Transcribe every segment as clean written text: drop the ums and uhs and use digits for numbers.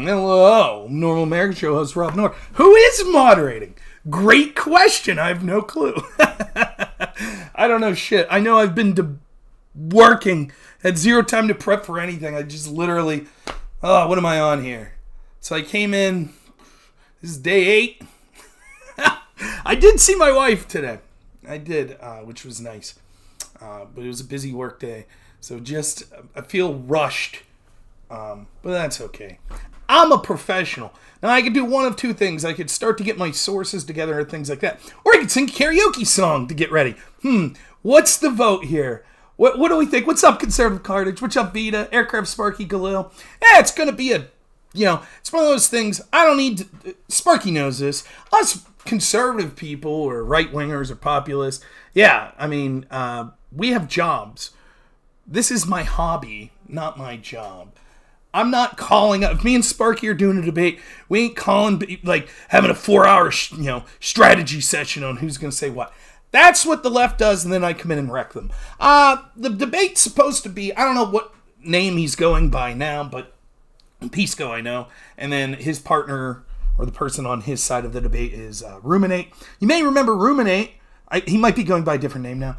Hello, Normal American Show host robnoerr. Who is moderating? Great question. I have no clue. I don't know shit. I know I've been working. Had zero time to prep for anything. I just literally... Oh, what am I on here? So I came in... This is day 8. I did see my wife today. I did, which was nice. But it was a busy work day. So just... I feel rushed. But that's okay. I'm a professional. Now, I could do one of two things. I could start to get my sources together or things like that. Or I could sing a karaoke song to get ready. What's the vote here? What do we think? What's up, Conservative Cartage? What's up, Vita? Aircraft Sparky Galil? It's going to be it's one of those things. I don't need to... Sparky knows this. Us conservative people or right-wingers or populists, we have jobs. This is my hobby, not my job. I'm not calling up. If me and Sparky are doing a debate, we ain't calling, having a 4-hour, strategy session on who's going to say what. That's what the left does, and then I come in and wreck them. The debate's supposed to be, I don't know what name he's going by now, but Pisco, I know. And then his partner, or the person on his side of the debate, is Ruminate. You may remember Ruminate. He might be going by a different name now.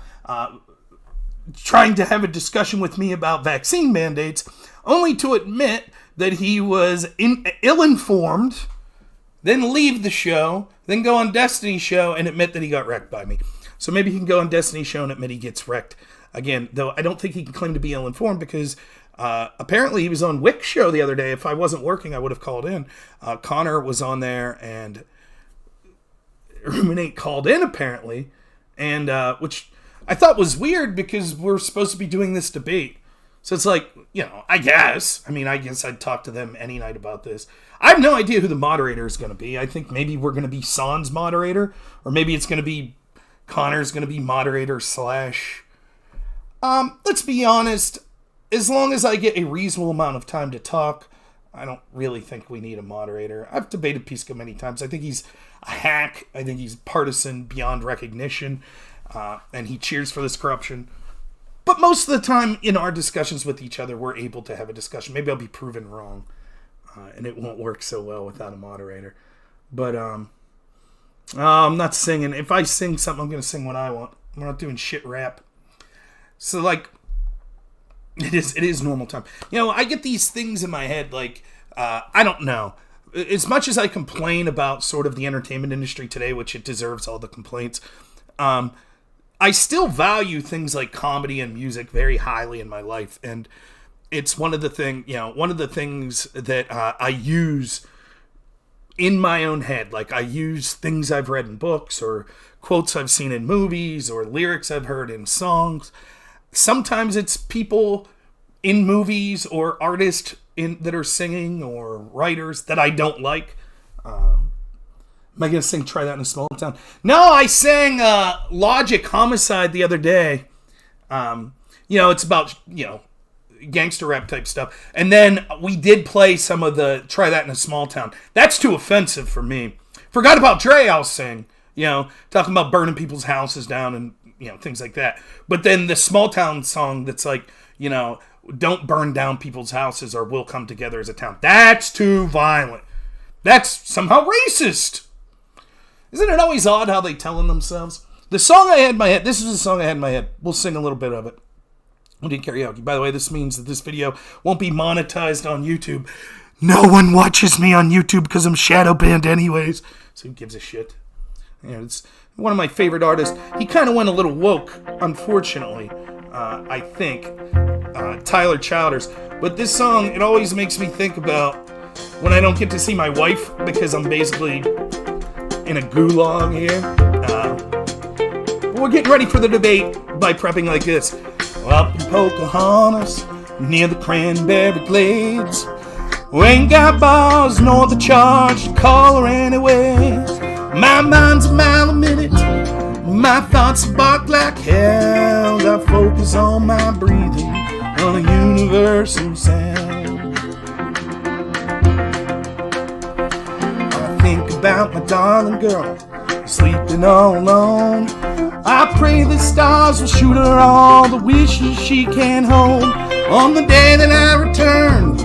Trying to have a discussion with me about vaccine mandates, only to admit that he was ill-informed, then leave the show, then go on Destiny's show and admit that he got wrecked by me. So maybe he can go on Destiny's show and admit he gets wrecked again, though I don't think he can claim to be ill-informed because apparently he was on Wick's show the other day. If I wasn't working, I would have called in. Conor was on there, and Ruminate called in apparently, and which I thought was weird because we're supposed to be doing this debate. So it's like, I guess I'd talk to them any night about this. I have no idea who the moderator is going to be. I think maybe we're going to be San's moderator, or maybe it's going to be Connor's going to be moderator / let's be honest, as long as I get a reasonable amount of time to talk, I don't really think we need a moderator. I've debated Pisco many times. I think he's a hack. I think he's partisan beyond recognition, and he cheers for this corruption. But most of the time in our discussions with each other, we're able to have a discussion. Maybe I'll be proven wrong, and it won't work so well without a moderator. But I'm not singing. If I sing something, I'm going to sing what I want. I'm not doing shit rap. So, it is normal time. I get these things in my head, I don't know. As much as I complain about sort of the entertainment industry today, which it deserves all the complaints, I still value things like comedy and music very highly in my life, and it's one of the things that I use in my own head. I use things I've read in books, or quotes I've seen in movies, or lyrics I've heard in songs. Sometimes it's people in movies or artists that are singing, or writers that I don't like. Am I going to sing Try That in a Small Town? No, I sang Logic Homicide the other day. It's about, gangster rap type stuff. And then we did play some of the Try That in a Small Town. That's too offensive for me. Forgot About Dre, I'll sing. Talking about burning people's houses down and, things like that. But then the Small Town song that's don't burn down people's houses or we'll come together as a town. That's too violent. That's somehow racist. Isn't it always odd how they tell in themselves? The song I had in my head, this is the song I had in my head. We'll sing a little bit of it. We did karaoke. By the way, this means that this video won't be monetized on YouTube. No one watches me on YouTube because I'm shadow banned anyways. So who gives a shit? It's one of my favorite artists. He kind of went a little woke, unfortunately, I think. Tyler Childers. But this song, it always makes me think about when I don't get to see my wife because I'm basically in a gulag here. But we're getting ready for the debate by prepping like this. Up in Pocahontas, near the cranberry glades, we ain't got bars nor the charge to call her anyway. My mind's a mile a minute, my thoughts bark like hell. I focus on my breathing on a universal sound. I think about my darling girl, sleeping all alone. I pray the stars will shoot her all the wishes she can hold. On the day that I return,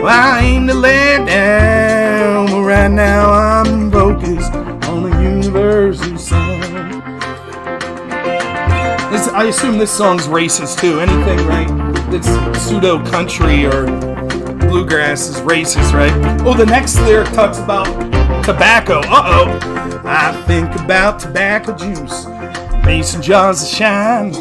Well, I aim to lay down, but right now I'm focused on the universal sound. I assume this song's racist too. Anything, right, that's pseudo country or bluegrass is racist, right? Oh, the next lyric talks about tobacco. I think about tobacco juice, mason jars of shine.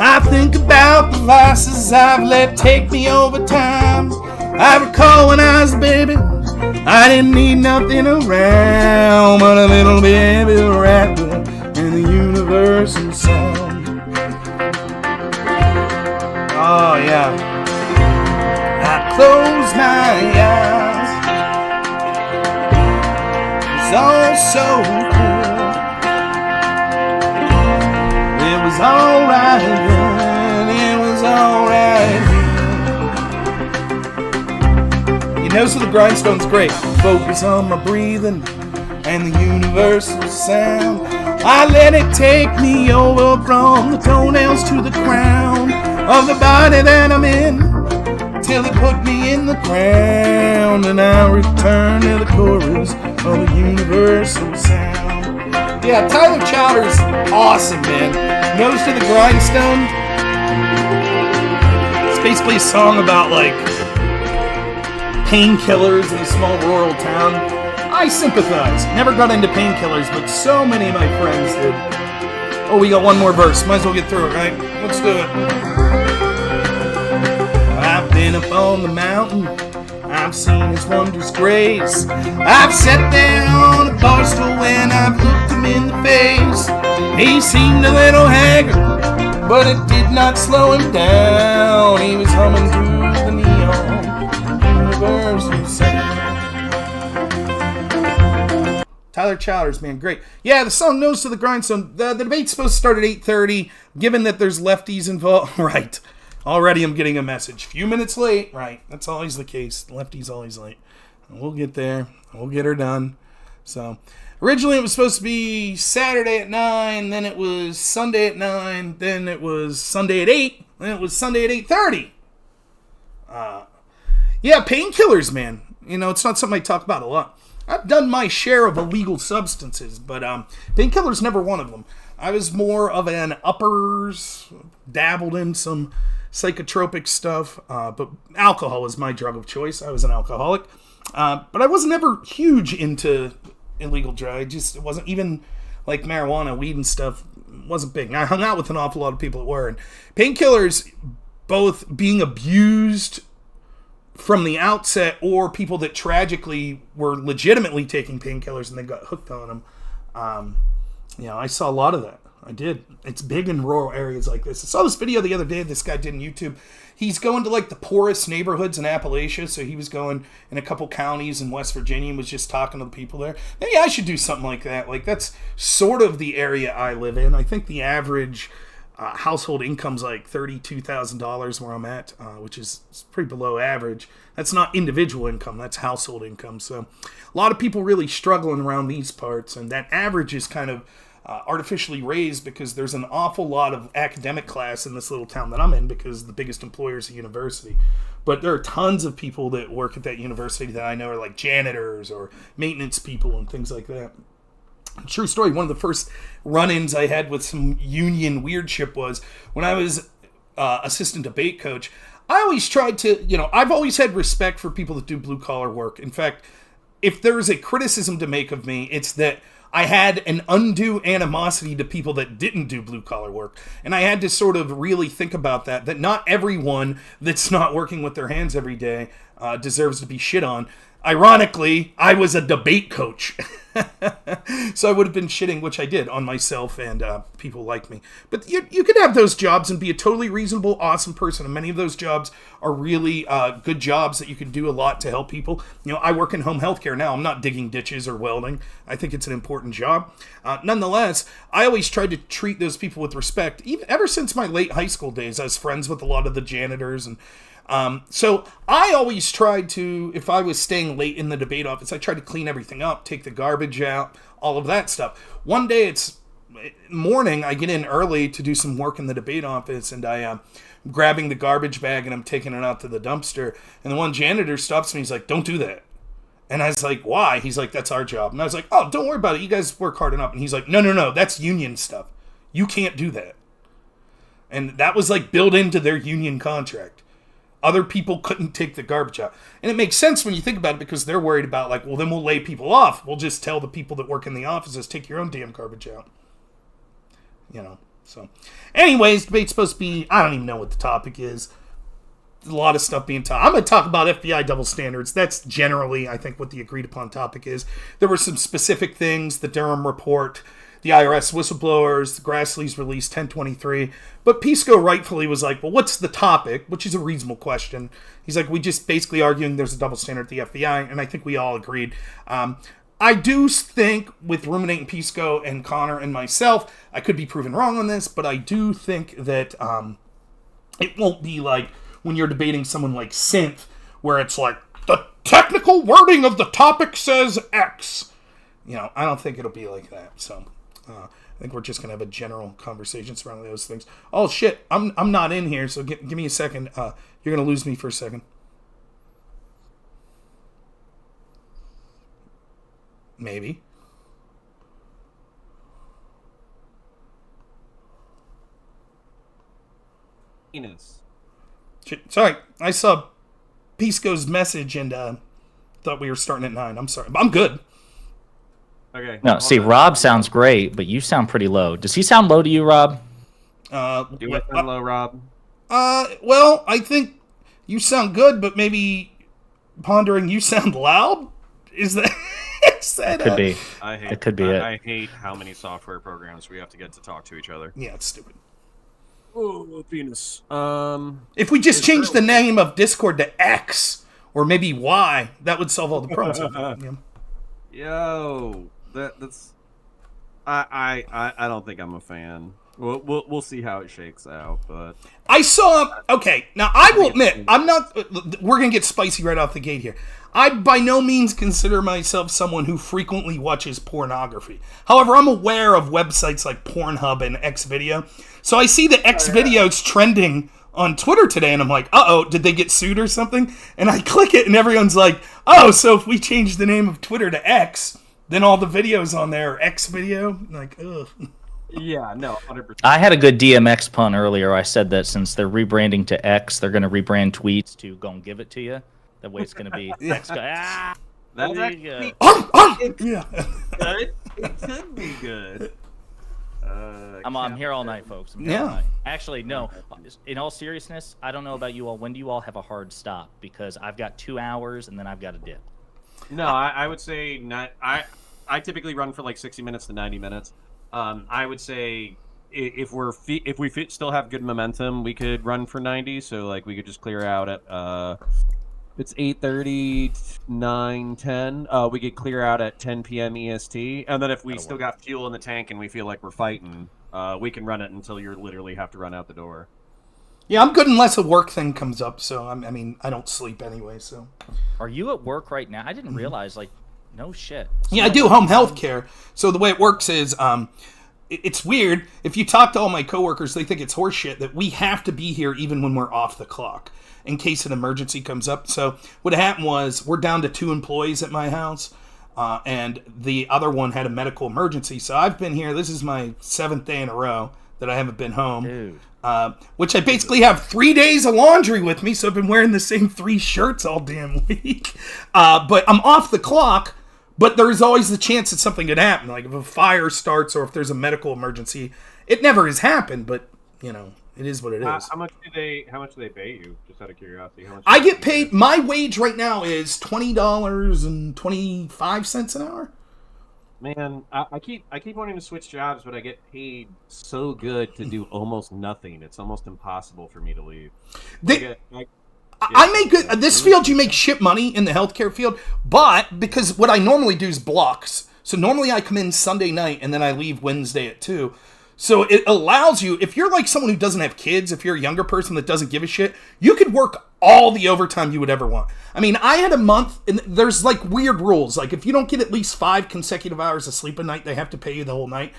I think about the vices I've let take me over time. I recall when I was a baby, I didn't need nothing around but a little baby rapper and the universal sound. Oh yeah. I close my eyes. It's all so cool. It was alright then. It was alright then. Your nose to the grindstone's great. Focus on my breathing and the universal sound. I let it take me over from the toenails to the crown of the body that I'm in, till it put me in the ground, and I return to the chorus of the universal sound. Yeah, Tyler Chowder's awesome, man. Nose to the grindstone. It's basically a song about, like, painkillers in a small rural town. I sympathize. Never got into painkillers, but so many of my friends did. Oh, we got one more verse. Might as well get through it, right? Let's do it. I've been up on the mountain. I've seen his wondrous grace. I've sat there on a bar stool when I've looked him in the face. He seemed a little haggard, but it did not slow him down. He was humming through the neon universal sound. Tyler Chowders, man, great. Yeah, the song Nose to the Grindstone. The debate's supposed to start at 8:30. Given that there's lefties involved, right. Already I'm getting a message. Few minutes late, right. That's always the case. Lefty's always late. We'll get there. We'll get her done. So, originally it was supposed to be Saturday at 9, then it was Sunday at 9, then it was Sunday at 8, then it was Sunday at 8:30. Yeah, painkillers, man. You know, it's not something I talk about a lot. I've done my share of illegal substances, but painkillers never one of them. I was more of an uppers, dabbled in some psychotropic stuff, but alcohol was my drug of choice. I was an alcoholic, but I wasn't ever huge into illegal drugs. It wasn't even like marijuana, weed and stuff. Wasn't big. I hung out with an awful lot of people that were. And painkillers, both being abused from the outset or people that tragically were legitimately taking painkillers and they got hooked on them. You know, I saw a lot of that. I did. It's big in rural areas like this. I saw this video the other day this guy did on YouTube. He's going to like the poorest neighborhoods in Appalachia. So he was going in a couple counties in West Virginia and was just talking to the people there. Maybe I should do something like that. Like that's sort of the area I live in. I think the average household income's like $32,000 where I'm at, which is pretty below average. That's not individual income, that's household income. So a lot of people really struggling around these parts, and that average is kind of artificially raised because there's an awful lot of academic class in this little town that I'm in because the biggest employer is a university. But there are tons of people that work at that university that I know are like janitors or maintenance people and things like that. True story, one of the first run-ins I had with some union weird shit was when I was assistant debate coach. I always tried to, I've always had respect for people that do blue-collar work. In fact, if there is a criticism to make of me, it's that I had an undue animosity to people that didn't do blue-collar work. And I had to sort of really think about that not everyone that's not working with their hands every day deserves to be shit on. Ironically, I was a debate coach. So I would have been shitting, which I did, on myself and people like me. But you could have those jobs and be a totally reasonable, awesome person. And many of those jobs are really good jobs that you can do a lot to help people. I work in home healthcare now. I'm not digging ditches or welding. I think it's an important job. Nonetheless, I always tried to treat those people with respect. Ever since my late high school days, I was friends with a lot of the janitors and so I always tried to, if I was staying late in the debate office, I tried to clean everything up, take the garbage out, all of that stuff. One day it's morning, I get in early to do some work in the debate office, and I'm grabbing the garbage bag and I'm taking it out to the dumpster. And the one janitor stops me. He's like, "Don't do that." And I was like, "Why?" He's like, "That's our job." And I was like, "Oh, don't worry about it. You guys work hard enough." And he's like, No, that's union stuff. You can't do that." And that was like built into their union contract. Other people couldn't take the garbage out. And it makes sense when you think about it, because they're worried about, like, well, then we'll lay people off. We'll just tell the people that work in the offices, take your own damn garbage out. So. Anyways, debate's supposed to be, I don't even know what the topic is. There's a lot of stuff being talked. I'm going to talk about FBI double standards. That's generally, I think, what the agreed upon topic is. There were some specific things, the Durham report, the IRS whistleblowers, the Grassley's release 1023. But Pisco rightfully was like, well, what's the topic? Which is a reasonable question. He's like, we just basically arguing there's a double standard at the FBI, and I think we all agreed. I do think, with ruminating Pisco and Conor and myself, I could be proven wrong on this, but I do think that it won't be like when you're debating someone like Synth, where it's like, the technical wording of the topic says X. I don't think it'll be like that, so... I think we're just going to have a general conversation surrounding those things. Oh, shit. I'm not in here, so give me a second. You're going to lose me for a second. Maybe. Sorry. I saw Pisco's message and thought we were starting at 9. I'm sorry. I'm good. Okay. No, see, Rob sounds great, but you sound pretty low. Does he sound low to you, Rob? Do I sound low, Rob? Well, I think you sound good, but maybe pondering you sound loud? Is that... Could be. It could be it. I hate how many software programs we have to get to talk to each other. Yeah, it's stupid. Oh, penis. If we just change the name of Discord to X, or maybe Y, that would solve all the problems. Yo, that's. I don't think I'm a fan. We'll see how it shakes out, but I saw. Okay, now I will admit, I'm not. We're gonna get spicy right off the gate here. I by no means consider myself someone who frequently watches pornography. However, I'm aware of websites like Pornhub and Xvideo. So I see the Xvideos trending on Twitter today, and I'm like, uh-oh, did they get sued or something? And I click it, and everyone's like, oh, so if we change the name of Twitter to X, then all the videos on there are Xvideo? Like, ugh. Yeah, no, 100%. I had a good DMX pun earlier. I said that since they're rebranding to X, they're going to rebrand tweets to go and give it to you. That way it's going to be X. That's actually Yeah. good. It could be good. I'm here all night, folks. I'm here all night. Actually, no. In all seriousness, I don't know about you all. When do you all have a hard stop? Because I've got 2 hours and then I've got a dip. No, I would say not. I typically run for like 60 minutes to 90 minutes. I would say if we still have good momentum, we could run for 90. So like we could just clear out at it's 8:30, 9, 10. We could clear out at 10 p.m. EST, and then if we still got fuel in the tank and we feel like we're fighting, we can run it until you literally have to run out the door. Yeah, I'm good unless a work thing comes up. So I mean, I don't sleep anyway. So. Are you at work right now? I didn't realize. Like, no shit. Yeah, I do home health care. So the way it works is, it's weird. If you talk to all my coworkers, they think it's horseshit that we have to be here even when we're off the clock in case an emergency comes up. So what happened was we're down to 2 employees at my house, and the other one had a medical emergency. So I've been here. This is my 7th day in a row that I haven't been home. Dude. Which I basically have 3 days of laundry with me, so I've been wearing the same 3 shirts all damn week. But I'm off the clock, but there's always the chance that something could happen. Like if a fire starts or if there's a medical emergency. It never has happened, but, you know, it is what it is. How much do they pay you? Just out of curiosity, how much? I get paid. My wage right now is $20.25 an hour. Man, I keep wanting to switch jobs, but I get paid so good to do almost nothing. It's almost impossible for me to leave. I make good. This field, you make shit money in the healthcare field, but because what I normally do is blocks. So normally I come in Sunday night and then I leave Wednesday at 2. So it allows you, if you're like someone who doesn't have kids, if you're a younger person that doesn't give a shit, you could work all the overtime you would ever want. I mean, I had a month, and there's like weird rules. Like if you don't get at least 5 consecutive hours of sleep a night, they have to pay you the whole night.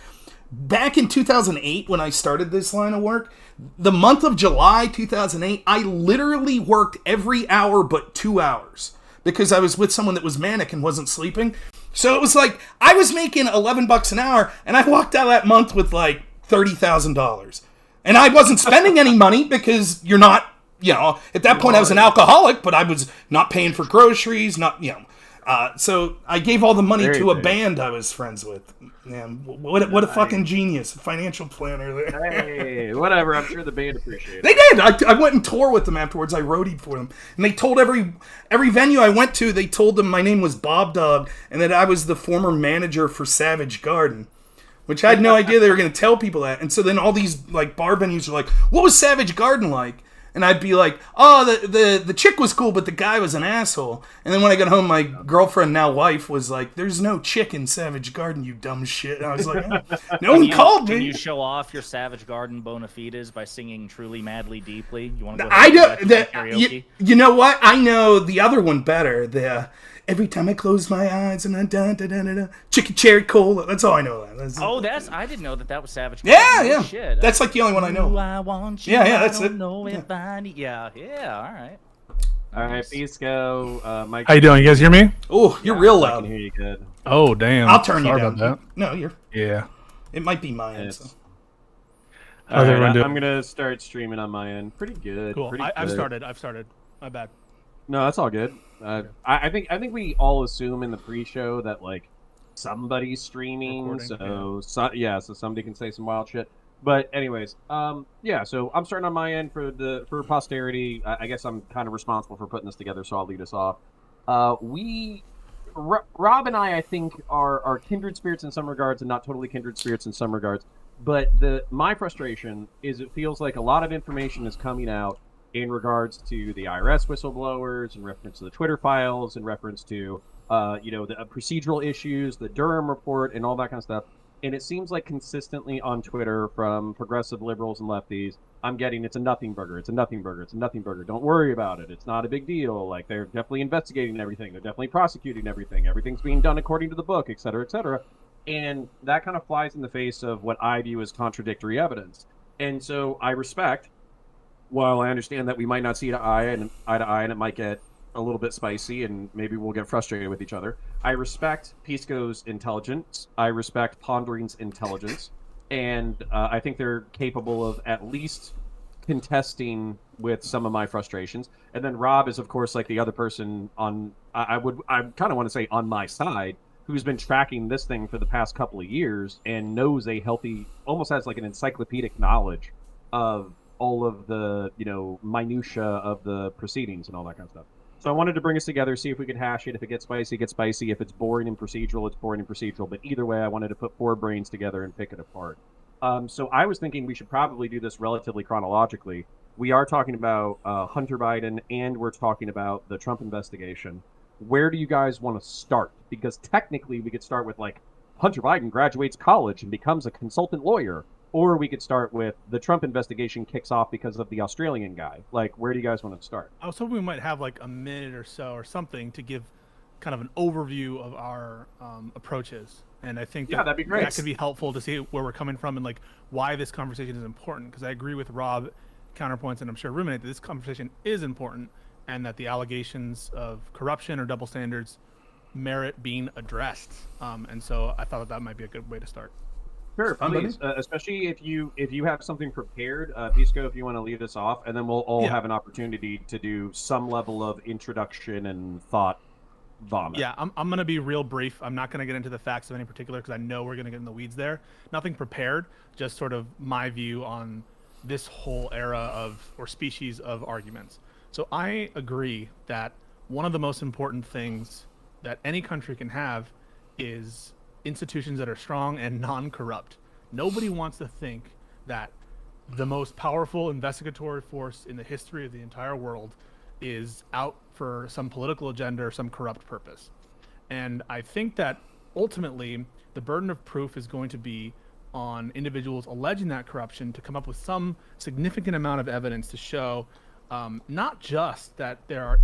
back in 2008 when I started this line of work, the month of July 2008, I literally worked every hour but 2 hours because I was with someone that was manic and wasn't sleeping. So it was like I was making $11 an hour, and I walked out that month with like $30,000, and I wasn't spending any money because you're not, at that point I was an alcoholic, but I was not paying for groceries, so I gave all the money to a band I was friends with. Man, what a fucking genius, a financial planner there. Hey, whatever. I'm sure the band appreciated it. They did. I went and toured with them afterwards. I roadied for them. And they told every venue I went to, they told them my name was Bob Dog and that I was the former manager for Savage Garden, which I had no idea they were going to tell people that. And so then all these like bar venues are like, what was Savage Garden like? And I'd be like, oh, the chick was cool, but the guy was an asshole. And then when I got home, my girlfriend, now wife, was like, there's no chick in Savage Garden, you dumb shit. And I was like, no one called me. Can you show off your Savage Garden bona fides by singing Truly, Madly, Deeply? You want to go I don't, karaoke? You know what? I know the other one better. Every time I close my eyes and chicken cherry cola. That's all I know. I didn't know that was Savage Garden. Yeah. Shit. That's like the only one I know. I want you. Yeah, that's it. Know if I need... Yeah, all right. All right, Pisco, Mike. How you doing? You guys hear me? Oh, you're real loud. I can hear you good. Oh, damn. I'll turn Sorry you down. about that. No, you're. Yeah. It might be mine. Yes. So. How's everyone doing? I'm gonna start streaming on my end. Pretty good. Cool. Pretty I've good. started. My bad. No, that's all good. I think we all assume in the pre-show that like somebody's streaming, Recording, so somebody can say some wild shit. But anyways, so I'm starting on my end for posterity. I guess I'm kind of responsible for putting this together, so I'll lead us off. Rob and I think are kindred spirits in some regards, and not totally kindred spirits in some regards. But my frustration is it feels like a lot of information is coming out in regards to the IRS whistleblowers, in reference to the Twitter files, in reference to the procedural issues, the Durham report, and all that kind of stuff. And it seems like consistently on Twitter from progressive liberals and lefties, I'm getting it's a nothing burger. Don't worry about it. It's not a big deal. Like, they're definitely investigating everything. They're definitely prosecuting everything. Everything's being done according to the book, et cetera, et cetera. And that kind of flies in the face of what I view as contradictory evidence. And so I respect, while I understand that we might not see eye to eye and it might get a little bit spicy and maybe we'll get frustrated with each other, I respect Pisco's intelligence. I respect Pondering's intelligence. And I think they're capable of at least contesting with some of my frustrations. And then Rob is, of course, like the other person on, I kind of want to say on my side, who's been tracking this thing for the past couple of years and knows almost has like an encyclopedic knowledge of all of the, minutia of the proceedings and all that kind of stuff. So I wanted to bring us together, see if we could hash it. If it gets spicy, it gets spicy. If it's boring and procedural, it's boring and procedural. But either way, I wanted to put four brains together and pick it apart. So I was thinking we should probably do this relatively chronologically. We are talking about Hunter Biden, and we're talking about the Trump investigation. Where do you guys want to start? Because technically we could start with like Hunter Biden graduates college and becomes a consultant lawyer. Or we could start with the Trump investigation kicks off because of the Australian guy. Like, where do you guys want to start? I was hoping we might have like a minute or so or something to give kind of an overview of our approaches. And I think that'd be great. That could be helpful to see where we're coming from and like why this conversation is important. Because I agree with Rob, counterpoints, and I'm sure Ruminate, that this conversation is important and that the allegations of corruption or double standards merit being addressed. And so I thought that might be a good way to start. Sure, please. Especially if you have something prepared, Pisco, if you want to lead us off, and then we'll all have an opportunity to do some level of introduction and thought vomit. Yeah, I'm going to be real brief. I'm not going to get into the facts of any particular because I know we're going to get in the weeds there. Nothing prepared, just sort of my view on this whole era or species of arguments. So I agree that one of the most important things that any country can have is institutions that are strong and non-corrupt. Nobody wants to think that the most powerful investigatory force in the history of the entire world is out for some political agenda or some corrupt purpose. And I think that ultimately the burden of proof is going to be on individuals alleging that corruption to come up with some significant amount of evidence to show not just that there are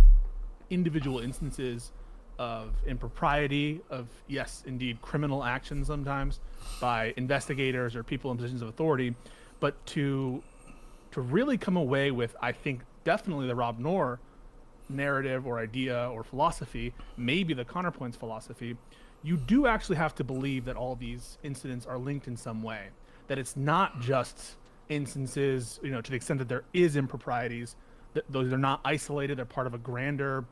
individual instances of impropriety, of, yes, indeed, criminal action sometimes by investigators or people in positions of authority, but to really come away with, I think, definitely the robnoerr narrative or idea or philosophy, maybe the counterpoints philosophy, you do actually have to believe that all these incidents are linked in some way, that it's not just instances, to the extent that there is improprieties, that those are not isolated, they're part of a grander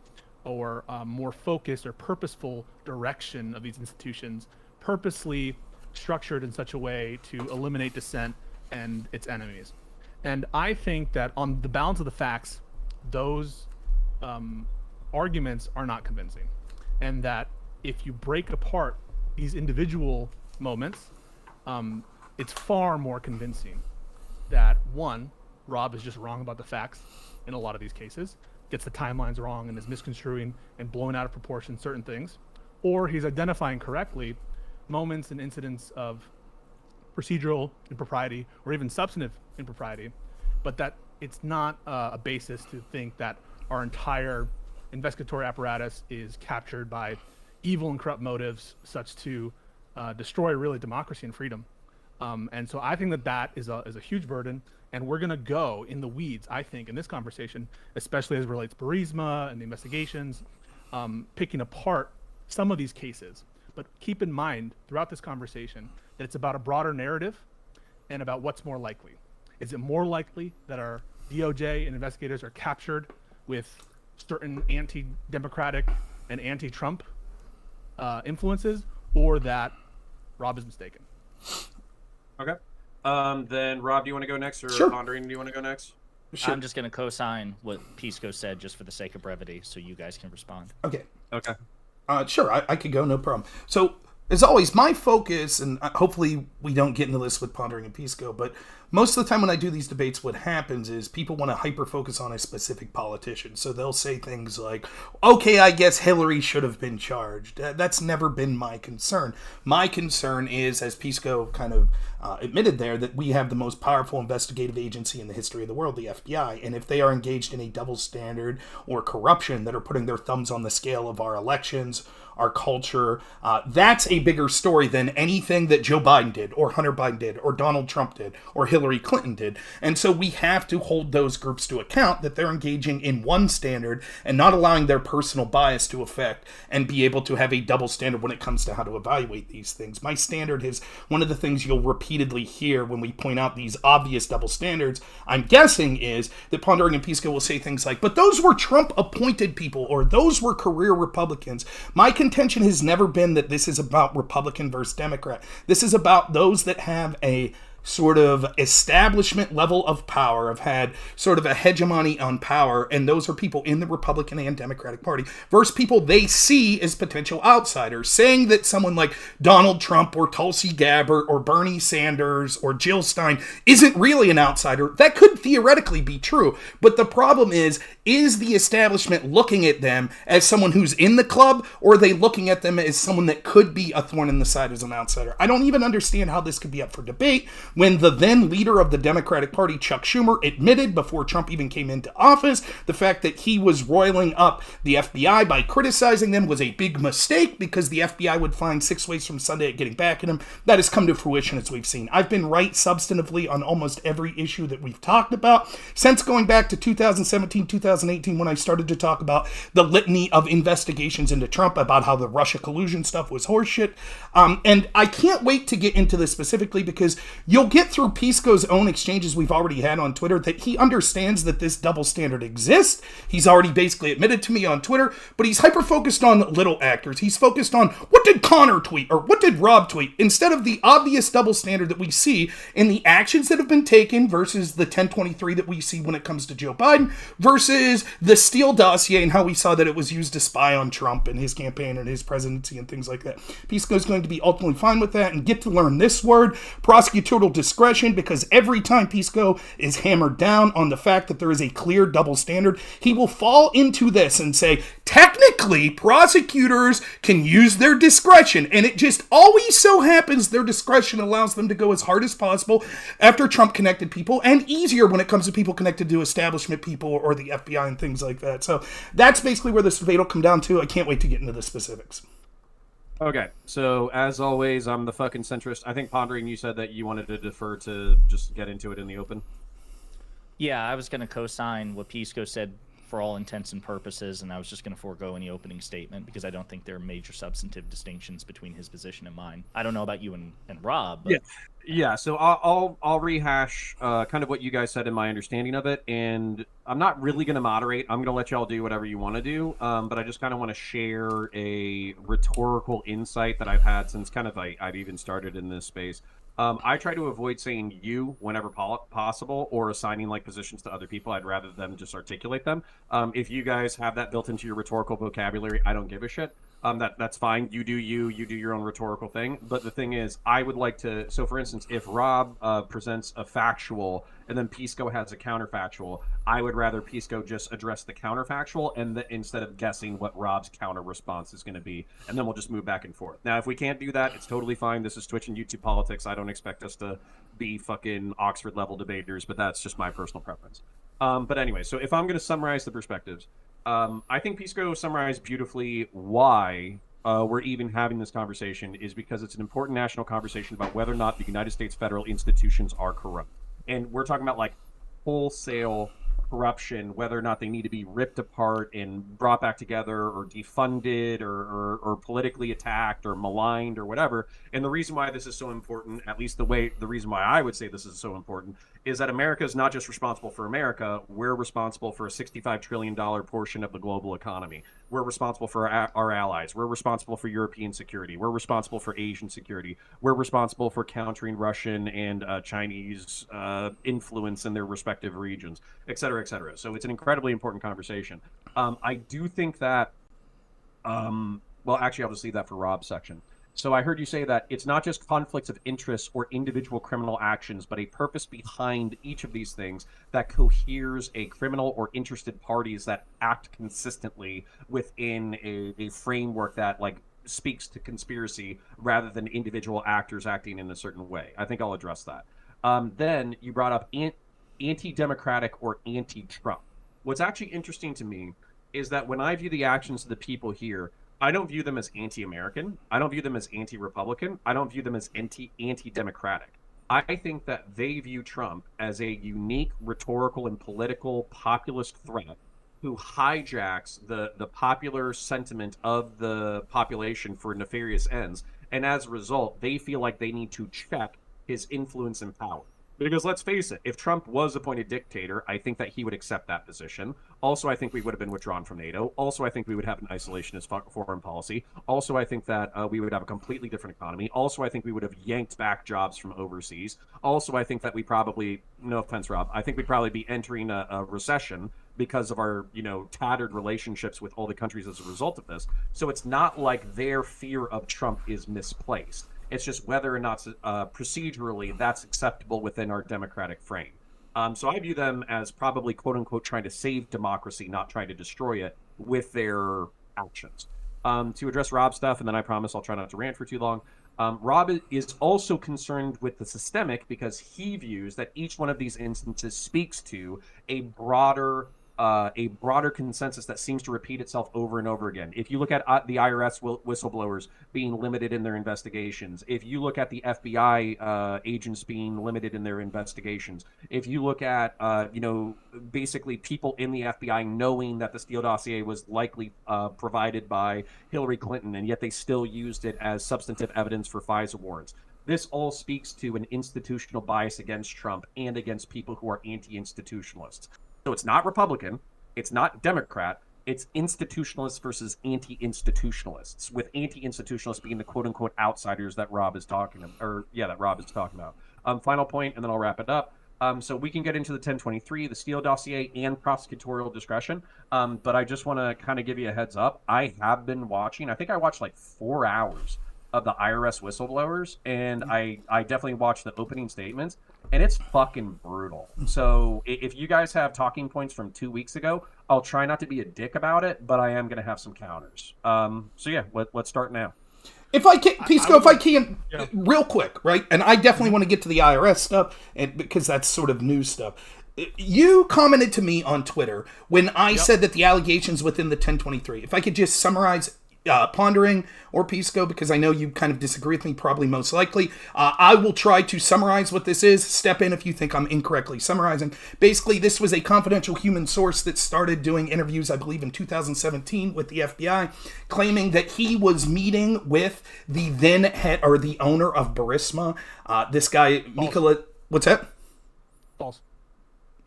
or more focused or purposeful direction of these institutions, purposely structured in such a way to eliminate dissent and its enemies. And I think that on the balance of the facts, those arguments are not convincing, and that if you break apart these individual moments, it's far more convincing that, one, Rob is just wrong about the facts in a lot of these cases, gets the timelines wrong and is misconstruing and blowing out of proportion certain things, or he's identifying correctly moments and incidents of procedural impropriety or even substantive impropriety, but that it's not a basis to think that our entire investigatory apparatus is captured by evil and corrupt motives such to destroy really democracy and freedom. And so I think that is a huge burden, and we're going to go in the weeds, I think, in this conversation, especially as it relates to Burisma and the investigations, picking apart some of these cases. But keep in mind throughout this conversation that it's about a broader narrative and about what's more likely. Is it more likely that our DOJ and investigators are captured with certain anti-democratic and anti-Trump influences, or that Rob is mistaken? Okay. Then Rob, do you want to go next, or Sure. Pondering, do you want to go next? Sure. I'm just going to co-sign what Pisco said just for the sake of brevity, so you guys can respond. Okay. Okay. Sure, I could go, no problem. So, as always, my focus, and hopefully we don't get into this with Pondering and Pisco, but most of the time when I do these debates, what happens is people want to hyper-focus on a specific politician. So they'll say things like, okay, I guess Hillary should have been charged. That's never been my concern. My concern is, as Pisco kind of admitted there, that we have the most powerful investigative agency in the history of the world, the FBI, and if they are engaged in a double standard or corruption that are putting their thumbs on the scale of our elections, our culture, that's a bigger story than anything that Joe Biden did, or Hunter Biden did, or Donald Trump did, or Hillary Clinton did. And so we have to hold those groups to account that they're engaging in one standard and not allowing their personal bias to affect and be able to have a double standard when it comes to how to evaluate these things. My standard is one of the things you'll repeatedly hear when we point out these obvious double standards, I'm guessing, is that Pondering and Pisco will say things like, but those were Trump-appointed people, or those were career Republicans. My contention has never been that this is about Republican versus Democrat. This is about those that have a sort of establishment level of power, have had sort of a hegemony on power, and those are people in the Republican and Democratic Party, versus people they see as potential outsiders. Saying that someone like Donald Trump or Tulsi Gabbard or Bernie Sanders or Jill Stein isn't really an outsider, that could theoretically be true, but the problem is the establishment looking at them as someone who's in the club, or are they looking at them as someone that could be a thorn in the side as an outsider? I don't even understand how this could be up for debate when the then leader of the Democratic Party, Chuck Schumer, admitted before Trump even came into office the fact that he was roiling up the FBI by criticizing them was a big mistake because the FBI would find 6 ways from Sunday at getting back at him. That has come to fruition, as we've seen. I've been right substantively on almost every issue that we've talked about since going back to 2017, 2018, when I started to talk about the litany of investigations into Trump, about how the Russia collusion stuff was horseshit. And I can't wait to get into this specifically, because you'll get through Pisco's own exchanges we've already had on Twitter that he understands that this double standard exists. He's already basically admitted to me on Twitter, but he's hyper-focused on little actors. He's focused on, what did Conor tweet, or what did Rob tweet, instead of the obvious double standard that we see in the actions that have been taken versus the 1023 that we see when it comes to Joe Biden, versus the Steele dossier and how we saw that it was used to spy on Trump and his campaign and his presidency and things like that. Pisco's going to be ultimately fine with that and get to learn this word, prosecutorial discretion, because every time Pisco is hammered down on the fact that there is a clear double standard, he will fall into this and say, technically, prosecutors can use their discretion. And it just always so happens their discretion allows them to go as hard as possible after Trump-connected people, and easier when it comes to people connected to establishment people or the FBI and things like that. So that's basically where this debate will come down to. I can't wait to get into the specifics. Okay, so as always, I'm the fucking centrist. I think Pondering, you said that you wanted to defer to just get into it in the open. Yeah, I was going to co-sign what Pisco said for all intents and purposes, and I was just going to forego any opening statement because I don't think there are major substantive distinctions between his position and mine. I don't know about you and Rob. But... Yeah. So I'll rehash kind of what you guys said in my understanding of it, and I'm not really going to moderate. I'm going to let y'all do whatever you want to do, but I just kind of want to share a rhetorical insight that I've had since kind of I've even started in this space. I try to avoid saying you whenever possible or assigning like positions to other people. I'd rather them just articulate them. If you guys have that built into your rhetorical vocabulary, I don't give a shit. That's fine. You do your own rhetorical thing. But the thing is, I would like to. So, for instance, if Rob presents a factual and then Pisco has a counterfactual, I would rather Pisco just address the counterfactual and instead of guessing what Rob's counter response is going to be, and then we'll just move back and forth. Now, if we can't do that, it's totally fine. This is Twitch and YouTube politics. I don't expect us to be fucking Oxford level debaters, but that's just my personal preference. But anyway, so if I'm going to summarize the perspectives. I think Pisco summarized beautifully why we're even having this conversation is because it's an important national conversation about whether or not the United States federal institutions are corrupt. And we're talking about like wholesale corruption, whether or not they need to be ripped apart and brought back together or defunded or politically attacked or maligned or whatever. And the reason why this is so important, at least the reason why I would say this is so important, is that America is not just responsible for America. We're responsible for a $65 trillion portion of the global economy. We're responsible for our allies. We're responsible for European security. We're responsible for Asian security. We're responsible for countering Russian and Chinese influence in their respective regions, et cetera, et cetera. So it's an incredibly important conversation. I do think that, well, actually, I'll just leave that for Rob's section. So I heard you say that it's not just conflicts of interest or individual criminal actions, but a purpose behind each of these things that coheres a criminal or interested parties that act consistently within a framework that like speaks to conspiracy rather than individual actors acting in a certain way. I think I'll address that. Then you brought up anti-democratic or anti-Trump. What's actually interesting to me is that when I view the actions of the people here, I don't view them as anti-American. I don't view them as anti-Republican. I don't view them as anti-democratic. I think that they view Trump as a unique rhetorical and political populist threat who hijacks the popular sentiment of the population for nefarious ends. And as a result, they feel like they need to check his influence and power. Because let's face it, if Trump was appointed dictator, I think that he would accept that position. Also, I think we would have been withdrawn from NATO. Also, I think we would have an isolationist foreign policy. Also, I think that we would have a completely different economy. Also, I think we would have yanked back jobs from overseas. Also, I think that we probably, no offense, Rob, I think we'd probably be entering a recession because of our, tattered relationships with all the countries as a result of this. So it's not like their fear of Trump is misplaced. It's just whether or not procedurally that's acceptable within our democratic frame. So I view them as probably, quote unquote, trying to save democracy, not trying to destroy it with their actions. To address Rob's stuff, and then I promise I'll try not to rant for too long. Rob is also concerned with the systemic because he views that each one of these instances speaks to a broader consensus that seems to repeat itself over and over again. If you look at the IRS whistleblowers being limited in their investigations, if you look at the FBI agents being limited in their investigations, if you look at, basically people in the FBI knowing that the Steele dossier was likely provided by Hillary Clinton, and yet they still used it as substantive evidence for FISA warrants. This all speaks to an institutional bias against Trump and against people who are anti-institutionalists. So it's not Republican, it's not Democrat, it's institutionalists versus anti-institutionalists, with anti-institutionalists being the quote-unquote outsiders that Rob is talking about. Final point, and then I'll wrap it up. So we can get into the 1023, the Steele dossier, and prosecutorial discretion, but I just want to kind of give you a heads up. I have been watching, I think I watched like 4 hours of the IRS whistleblowers, and I definitely watched the opening statements, and it's fucking brutal. So if you guys have talking points from 2 weeks ago, I'll try not to be a dick about it, but I am going to have some counters. So yeah, let's start now. If I can, Pisco, if I can, real quick, right? And I definitely want to get to the IRS stuff, because that's sort of new stuff. You commented to me on Twitter when I said that the allegations within the 1023. If I could just summarize, Pondering or Pisco, because I know you kind of disagree with me, probably most likely. I will try to summarize what this is. Step in if you think I'm incorrectly summarizing. Basically, this was a confidential human source that started doing interviews, I believe, in 2017 with the FBI, claiming that he was meeting with the then head or the owner of Burisma. This guy, Mikola. What's that? False.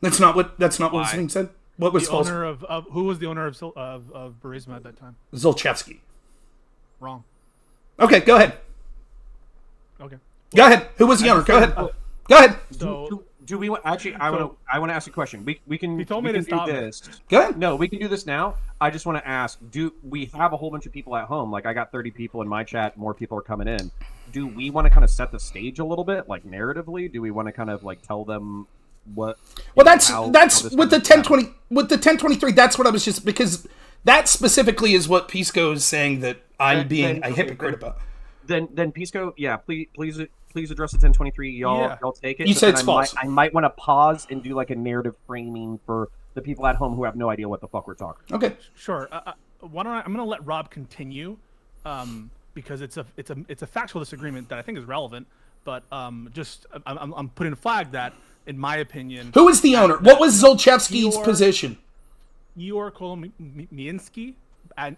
That's not what was being said. What was false? Owner of who was the owner of Burisma at that time? Zolchevsky. Wrong. Okay, go ahead. Okay. Go ahead. Who was the owner? Go ahead. Go ahead. So Do we want? Actually, I want to ask a question. We can. He told me we to can stop do it. this. Go ahead. No, we can do this now. I just want to ask: do we have a whole bunch of people at home? Like I got 30 people in my chat. More people are coming in. Do we want to kind of set the stage a little bit, like narratively? Do we want to kind of like tell them what? Well, that's with the 1020 with the 1023. That's what I was just, because that specifically is what Pisco is saying that I'm being a hypocrite about. Then Pisco, yeah, please address the 1023. Y'all take it. You said it's false. I might want to pause and do like a narrative framing for the people at home who have no idea what the fuck we're talking about. Okay, sure. Why don't I'm going to let Rob continue, because it's a factual disagreement that I think is relevant. But I'm putting a flag that, in my opinion, who is the owner? What was Zolchevsky's position? Igor Danchenko,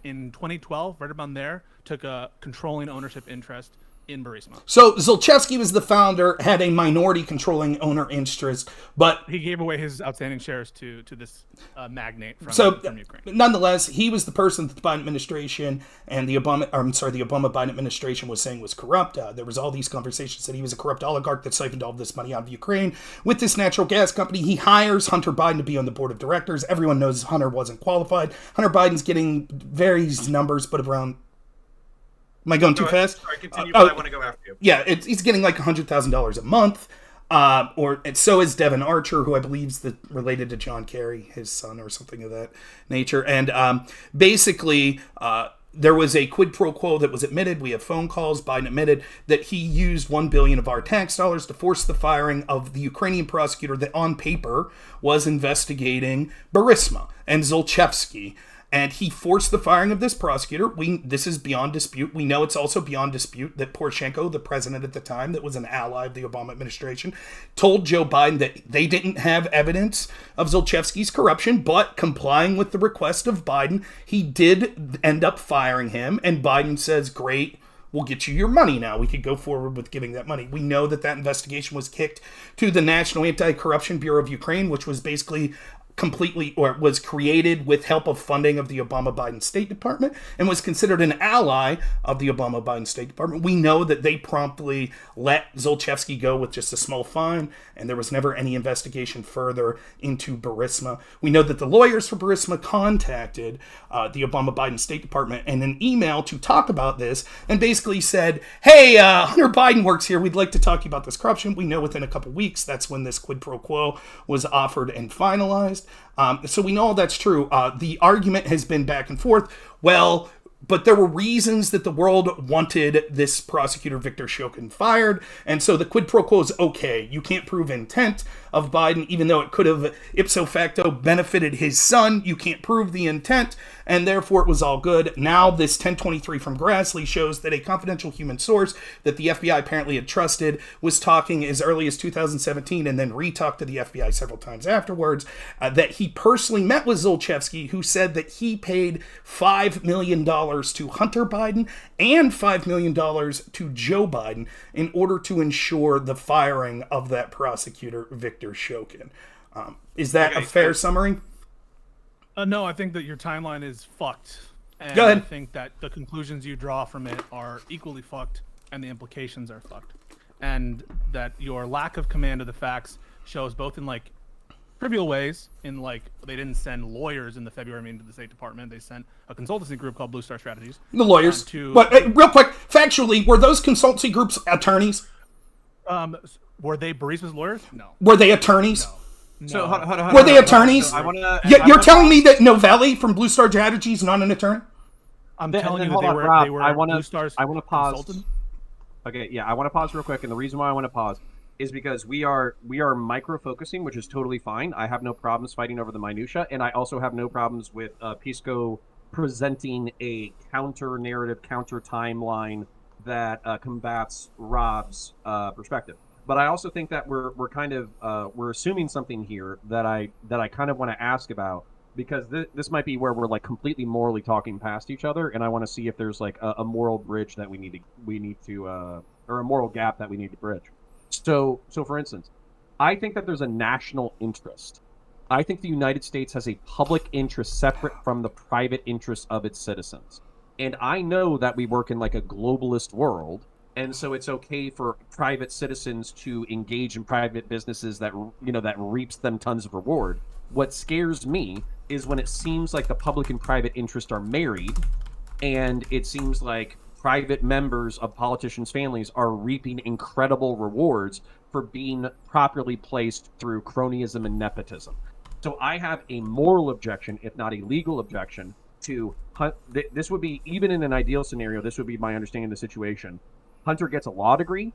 in 2012, right around there, took a controlling ownership interest in Burisma. So Zolchevsky was the founder, had a minority controlling owner interest, but he gave away his outstanding shares to this magnate from Ukraine. Nonetheless, he was the person that the Biden administration and the Obama-Biden administration was saying was corrupt. There was all these conversations that he was a corrupt oligarch that siphoned all this money out of Ukraine. With this natural gas company, he hires Hunter Biden to be on the board of directors. Everyone knows Hunter wasn't qualified. Hunter Biden's getting various numbers, but around... Am I going too fast? Sorry, continue, but I want to go after you. Yeah, he's getting like $100,000 a month. And so is Devin Archer, who I believe is related to John Kerry, his son or something of that nature. And basically, there was a quid pro quo that was admitted. We have phone calls. Biden admitted that he used $1 billion of our tax dollars to force the firing of the Ukrainian prosecutor that on paper was investigating Burisma and Zolchevsky. And he forced the firing of this prosecutor. This is beyond dispute. We know it's also beyond dispute that Poroshenko, the president at the time, that was an ally of the Obama administration, told Joe Biden that they didn't have evidence of Zolchevsky's corruption, but complying with the request of Biden, he did end up firing him. And Biden says, great, we'll get you your money now. We could go forward with giving that money. We know that investigation was kicked to the National Anti-Corruption Bureau of Ukraine, which was basically was created with help of funding of the Obama-Biden State Department and was considered an ally of the Obama-Biden State Department. We know that they promptly let Zolchevsky go with just a small fine, and there was never any investigation further into Burisma. We know that the lawyers for Burisma contacted the Obama-Biden State Department in an email to talk about this and basically said, hey, Hunter Biden works here. We'd like to talk to you about this corruption. We know within a couple weeks that's when this quid pro quo was offered and finalized. So we know all that's true. The argument has been back and forth. Well, but there were reasons that the world wanted this prosecutor, Viktor Shokin, fired. And so the quid pro quo is okay. You can't prove intent of Biden, even though it could have ipso facto benefited his son. You can't prove the intent, and therefore it was all good. Now this 1023 from Grassley shows that a confidential human source that the FBI apparently had trusted was talking as early as 2017 and then re-talked to the FBI several times afterwards, that he personally met with Zolchevsky, who said that he paid $5 million to Hunter Biden and $5 million to Joe Biden in order to ensure the firing of that prosecutor, Viktor Shokin. Is that a fair summary? No, I think that your timeline is fucked. And Go ahead. I think that the conclusions you draw from it are equally fucked, and the implications are fucked. And that your lack of command of the facts shows both in, like, trivial ways. In like, they didn't send lawyers in the February meeting to the State Department. They sent a consultancy group called Blue Star Strategies. The lawyers. But real quick, factually, were those consultancy groups attorneys? Were they Burisma's lawyers? No. Were they attorneys? No. So hold on, Were they attorneys? So You're telling me that Novelli from Blue Star Strategies is not an attorney? I'm telling you that they were Blue Star's I want to pause. consultant. Okay, yeah, I want to pause real quick, and the reason why I want to pause is because we are micro-focusing, which is totally fine. I have no problems fighting over the minutia, and I also have no problems with Pisco presenting a counter-narrative, counter-timeline that combats Rob's perspective. But I also think that we're kind of we're assuming something here that I kind of want to ask about, because this might be where we're like completely morally talking past each other, and I want to see if there's like a moral bridge that we need to or a moral gap that we need to bridge. So for instance, I think that there's a national interest. I think the United States has a public interest separate from the private interests of its citizens. And I know that we work in like a globalist world, and so it's okay for private citizens to engage in private businesses that reaps them tons of reward. What scares me is when it seems like the public and private interest are married, and it seems like private members of politicians' families are reaping incredible rewards for being properly placed through cronyism and nepotism. So I have a moral objection, if not a legal objection, to this would be, even in an ideal scenario, this would be my understanding of the situation. Hunter gets a law degree.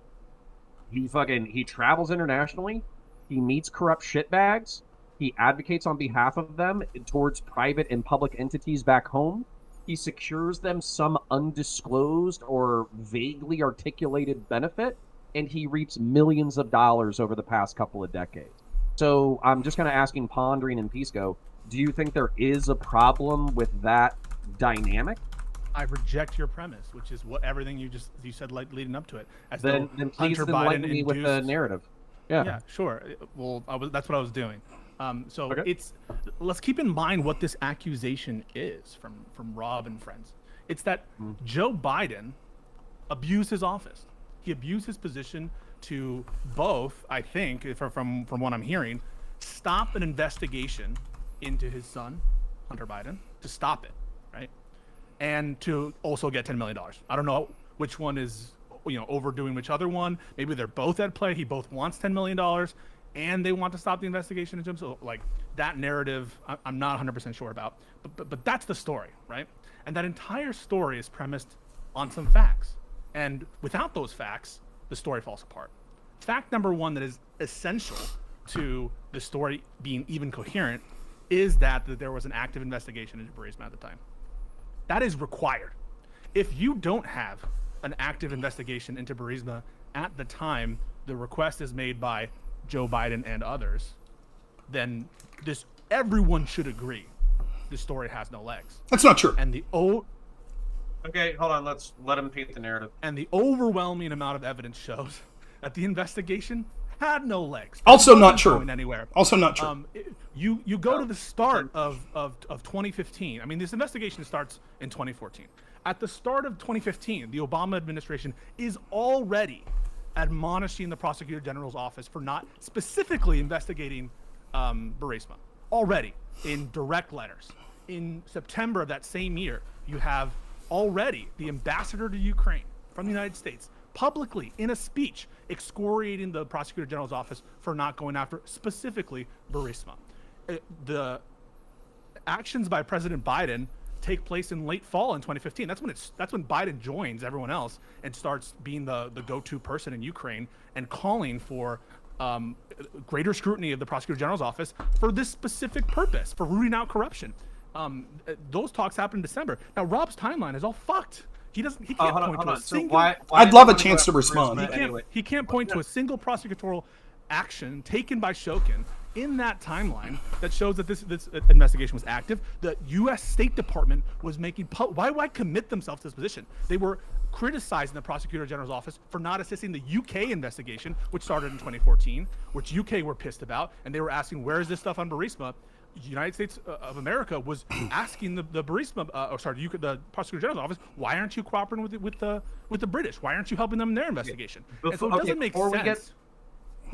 He travels internationally. He meets corrupt shitbags. He advocates on behalf of them towards private and public entities back home. He secures them some undisclosed or vaguely articulated benefit, and he reaps millions of dollars over the past couple of decades. So I'm just kind of asking Pondering and Pisco, do you think there is a problem with that dynamic? I reject your premise, which is what everything you said leading up to it. As then please Hunter enlighten Biden me with the narrative. Yeah, sure. Well, that's what I was doing. Okay. Let's keep in mind what this accusation is from Rob and friends. It's that Joe Biden abused his office. He abused his position to both, I think, from what I'm hearing, stop an investigation into his son, Hunter Biden, to stop it, right? And to also get $10 million. I don't know which one is, overdoing which other one. Maybe they're both at play. He both wants $10 million, and they want to stop the investigation into him. So, like, that narrative, I'm not 100% sure about. But that's the story, right? And that entire story is premised on some facts. And without those facts, the story falls apart. Fact number one that is essential to the story being even coherent is that there was an active investigation into Burisma at the time. That is required. If you don't have an active investigation into Burisma at the time the request is made by Joe Biden and others, then everyone should agree this story has no legs. That's not true. And Okay, hold on. Let's let him paint the narrative. And the overwhelming amount of evidence shows that the investigation had no legs. Also not true. Anywhere. Also not true. You go to the start of 2015. I mean, this investigation starts in 2014. At the start of 2015, the Obama administration is already admonishing the Prosecutor General's office for not specifically investigating Burisma. Already, in direct letters. In September of that same year, you have already the ambassador to Ukraine from the United States publicly in a speech excoriating the Prosecutor General's office for not going after specifically Burisma. The actions by President Biden take place in late fall in 2015. That's when Biden joins everyone else and starts being the go-to person in Ukraine and calling for greater scrutiny of the Prosecutor General's office for this specific purpose, for rooting out corruption. Those talks happened in December. Now Rob's timeline is all fucked. He can't point to a single. I'd love a chance to respond. He can't point to a single prosecutorial action taken by Shokin in that timeline that shows that this investigation was active. The U.S. State Department was making why commit themselves to this position? They were criticizing the Prosecutor General's office for not assisting the UK investigation, which started in 2014, which UK were pissed about, and they were asking, where is this stuff on Burisma? The United States of America was asking the Burisma, the Prosecutor General's office, why aren't you cooperating with the British? Why aren't you helping them in their investigation? And so it doesn't make sense.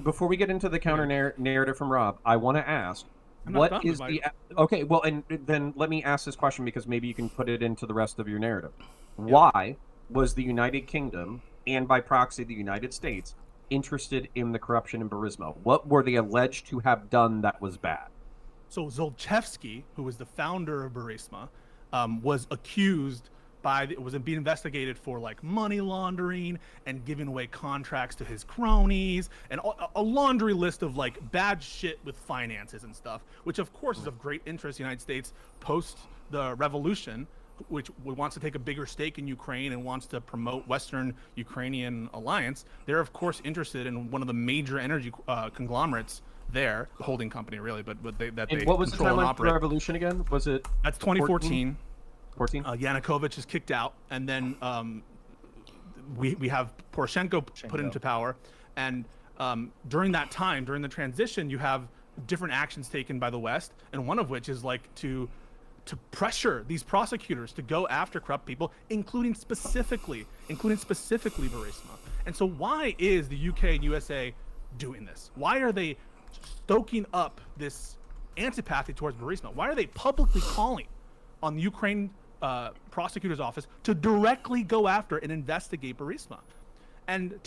before we get into the counter narrative from Rob, I want to ask, what is the okay? Well, and then let me ask this question because maybe you can put it into the rest of your narrative. Why was the United Kingdom and by proxy the United States interested in the corruption in Burisma? What were they alleged to have done that was bad? So Zlochevsky, who was the founder of Burisma, was accused was being investigated for like money laundering and giving away contracts to his cronies and a laundry list of like bad shit with finances and stuff, which of course is of great interest to the United States post the revolution, which wants to take a bigger stake in Ukraine and wants to promote Western Ukrainian alliance. They're of course interested in one of the major energy conglomerates there, holding company really, but they what was the timeline for the revolution again? Was it? That's 2014. 14? Yanukovych is kicked out, and then we have Poroshenko put into power, and during that time, during the transition, you have different actions taken by the West, and one of which is like to pressure these prosecutors to go after corrupt people, including specifically Burisma. And so why is the UK and USA doing this? Why are they stoking up this antipathy towards Burisma? Why are they publicly calling on the Ukraine prosecutor's office to directly go after and investigate Burisma? And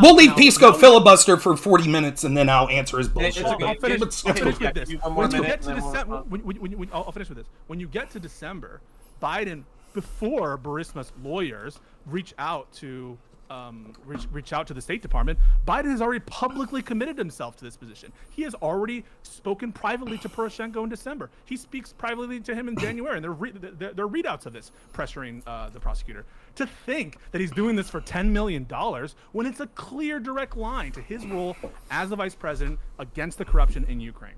we'll leave Pisco filibuster for 40 minutes, and then I'll answer his bullshit. I'll finish with this. I'll finish with this. When you get to December, Biden, before Burisma's lawyers reach out to the State Department, Biden has already publicly committed himself to this position. He has already spoken privately to Poroshenko in December. He speaks privately to him in January, and they're readouts of this, pressuring the prosecutor. To think that he's doing this for $10 million when it's a clear direct line to his role as the vice president against the corruption in Ukraine.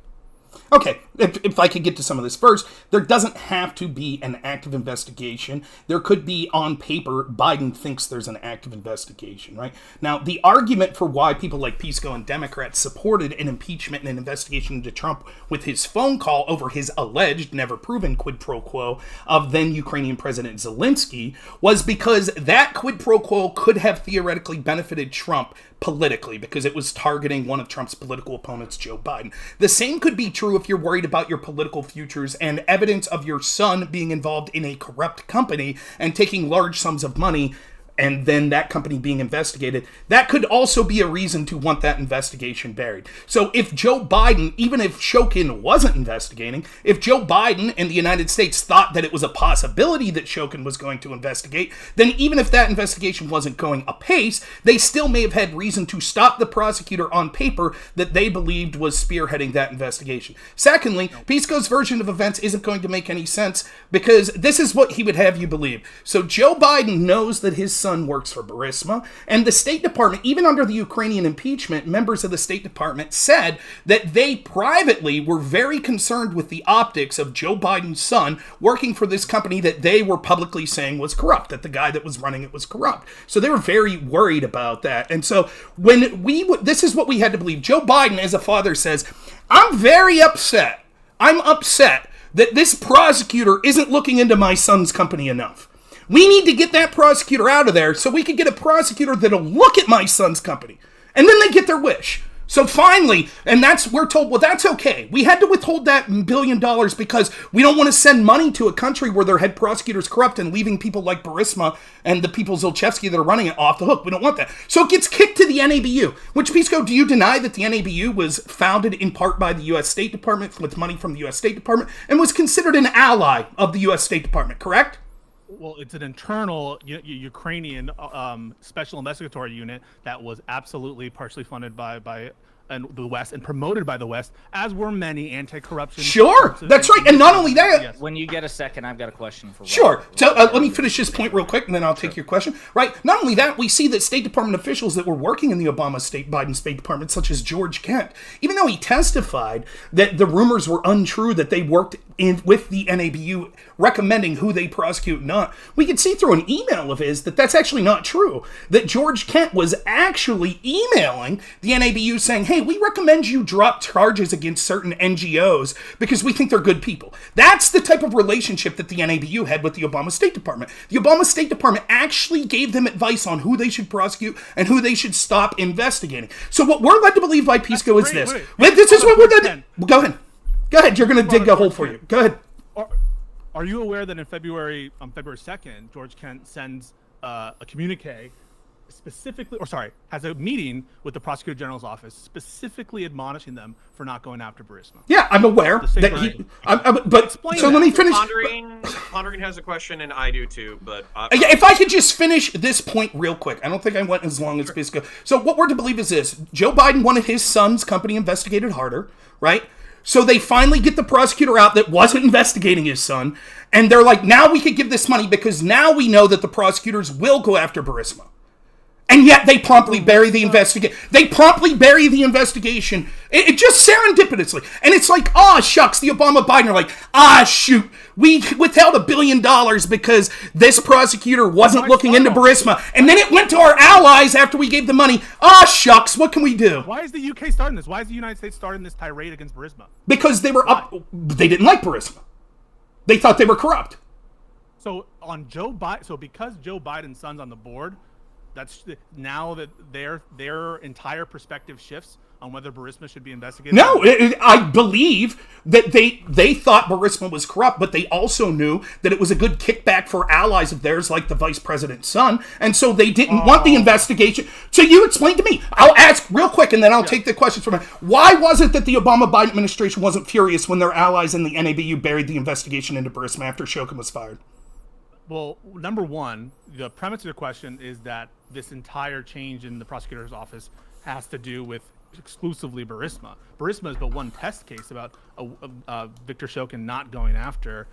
Okay, if I could get to some of this first, there doesn't have to be an active investigation. There could be, on paper, Biden thinks there's an active investigation, right? Now, the argument for why people like Pisco and Democrats supported an impeachment and an investigation into Trump with his phone call over his alleged, never proven quid pro quo of then Ukrainian President Zelensky was because that quid pro quo could have theoretically benefited Trump politically because it was targeting one of Trump's political opponents, Joe Biden. The same could be true if you're worried about your political futures and evidence of your son being involved in a corrupt company and taking large sums of money and then that company being investigated. That could also be a reason to want that investigation buried. So if Joe Biden, even if Shokin wasn't investigating, if Joe Biden and the United States thought that it was a possibility that Shokin was going to investigate, then even if that investigation wasn't going apace, they still may have had reason to stop the prosecutor on paper that they believed was spearheading that investigation. Secondly, Pisco's version of events isn't going to make any sense because this is what he would have you believe. So Joe Biden knows that his son works for Burisma, and the State Department, even under the Ukrainian impeachment, members of the State Department said that they privately were very concerned with the optics of Joe Biden's son working for this company that they were publicly saying was corrupt, that the guy that was running it was corrupt. So they were very worried about that. And so when this is what we had to believe. Joe Biden, as a father, says, I'm very upset. I'm upset that this prosecutor isn't looking into my son's company enough. We need to get that prosecutor out of there so we can get a prosecutor that'll look at my son's company. And then they get their wish. So finally, and we're told, well, that's okay. We had to withhold that $1 billion because we don't want to send money to a country where their head prosecutor's corrupt and leaving people like Burisma and the people Zlochevsky that are running it off the hook. We don't want that. So it gets kicked to the NABU, which, Pisco, do you deny that the NABU was founded in part by the U.S. State Department with money from the U.S. State Department and was considered an ally of the U.S. State Department, correct? Well, it's an internal Ukrainian special investigatory unit that was absolutely partially funded by the West and promoted by the West, as were many anti-corruption. Sure, that's right. And not only that. Yes. When you get a second, I've got a question for Rob. Sure. So let me finish this point real quick, and then I'll take your question. Right. Not only that, we see that State Department officials that were working in the Biden State Department, such as George Kent, even though he testified that the rumors were untrue, that they worked with the NABU recommending who they prosecute and not. We could see through an email of his that that's actually not true. That George Kent was actually emailing the NABU saying, hey, we recommend you drop charges against certain NGOs because we think they're good people. That's the type of relationship that the NABU had with the Obama State Department. The Obama State Department actually gave them advice on who they should prosecute and who they should stop investigating. So what we're led to believe by Pisco is this. This is what we're led to... Go ahead. Go ahead. You're going to dig a hole for you. Go ahead. Are you aware that on February 2nd, George Kent sends a communique has a meeting with the Prosecutor General's office specifically admonishing them for not going after Burisma? Yeah, I'm aware that he... but so let me finish. Pondering has a question, and I do too, but... if I could just finish this point real quick. I don't think I went as long as Pisco. So what we're to believe is this. Joe Biden wanted his son's company investigated harder, right? So they finally get the prosecutor out that wasn't investigating his son, and they're like, now we could give this money because now we know that the prosecutors will go after Burisma. And yet they promptly bury the investigation. It just serendipitously. And it's like, shucks, the Obama-Biden are like, shoot, we withheld $1 billion because this prosecutor wasn't looking into Burisma. And then it went to our allies after we gave the money. Shucks, what can we do? Why is the UK starting this? Why is the United States starting this tirade against Burisma? Because they were they didn't like Burisma. They thought they were corrupt. So because Joe Biden's son's on the board, that's now that their entire perspective shifts on whether Burisma should be investigated. No, I believe that they thought Burisma was corrupt, but they also knew that it was a good kickback for allies of theirs, like the vice president's son, and so they didn't want the investigation. So you explain to me. I'll ask real quick, and then I'll take the questions from it. Why was it that the Obama-Biden administration wasn't furious when their allies in the NABU buried the investigation into Burisma after Shokin was fired? Well, number one, the premise of the question is that this entire change in the prosecutor's office has to do with exclusively Burisma. Burisma is but one test case about Viktor Shokin not going after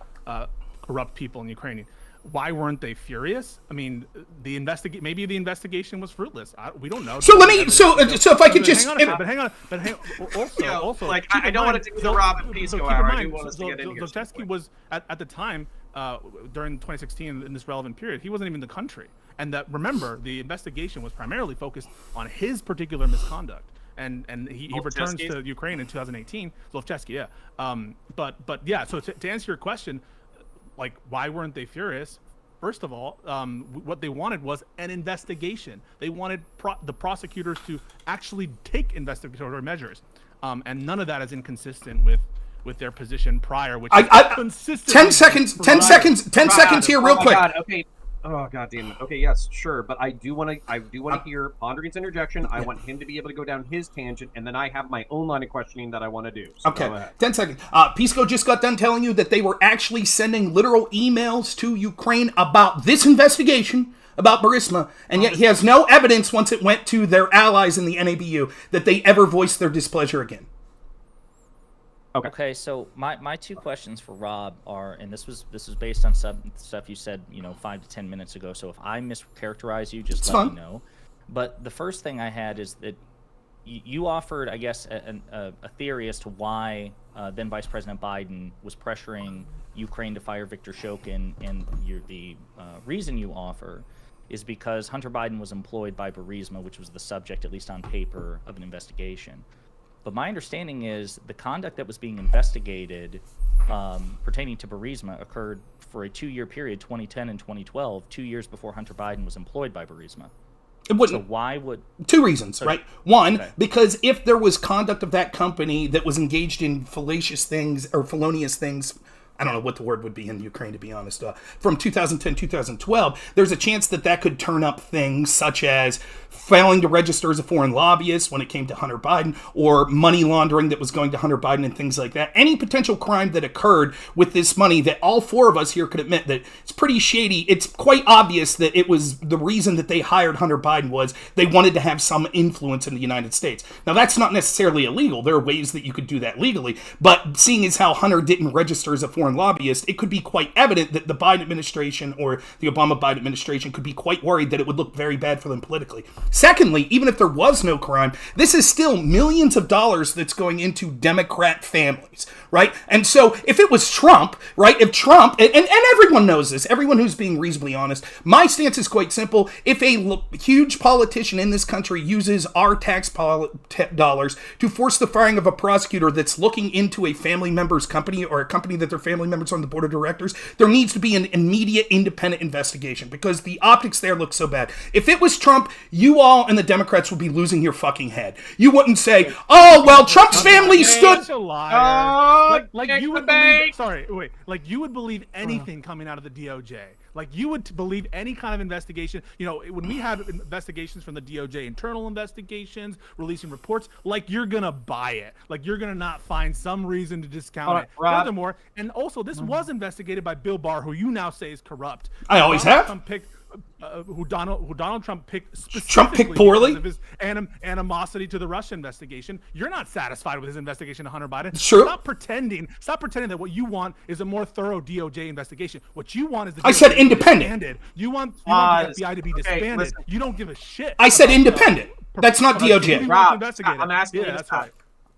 corrupt people in Ukraine. Why weren't they furious? I mean, maybe the investigation was fruitless. We don't know. So let me. So if I could just. Hang on. Also, like I don't want to take the Rob and Pisco hour. I do want us to get in here. Zlochevsky was at the time during 2016 in this relevant period. He wasn't even in the country, and that remember the investigation was primarily focused on his particular misconduct. And he returns to Ukraine in 2018. Zlochevsky, yeah. But yeah. So to answer your question. Like, why weren't they furious? First of all, what they wanted was an investigation. They wanted the prosecutors to actually take investigatory measures, and none of that is inconsistent with their position prior, which is consistent. 10 seconds here, real quick. God, okay. Oh god damn it. Okay, yes, sure, but I do want to hear Pondering's interjection. I want him to be able to go down his tangent, and then I have my own line of questioning that I want to do. So okay, 10 seconds. Pisco just got done telling you that they were actually sending literal emails to Ukraine about this investigation about Burisma, and yet he has no evidence once it went to their allies in the NABU that they ever voiced their displeasure again. Okay, so my two questions for Rob are, and this was based on some stuff you said, 5 to 10 minutes ago. So if I mischaracterize you, just let me know. But the first thing I had is that you offered, I guess, a theory as to why then Vice President Biden was pressuring Ukraine to fire Viktor Shokin, and the reason you offer is because Hunter Biden was employed by Burisma, which was the subject, at least on paper, of an investigation. But my understanding is the conduct that was being investigated pertaining to Burisma occurred for a 2-year period, 2010 and 2012, 2 years before Hunter Biden was employed by Burisma. So why would... Two reasons, right? One, because if there was conduct of that company that was engaged in fallacious things or felonious things... I don't know what the word would be in Ukraine, to be honest. From 2010, 2012, there's a chance that could turn up things such as failing to register as a foreign lobbyist when it came to Hunter Biden, or money laundering that was going to Hunter Biden and things like that. Any potential crime that occurred with this money that all four of us here could admit that it's pretty shady. It's quite obvious that it was the reason that they hired Hunter Biden was they wanted to have some influence in the United States. Now, that's not necessarily illegal. There are ways that you could do that legally, but seeing as how Hunter didn't register as a foreign lobbyist, it could be quite evident that the Biden administration or the Obama-Biden administration could be quite worried that it would look very bad for them politically. Secondly, even if there was no crime, this is still millions of dollars that's going into Democrat families, right? And so if it was Trump, right, if Trump, and everyone knows this, everyone who's being reasonably honest, my stance is quite simple. If a huge politician in this country uses our tax dollars to force the firing of a prosecutor that's looking into a family member's company or a company that their family members on the board of directors, there needs to be an immediate independent investigation because the optics there look so bad. If it was Trump, you all and the Democrats would be losing your fucking head. You wouldn't say, "Oh, well, Trump's family stood." Such a liar. Like you would believe. Sorry, wait. Like you would believe anything coming out of the DOJ. Like you would believe any kind of investigation. You know, when we had investigations from the DOJ, internal investigations, releasing reports, like you're gonna buy it. Like you're gonna not find some reason to discount it. Rob. Furthermore, and also this was investigated by Bill Barr, who you now say is corrupt. I always have. Who Donald Trump picked specifically Trump picked poorly because of his animosity to the Russia investigation. You're not satisfied with his investigation of Hunter Biden. Sure. Stop pretending that what you want is a more thorough DOJ investigation. What you want is the I DOJ said to be independent. disbanded. You want the FBI to be disbanded. Listen. You don't give a shit. I said independent. That's not About who DOJ. you want to Rob, investigate it. I'm asking you to that's stop. right.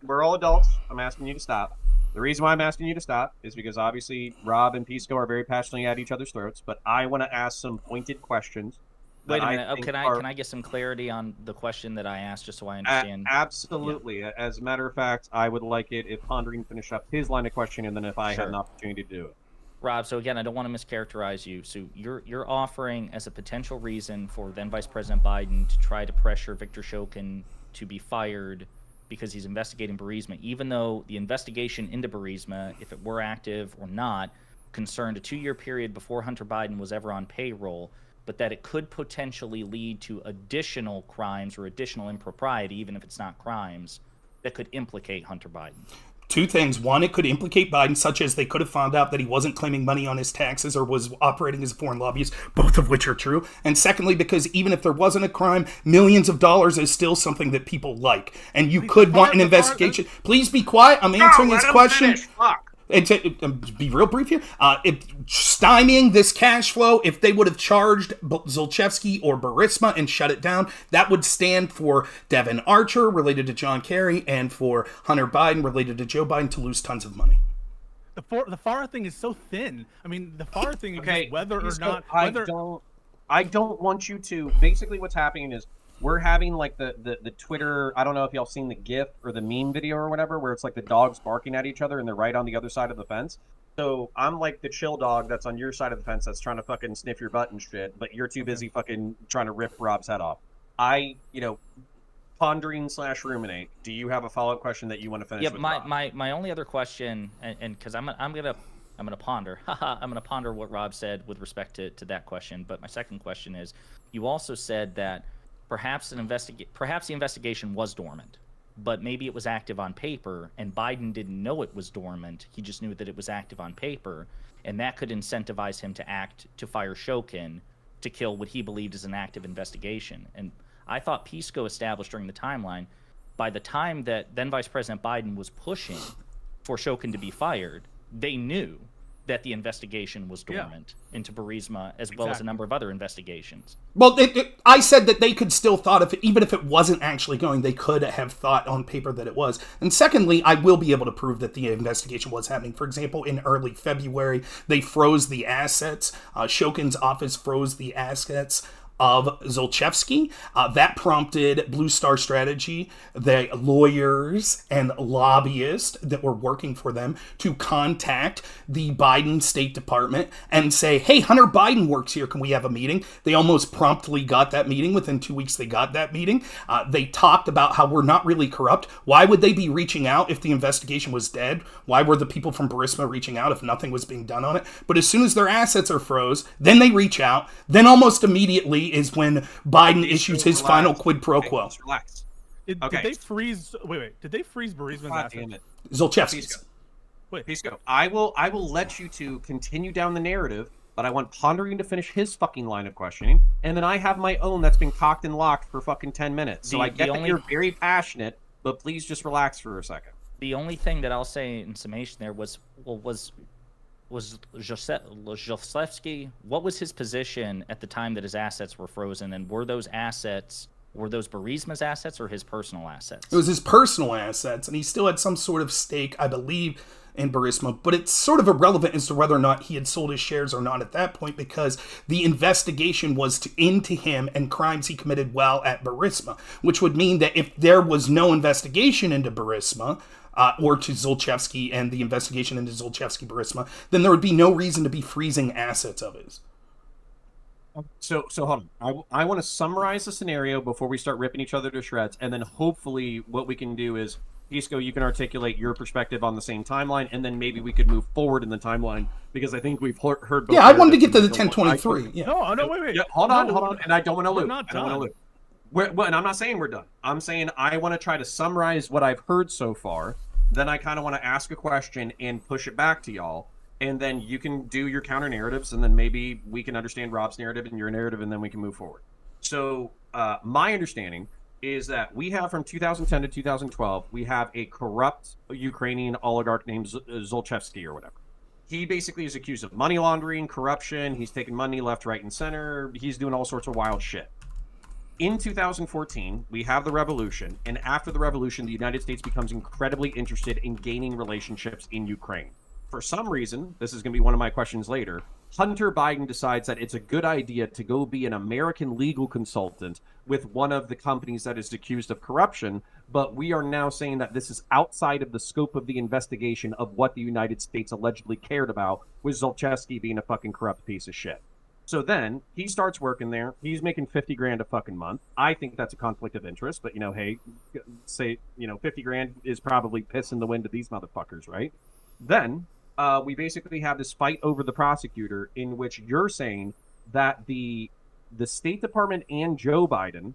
We're all adults. I'm asking you to stop. The reason why I'm asking you to stop is because obviously Rob and Pisco are very passionately at each other's throats, but I want to ask some pointed questions. Wait a minute. Oh, can I get some clarity on the question that I asked, just so I understand? Absolutely. Yeah. As a matter of fact, I would like it if Pondering finished up his line of questioning, and then if I had an opportunity to do it. Rob, so again, I don't want to mischaracterize you. So you're offering as a potential reason for then Vice President Biden to try to pressure Viktor Shokin to be fired because he's investigating Burisma, even though the investigation into Burisma, if it were active or not, concerned a 2-year period before Hunter Biden was ever on payroll, but that it could potentially lead to additional crimes or additional impropriety, even if it's not crimes, that could implicate Hunter Biden. Two things. One, it could implicate Biden, such as they could have found out that he wasn't claiming money on his taxes or was operating as a foreign lobbyist, both of which are true. And secondly, because even if there wasn't a crime, millions of dollars is still something that people like. And you could want an investigation. Please be quiet. I'm answering his question. And to be real brief here, if stymieing this cash flow, if they would have charged Zlochevsky or Burisma and shut it down, that would stand for Devin Archer related to John Kerry and for Hunter Biden related to Joe Biden to lose tons of money. The FAR thing is so thin. I mean, the FAR thing is Okay, whether or not. I don't want you to. Basically, what's happening is we're having like the Twitter. I don't know if y'all seen the GIF or the meme video or whatever, where it's like the dogs barking at each other and they're right on the other side of the fence. So I'm like the chill dog that's on your side of the fence that's trying to fucking sniff your butt and shit, but you're too busy fucking trying to rip Rob's head off. Pondering / ruminate. Do you have a follow-up question that you want to finish? Yeah, with my only other question, and because I'm gonna ponder, I'm gonna ponder what Rob said with respect to that question. But my second question is, you also said that perhaps the investigation was dormant, but maybe it was active on paper, and Biden didn't know it was dormant. He just knew that it was active on paper, and that could incentivize him to fire Shokin to kill what he believed is an active investigation. And I thought Pisco established during the timeline, by the time that then Vice President Biden was pushing for Shokin to be fired, they knew that the investigation was dormant into Burisma, as well as a number of other investigations. Well, I said that they could still thought even if it wasn't actually going, they could have thought on paper that it was. And secondly, I will be able to prove that the investigation was happening. For example, in early February, they froze the assets. Shokin's office froze the assets of Zlochevsky. That prompted Blue Star Strategy, the lawyers and lobbyists that were working for them, to contact the Biden State Department and say, hey, Hunter Biden works here. Can we have a meeting? They almost promptly got that meeting. Within 2 weeks, they got that meeting. They talked about how we're not really corrupt. Why would they be reaching out if the investigation was dead? Why were the people from Burisma reaching out if nothing was being done on it? But as soon as their assets are froze, then they reach out. Then almost immediately is when Biden issues his final quid pro quo. Rob. Relax. Did they freeze? Wait. Did they freeze Burisma's assets? Damn it. Zlochevsky's. Pisco. I will let you to continue down the narrative, but I want Pondering to finish his fucking line of questioning, and then I have my own that's been cocked and locked for fucking 10 minutes. So I get that you're very passionate, but please just relax for a second. The only thing that I'll say in summation there was Zlochevsky, what was his position at the time that his assets were frozen, and were those assets Were those Burisma's assets or his personal assets? It was his personal assets, and he still had some sort of stake, I believe, in Burisma, but it's sort of irrelevant as to whether or not he had sold his shares or not at that point, because the investigation was into him and crimes he committed while at Burisma, which would mean that if there was no investigation into Burisma, or to Zlochevsky and the investigation into Zlochevsky Burisma, then there would be no reason to be freezing assets of his. So hold on. I want to summarize the scenario before we start ripping each other to shreds, and then hopefully what we can do is, Pisco, you can articulate your perspective on the same timeline, and then maybe we could move forward in the timeline, because I think we've heard both. Yeah, I wanted to get to the 1023. Yeah. No, wait. Yeah, hold on, and I don't want to loop. Not I don't want to loop. And I'm not saying we're done. I'm saying I want to try to summarize what I've heard so far. Then I kind of want to ask a question and push it back to y'all, and then you can do your counter narratives, and then maybe we can understand Rob's narrative and your narrative, and then we can move forward. So my understanding is that we have from 2010 to 2012, we have a corrupt Ukrainian oligarch named Zlochevsky or whatever. He basically is accused of money laundering, corruption. He's taking money left, right, and center. He's doing all sorts of wild shit. In 2014, we have the revolution, and after the revolution, the United States becomes incredibly interested in gaining relationships in Ukraine. For some reason, this is going to be one of my questions later, Hunter Biden decides that it's a good idea to go be an American legal consultant with one of the companies that is accused of corruption, but we are now saying that this is outside of the scope of the investigation of what the United States allegedly cared about, with Zlochevsky being a fucking corrupt piece of shit. So then he starts working there. He's making 50 grand a fucking month. I think that's a conflict of interest, but hey, say, 50 grand is probably piss in the wind to these motherfuckers, right? Then we basically have this fight over the prosecutor, in which you're saying that the State Department and Joe Biden,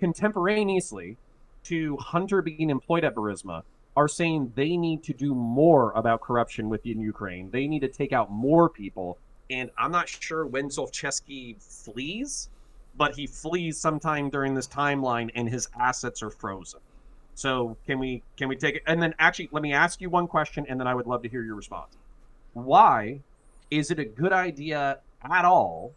contemporaneously to Hunter being employed at Burisma, are saying they need to do more about corruption within Ukraine. They need to take out more people. And I'm not sure when Zlochevsky flees, but he flees sometime during this timeline, and his assets are frozen. So can we take it? And then actually, let me ask you one question, and then I would love to hear your response. Why is it a good idea at all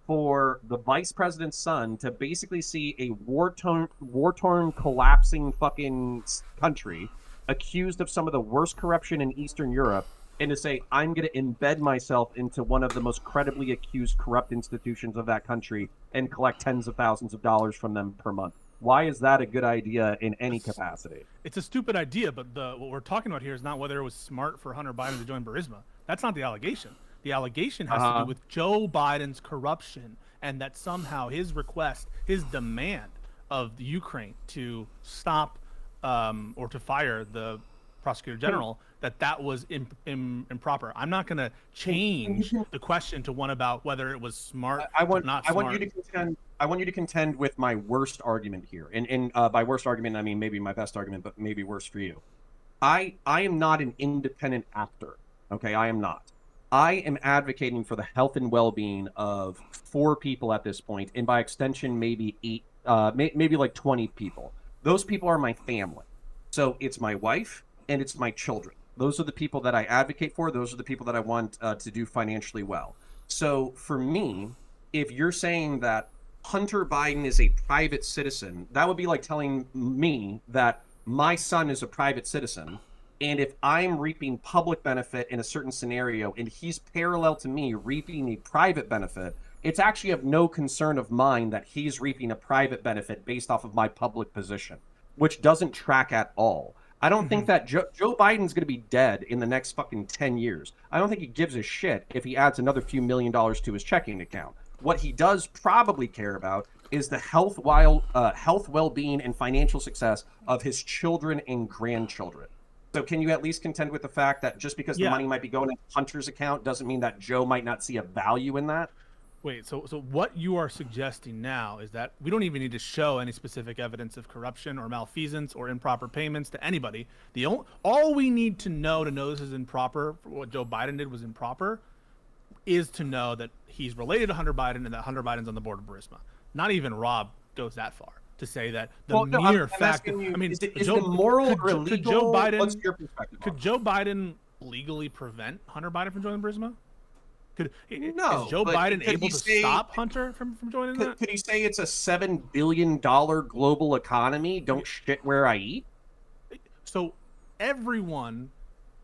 for the vice president's son to basically see a war-torn, collapsing fucking country accused of some of the worst corruption in Eastern Europe, and to say, I'm going to embed myself into one of the most credibly accused corrupt institutions of that country and collect tens of thousands of dollars from them per month? Why is that a good idea in any capacity? It's a stupid idea, but what we're talking about here is not whether it was smart for Hunter Biden to join Burisma. That's not the allegation. The allegation has to do with Joe Biden's corruption, and that somehow his request, his demand of the Ukraine to stop or to fire the prosecutor general, that was improper. I'm not going to change the question to one about whether it was smart or not smart. I want you to contend with my worst argument here. And by worst argument, I mean maybe my best argument, but maybe worse for you. I am not an independent actor. Okay, I am not. I am advocating for the health and well-being of 4 people at this point, and by extension, maybe 8, maybe like 20 people. Those people are my family. So it's my wife and it's my children. Those are the people that I advocate for. Those are the people that I want to do financially well. So for me, if you're saying that Hunter Biden is a private citizen, that would be like telling me that my son is a private citizen, and if I'm reaping public benefit in a certain scenario and he's parallel to me reaping a private benefit, it's actually of no concern of mine that he's reaping a private benefit based off of my public position, which doesn't track at all. I don't think that Joe Biden's going to be dead in the next fucking 10 years. I don't think he gives a shit if he adds another few $1 million to his checking account. What he does probably care about is the health, well-being, and financial success of his children and grandchildren. So can you at least contend with the fact that just because the money might be going into Hunter's account doesn't mean that Joe might not see a value in that? Wait, so what you are suggesting now is that we don't even need to show any specific evidence of corruption or malfeasance or improper payments to anybody. All we need to know this is improper, for what Joe Biden did was improper, is to know that he's related to Hunter Biden and that Hunter Biden's on the board of Burisma. Not even Rob goes that far to say that mere fact. I mean, is the moral or legal? Could Joe Biden, what's your perspective? Could Joe Biden legally prevent Hunter Biden from joining Burisma? Is Joe Biden able to stop Hunter from joining that? Could he say it's a $7 billion global economy? Don't shit where I eat? So everyone,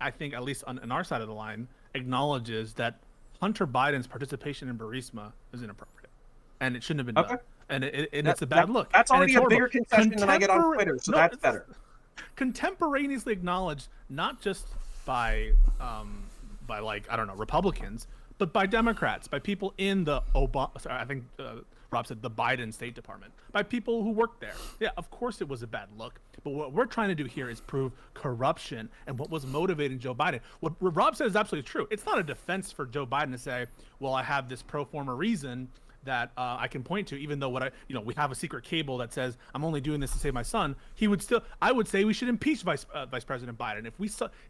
I think, at least on our side of the line, acknowledges that Hunter Biden's participation in Burisma is inappropriate, and it shouldn't have been done. And it's a bad look. That's already a bigger concession than I get on Twitter, so that's better. Contemporaneously acknowledged, not just by like, I don't know, Republicans, but by Democrats, by people in the I think Rob said the Biden State Department, by people who work there. Yeah, of course it was a bad look. But what we're trying to do here is prove corruption and what was motivating Joe Biden. What Rob said is absolutely true. It's not a defense for Joe Biden to say, well, I have this pro forma reason that I can point to, even though we have a secret cable that says I'm only doing this to save my son. I would say we should impeach Vice President Biden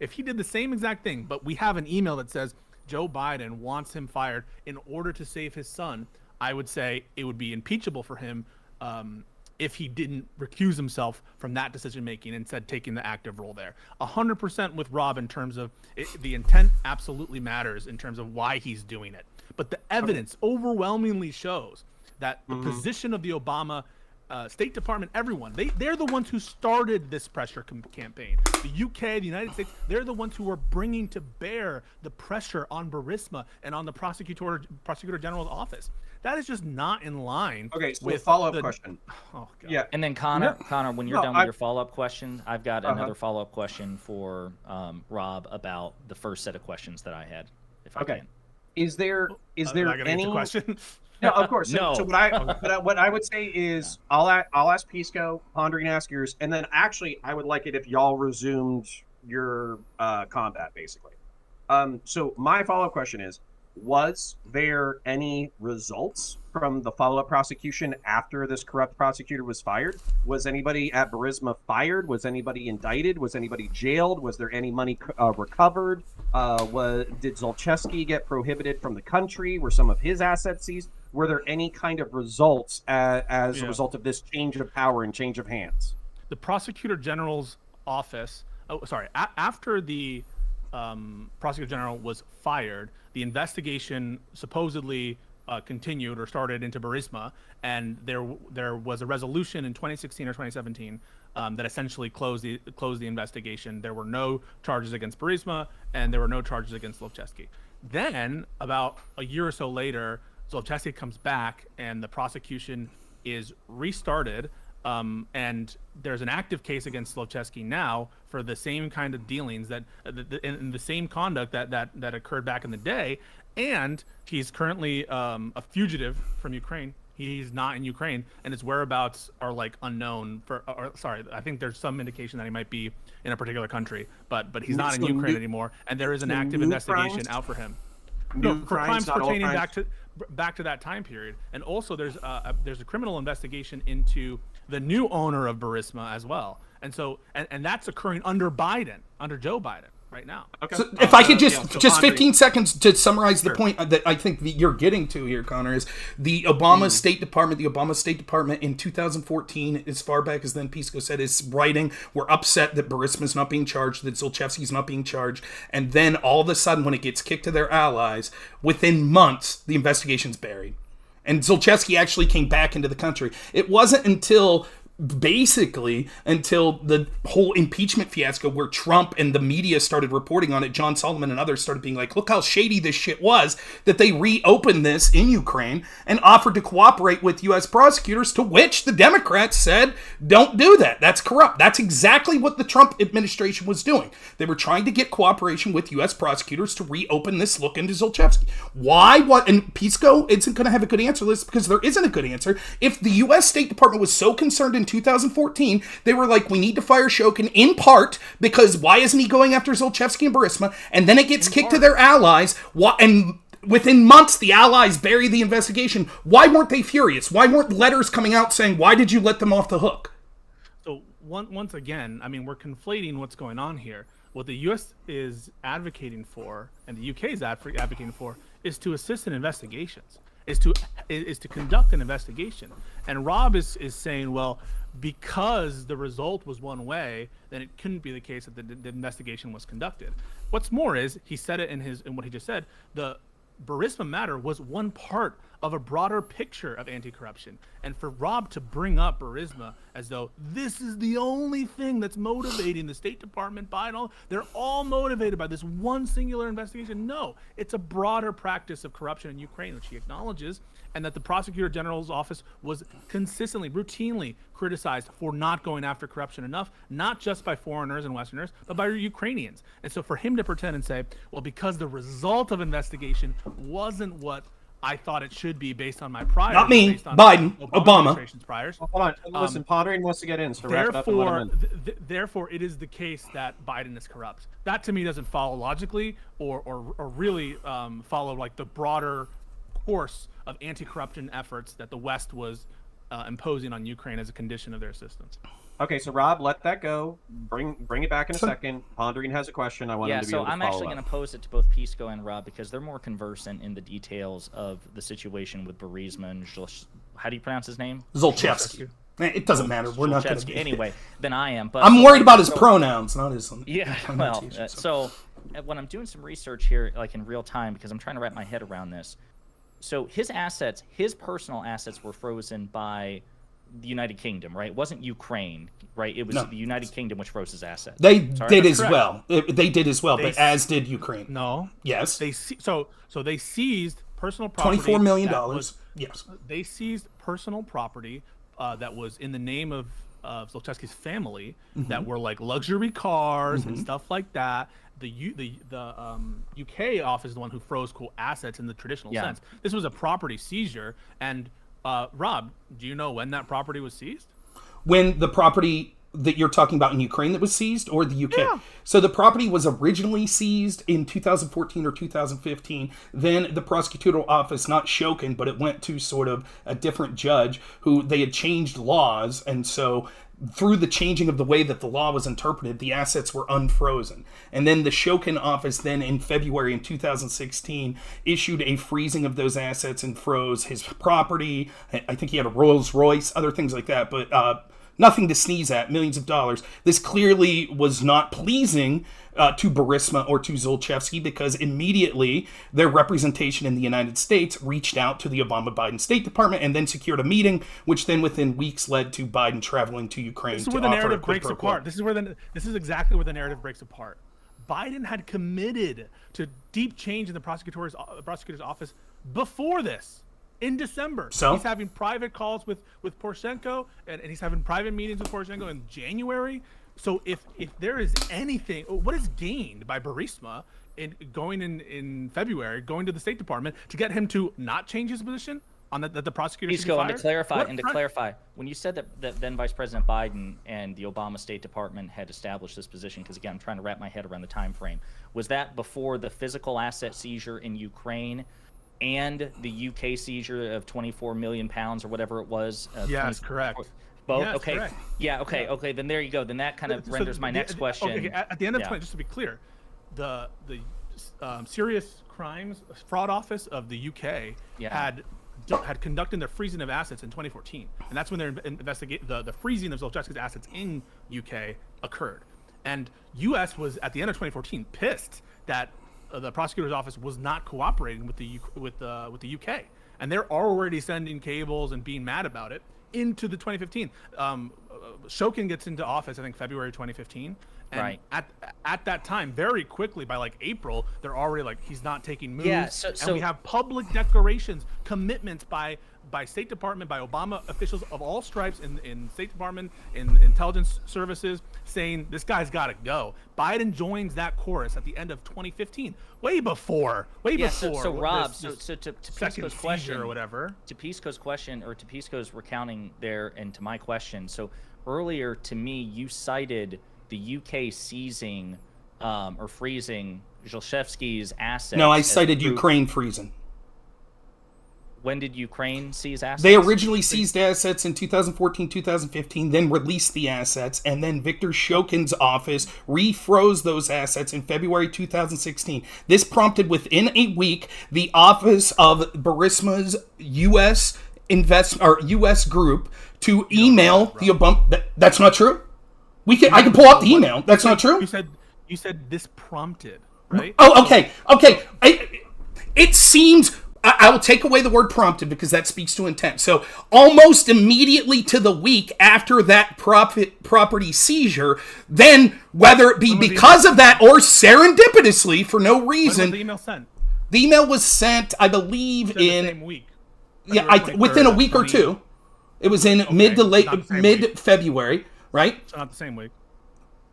if he did the same exact thing. But we have an email that says Joe Biden wants him fired in order to save his son. I would say it would be impeachable for him if he didn't recuse himself from that decision making, instead taking the active role there. 100% with Rob in terms of the intent absolutely matters in terms of why he's doing it. But the evidence overwhelmingly shows that the position of the Obama State Department, everyone, they're the ones who started this pressure campaign. The UK, the United States, they're the ones who are bringing to bear the pressure on Burisma and on the Prosecutor General's office. That is just not in line. Okay, so with follow-up question. Oh, God. Yeah. And then Conor, when you're done with your follow-up question, I've got another follow-up question for Rob about the first set of questions that I had, if I can. Is there any question? No, of course. No. So what I would say is I'll ask Pisco, Ponder and ask yours, and then actually I would like it if y'all resumed your combat, basically. So my follow-up question is, was there any results from the follow-up prosecution after this corrupt prosecutor was fired? Was anybody at Burisma fired? Was anybody indicted? Was anybody jailed? Was there any money recovered? Did Zlochevsky get prohibited from the country? Were some of his assets seized? Were there any kind of results as a result of this change of power and change of hands? The Prosecutor General's office, after the Prosecutor General was fired, the investigation supposedly continued or started into Burisma, and there was a resolution in 2016 or 2017 that essentially closed the investigation. There were no charges against Burisma, and there were no charges against Zlochevsky. Then, about a year or so later, Zlochevsky comes back, and the prosecution is restarted. And there's an active case against Zlochevsky now for the same kind of dealings in the same conduct that occurred back in the day. And he's currently a fugitive from Ukraine. He's not in Ukraine, and his whereabouts are unknown. I think there's some indication that he might be in a particular country, but he's not in Ukraine anymore. And there is an active investigation out for him. No, for crimes pertaining back to that time period. And also there's a criminal investigation into the new owner of Burisma as well. And so and that's occurring under Joe Biden right now. Okay. So if I could just 15 seconds to summarize the point that I think that you're getting to here, Conor, is the Obama State Department in 2014, as far back as then Pisco said, is writing, we're upset that Burisma's not being charged, that Zlochevsky's not being charged, and then all of a sudden when it gets kicked to their allies, within months, the investigation's buried. And Zlochevsky actually came back into the country. It wasn't until the whole impeachment fiasco where Trump and the media started reporting on it, John Solomon and others started being like, look how shady this shit was, that they reopened this in Ukraine and offered to cooperate with U.S. prosecutors, to which the Democrats said, don't do that. That's corrupt. That's exactly what the Trump administration was doing. They were trying to get cooperation with U.S. prosecutors to reopen this look into Zlochevsky. Why? What? And Pisco isn't going to have a good answer to this because there isn't a good answer. If the U.S. State Department was so concerned in 2014, they were like, we need to fire Shokin in part because why isn't he going after Zlochevsky and Burisma? And then it gets kicked to their allies. And within months, the allies bury the investigation. Why weren't they furious? Why weren't letters coming out saying, why did you let them off the hook? So once again, I mean, we're conflating what's going on here. What the U.S. is advocating for, and the U.K. is advocating for, is to assist in investigations, is to conduct an investigation. And Rob is saying, well, because the result was one way, then it couldn't be the case that the investigation was conducted. What's more is, he said it in what he just said, the Burisma matter was one part of a broader picture of anti-corruption. And for Rob to bring up Burisma as though this is the only thing that's motivating the State Department, Biden, they're all motivated by this one singular investigation. No, it's a broader practice of corruption in Ukraine, which he acknowledges, and that the Prosecutor General's office was consistently, routinely criticized for not going after corruption enough, not just by foreigners and Westerners, but by Ukrainians. And so for him to pretend and say, well, because the result of investigation wasn't what I thought it should be based on my priors. Not me, based on Biden, Obama. Priors. Hold on, listen, Pondering wants to get in, so wrap it up and let him in. Therefore, it is the case that Biden is corrupt. That to me doesn't follow logically or really follow like the broader course of anti-corruption efforts that the West was imposing on Ukraine as a condition of their assistance. Okay, so Rob, let that go. Bring it back in a second. Pondering has a question. I want him to be able to follow I'm actually going to pose it to both Pisco and Rob because they're more conversant in the details of the situation with Burisma and how do you pronounce his name? Zolchevsky. It doesn't matter. We're not going to be anyway than I am. But I'm worried about his pronouns, not his. Yeah. Well, so when I'm doing some research here, like in real time, because I'm trying to wrap my head around this. So his assets, his personal assets, were frozen by the United Kingdom, right? It wasn't Ukraine, right? It was the United Kingdom which froze his assets. They did as well. They did as well, but as did Ukraine. No. Yes. So they seized personal property. $24 million. Yes. They seized personal property that was in the name of Zlochevsky's family, that were like luxury cars and stuff like that. The UK office is the one who froze assets in the traditional sense. This was a property seizure. And Rob, do you know when that property was seized? When the property that you're talking about in Ukraine that was seized, or the UK? Yeah. So the property was originally seized in 2014 or 2015. Then the prosecutorial office, not Shokin, but it went to sort of a different judge who they had changed laws. And so through the changing of the way that the law was interpreted, the assets were unfrozen. And then the Shokin office then in February in 2016 issued a freezing of those assets and froze his property. I think he had a Rolls Royce, other things like that. But nothing to sneeze at, millions of dollars. This clearly was not pleasing to Burisma or to Zlochevsky, because immediately their representation in the United States reached out to the Obama-Biden State Department and then secured a meeting, which then within weeks led to Biden traveling to Ukraine. This is where the narrative breaks apart. This is exactly where the narrative breaks apart. Biden had committed to deep change in the prosecutor's office before this. In December, so he's having private calls with Poroshenko, and he's having private meetings with Poroshenko in January. So if there is anything, what is gained by Burisma in going in February, going to the State Department to get him to not change his position on that the prosecutor should be fired? To clarify, when you said that then Vice President Biden and the Obama State Department had established this position, because again, I'm trying to wrap my head around the time frame, was that before the physical asset seizure in Ukraine and the UK seizure of 24 million pounds or whatever it was? Yes, correct. Both? Yes, okay. Correct. Yeah, okay, yeah. Okay, then there you go. Then that kind of renders my next question. Okay, at the end of the point, just to be clear, the serious crimes fraud office of the UK had conducted their freezing of assets in 2014, and that's when their the freezing of Zlochevsky's assets in UK occurred. And US was at the end of 2014 pissed that the prosecutor's office was not cooperating with the UK, and they're already sending cables and being mad about it into the 2015. Shokin gets into office, I think February 2015, and right. at that time, very quickly by like April, they're already like, he's not taking moves. Yeah, and we have public declarations, commitments by State Department, by Obama officials of all stripes in State Department, in intelligence services, saying this guy's got to go. Biden joins that chorus at the end of 2015, way before. So Rob, to Pisco's question or whatever, to Pisco's question, or to Pisco's recounting there, and to my question. So earlier, to me, you cited the UK seizing or freezing Zlochevsky's assets. No, I cited Ukraine freezing. When did Ukraine seize assets? They originally seized assets in 2014, 2015, then released the assets, and then Viktor Shokin's office refroze those assets in February 2016. This prompted within a week the office of Burisma's U.S. U.S. group to email the Obama. That's not true. I can pull up the email. That's not true. You said this prompted, right? Oh, okay. it seems, I will take away the word prompted because that speaks to intent. So almost immediately to the week after that property seizure, then whether it be because of that or serendipitously for no reason. When was the email sent? The email was sent, I believe, in the same week. within a week or two. It was in mid-February, right? So not the same week.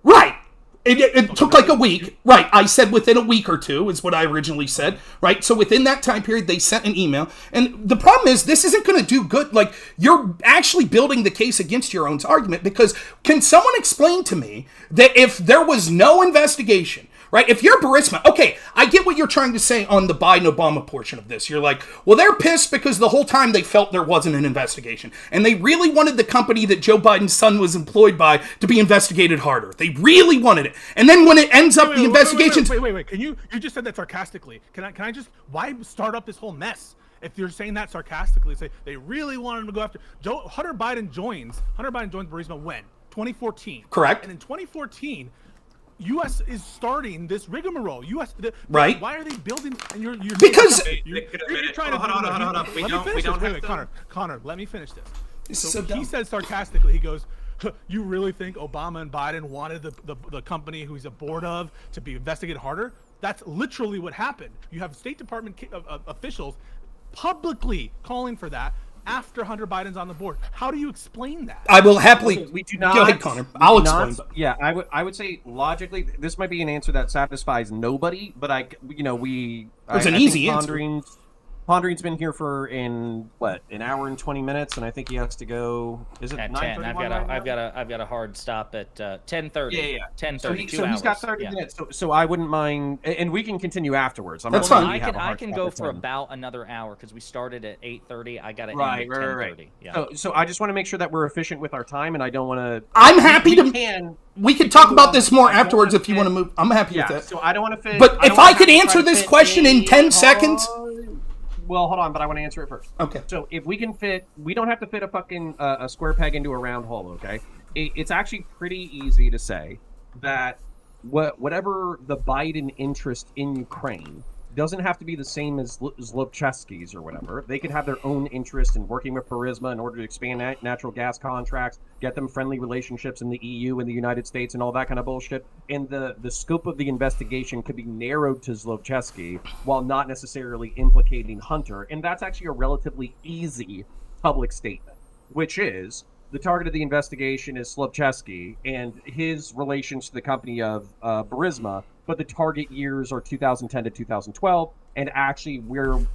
Right. It took like a week. Right. I said within a week or two is what I originally said. Right. So within that time period, they sent an email. And the problem is this isn't going to do good. Like, you're actually building the case against your own argument, because can someone explain to me that if there was no investigation, right? If you're Burisma, okay, I get what you're trying to say on the Biden-Obama portion of this. You're like, well, they're pissed because the whole time they felt there wasn't an investigation. And they really wanted the company that Joe Biden's son was employed by to be investigated harder. They really wanted it. And then when it ends up the investigations... Wait. You just said that sarcastically. Can I just... Why start up this whole mess? If you're saying that sarcastically, say they really wanted him to go after... Hunter Biden joins Burisma when? 2014. Correct. And in 2014... U.S. is starting this rigmarole. Right. Why are they building? And you're because you're trying to hold on. We don't wait, Connor, let me finish this. So he says sarcastically, he goes, "You really think Obama and Biden wanted the company who he's a board of to be investigated harder?" That's literally what happened. You have State Department officials publicly calling for that after Hunter Biden's on the board. How do you explain that? I will happily. We do not. Go ahead, Connor. I'll explain. Yeah, I would say logically, this might be an answer that satisfies nobody, but It's an easy answer. Pondering's been here for an hour and 20 minutes, and I think he has to go. Is it at 10? I've got a hard stop at 10:30. Yeah. 10:30. So he's got 30 minutes. So I wouldn't mind, and we can continue afterwards. That's fine. I can go for about another hour because we started at 8:30. I got to end at 10:30. Right. Yeah. So I just want to make sure that we're efficient with our time, and I don't want to. I'm happy to. We can talk about this more afterwards if you want to move. I'm happy with that. So I don't want to fit. But if I could answer this question in 10 seconds. Well, hold on, but I want to answer it first. Okay. So if we can fit, we don't have to fit a fucking a square peg into a round hole. Okay. It's actually pretty easy to say that whatever the Biden interest in Ukraine doesn't have to be the same as Zlochevsky's or whatever. They could have their own interest in working with Burisma in order to expand natural gas contracts, get them friendly relationships in the EU and the United States and all that kind of bullshit. And the scope of the investigation could be narrowed to Zlochevsky while not necessarily implicating Hunter. And that's actually a relatively easy public statement, which is the target of the investigation is Zlochevsky and his relations to the company of Burisma, but the target years are 2010 to 2012, and actually we're,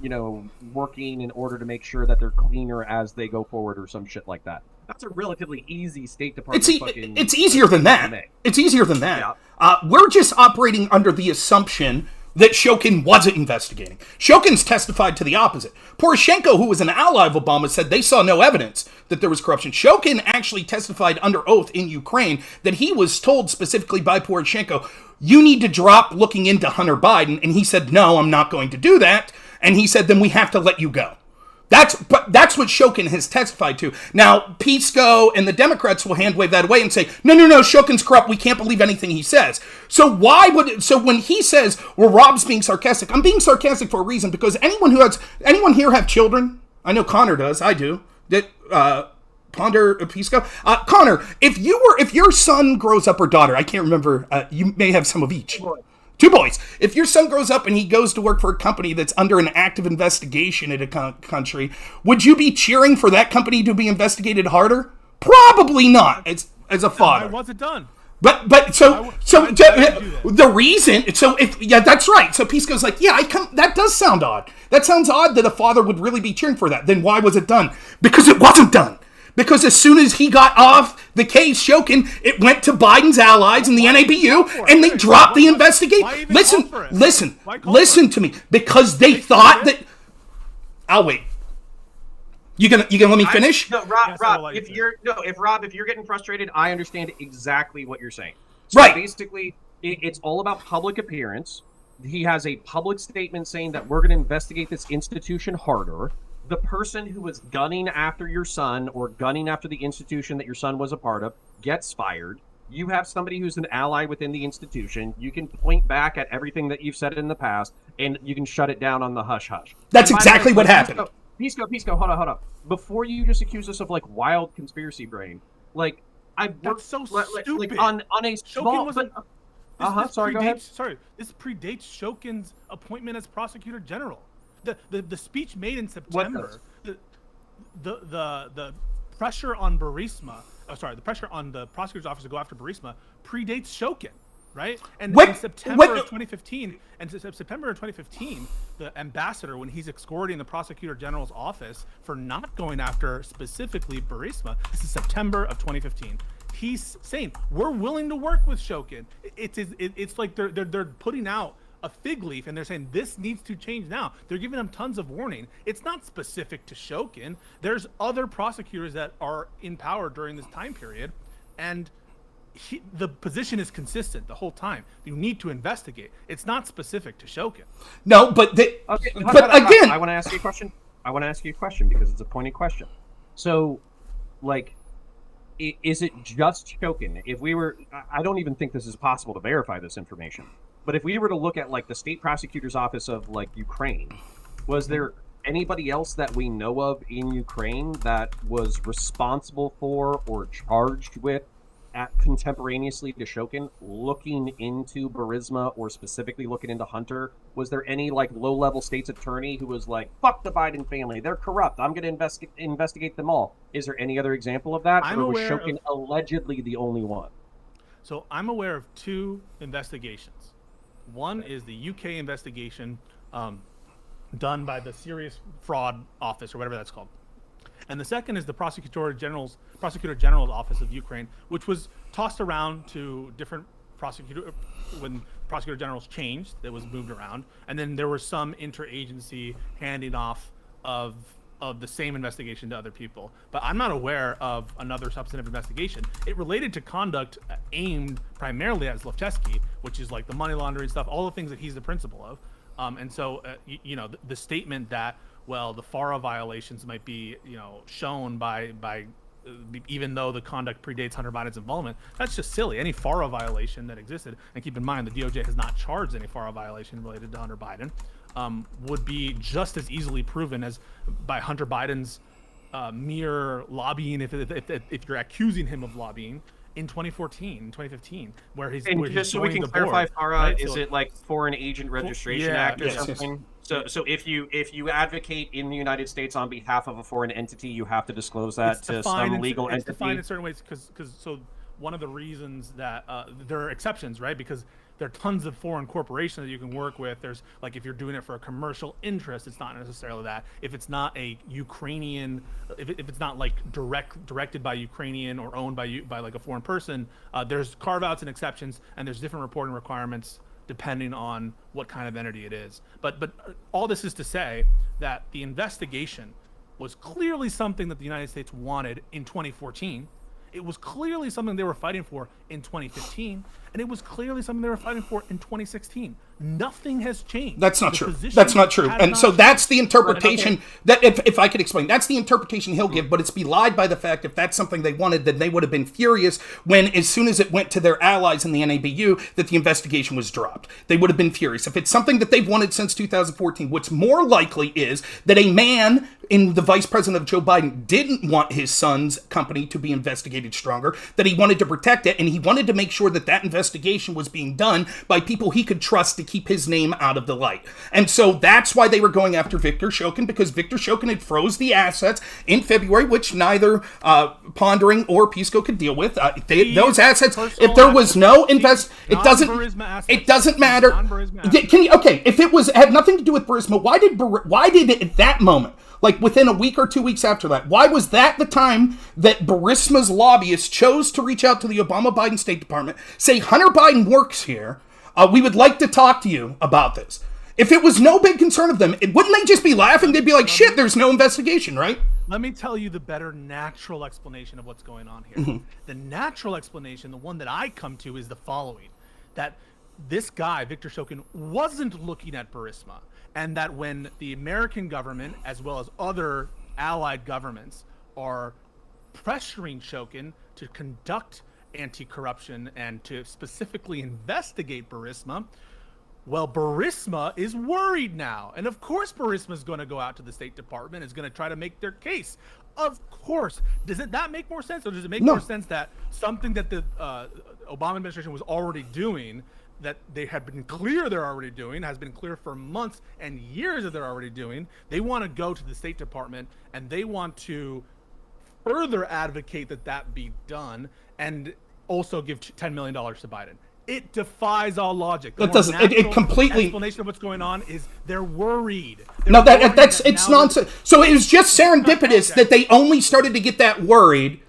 working in order to make sure that they're cleaner as they go forward or some shit like that. That's a relatively easy State Department It's easier than that. It's easier than that. Yeah. We're just operating under the assumption that Shokin wasn't investigating. Shokin's testified to the opposite. Poroshenko, who was an ally of Obama, said they saw no evidence that there was corruption. Shokin actually testified under oath in Ukraine that he was told specifically by Poroshenko, you need to drop looking into Hunter Biden. And he said, no, I'm not going to do that. And he said, then we have to let you go. That's what Shokin has testified to. Now, Pisco and the Democrats will hand wave that away and say, no, Shokin's corrupt. We can't believe anything he says. So when he says, well, Rob's being sarcastic, I'm being sarcastic for a reason, because anyone here have children? I know Conor does. I do. Ponder Pisco. Conor, if your son grows up or daughter, I can't remember, you may have some of each. Two boys. If your son grows up and he goes to work for a company that's under an active investigation in a country, would you be cheering for that company to be investigated harder? Probably not. As a father. Why was it done? But the reason, that's right. So Pisco's like, that does sound odd. That sounds odd that a father would really be cheering for that. Then why was it done? Because it wasn't done. Because as soon as he got off the case, Shokin, it went to Biden's allies in the NABU, and they dropped the investigation. Listen to me. Because they thought that... I'll wait. You gonna let me finish? No, Rob. If you're getting frustrated, I understand exactly what you're saying. So right. Basically, it's all about public appearance. He has a public statement saying that we're going to investigate this institution harder. The person who was gunning after your son or gunning after the institution that your son was a part of gets fired. You have somebody who's an ally within the institution. You can point back at everything that you've said in the past, and you can shut it down on the hush-hush. That's exactly what happened. Pisco, hold on. Before you just accuse us of, like, wild conspiracy brain, like, I've worked... That's so Like, stupid. on a small... Sorry, go ahead. Sorry, this predates Shokin's appointment as prosecutor general. The speech made in September, the pressure on Burisma, the pressure on the prosecutor's office to go after Burisma predates Shokin, right? And in September of 2015, the ambassador, when he's escorting the prosecutor general's office for not going after specifically Burisma, this is September of 2015. He's saying we're willing to work with Shokin. It's like they're putting out a fig leaf and they're saying this needs to change now. They're giving him tons of warning. It's not specific to Shokin. There's other prosecutors that are in power during this time period, and the position is consistent the whole time. You need to investigate. It's not specific to Shokin. No, but again, I want to ask you a question. Because it's a pointed question. So, like, is it just Shokin? If we were, I don't even think this is possible to verify this information, but if we were to look at, like, the state prosecutor's office of, like, Ukraine, was there anybody else that we know of in Ukraine that was responsible for or charged with contemporaneously to Shokin looking into Burisma or specifically looking into Hunter? Was there any, like, low-level state's attorney who was like, fuck the Biden family, they're corrupt, I'm going to investigate them all? Is there any other example of that? Or was Shokin allegedly the only one? So I'm aware of two investigations. One is the UK investigation done by the Serious Fraud Office, or whatever that's called. And the second is the Prosecutor General's Office of Ukraine, which was tossed around to different when Prosecutor Generals changed, that was moved around. And then there was some interagency handing off of the same investigation to other people. But I'm not aware of another substantive investigation. It related to conduct aimed primarily at Zlochevsky, which is like the money laundering stuff, all the things that he's the principal of. And so, the statement that, well, the FARA violations might be, shown by even though the conduct predates Hunter Biden's involvement, that's just silly. Any FARA violation that existed, and keep in mind the DOJ has not charged any FARA violation related to Hunter Biden, would be just as easily proven as by Hunter Biden's mere lobbying, if you're accusing him of lobbying, in 2015, where he's and where just he's so we can clarify, FARA, right? is it like Foreign Agent Registration Act or something? Yes. So if you advocate in the United States on behalf of a foreign entity, you have to disclose that to some legal entity. It's defined in certain ways because one of the reasons that there are exceptions, right? Because there are tons of foreign corporations that you can work with. There's, like, if you're doing it for a commercial interest, it's not necessarily that. If it's not a Ukrainian, if it's not like directed by Ukrainian or owned by like a foreign person, there's carve-outs and exceptions, and there's different reporting requirements depending on what kind of entity it is. But all this is to say that the investigation was clearly something that the United States wanted in 2014. It was clearly something they were fighting for in 2015, and it was clearly something they were fighting for in 2016. Nothing has changed. That's not true. That's not true. And so that's the interpretation that, if I could explain, that's the interpretation he'll give, but it's belied by the fact if that's something they wanted, then they would have been furious when, as soon as it went to their allies in the NABU, that the investigation was dropped. They would have been furious. If it's something that they've wanted since 2014, what's more likely is that a man in the vice president of Joe Biden didn't want his son's company to be investigated stronger, that he wanted to protect it, and he wanted to make sure that that investigation was being done by people he could trust to keep his name out of the light. And so that's why they were going after Viktor Shokin, because Viktor Shokin had froze the assets in February, which neither Pondering or Pisco could deal with. Those assets, if there was no it doesn't matter. If it had nothing to do with Burisma, why did it at that moment, like within a week or 2 weeks after that, why was that the time that Burisma's lobbyists chose to reach out to the Obama-Biden State Department, say, Hunter Biden works here, we would like to talk to you about this? If it was no big concern of them, wouldn't they just be laughing? They'd be like, shit, there's no investigation, right? Let me tell you the better natural explanation of what's going on here. Mm-hmm. The natural explanation, the one that I come to, is the following. That this guy, Viktor Shokin, wasn't looking at Burisma. And that when the American government, as well as other allied governments, are pressuring Shokin to conduct anti-corruption and to specifically investigate Burisma. Well, Burisma is worried now. And of course, Burisma is going to go out to the State Department, is going to try to make their case. Of course. Does it not make more sense? Or does it make more sense that something that the Obama administration was already doing, that they had been clear they're already doing, has been clear for months and years that they're already doing, they want to go to the State Department and they want to further advocate that that be done and also give $10 million to Biden? It defies all logic. It doesn't. It completely. Explanation of what's going on is they're worried. No, it's nonsense. So it was just serendipitous that they only started to get that worried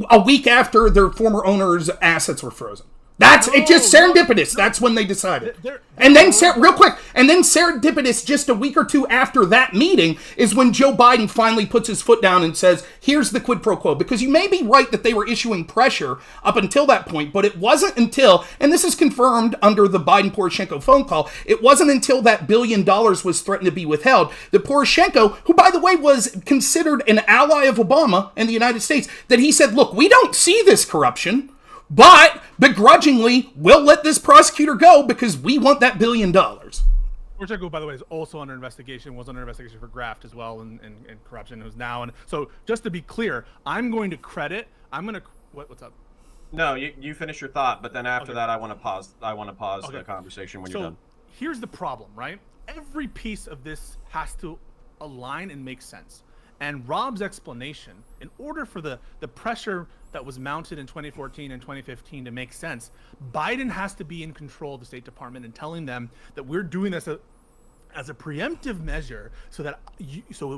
a week after their former owner's assets were frozen. It's just serendipitous. That's when they decided. And then, real quick, and then serendipitous, just a week or two after that meeting, is when Joe Biden finally puts his foot down and says, here's the quid pro quo. Because you may be right that they were issuing pressure up until that point, but it wasn't until, and this is confirmed under the Biden-Poroshenko phone call, it wasn't until that $1 billion was threatened to be withheld that Poroshenko, who, by the way, was considered an ally of Obama and the United States, that he said, look, we don't see this corruption, but begrudgingly, we'll let this prosecutor go because we want that $1 billion. Poroshenko, by the way, is also under investigation, was under investigation for graft as well and corruption, who's now. And so just to be clear, what's up? No, you finish your thought, but then after that, I want to pause the conversation when you're done. Here's the problem, right? Every piece of this has to align and make sense. And Rob's explanation, in order for the pressure that was mounted in 2014 and 2015 to make sense, Biden has to be in control of the State Department and telling them that we're doing this as a preemptive measure so that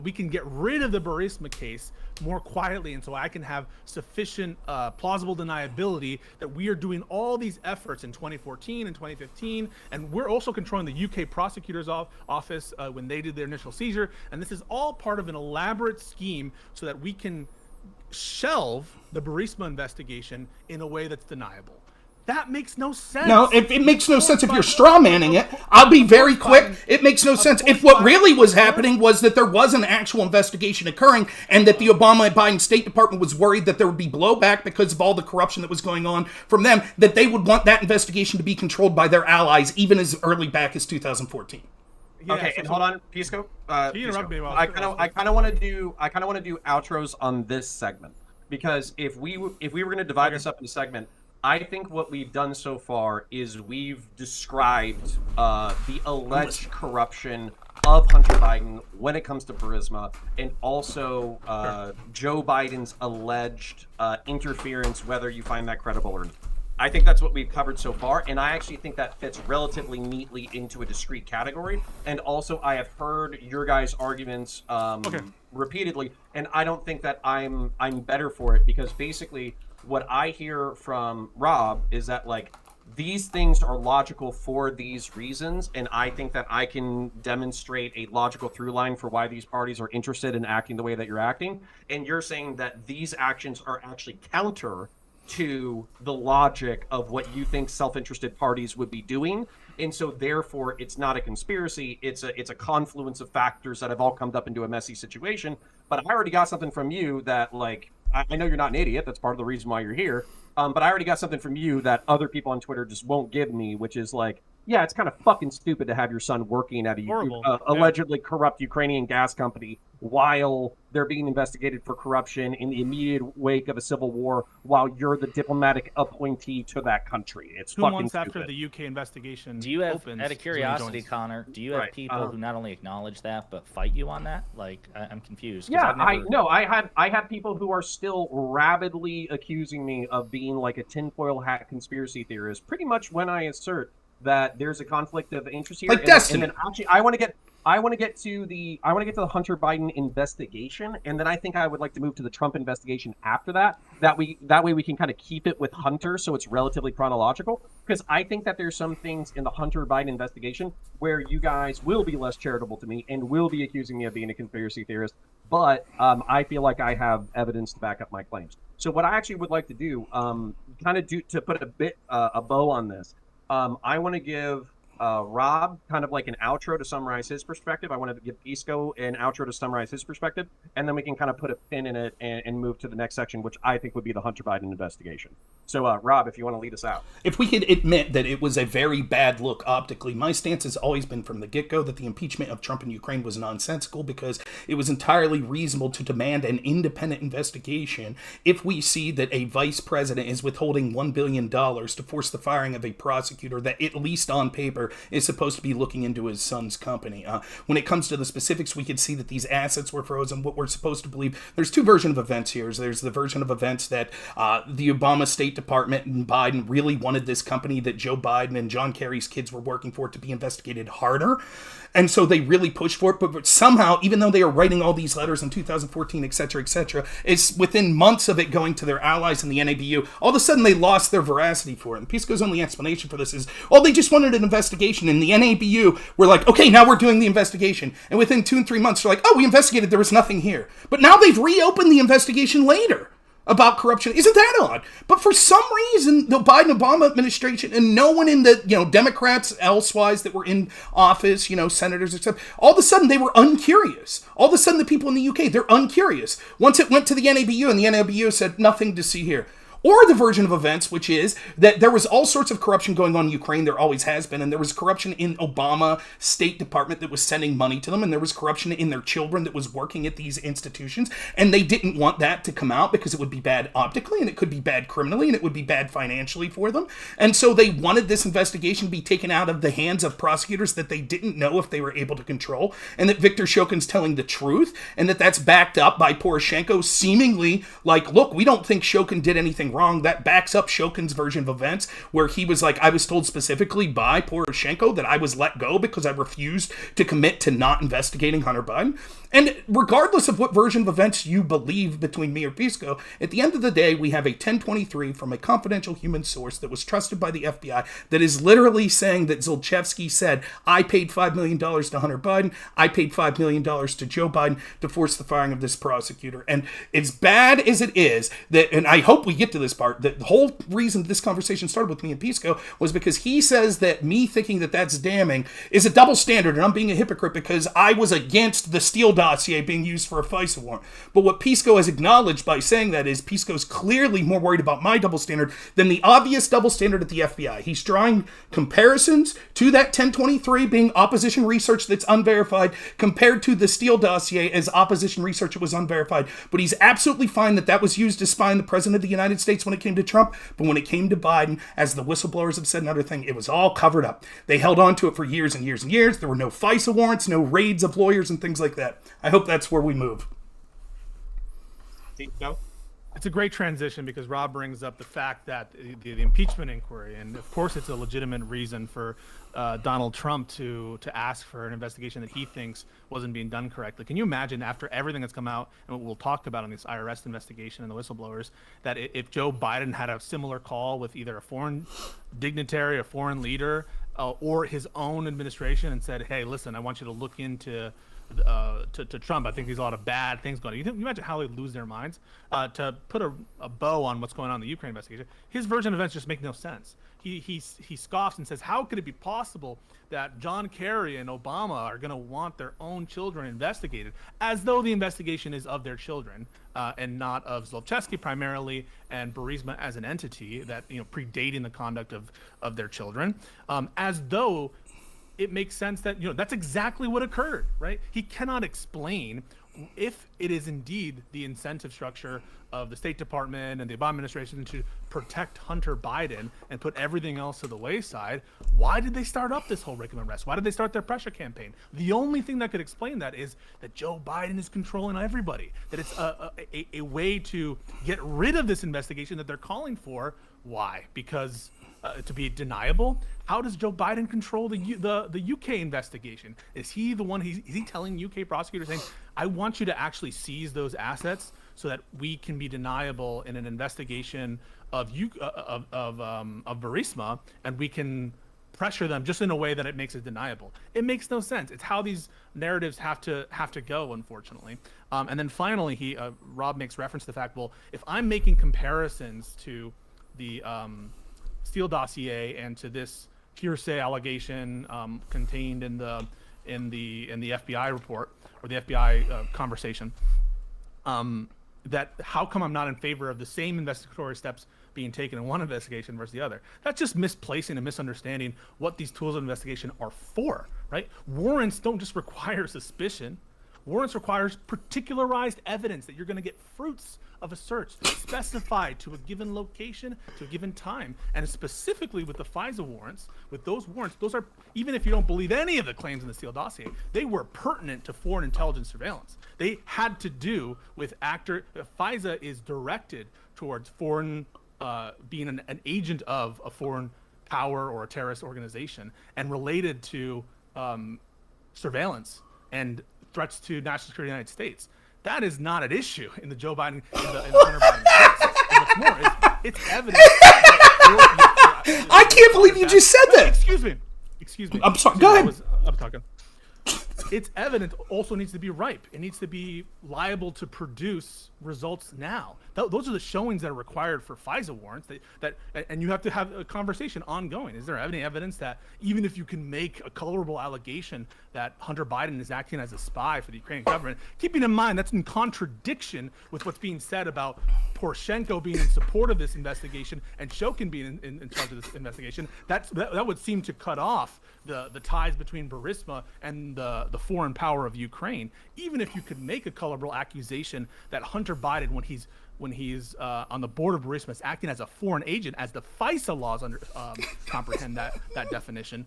we can get rid of the Burisma case more quietly, and so I can have sufficient plausible deniability that we are doing all these efforts in 2014 and 2015, and we're also controlling the UK prosecutor's office when they did their initial seizure, and this is all part of an elaborate scheme so that we can shelve the Burisma investigation in a way that's deniable. That makes no sense. No, it makes no sense if you're straw manning it. I'll be very quick. It makes no sense. If what really was happening was that there was an actual investigation occurring and that the Obama and Biden State Department was worried that there would be blowback because of all the corruption that was going on from them, that they would want that investigation to be controlled by their allies even as early back as 2014 Okay, and hold on, Pisco. You interrupt me. I kind of want to do outros on this segment because if we were going to divide this up into segment, I think what we've done so far is we've described the alleged corruption of Hunter Biden when it comes to Burisma, and also Joe Biden's alleged interference, whether you find that credible or not. I think that's what we've covered so far, and I actually think that fits relatively neatly into a discrete category. And also, I have heard your guys' arguments repeatedly, and I don't think that I'm better for it, because basically what I hear from Rob is that, like, these things are logical for these reasons, and I think that I can demonstrate a logical through line for why these parties are interested in acting the way that you're acting. And you're saying that these actions are actually counter to the logic of what you think self-interested parties would be doing, and so therefore it's not a conspiracy, it's a confluence of factors that have all come up into a messy situation. But I already got something from you that, like, I know you're not an idiot, that's part of the reason why you're here, but I already got something from you that other people on Twitter just won't give me, which is like, yeah, it's kind of fucking stupid to have your son working at a allegedly corrupt Ukrainian gas company while they're being investigated for corruption in the immediate wake of a civil war, while you're the diplomatic appointee to that country. It's 2 fucking months stupid. after the UK investigation. Do you have, opens, out of curiosity, Connor, do you have people who not only acknowledge that but fight you on that? Like, I'm confused. Yeah, I had people who are still rabidly accusing me of being like a tinfoil hat conspiracy theorist, pretty much when I assert that there's a conflict of interest here. Like Destiny. And then actually, I want to get to the Hunter Biden investigation, and then I think I would like to move to the Trump investigation after that. That way we can kind of keep it with Hunter, so it's relatively chronological. Because I think that there's some things in the Hunter Biden investigation where you guys will be less charitable to me and will be accusing me of being a conspiracy theorist. But I feel like I have evidence to back up my claims. So what I actually would like to do, to put a bow on this. I want to give Rob kind of like an outro to summarize his perspective. I wanted to give Pisco an outro to summarize his perspective, and then we can kind of put a pin in it and move to the next section, which I think would be the Hunter Biden investigation. So, Rob, if you want to lead us out. If we could admit that it was a very bad look optically, my stance has always been from the get-go that the impeachment of Trump in Ukraine was nonsensical because it was entirely reasonable to demand an independent investigation if we see that a vice president is withholding $1 billion to force the firing of a prosecutor that, at least on paper, is supposed to be looking into his son's company. When it comes to the specifics, we could see that these assets were frozen. What we're supposed to believe, there's two versions of events here. There's the version of events that the Obama State Department and Biden really wanted this company that Joe Biden and John Kerry's kids were working for to be investigated harder. And so they really pushed for it. But somehow, even though they are writing all these letters in 2014, et cetera, it's within months of it going to their allies in the NABU, all of a sudden they lost their veracity for it. And Pisco's only explanation for this is, oh, they just wanted an investigation. And the NABU were like, okay, now we're doing the investigation. And within 2 and 3 months, they're like, oh, we investigated, there was nothing here. But now they've reopened the investigation later about corruption. Isn't that odd? But for some reason, the Biden-Obama administration and no one in the, Democrats elsewise that were in office, senators, etc., all of a sudden they were uncurious. All of a sudden the people in the UK, they're uncurious. Once it went to the NABU and the NABU said, nothing to see here. Or the version of events, which is that there was all sorts of corruption going on in Ukraine. There always has been. And there was corruption in Obama State Department that was sending money to them. And there was corruption in their children that was working at these institutions. And they didn't want that to come out because it would be bad optically and it could be bad criminally and it would be bad financially for them. And so they wanted this investigation to be taken out of the hands of prosecutors that they didn't know if they were able to control. And that Viktor Shokin's telling the truth. And that's backed up by Poroshenko seemingly like, look, we don't think Shokin did anything wrong. That backs up Shokin's version of events where he was like, I was told specifically by Poroshenko that I was let go because I refused to commit to not investigating Hunter Biden. And regardless of what version of events you believe between me or Pisco, at the end of the day, we have a 1023 from a confidential human source that was trusted by the FBI that is literally saying that Zlochevsky said, I paid $5 million to Hunter Biden, I paid $5 million to Joe Biden to force the firing of this prosecutor. And as bad as it is, that, and I hope we get to this part, that the whole reason this conversation started with me and Pisco was because he says that me thinking that that's damning is a double standard, and I'm being a hypocrite because I was against the Steele dossier being used for a FISA warrant. But what Pisco has acknowledged by saying that is Pisco's clearly more worried about my double standard than the obvious double standard at the FBI. He's drawing comparisons to that 1023 being opposition research that's unverified compared to the Steele dossier as opposition research that was unverified. But he's absolutely fine that was used to spy on the president of the United States when it came to Trump. But when it came to Biden, as the whistleblowers have said another thing, it was all covered up. They held on to it for years and years and years. There were no FISA warrants, no raids of lawyers and things like that. I hope that's where we move. No? It's a great transition because Rob brings up the fact that the impeachment inquiry, and of course it's a legitimate reason for Donald Trump to ask for an investigation that he thinks wasn't being done correctly. Can you imagine, after everything that's come out and what we'll talk about on this IRS investigation and the whistleblowers, that if Joe Biden had a similar call with either a foreign dignitary, a foreign leader, or his own administration and said, hey, listen, I want you to look into to Trump. I think there's a lot of bad things going on. You imagine how they lose their minds? To put a bow on what's going on in the Ukraine investigation, his version of events just make no sense. He scoffs and says, how could it be possible that John Kerry and Obama are going to want their own children investigated, as though the investigation is of their children and not of Zlochevsky primarily and Burisma as an entity that, predating the conduct of their children, as though it makes sense that, that's exactly what occurred, right? He cannot explain if it is indeed the incentive structure of the State Department and the Obama administration to protect Hunter Biden and put everything else to the wayside. Why did they start up this whole Rickman arrest? Why did they start their pressure campaign? The only thing that could explain that is that Joe Biden is controlling everybody, that it's a way to get rid of this investigation that they're calling for. Why? Because to be deniable? How does Joe Biden control the UK investigation? Is he the one? Is he telling UK prosecutors saying, "I want you to actually seize those assets so that we can be deniable in an investigation of Burisma, and we can pressure them just in a way that it makes it deniable"? It makes no sense. It's how these narratives have to go, unfortunately. And then finally, Rob makes reference to the fact, well, if I'm making comparisons to the Steele dossier and to this hearsay allegation contained in the FBI report or the FBI conversation. That how come I'm not in favor of the same investigatory steps being taken in one investigation versus the other? That's just misplacing and misunderstanding what these tools of investigation are for, right? Warrants don't just require suspicion. Warrants requires particularized evidence that you're going to get fruits of a search specified to a given location, to a given time. And specifically with the FISA warrants, with those warrants, those are, even if you don't believe any of the claims in the Steele dossier, they were pertinent to foreign intelligence surveillance. They had to do with FISA is directed towards foreign, being an agent of a foreign power or a terrorist organization, and related to surveillance and threats to national security of the United States. That is not an issue in the Joe Biden, in the Hunter Biden case. And what's more, it's evidence. I can't believe you just said that. Excuse me. I'm sorry. Go ahead. I'm talking. Its evidence also needs to be ripe. It needs to be liable to produce results now. Those are the showings that are required for FISA warrants. And you have to have a conversation ongoing. Is there any evidence that even if you can make a colorable allegation that Hunter Biden is acting as a spy for the Ukrainian government, keeping in mind that's in contradiction with what's being said about Poroshenko being in support of this investigation and Shokin being in charge of this investigation, that would seem to cut off the ties between Burisma and the foreign power of Ukraine. Even if you could make a colorable accusation that Hunter Biden, when he's on the board of Burisma, is acting as a foreign agent, as the FISA laws comprehend that definition.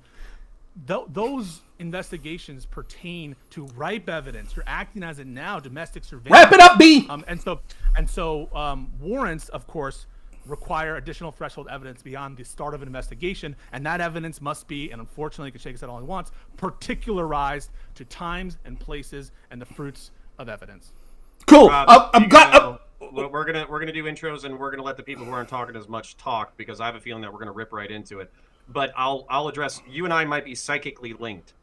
Those investigations pertain to ripe evidence. You're acting as it now, domestic surveillance. Wrap it up, B. And so warrants, of course, require additional threshold evidence beyond the start of an investigation, and that evidence must be, and unfortunately, Kashake said all he wants, particularized to times and places and the fruits of evidence. Cool. We're gonna do intros, and we're gonna let the people who aren't talking as much talk, because I have a feeling that we're gonna rip right into it. But I'll address, you and I might be psychically linked,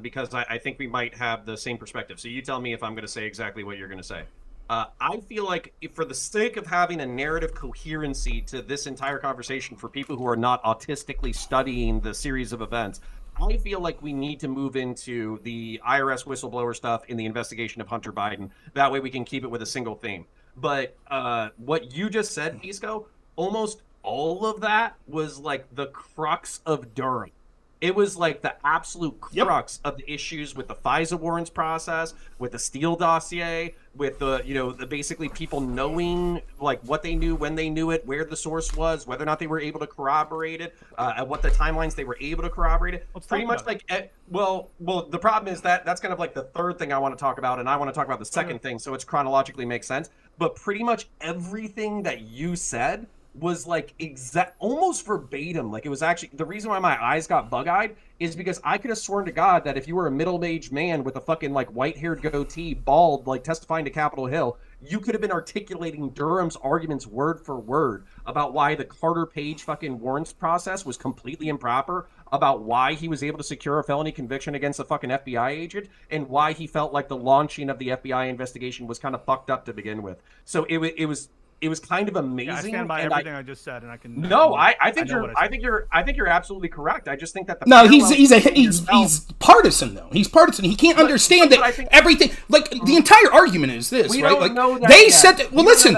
because I think we might have the same perspective. So you tell me if I'm gonna say exactly what you're gonna say. I feel like for the sake of having a narrative coherency to this entire conversation for people who are not autistically studying the series of events, I feel like we need to move into the IRS whistleblower stuff in the investigation of Hunter Biden. That way we can keep it with a single theme. But what you just said, Pisco, almost all of that was like the crux of Durham. It was like the absolute crux of the issues with the FISA warrants process, with the Steele dossier, with the basically people knowing like what they knew, when they knew it, where the source was, whether or not they were able to corroborate it, at what the timelines they were able to corroborate it. Pretty much like, well, the problem is that's kind of like the third thing I want to talk about, and I want to talk about the second thing, so it's chronologically makes sense. But pretty much everything that you said was like almost verbatim. Like, it was actually the reason why my eyes got bug-eyed is because I could have sworn to God that if you were a middle-aged man with a fucking like white-haired goatee, bald, like testifying to Capitol Hill, you could have been articulating Durham's arguments word for word about why the Carter Page fucking warrants process was completely improper, about why he was able to secure a felony conviction against a fucking FBI agent, and why he felt like the launching of the FBI investigation was kind of fucked up to begin with. So it was kind of amazing. Yeah, I stand by everything I just said, and I can. No, I think you're absolutely correct. I just think that he's partisan though. He's partisan. He can't understand that everything. Like the entire argument is this, we right? Don't like know that they yet. said that. Well, listen.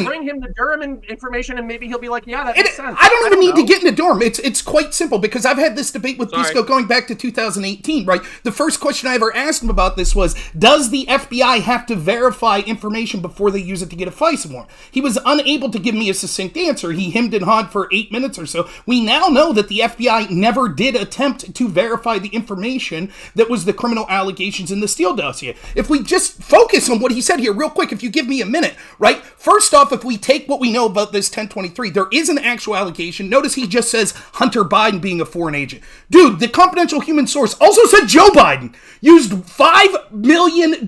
Bring him the Durham information, and maybe he'll be like, yeah, that makes sense. I don't even need to get into Durham. It's quite simple because I've had this debate with Pisco going back to 2018. Right. The first question I ever asked him about this was, does the FBI have to verify information before they use it to get a FISA warrant? He was unable to give me a succinct answer. He hemmed and hawed for 8 minutes or so. We now know that the FBI never did attempt to verify the information that was the criminal allegations in the Steele dossier. If we just focus on what he said here real quick, if you give me a minute, right? First off, if we take what we know about this 1023, there is an actual allegation. Notice he just says Hunter Biden being a foreign agent. Dude, the confidential human source also said Joe Biden used $5 million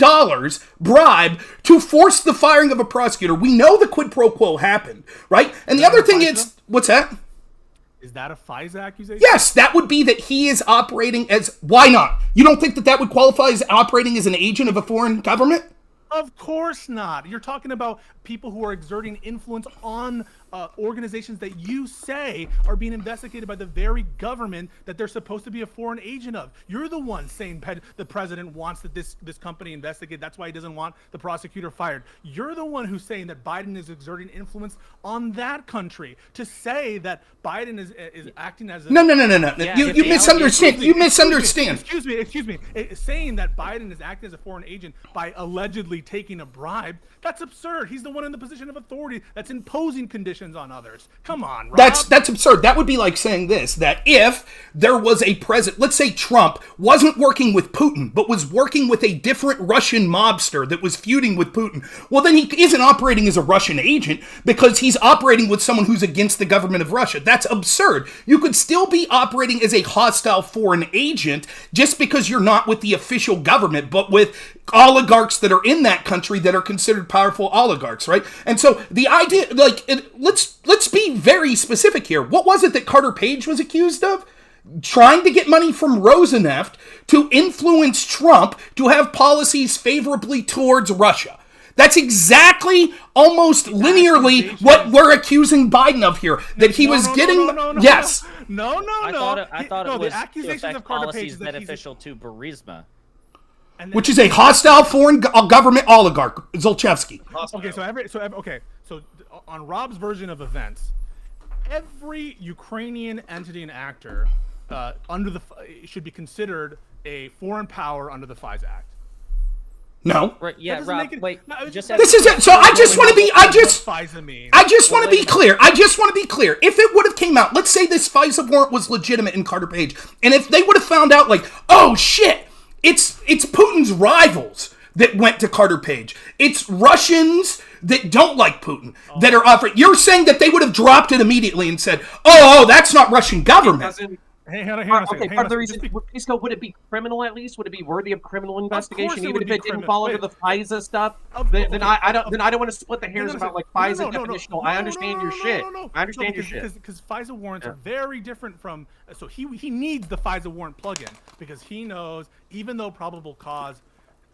bribe to force the firing of a prosecutor. We know the quid pro quo happened, right? And the other thing is, what's that? Is that a FISA accusation? Yes, that would be that he is operating as, why not? You don't think that would qualify as operating as an agent of a foreign government? Of course not. You're talking about people who are exerting influence on organizations that you say are being investigated by the very government that they're supposed to be a foreign agent of. You're the one saying the president wants that this company investigated. That's why he doesn't want the prosecutor fired. You're the one who's saying that Biden is exerting influence on that country. To say that Biden is acting as a... No. Yeah, You misunderstand. You misunderstand. Excuse me. Saying that Biden is acting as a foreign agent by allegedly taking a bribe, that's absurd. He's the one in the position of authority that's imposing conditions on others. Come on, Rob. That's absurd. That would be like saying this, that if there was a president, let's say Trump wasn't working with Putin, but was working with a different Russian mobster that was feuding with Putin, well, then he isn't operating as a Russian agent because he's operating with someone who's against the government of Russia. That's absurd. You could still be operating as a hostile foreign agent just because you're not with the official government, but with oligarchs that are in that country that are considered powerful oligarchs, right? And so the idea, let's be very specific here. What was it that Carter Page was accused of? Trying to get money from Rosneft to influence Trump to have policies favorably towards Russia. That's exactly, almost linearly, what we're accusing Biden of here. That he was getting... Yes. No. I thought it was the accusations to of affect Carter Page policies is that beneficial to Burisma. Which is a hostile foreign government oligarch, Zolchevsky. Okay, so on Rob's version of events, every Ukrainian entity and actor should be considered a foreign power under the FISA Act. No. Right, yeah, Rob, wait. This is it. So I just want to be, I just want to be clear. If it would have came out, let's say this FISA warrant was legitimate in Carter Page, and if they would have found out, like, oh shit, it's Putin's rivals that went to Carter Page. It's Russians that don't like Putin that are offering. You're saying that they would have dropped it immediately and said, oh, that's not Russian government. Hang on a second. Part of the reason, Pisco, would it be criminal at least? Would it be worthy of criminal investigation, even if it didn't fall under the FISA stuff? Then I don't want to split the hairs about like FISA definitional. I understand your shit. I understand your shit. Because FISA warrants are very different from. So he needs the FISA warrant plugin because he knows, even though probable cause,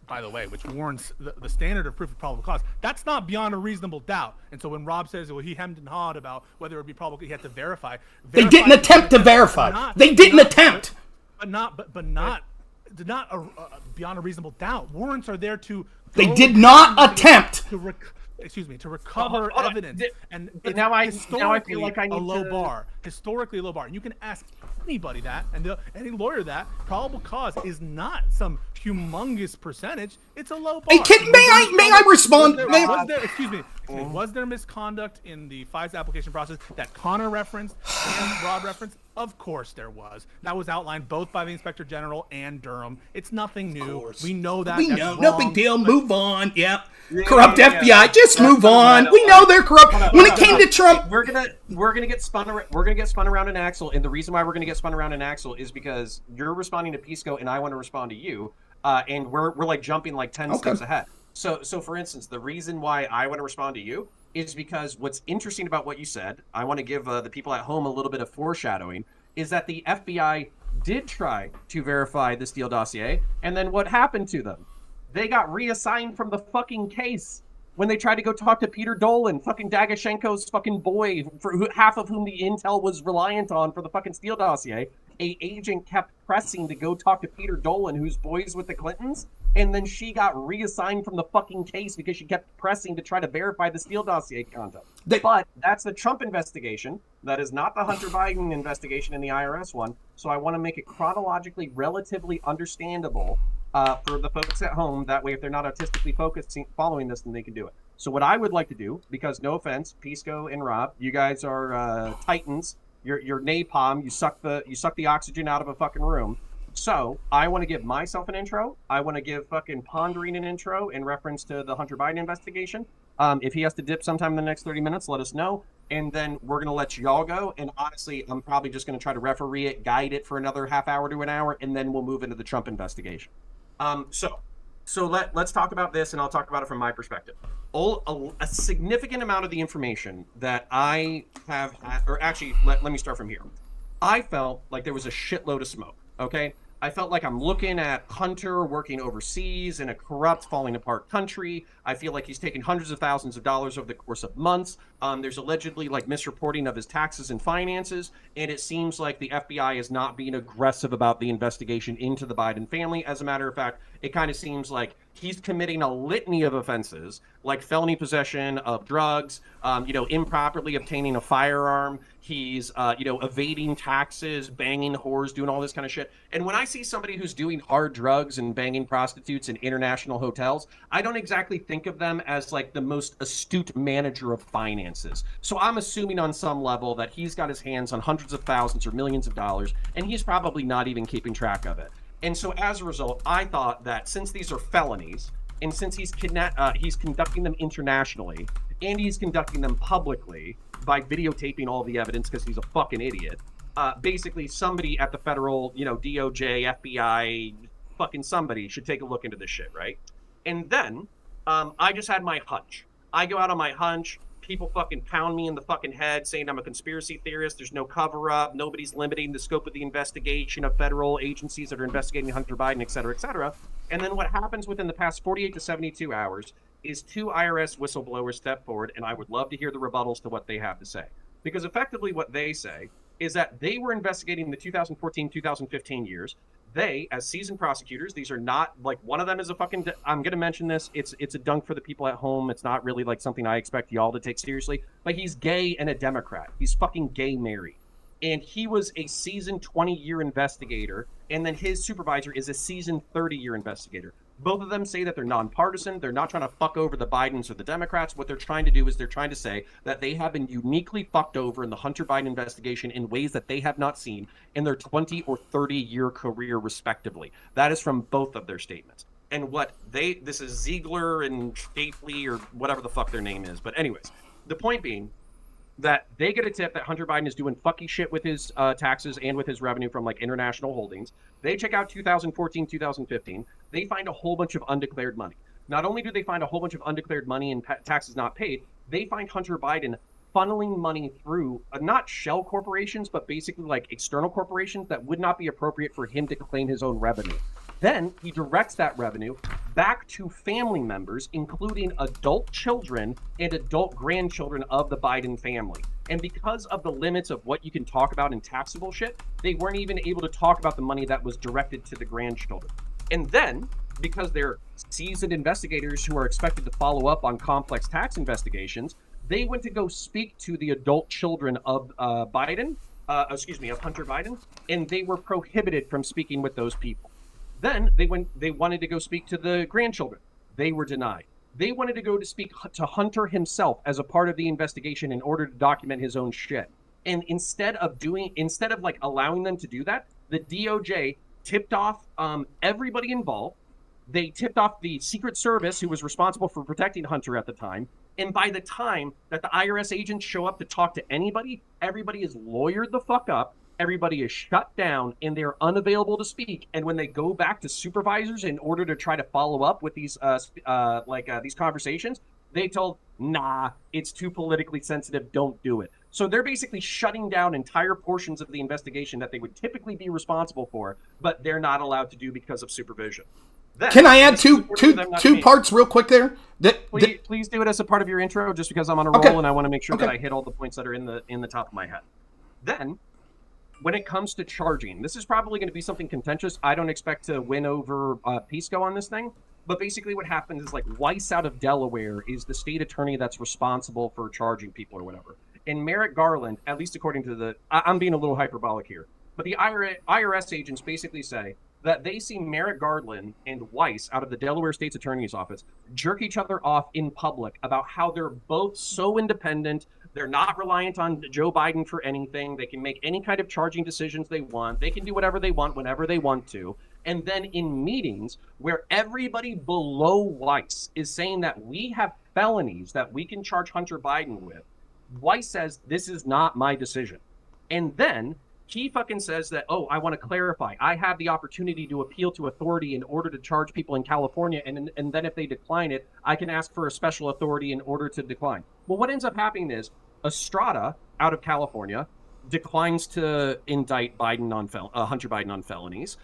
by the way, which warrants the standard of proof of probable cause, that's not beyond a reasonable doubt. And so when Rob says, well, he hemmed and hawed about whether it would be probable, he had to verify. They didn't attempt to verify. They didn't attempt. But not beyond a reasonable doubt. Warrants are there to. They did not attempt. To recover evidence, and now I feel like I need a low bar. Historically, a low bar, and you can ask anybody that, and any lawyer that probable cause is not some humongous percentage. It's a low bar. Hey, may I respond? Was there misconduct in the FISA application process that Conor referenced and Rob referenced? Of course there was. That was outlined both by the Inspector General and Durham. It's nothing new. We know that. We know. No big deal. Move on. Yep. Corrupt FBI. Just move on. We know they're corrupt. When it came to Trump, we're gonna get spun around an axle, and the reason why we're gonna get spun around an axle is because you're responding to Pisco, and I want to respond to you, and we're like jumping like 10 steps ahead. So for instance, the reason why I want to respond to you is because what's interesting about what you said, I want to give the people at home a little bit of foreshadowing, is that the FBI did try to verify the Steele dossier, and then what happened to them? They got reassigned from the fucking case when they tried to go talk to Peter Dolan, fucking Danchenko's fucking boy, half of whom the intel was reliant on for the fucking Steele dossier. A agent kept pressing to go talk to Peter Dolan, who's boys with the Clintons, and then she got reassigned from the fucking case because she kept pressing to try to verify the Steele dossier content. But that's the Trump investigation. That is not the Hunter Biden investigation in the IRS one. So I want to make it chronologically relatively understandable for the folks at home. That way, if they're not artistically focused following this, then they can do it. So what I would like to do, because no offense, Pisco and Rob, you guys are titans. You're napalm. You suck the oxygen out of a fucking room. So I want to give myself an intro. I want to give fucking Pondering an intro in reference to the Hunter Biden investigation. If he has to dip sometime in the next 30 minutes, let us know. And then we're going to let y'all go. And honestly, I'm probably just going to try to referee it, guide it for another half hour to an hour, and then we'll move into the Trump investigation. So let's talk about this, and I'll talk about it from my perspective. A significant amount of the information that I have, or actually, let me start from here. I felt like there was a shitload of smoke, okay? I felt like I'm looking at Hunter working overseas in a corrupt, falling apart country. I feel like he's taken hundreds of thousands of dollars over the course of months. There's allegedly like misreporting of his taxes and finances, and it seems like the FBI is not being aggressive about the investigation into the Biden family. As a matter of fact, it kind of seems like he's committing a litany of offenses, like felony possession of drugs, improperly obtaining a firearm. He's, evading taxes, banging whores, doing all this kind of shit. And when I see somebody who's doing hard drugs and banging prostitutes in international hotels, I don't exactly think of them as like the most astute manager of finances. So I'm assuming on some level that he's got his hands on hundreds of thousands or millions of dollars, and he's probably not even keeping track of it. And so as a result, I thought that since these are felonies, and since he's conducting them internationally, and he's conducting them publicly by videotaping all the evidence because he's a fucking idiot, basically somebody at the federal, DOJ, FBI, fucking somebody should take a look into this shit, right? And then I just had my hunch. I go out on my hunch. People fucking pound me in the fucking head saying I'm a conspiracy theorist. There's no cover up. Nobody's limiting the scope of the investigation of federal agencies that are investigating Hunter Biden, et cetera, et cetera. And then what happens within the past 48 to 72 hours is 2 IRS whistleblowers step forward, and I would love to hear the rebuttals to what they have to say. Because effectively what they say is that they were investigating the 2014-2015 years. They, as seasoned prosecutors, these are not like one of them is a fucking. I'm going to mention this. It's a dunk for the people at home. It's not really like something I expect y'all to take seriously. But he's gay and a Democrat. He's fucking gay married, and he was a seasoned 20-year investigator, and then his supervisor is a seasoned 30-year investigator. Both of them say that they're nonpartisan. They're not trying to fuck over the Bidens or the Democrats. What they're trying to do is they're trying to say that they have been uniquely fucked over in the Hunter Biden investigation in ways that they have not seen in their 20 or 30-year career, respectively. That is from both of their statements. And this is Ziegler and Stafley or whatever the fuck their name is. But anyways, the point being that they get a tip that Hunter Biden is doing fucky shit with his taxes and with his revenue from like international holdings. They check out 2014, 2015. They find a whole bunch of undeclared money. Not only do they find a whole bunch of undeclared money and taxes not paid, they find Hunter Biden funneling money through not shell corporations, but basically like external corporations that would not be appropriate for him to claim his own revenue. Then he directs that revenue back to family members, including adult children and adult grandchildren of the Biden family. And because of the limits of what you can talk about in taxable shit, they weren't even able to talk about the money that was directed to the grandchildren. And then, because they're seasoned investigators who are expected to follow up on complex tax investigations, they went to go speak to the adult children of of Hunter Biden, and they were prohibited from speaking with those people. Then they wanted to go speak to the grandchildren. They were denied. They wanted to go to speak to Hunter himself as a part of the investigation in order to document his own shit. And instead of like allowing them to do that, the DOJ tipped off everybody involved. They tipped off the Secret Service, who was responsible for protecting Hunter at the time. And by the time that the IRS agents show up to talk to anybody, everybody is lawyered the fuck up. Everybody is shut down and they're unavailable to speak. And when they go back to supervisors in order to try to follow up with these conversations, they told, nah, it's too politically sensitive. Don't do it. So they're basically shutting down entire portions of the investigation that they would typically be responsible for, but they're not allowed to do because of supervision. Then, can I add two parts real quick there? Please do it as a part of your intro, just because I'm on a roll and I want to make sure that I hit all the points that are in the top of my head. Then, when it comes to charging, this is probably going to be something contentious. I don't expect to win over Pisco on this thing. But basically what happens is like Weiss out of Delaware is the state attorney that's responsible for charging people or whatever. And Merrick Garland, at least according to I'm being a little hyperbolic here, but the IRS agents basically say that they see Merrick Garland and Weiss out of the Delaware State's Attorney's Office jerk each other off in public about how they're both so independent. They're not reliant on Joe Biden for anything. They can make any kind of charging decisions they want. They can do whatever they want whenever they want to. And then in meetings where everybody below Weiss is saying that we have felonies that we can charge Hunter Biden with, Weiss says, this is not my decision. And then he fucking says that, oh, I want to clarify. I have the opportunity to appeal to authority in order to charge people in California. And then if they decline it, I can ask for a special authority in order to decline. Well, what ends up happening is Estrada out of California declines to indict Hunter Biden on felonies.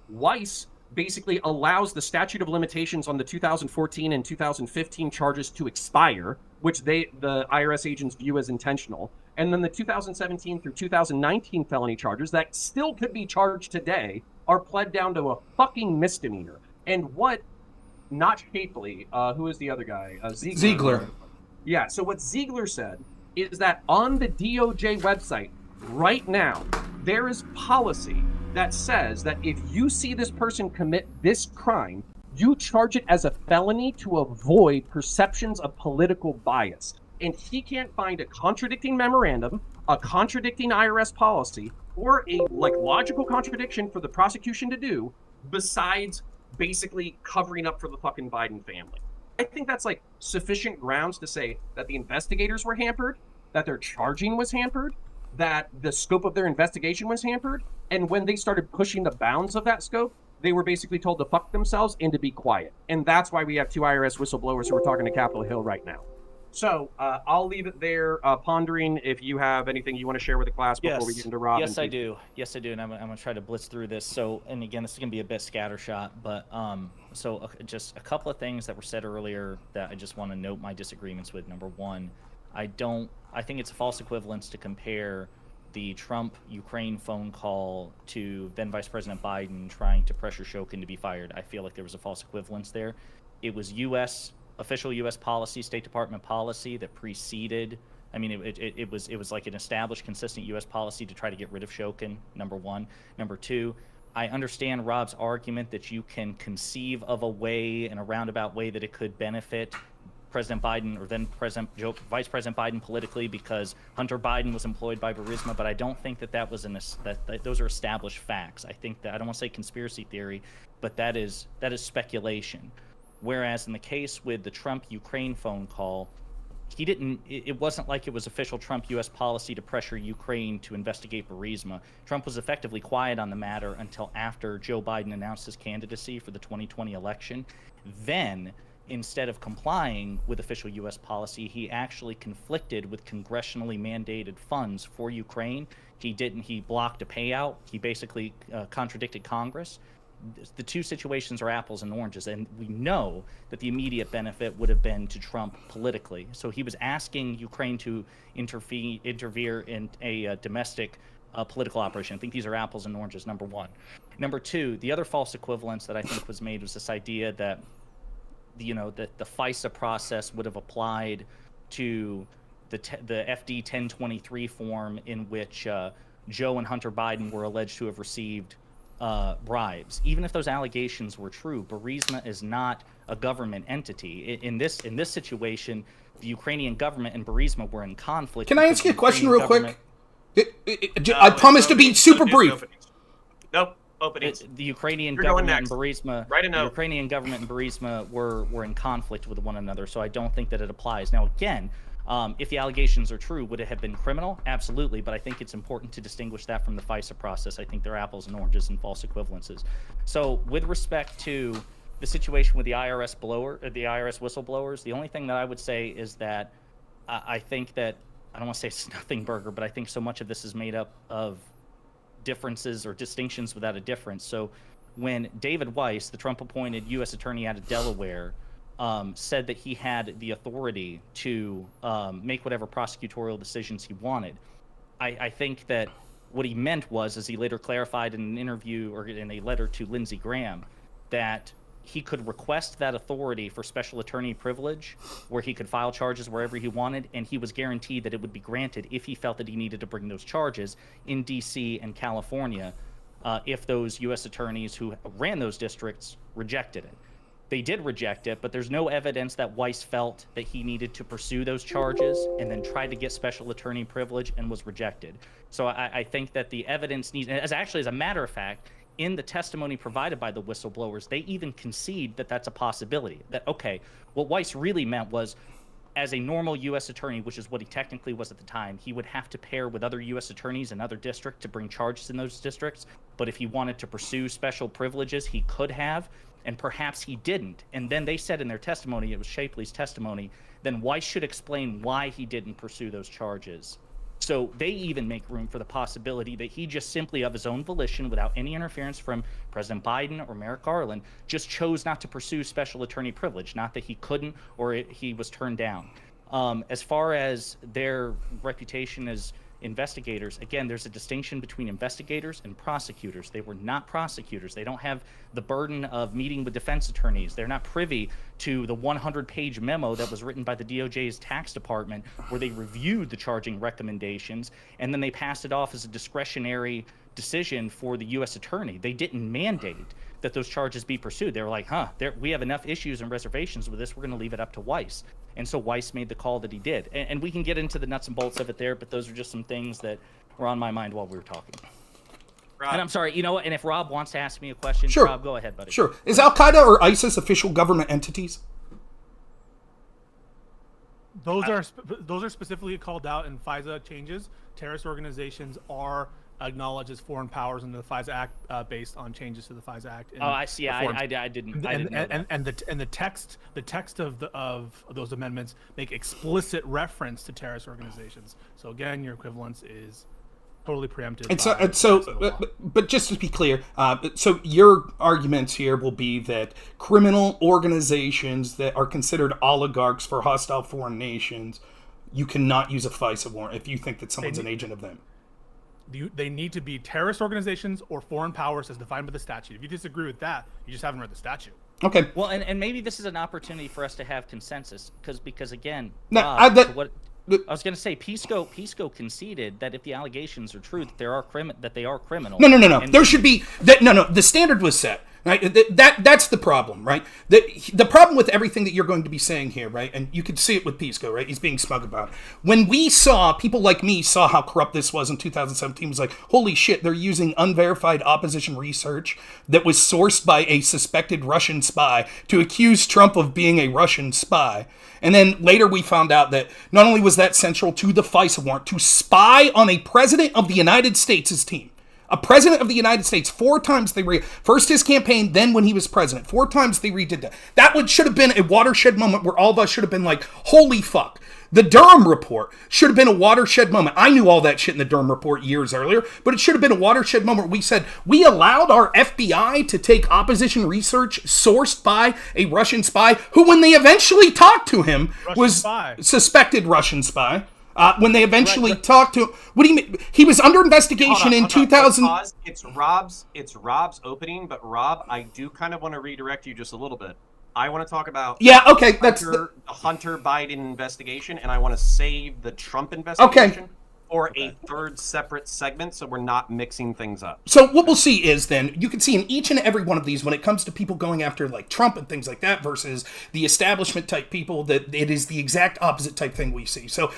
Weiss basically allows the statute of limitations on the 2014 and 2015 charges to expire, which the IRS agents view as intentional. And then the 2017 through 2019 felony charges that still could be charged today are pled down to a fucking misdemeanor. And what, not Shapley, who is the other guy? Ziegler. Yeah, so what Ziegler said is that on the DOJ website right now, there is policy that says that if you see this person commit this crime, you charge it as a felony to avoid perceptions of political bias. And he can't find a contradicting memorandum, a contradicting IRS policy, or a logical contradiction for the prosecution to do besides basically covering up for the fucking Biden family. I think that's sufficient grounds to say that the investigators were hampered, that their charging was hampered, that the scope of their investigation was hampered, and when they started pushing the bounds of that scope, they were basically told to fuck themselves and to be quiet. And that's why we have 2 IRS whistleblowers who are talking to Capitol Hill right now. So I'll leave it there, pondering if you have anything you want to share with the class before we get into Rob. Yes, I do. Yes, I do. And I'm going to try to blitz through this. So, and again, this is going to be a bit scattershot, but just a couple of things that were said earlier that I just want to note my disagreements with. Number one, I think it's a false equivalence to compare the Trump-Ukraine phone call to then Vice President Biden trying to pressure Shokin to be fired. I feel like there was a false equivalence there. It was official U.S. policy, State Department policy that preceded. I mean, it was like an established, consistent U.S. policy to try to get rid of Shokin, number one. Number two, I understand Rob's argument that you can conceive of a way, in a roundabout way, that it could benefit President Biden or then Vice President Biden politically because Hunter Biden was employed by Burisma, but I don't think that was that those are established facts. I think that I don't want to say conspiracy theory, but that is speculation. Whereas in the case with the Trump-Ukraine phone call, it wasn't like it was official Trump U.S. policy to pressure Ukraine to investigate Burisma. Trump was effectively quiet on the matter until after Joe Biden announced his candidacy for the 2020 election. Then, instead of complying with official U.S. policy, he actually conflicted with congressionally mandated funds for Ukraine. He blocked a payout. He basically contradicted Congress. The two situations are apples and oranges, and we know that the immediate benefit would have been to Trump politically. So he was asking Ukraine to interfere in a domestic political operation. I think these are apples and oranges, number one. Number two, the other false equivalence that I think was made was this idea that that the FISA process would have applied to the FD 1023 form in which Joe and Hunter Biden were alleged to have received bribes. Even if those allegations were true, Burisma is not a government entity. In this situation, the Ukrainian government and Burisma were in conflict. Can I ask you a question real quick? I promise to be super brief. Nope. Openings. The Ukrainian government and Burisma, were in conflict with one another, so I don't think that it applies. Now, again, if the allegations are true, would it have been criminal? Absolutely, but I think it's important to distinguish that from the FISA process. I think they're apples and oranges and false equivalences. So, with respect to the situation with the IRS whistleblowers, the only thing that I would say is that I think that I don't want to say it's nothing burger, but I think so much of this is made up of differences or distinctions without a difference. So when David Weiss, the Trump-appointed U.S. attorney out of Delaware, said that he had the authority to make whatever prosecutorial decisions he wanted, I think that what he meant was, as he later clarified in an interview or in a letter to Lindsey Graham, that he could request that authority for special attorney privilege where he could file charges wherever he wanted, and he was guaranteed that it would be granted if he felt that he needed to bring those charges in D.C. and California if those U.S. attorneys who ran those districts rejected it. They did reject it, but there's no evidence that Weiss felt that he needed to pursue those charges and then tried to get special attorney privilege and was rejected. So I think that the evidence needs, as a matter of fact, in the testimony provided by the whistleblowers, they even concede that that's a possibility. That, okay, what Weiss really meant was, as a normal U.S. attorney, which is what he technically was at the time, he would have to pair with other U.S. attorneys in other districts to bring charges in those districts. But if he wanted to pursue special privileges, he could have, and perhaps he didn't. And then they said in their testimony, it was Shapley's testimony, then Weiss should explain why he didn't pursue those charges So they even make room for the possibility that he just simply of his own volition, without any interference from President Biden or Merrick Garland, just chose not to pursue special attorney privilege, not that he couldn't or he was turned down. As far as their reputation as investigators, again, there's a distinction between investigators and prosecutors. They were not prosecutors. They don't have the burden of meeting with defense attorneys. They're not privy to the 100-page memo that was written by the DOJ's tax department where they reviewed the charging recommendations and then they passed it off as a discretionary decision for the U.S. attorney. They didn't mandate that those charges be pursued. They were like, we have enough issues and reservations with this. We're going to leave it up to Weiss. And so Weiss made the call that he did. And we can get into the nuts and bolts of it there, but those are just some things that were on my mind while we were talking. Rob. And I'm sorry, you know what? And if Rob wants to ask me a question, Sure. Rob, go ahead, buddy. Sure. Is Al-Qaeda or ISIS official government entities? Those are specifically called out in FISA changes. Terrorist organizations are acknowledged as foreign powers in the FISA Act, based on changes to the FISA Act. Oh, I see. I didn't know that. And the text of those amendments make explicit reference to terrorist organizations. So again, your equivalence is totally preempted. But just to be clear, so your arguments here will be that criminal organizations that are considered oligarchs for hostile foreign nations, you cannot use a FISA warrant if you think that someone's an agent of them. They need to be terrorist organizations or foreign powers as defined by the statute. If you disagree with that, you just haven't read the statute. Okay. Well, and maybe this is an opportunity for us to have consensus, because again, I was going to say, Pisco conceded that if the allegations are true, that they are criminal. No. There should be that. No. The standard was set. Right. That's the problem. Right. The problem with everything that you're going to be saying here. Right. And you could see it with Pisco. Right. He's being smug about it. When people like me saw how corrupt this was in 2017, it was like, holy shit, they're using unverified opposition research that was sourced by a suspected Russian spy to accuse Trump of being a Russian spy. And then later we found out that not only was that central to the FISA warrant, to spy on a president of the United States' team. A president of the United States, 4 times first his campaign, then when he was president, 4 times they redid that. That should have been a watershed moment where all of us should have been like, holy fuck. The Durham report should have been a watershed moment. I knew all that shit in the Durham report years earlier, but it should have been a watershed moment where we said, we allowed our FBI to take opposition research sourced by a Russian spy, who when they eventually talked to him suspected Russian spy. When they eventually talked to him, what do you mean? He was under investigation in 2000. It's Rob's opening, but Rob, I do kind of want to redirect you just a little bit. I want to talk about the Hunter Biden investigation, and I want to save the Trump investigation for a third separate segment, so we're not mixing things up. So what we'll see is then, you can see in each and every one of these, when it comes to people going after like Trump and things like that versus the establishment type people, that it is the exact opposite type thing we see. So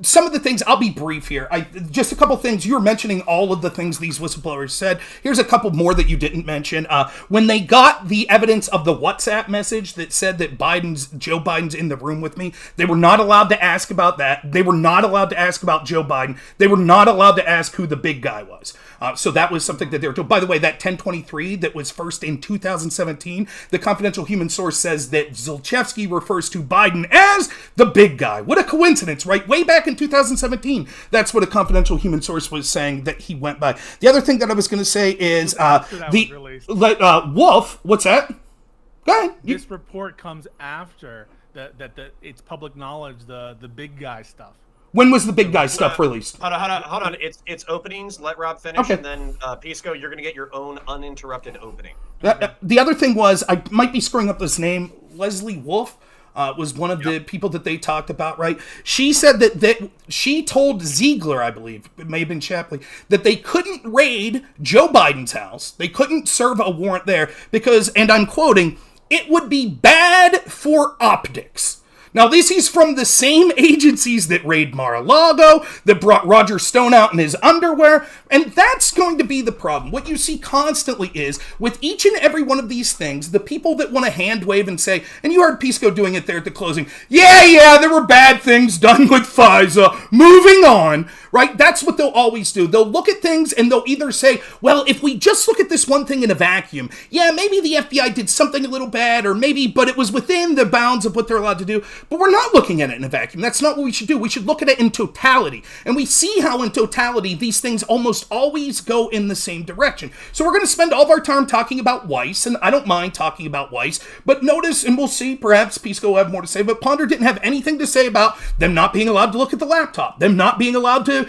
some of the things, I'll be brief here. Just a couple things. You were mentioning all of the things these whistleblowers said. Here's a couple more that you didn't mention. When they got the evidence of the WhatsApp message that said that Joe Biden's in the room with me, they were not allowed to ask about that. They were not allowed to ask about Joe Biden. They were not allowed to ask who the big guy was. So that was something that they were told. By the way, that 1023 that was first in 2017, the confidential human source says that Zlochevsky refers to Biden as the big guy. What a coincidence, right? Way back in 2017, that's what a confidential human source was saying that he went by. The other thing that I was going to say is Wolf. What's that? Go ahead. This report comes after that it's public knowledge, the big guy stuff. When was the big guy stuff released? Hold on. It's openings. Let Rob finish, and then Pisco, you're going to get your own uninterrupted opening. The other thing was, I might be screwing up this name, Leslie Wolf was one of the people that they talked about, right? She said that she told Ziegler, I believe, it may have been Shapley, that they couldn't raid Joe Biden's house. They couldn't serve a warrant there because, and I'm quoting, it would be bad for optics. Now, this is from the same agencies that raid Mar-a-Lago, that brought Roger Stone out in his underwear, and that's going to be the problem. What you see constantly is, with each and every one of these things, the people that want to hand wave and say, and you heard Pisco doing it there at the closing, yeah, there were bad things done with FISA, moving on, right? That's what they'll always do. They'll look at things and they'll either say, well, if we just look at this one thing in a vacuum, yeah, maybe the FBI did something a little bad, or maybe, but it was within the bounds of what they're allowed to do. But we're not looking at it in a vacuum. That's not what we should do. We should look at it in totality. And we see how in totality these things almost always go in the same direction. So we're going to spend all of our time talking about Weiss, and I don't mind talking about Weiss, but notice, and we'll see, perhaps Pisco will have more to say, but Ponder didn't have anything to say about them not being allowed to look at the laptop, them not being allowed to,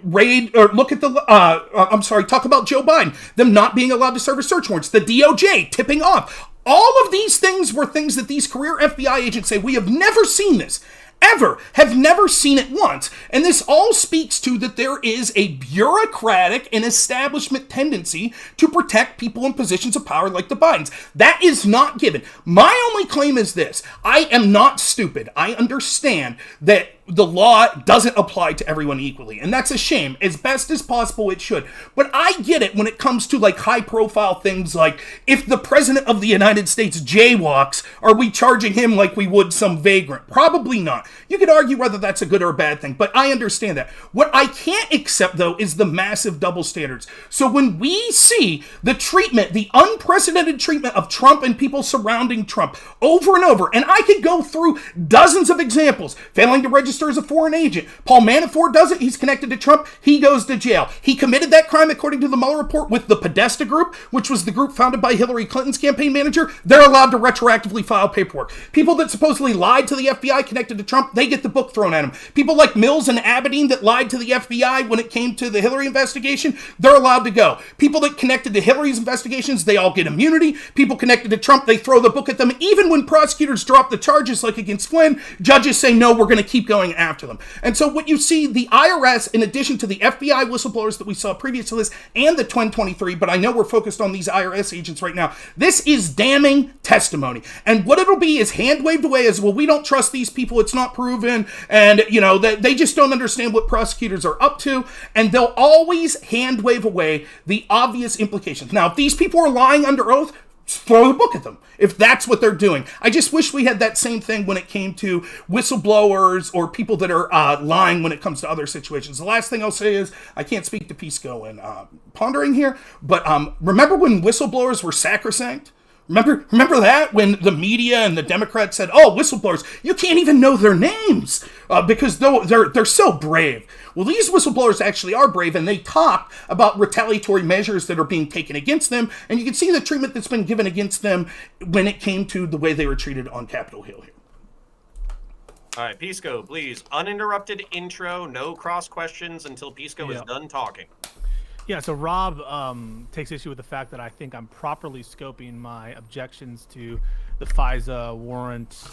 raid or look at the, talk about Joe Biden, them not being allowed to serve as search warrants, the DOJ tipping off. All of these things were things that these career FBI agents say, we have never seen this. Ever, have never seen it once. And this all speaks to that there is a bureaucratic and establishment tendency to protect people in positions of power like the Bidens. That is not given. My only claim is this. I am not stupid. I understand that the law doesn't apply to everyone equally. And that's a shame. As best as possible, it should. But I get it when it comes to like high profile things like if the president of the United States jaywalks, are we charging him like we would some vagrant? Probably not. You could argue whether that's a good or a bad thing, but I understand that. What I can't accept, though, is the massive double standards. So when we see the treatment, the unprecedented treatment of Trump and people surrounding Trump over and over, and I could go through dozens of examples, failing to register as a foreign agent. Paul Manafort does it. He's connected to Trump. He goes to jail. He committed that crime, according to the Mueller report, with the Podesta Group, which was the group founded by Hillary Clinton's campaign manager. They're allowed to retroactively file paperwork. People that supposedly lied to the FBI connected to Trump, they get the book thrown at them. People like Mills and Abedin that lied to the FBI when it came to the Hillary investigation, they're allowed to go. People that connected to Hillary's investigations, they all get immunity. People connected to Trump, they throw the book at them. Even when prosecutors drop the charges like against Flynn, judges say, no, we're going to keep going after them. And so what you see, the IRS, in addition to the FBI whistleblowers that we saw previous to this and the 2023, but I know we're focused on these IRS agents right now, this is damning testimony. And what it'll be is hand waved away as, well, we don't trust these people, it's not proven, and, they just don't understand what prosecutors are up to, and they'll always hand wave away the obvious implications. Now, if these people are lying under oath, throw the book at them, if that's what they're doing. I just wish we had that same thing when it came to whistleblowers or people that are lying when it comes to other situations. The last thing I'll say is, I can't speak to Pisco and Pondering here, but remember when whistleblowers were sacrosanct? Remember that when the media and the Democrats said, oh, whistleblowers, you can't even know their names because they're so brave. Well, these whistleblowers actually are brave, and they talk about retaliatory measures that are being taken against them, and you can see the treatment that's been given against them when it came to the way they were treated on Capitol Hill here. All right, Pisco, please, uninterrupted intro, no cross questions until Pisco is done talking. Yeah, so Rob takes issue with the fact that I think I'm properly scoping my objections to the FISA warrant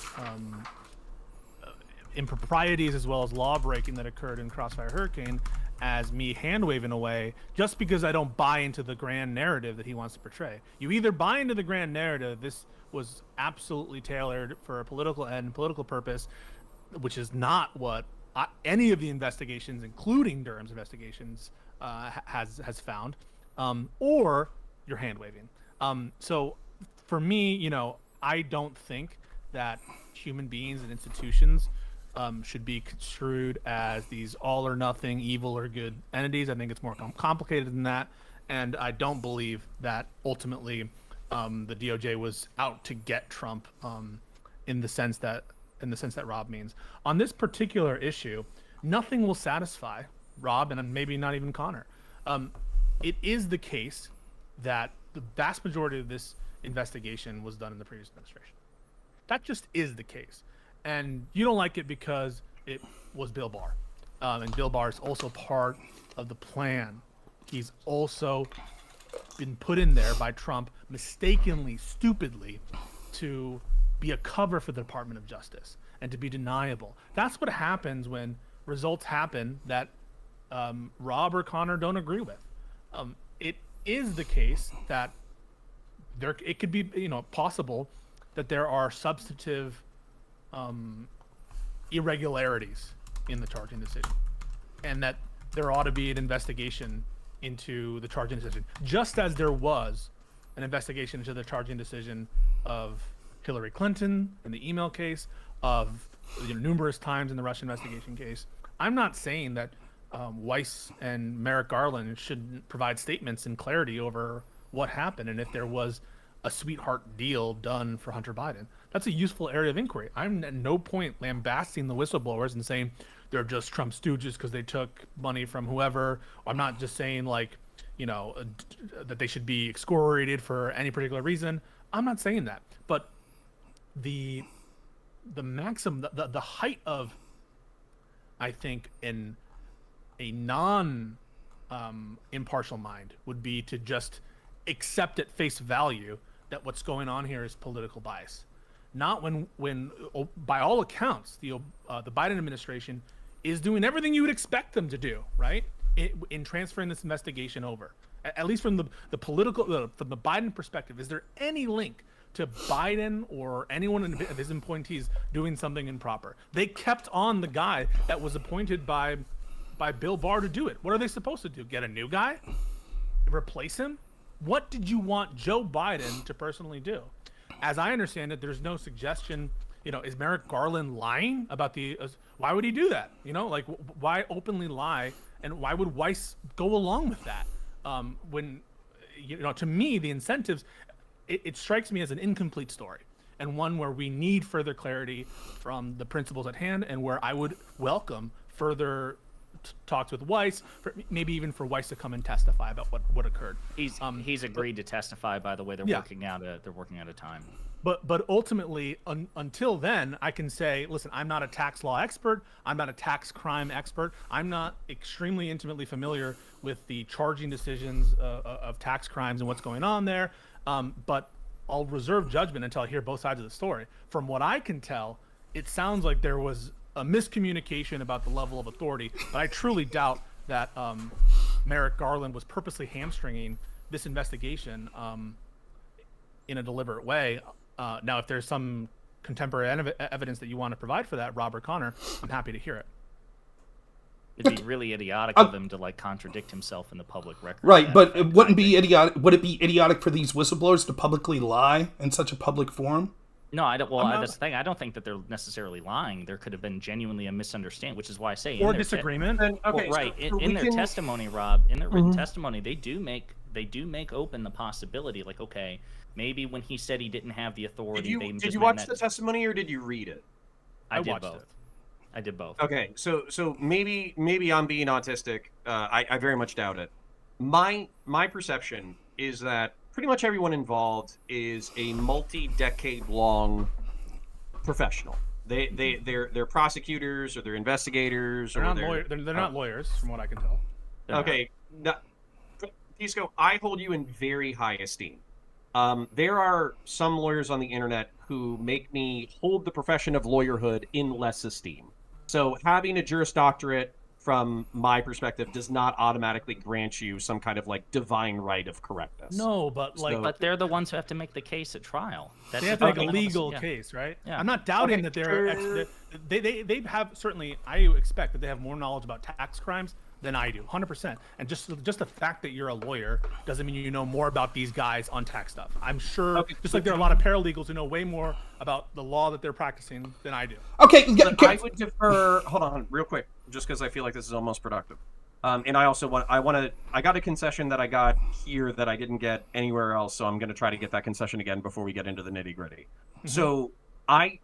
improprieties as well as law breaking that occurred in Crossfire Hurricane as me hand-waving away just because I don't buy into the grand narrative that he wants to portray. You either buy into the grand narrative, this was absolutely tailored for a political end, political purpose, which is not what any of the investigations, including Durham's investigations, has found, or you're hand waving. So for me, I don't think that human beings and institutions should be construed as these all or nothing, evil or good entities. I think it's more complicated than that, and I don't believe that ultimately the DOJ was out to get Trump in the sense that Rob means. On this particular issue, nothing will satisfy Rob and maybe not even Conor. It is the case that the vast majority of this investigation was done in the previous administration. That just is the case. And you don't like it because it was Bill Barr. And Bill Barr is also part of the plan. He's also been put in there by Trump mistakenly, stupidly, to be a cover for the Department of Justice and to be deniable. That's what happens when results happen that Rob or Conor don't agree with. It is the case that it could be possible that there are substantive irregularities in the charging decision, and that there ought to be an investigation into the charging decision, just as there was an investigation into the charging decision of Hillary Clinton in the email case, of numerous times in the Russia investigation case. I'm not saying that Weiss and Merrick Garland should provide statements and clarity over what happened and if there was a sweetheart deal done for Hunter Biden. That's a useful area of inquiry. I'm at no point lambasting the whistleblowers and saying they're just Trump stooges because they took money from whoever. I'm not just saying like, that they should be excoriated for any particular reason. I'm not saying that. But the maximum, the height of, I think, in a non impartial mind would be to just accept at face value that what's going on here is political bias. Not when by all accounts, the Biden administration is doing everything you would expect them to do, right? In transferring this investigation over. At least from the political, from the Biden perspective, is there any link to Biden or anyone of his appointees doing something improper? They kept on the guy that was appointed by Bill Barr to do it. What are they supposed to do? Get a new guy? Replace him? What did you want Joe Biden to personally do? As I understand it, there's no suggestion, is Merrick Garland lying about why would he do that? Like why openly lie? And why would Weiss go along with that? When, to me, the incentives, it strikes me as an incomplete story and one where we need further clarity from the principles at hand and where I would welcome further talks with Weiss, maybe even for Weiss to come and testify about what occurred. He's agreed to testify. By the way, they're working out a time. But ultimately, until then, I can say, listen, I'm not a tax law expert. I'm not a tax crime expert. I'm not extremely intimately familiar with the charging decisions of tax crimes and what's going on there. But I'll reserve judgment until I hear both sides of the story. From what I can tell, it sounds like there was a miscommunication about the level of authority, but I truly doubt that Merrick Garland was purposely hamstringing this investigation in a deliberate way. Now, if there's some contemporary evidence that you want to provide for that, Rob or Conor, I'm happy to hear it. It'd be really idiotic of him to contradict himself in the public record. Right, but it wouldn't be idiotic. Would it be idiotic for these whistleblowers to publicly lie in such a public forum? No, I don't. Well, that's the thing. I don't think that they're necessarily lying. There could have been genuinely a misunderstanding, which is why I say or disagreement. In their testimony, Rob, in their written testimony, they do make open the possibility, like, okay, maybe when he said he didn't have the authority, did you watch the testimony or did you read it? I did both. I did both. Okay, so maybe I'm being autistic. I very much doubt it. My perception is that pretty much everyone involved is a multi-decade-long professional. They're prosecutors or they're investigators. They're not lawyers, from what I can tell. Okay, Pisco, I hold you in very high esteem. There are some lawyers on the internet who make me hold the profession of lawyerhood in less esteem. So having a Juris Doctorate, from my perspective, does not automatically grant you some kind of divine right of correctness. No, but but they're the ones who have to make the case at trial. They have to make a legal case, right? Yeah. I'm not doubting that they have certainly. I expect that they have more knowledge about tax crimes than I do, 100%. And just the fact that you're a lawyer doesn't mean you know more about these guys on tax stuff. I'm sure, just like there are a lot of paralegals who know way more about the law that they're practicing than I do. Okay, I would defer. Hold on, real quick, just because I feel like this is almost productive. And I also I got a concession that I got here that I didn't get anywhere else, so I'm going to try to get that concession again before we get into the nitty gritty. Mm-hmm. So I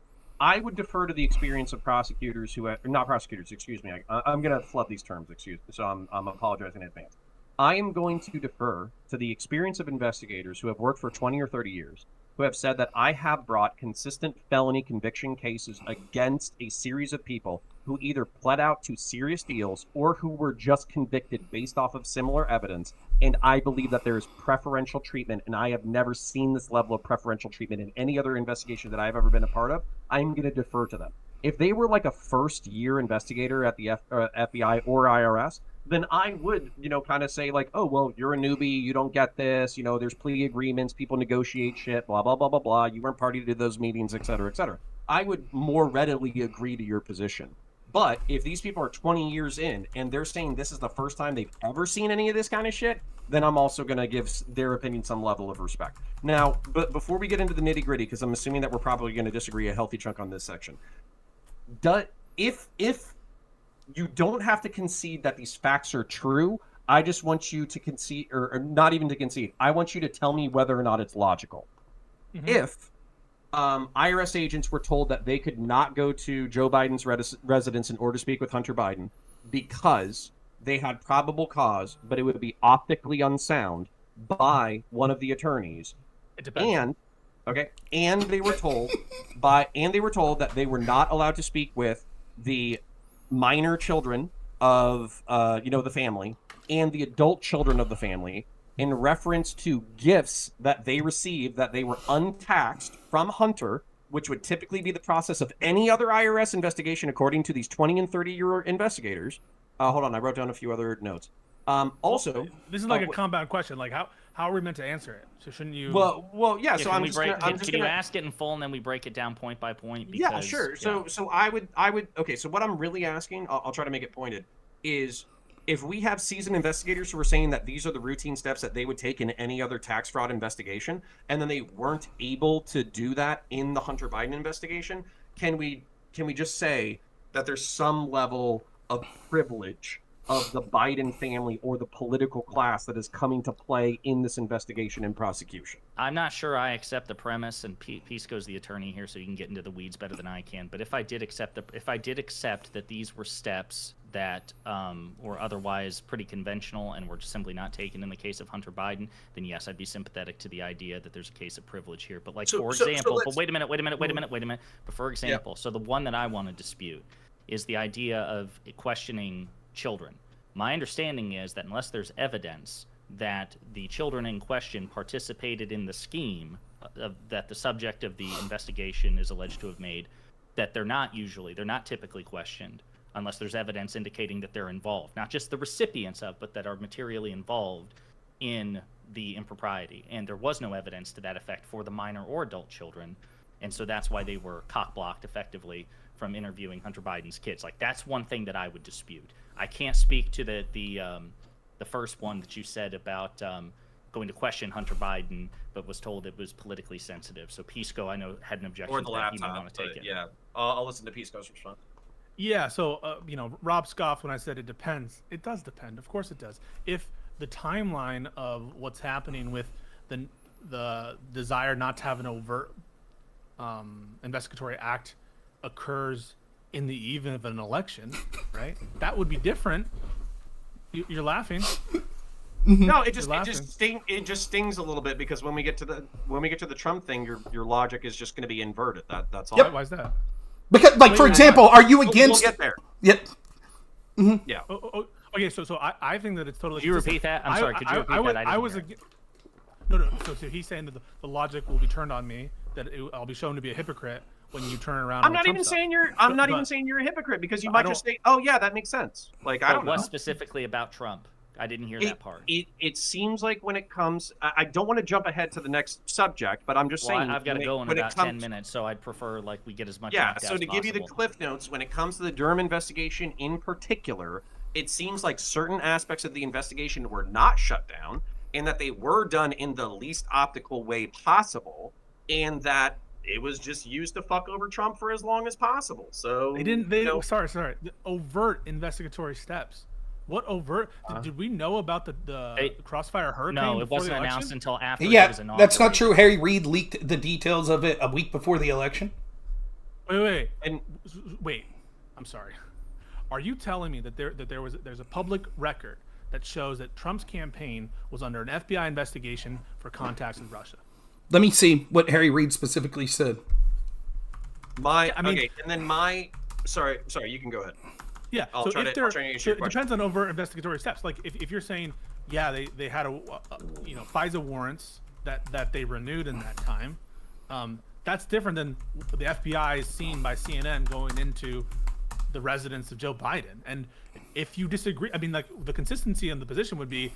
would defer to the experience of prosecutors not prosecutors, excuse me. I'm going to flood these terms, so I'm apologizing in advance. I am going to defer to the experience of investigators who have worked for 20 or 30 years, who have said that I have brought consistent felony conviction cases against a series of people who either pled out to serious deals or who were just convicted based off of similar evidence. And I believe that there is preferential treatment, and I have never seen this level of preferential treatment in any other investigation that I've ever been a part of. I'm going to defer to them. If they were like a first-year investigator at the FBI or IRS, then I would, kind of say oh, well, you're a newbie, you don't get this, there's plea agreements, people negotiate shit, blah, blah, blah, blah, blah, you weren't party to those meetings, et cetera, et cetera. I would more readily agree to your position. But if these people are 20 years in and they're saying this is the first time they've ever seen any of this kind of shit, then I'm also going to give their opinion some level of respect. Now, but before we get into the nitty gritty, because I'm assuming that we're probably going to disagree a healthy chunk on this section, if you don't have to concede that these facts are true. I just want you to concede, or not even to concede. I want you to tell me whether or not it's logical. Mm-hmm. If IRS agents were told that they could not go to Joe Biden's residence in order to speak with Hunter Biden because they had probable cause, but it would be optically unsound by one of the attorneys. It depends. And they were told that they were not allowed to speak with the minor children of the family and the adult children of the family in reference to gifts that they received that they were untaxed from Hunter, which would typically be the process of any other IRS investigation according to these 20 and 30-year investigators. Hold on, I wrote down a few other notes. Also, this is like a compound question. Like, how are we meant to answer it? So shouldn't you? Well, yeah. So can you ask it in full and then we break it down point by point? Because, yeah, sure. So I would. Okay. So what I'm really asking, I'll try to make it pointed, is if we have seasoned investigators who are saying that these are the routine steps that they would take in any other tax fraud investigation, and then they weren't able to do that in the Hunter Biden investigation, can we just say that there's some level of privilege of the Biden family or the political class that is coming to play in this investigation and prosecution? I'm not sure I accept the premise, and Pisco's the attorney here, so you can get into the weeds better than I can. But if I did accept that these were steps that were otherwise pretty conventional and were just simply not taken in the case of Hunter Biden, then yes, I'd be sympathetic to the idea that there's a case of privilege here. But wait a minute. But for example, so the one that I want to dispute is the idea of questioning children. My understanding is that unless there's evidence that the children in question participated in the scheme that the subject of the investigation is alleged to have made, that they're not typically questioned unless there's evidence indicating that they're involved, not just the recipients of, but that are materially involved in the impropriety. And there was no evidence to that effect for the minor or adult children, and so that's why they were cock-blocked effectively from interviewing Hunter Biden's kids. Like, that's one thing that I would dispute. I can't speak to the first one that you said about going to question Hunter Biden, but was told it was politically sensitive. So Pisco, I know, had an objection or the to that. laptop, He might want to take it. Yeah, I'll listen to Pisco's response. Yeah, so Rob scoffed when I said it depends. It does depend. Of course it does. If the timeline of what's happening with the desire not to have an overt investigatory act occurs in the eve of an election, right? That would be different. You're laughing. No, it just stings a little bit because when we get to the Trump thing, your logic is just going to be inverted. That's all. Yep. Why is that? Because, like, for example, are you against? We'll get there. Yep. Mm-hmm. Yeah. Okay, so I think that it's totally. Could you repeat that? I'm sorry. Could you repeat that? I was. No. So he's saying that the logic will be turned on me. That I'll be shown to be a hypocrite when you turn around. I'm not even saying you're a hypocrite because you might just say, "Oh yeah, that makes sense." Like, I don't know. What specifically about Trump? I didn't hear that part. It seems like when it comes, I don't want to jump ahead to the next subject, but I'm just saying I've got to go in about 10 minutes, so I'd prefer like we get as much. Yeah. So to give you the cliff notes, when it comes to the Durham investigation in particular, it seems like certain aspects of the investigation were not shut down, and that they were done in the least optical way possible, and that it was just used to fuck over Trump for as long as possible. So they didn't. Sorry. The overt investigatory steps. What overt? Did we know about the Crossfire hurricane? No, it wasn't announced until after. Yeah, it was inaugurated. That's not true. Harry Reid leaked the details of it a week before the election. Wait. I'm sorry. Are you telling me that there's a public record that shows that Trump's campaign was under an FBI investigation for contacts with Russia? Let me see what Harry Reid specifically said. Sorry, you can go ahead. Yeah, so if it depends on overt investigatory steps. Like if you're saying, yeah, they had FISA warrants that they renewed in that time, that's different than the FBI is seen by CNN going into the residence of Joe Biden. And if you disagree, I mean, like the consistency in the position would be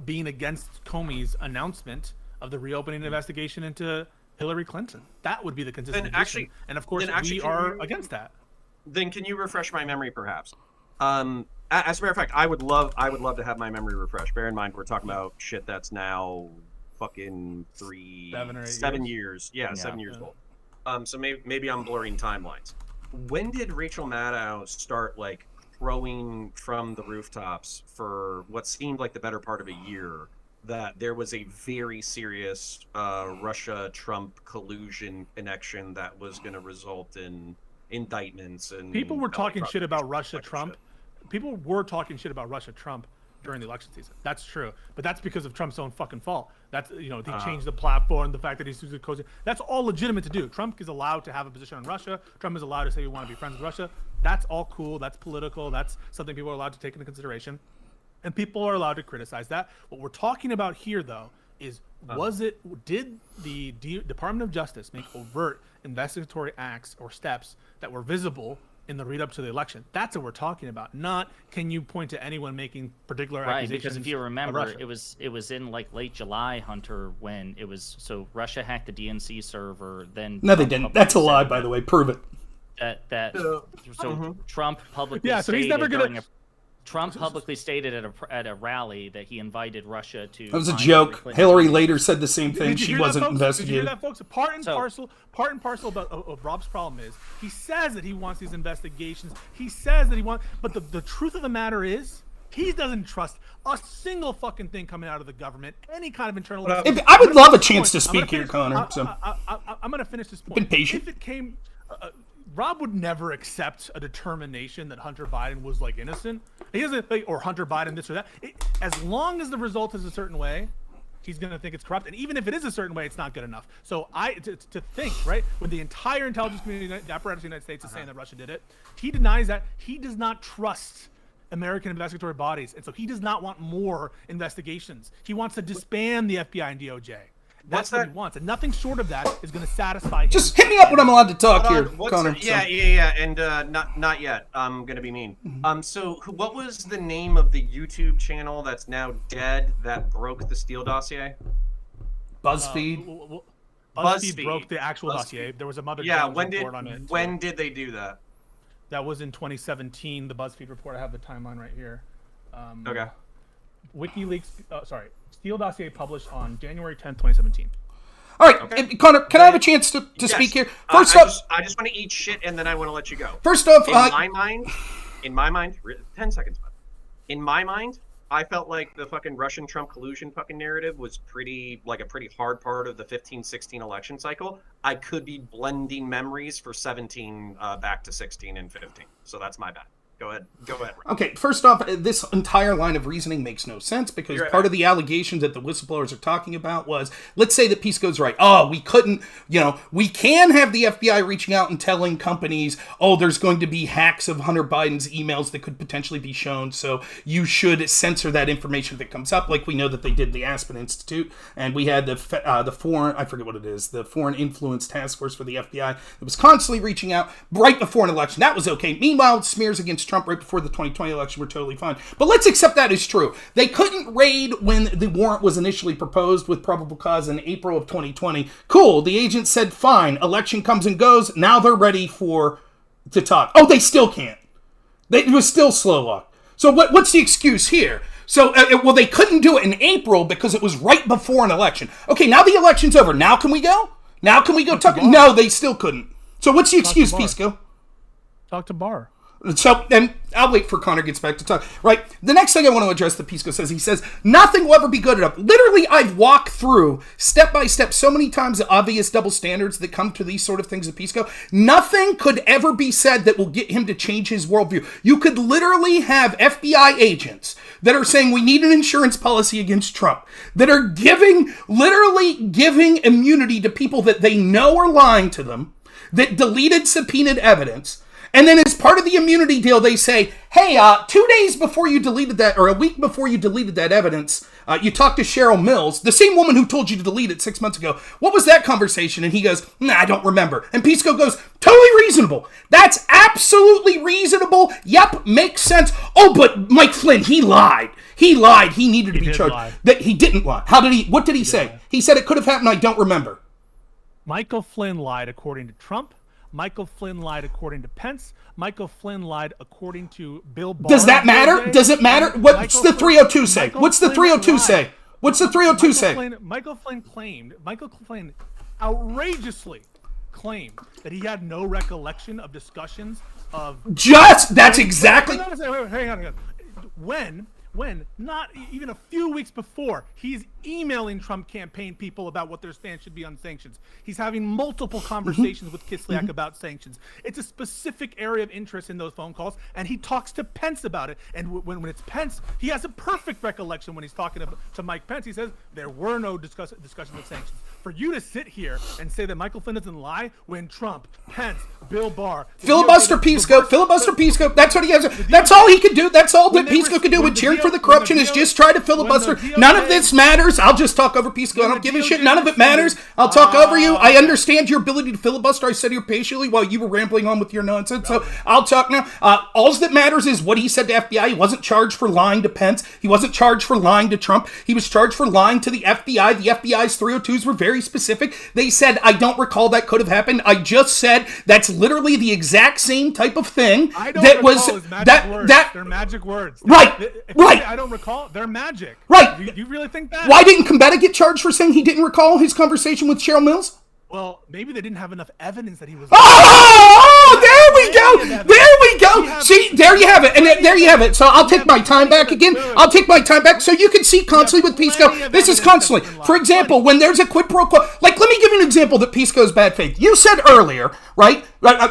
being against Comey's announcement of the reopening investigation into Hillary Clinton. That would be the consistent position. And of course, we are against that. Then can you refresh my memory, perhaps? As a matter of fact, I would love to have my memory refreshed. Bear in mind, we're talking about shit that's now fucking 7 years. Yeah, 7 years old. So maybe I'm blurring timelines. When did Rachel Maddow start like crowing from the rooftops for what seemed like the better part of a year that there was a very serious Russia-Trump collusion connection that was going to result in indictments. And people were talking shit about Russia-Trump. People were talking shit about Russia-Trump during the election season. That's true, but that's because of Trump's own fucking fault. That's, he changed the platform, the fact that he's cozy. That's all legitimate to do. Trump is allowed to have a position on Russia. Trump is allowed to say we want to be friends with Russia. That's all cool. That's political. That's something people are allowed to take into consideration, and people are allowed to criticize that. What we're talking about here, though, is did the Department of Justice make overt investigatory acts or steps that were visible in the lead up to the election? That's what we're talking about. Not can you point to anyone making particular accusations. Right, because if you remember, it was in like late July, Hunter, when it was Russia hacked the DNC server. Then no, they didn't. That's a lie, by the way. Prove it. Trump publicly so he's never gonna. Trump publicly stated at a rally that he invited Russia to. That was a joke. Hillary later said the same thing. She wasn't investigated. Did you hear that, folks? Part and parcel of Rob's problem is he says that he wants these investigations. He says that he wants, but the truth of the matter is he doesn't trust a single fucking thing coming out of the government. Any kind of internal. I would love a chance to speak here, Conor. I'm going to finish this point. Been patient. If it came. Rob would never accept a determination that Hunter Biden was like innocent. He doesn't think, or Hunter Biden this or that. As long as the result is a certain way, he's going to think it's corrupt. And even if it is a certain way, it's not good enough. So to think, right, when the entire intelligence community, the apparatus of the United States is saying that Russia did it, he denies that. He does not trust American investigatory bodies. And so he does not want more investigations. He wants to disband the FBI and DOJ. That's what he wants, and nothing short of that is going to satisfy him. Just hit me up when I'm allowed to talk here, Conor. Yeah, and not yet. I'm going to be mean. So what was the name of the YouTube channel that's now dead that broke the Steele dossier? BuzzFeed. BuzzFeed broke the actual dossier. There was a Mother Jones report on it. When did they do that? That was in 2017. The BuzzFeed report. I have the timeline right here. Okay. WikiLeaks. Steele dossier published on January 10th, 2017. All right, okay. Conor, can I have a chance to speak here? First off, I just want to eat shit and then I want to let you go. First off, in my mind, 10 seconds. In my mind, I felt like the fucking Russian Trump collusion fucking narrative was a pretty hard part of the 15-16 election cycle. I could be blending memories for 17 back to 16 and 15. So that's my bad. Go ahead. Okay, first off, this entire line of reasoning makes no sense because part of the allegations that the whistleblowers are talking about was, let's say that Pisco's right. Oh, we couldn't, we can have the FBI reaching out and telling companies, oh, there's going to be hacks of Hunter Biden's emails that could potentially be shown, so you should censor that information if it comes up, like we know that they did the Aspen Institute, and we had the foreign, I forget what it is, the Foreign Influence Task Force for the FBI that was constantly reaching out right before an election. That was okay. Meanwhile, smears against Trump right before the 2020 election were totally fine. But let's accept that as true. They couldn't raid when the warrant was initially proposed with probable cause in April of 2020. Cool. The agent said, fine. Election comes and goes. Now they're ready to talk. Oh, they still can't. It was still slow walk. So what's the excuse here? So, they couldn't do it in April because it was right before an election. Okay, now the election's over. Now can we go? Now can we go talk? No, they still couldn't. So what's the excuse, Pisco? Talk to Barr. So, and I'll wait for Conor gets back to talk. Right, the next thing I want to address that Pisco says, he says, nothing will ever be good enough. Literally, I've walked through, step by step, so many times the obvious double standards that come to these sort of things at Pisco. Nothing could ever be said that will get him to change his worldview. You could literally have FBI agents that are saying we need an insurance policy against Trump, that are literally giving immunity to people that they know are lying to them, that deleted subpoenaed evidence. And then as part of the immunity deal, they say, hey, 2 days before you deleted that, or a week before you deleted that evidence, you talked to Cheryl Mills, the same woman who told you to delete it 6 months ago. What was that conversation? And he goes, nah, I don't remember. And Pisco goes, totally reasonable. That's absolutely reasonable. Yep, makes sense. Oh, but Mike Flynn, he lied. He lied. He needed to be charged. That he didn't lie. What did he say? Lie. He said it could have happened. I don't remember. Michael Flynn lied according to Trump. Michael Flynn lied according to Pence. Michael Flynn lied according to Bill Barr. Does that matter? Does it matter? What's the 302 say? What's the 302 say? What's the 302 say? Michael Flynn outrageously claimed that he had no recollection of discussions of that's exactly. Hang on. When not even a few weeks before, he's emailing Trump campaign people about what their stance should be on sanctions. He's having multiple conversations with Kislyak about sanctions. It's a specific area of interest in those phone calls, and he talks to Pence about it. And when it's Pence, he has a perfect recollection when he's talking to Mike Pence. He says there were no discussions of sanctions. For you to sit here and say that Michael Flynn doesn't lie when Trump, Pence, Bill Barr, Filibuster Pisco. That's what he has. That's all he could do. That's all that Pisco could do with cheering for the corruption is just try to filibuster. None of this matters. I'll just talk over Pisco. I don't give a shit. None of it matters. I'll talk over you. I understand your ability to filibuster. I sat here patiently while you were rambling on with your nonsense. So I'll talk now. All that matters is what he said to FBI. He wasn't charged for lying to Pence. He wasn't charged for lying to Trump. He was charged for lying to the FBI. The FBI's 302s were very specific. They said, I don't recall that could have happened. I just said that's literally the exact same type of thing. I don't recall his magic words. They're magic words. Right. I don't recall. They're magic. Right. You really think that? Why didn't Combetta get charged for saying he didn't recall his conversation with Cheryl Mills? Well, maybe they didn't have enough evidence that he was. Oh, there we go. There we go. See, there you have it. And there you have it. So I'll take my time back again. I'll take my time back so you can see constantly with Pisco. This is constantly. For example, when there's a quid pro quo, like let me give you an example that Pisco's bad faith. You said earlier, right?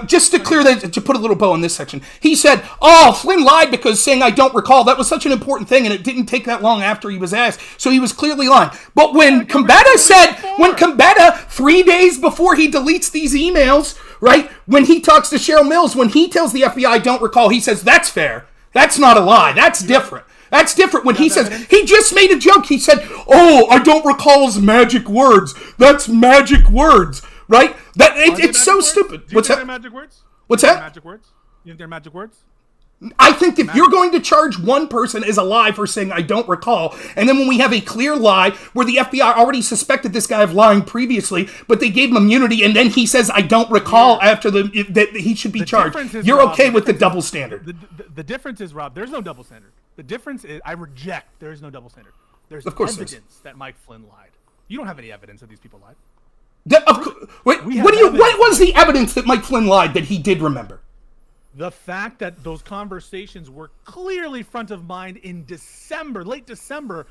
Just to clear that, to put a little bow in this section, he said, "Oh, Flynn lied because saying I don't recall that was such an important thing, and it didn't take that long after he was asked, so he was clearly lying." But when Combetta 3 days before he deletes these emails, right? When he talks to Cheryl Mills, when he tells the FBI I don't recall, he says that's fair. That's not a lie. That's different. That's different when he says, he just made a joke. He said, "Oh, I don't recall his magic words. That's magic words." Right? It's so stupid. What's that? Magic words? What's that? Magic words? You think they're magic words? I think if you're going to charge one person as a lie for saying I don't recall, and then when we have a clear lie where the FBI already suspected this guy of lying previously, but they gave him immunity, and then he says I don't recall after that he should be charged, you're okay with the double standard. The difference is, Rob, there's no double standard. The difference is I reject there is no double standard. There's evidence that Mike Flynn lied. You don't have any evidence that these people lied. What was the evidence that Mike Flynn lied that he did remember? The fact that those conversations were clearly front of mind in December, late December,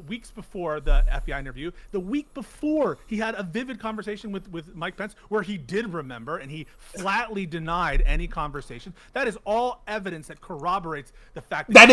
weeks before the FBI interview, the week before he had a vivid conversation with Mike Pence where he did remember and he flatly denied any conversation. That is all evidence that corroborates the fact that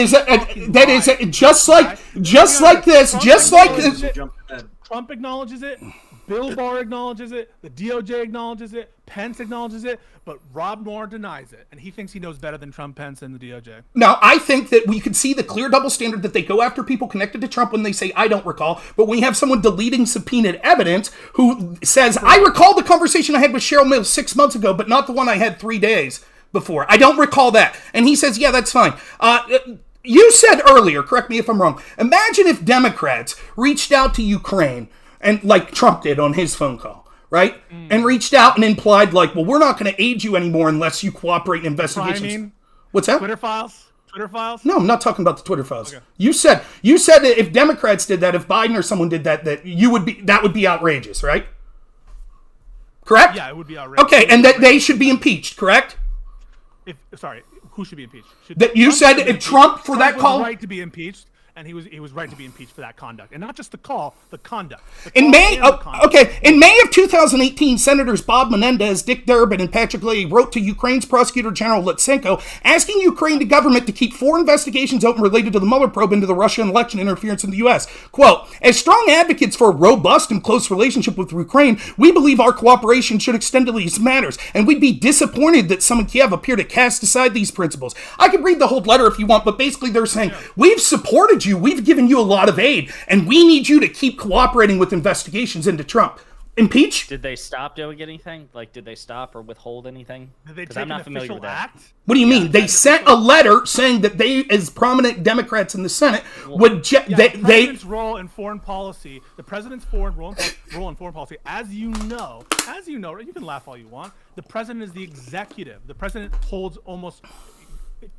Trump acknowledges it. Bill Barr acknowledges it, the DOJ acknowledges it, Pence acknowledges it, but robnoerr denies it, and he thinks he knows better than Trump, Pence, and the DOJ. Now, I think that we could see the clear double standard that they go after people connected to Trump when they say, I don't recall, but when you have someone deleting subpoenaed evidence who says, I recall the conversation I had with Cheryl Mills 6 months ago, but not the one I had 3 days before. I don't recall that. And he says, yeah, that's fine. You said earlier, correct me if I'm wrong, imagine if Democrats reached out to Ukraine and like Trump did on his phone call, right? And reached out and implied like, well, we're not going to aid you anymore unless you cooperate in investigations. What's that? Twitter files? No, I'm not talking about the Twitter files. Okay. You said that if Democrats did that, if Biden or someone did that, that would be outrageous, right? Correct? Yeah, it would be outrageous. Okay, and that they should be impeached, correct? Who should be impeached? You said if Trump for that call, right to be impeached. And he was right to be impeached for that conduct, and not just the call, the conduct. In May of 2018, Senators Bob Menendez, Dick Durbin, and Patrick Leahy wrote to Ukraine's Prosecutor General Lutsenko asking Ukraine government to keep 4 investigations open related to the Mueller probe into the Russian election interference in the U.S. Quote, as strong advocates for a robust and close relationship with Ukraine, we believe our cooperation should extend to these matters, and we'd be disappointed that some in Kiev appear to cast aside these principles. I could read the whole letter if you want, but basically they're saying, we've supported you, we've given you a lot of aid, and we need you to keep cooperating with investigations into Trump. Impeach? Did they stop doing anything? Like, did they stop or withhold anything? Did they take an official act? What do you mean? They sent a letter saying that they, as prominent Democrats in the Senate, would... the president's role in foreign policy, the president's role in foreign policy, as you know, you can laugh all you want, the president is the executive. The president holds almost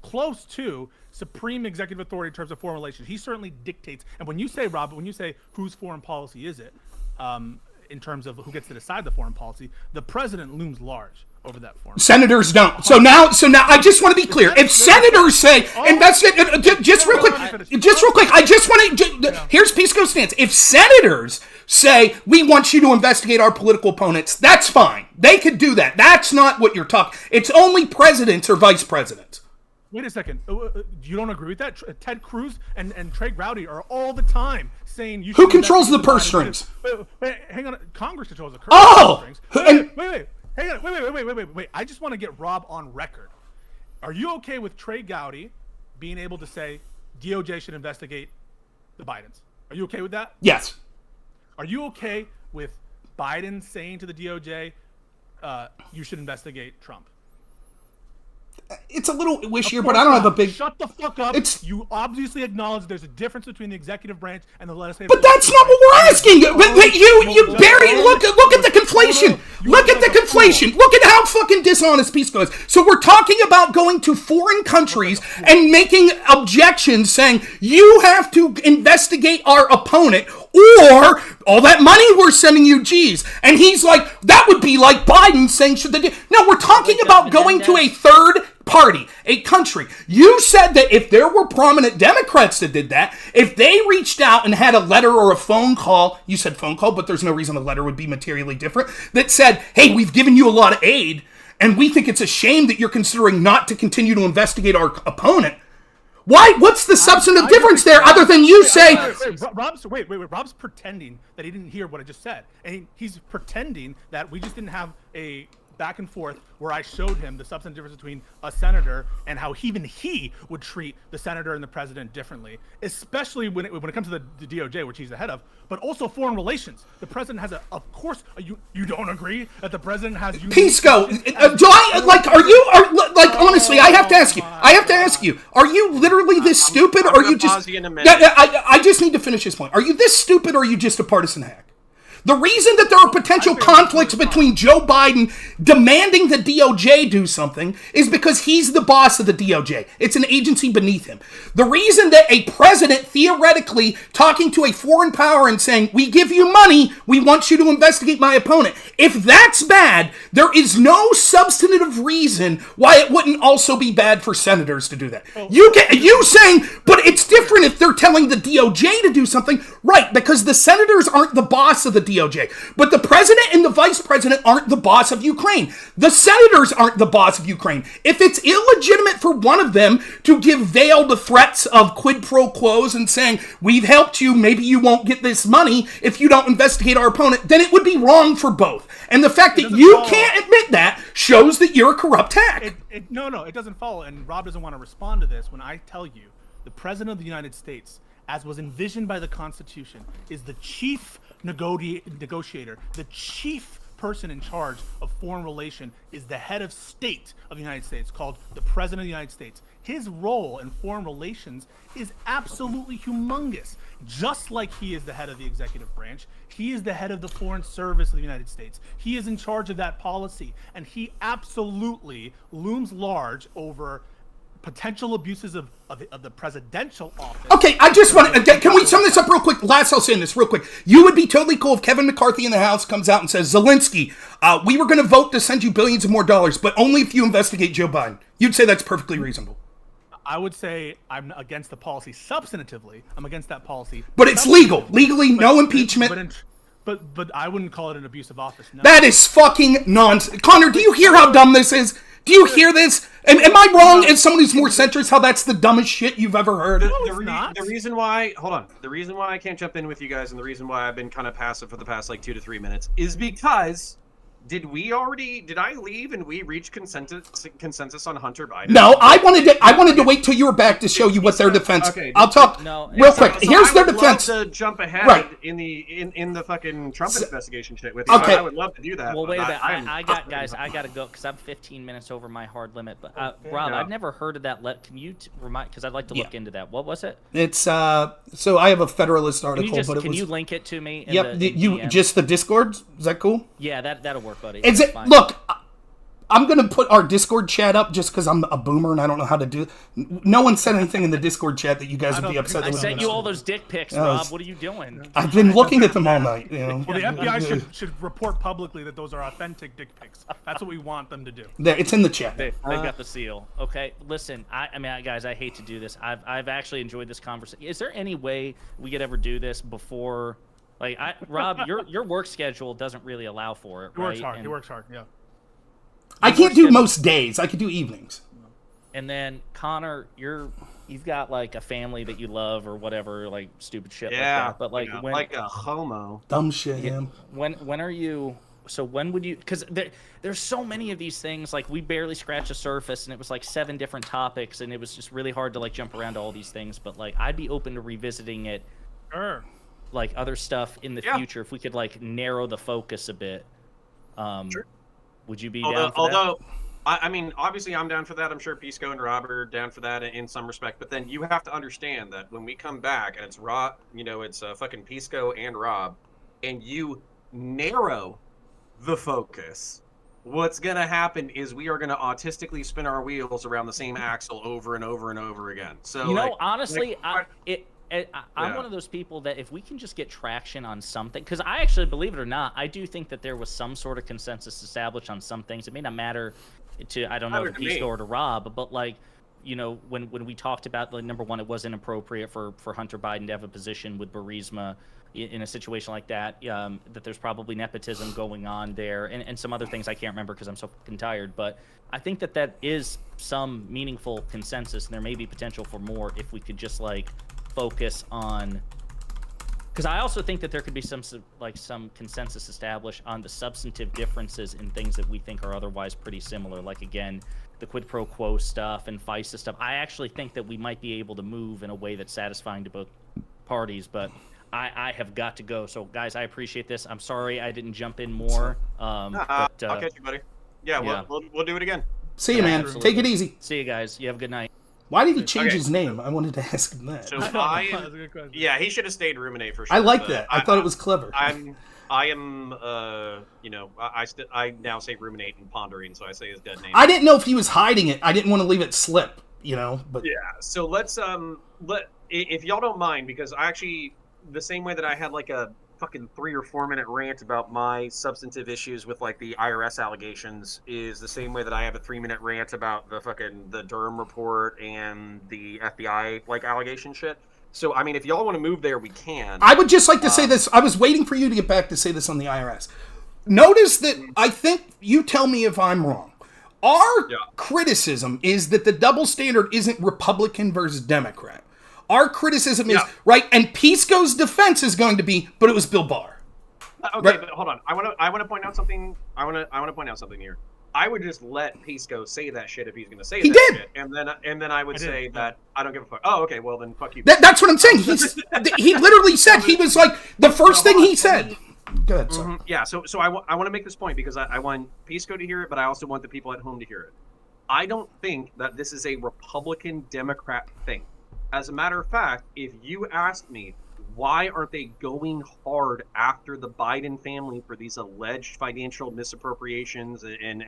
close to supreme executive authority in terms of foreign relations. He certainly dictates. And when you say, Rob, whose foreign policy is it, in terms of who gets to decide the foreign policy, the president looms large over that form. Senators don't. So now, I just want to be clear. If senators say investigate, just real quick, I just want to. Here's Pisco's stance. If senators say we want you to investigate our political opponents, that's fine. They could do that. That's not what you're talking. It's only presidents or vice presidents. Wait a second. You don't agree with that? Ted Cruz and Trey Gowdy are all the time saying you. Who controls the purse strings? Wait, hang on. Congress controls the purse strings. Wait. Hang on. Wait. I just want to get Rob on record. Are you okay with Trey Gowdy being able to say DOJ should investigate the Bidens? Are you okay with that? Yes. Are you okay with Biden saying to the DOJ, you should investigate Trump? It's a little wishier, but I don't have a big... Shut the fuck up. You obviously acknowledge there's a difference between the executive branch and the legislative... But that's not what we're asking! But you bury... Look at the conflation! Look at the conflation! Look at how fucking dishonest Pisco is. So we're talking about going to foreign countries and making objections saying, you have to investigate our opponent, or all that money we're sending you, geez. And he's like, that would be like Biden saying, should they do... No, we're talking about going to a third party, a country. You said that if there were prominent Democrats that did that, if they reached out and had a letter or a phone call, you said phone call, but there's no reason a letter would be materially different, that said, hey, we've given you a lot of aid, and we think it's a shame that you're considering not to continue to investigate our opponent. Why? What's the substantive difference there other than you say... Rob's pretending that he didn't hear what I just said. And he's pretending that we just didn't have a back and forth where I showed him the substantive difference between a senator and how even he would treat the senator and the president differently, especially when it comes to the DOJ, which he's the head of, but also foreign relations. The president has of course, you don't agree that the president has... Pisco, honestly, I have to ask you, are you literally this stupid, or are you just... I just need to finish this point. Are you this stupid, or are you just a partisan hack? The reason that there are potential conflicts between Joe Biden demanding the DOJ do something is because he's the boss of the DOJ. It's an agency beneath him. The reason that a president theoretically talking to a foreign power and saying, we give you money, we want you to investigate my opponent, if that's bad, there is no substantive reason why it wouldn't also be bad for senators to do that. You saying, but it's different if they're telling the DOJ to do something, right, because the senators aren't the boss of the DOJ. But the president and the vice president aren't the boss of Ukraine. The senators aren't the boss of Ukraine. If it's illegitimate for one of them to give veil to threats of quid pro quos and saying, we've helped you, maybe you won't get this money if you don't investigate our opponent, then it would be wrong for both. And the fact that you can't admit that shows that you're a corrupt hack. No, it doesn't follow. And Rob doesn't want to respond to this when I tell you the president of the United States, as was envisioned by the Constitution, is the chief negotiator. The chief person in charge of foreign relation is the head of state of the United States, called the President of the United States. His role in foreign relations is absolutely humongous. Just like he is the head of the executive branch, he is the head of the Foreign Service of the United States. He is in charge of that policy, and he absolutely looms large over potential abuses of the presidential office. Okay, I just want to... Can we sum this up real quick? Last, I'll say this real quick. You would be totally cool if Kevin McCarthy in the House comes out and says, Zelensky, we were going to vote to send you billions of more dollars, but only if you investigate Joe Biden. You'd say that's perfectly reasonable. I would say I'm against the policy substantively. I'm against that policy. But it's legal. Legally, no impeachment. But I wouldn't call it an abuse of office. No. That is fucking nonsense. Connor, do you hear how dumb this is? Do you hear this? Am I wrong as someone who's more centrist how that's the dumbest shit you've ever heard? The reason why, hold on, the reason why I can't jump in with you guys and the reason why I've been kind of passive for the past like 2 to 3 minutes is because did I leave and we reach consensus on Hunter Biden? No, I wanted to wait till you were back to show you what their defense. Okay, I'll talk real quick. Here's their defense. I would love to jump ahead in the fucking Trump investigation shit with you. Okay, I would love to do that. Well, wait a minute. I got to go because I'm 15 minutes over my hard limit. But Rob, I've never heard of that. Can you remind? Because I'd like to look into that. What was it? It's so I have a Federalist article, Can you link it to me? Yep. Just the Discord. Is that cool? Yeah, that'll work. Buddy. Is it? Look, I'm going to put our Discord chat up just because I'm a boomer and I don't know how to do it. No one said anything in the Discord chat that you guys would be upset. I sent you all those dick pics, Rob. What are you doing? I've been looking at them all night. You know? Well, the FBI should report publicly that those are authentic dick pics. That's what we want them to do. There, it's in the chat. They got the seal. Okay, listen. I mean, guys, I hate to do this. I've actually enjoyed this conversation. Is there any way we could ever do this before? Like, Rob, your work schedule doesn't really allow for it. He works hard. He works hard. Yeah. I can't do most days. I could do evenings. And then Conor, you've got like a family that you love or whatever, like stupid shit like that. But like when, like a homo. Dumb shit. Yeah. When are you? So when would you? Because there's so many of these things. Like we barely scratched the surface, and it was like 7 different topics, and it was just really hard to like jump around to all these things. But like I'd be open to revisiting it. Sure. Like other stuff in the future, if we could like narrow the focus a bit. Sure. Would you be down for that? I mean, obviously I'm down for that. I'm sure Pisco and Rob are down for that in some respect. But then you have to understand that when we come back and it's it's fucking Pisco and Rob, and you narrow the focus, what's going to happen is we are going to autistically spin our wheels around the same axle over and over and over again. So, honestly, I'm one of those people that if we can just get traction on something, because I actually, believe it or not, I do think that there was some sort of consensus established on some things. It may not matter to, I don't know, to Pisco or to Rob, but like, when we talked about, like, number one, it was inappropriate for Hunter Biden to have a position with Burisma in a situation like that, that there's probably nepotism going on there and some other things I can't remember because I'm so fucking tired. But I think that is some meaningful consensus, and there may be potential for more if we could just like focus on, because I also think that there could be some consensus established on the substantive differences in things that we think are otherwise pretty similar, like again the quid pro quo stuff and FISA stuff. I actually think that we might be able to move in a way that's satisfying to both parties, but I have got to go. So guys, I appreciate this. I'm sorry I didn't jump in more. I'll catch you, buddy. We'll do it again. See you, man. Absolutely. Take it easy. See you guys. You have a good night. Why did he change his name? I wanted to ask him that. So he should have stayed ruminate for sure. I like that. I thought it was clever. I now say ruminate and pondering, so I say his dead name. I didn't know if he was hiding it. I didn't want to leave it slip, but yeah. So let's if y'all don't mind, because I actually, the same way that I had like a fucking 3 or 4 minute rant about my substantive issues with like the IRS allegations is the same way that I have a 3-minute rant about the Durham report and the FBI like allegation shit. So I mean, if y'all want to move there, we can. I would just like to say this. I was waiting for you to get back to say this on the IRS. Notice that I think you tell me if I'm wrong. Our criticism is that the double standard isn't Republican versus Democrat. Our criticism is, right, and Pisco's defense is going to be, but it was Bill Barr. Okay, right? But hold on. I want to point out something. I want to point out something here. I would just let Pisco say that shit if he's going to say that shit. And then I would say that I don't give a fuck. Oh, okay, well then fuck you. That's what I'm saying. He literally said, he was like, the first thing he said. Go ahead, sorry. Yeah, so I want to make this point because I want Pisco to hear it, but I also want the people at home to hear it. I don't think that this is a Republican-Democrat thing. As a matter of fact, if you ask me, why aren't they going hard after the Biden family for these alleged financial misappropriations and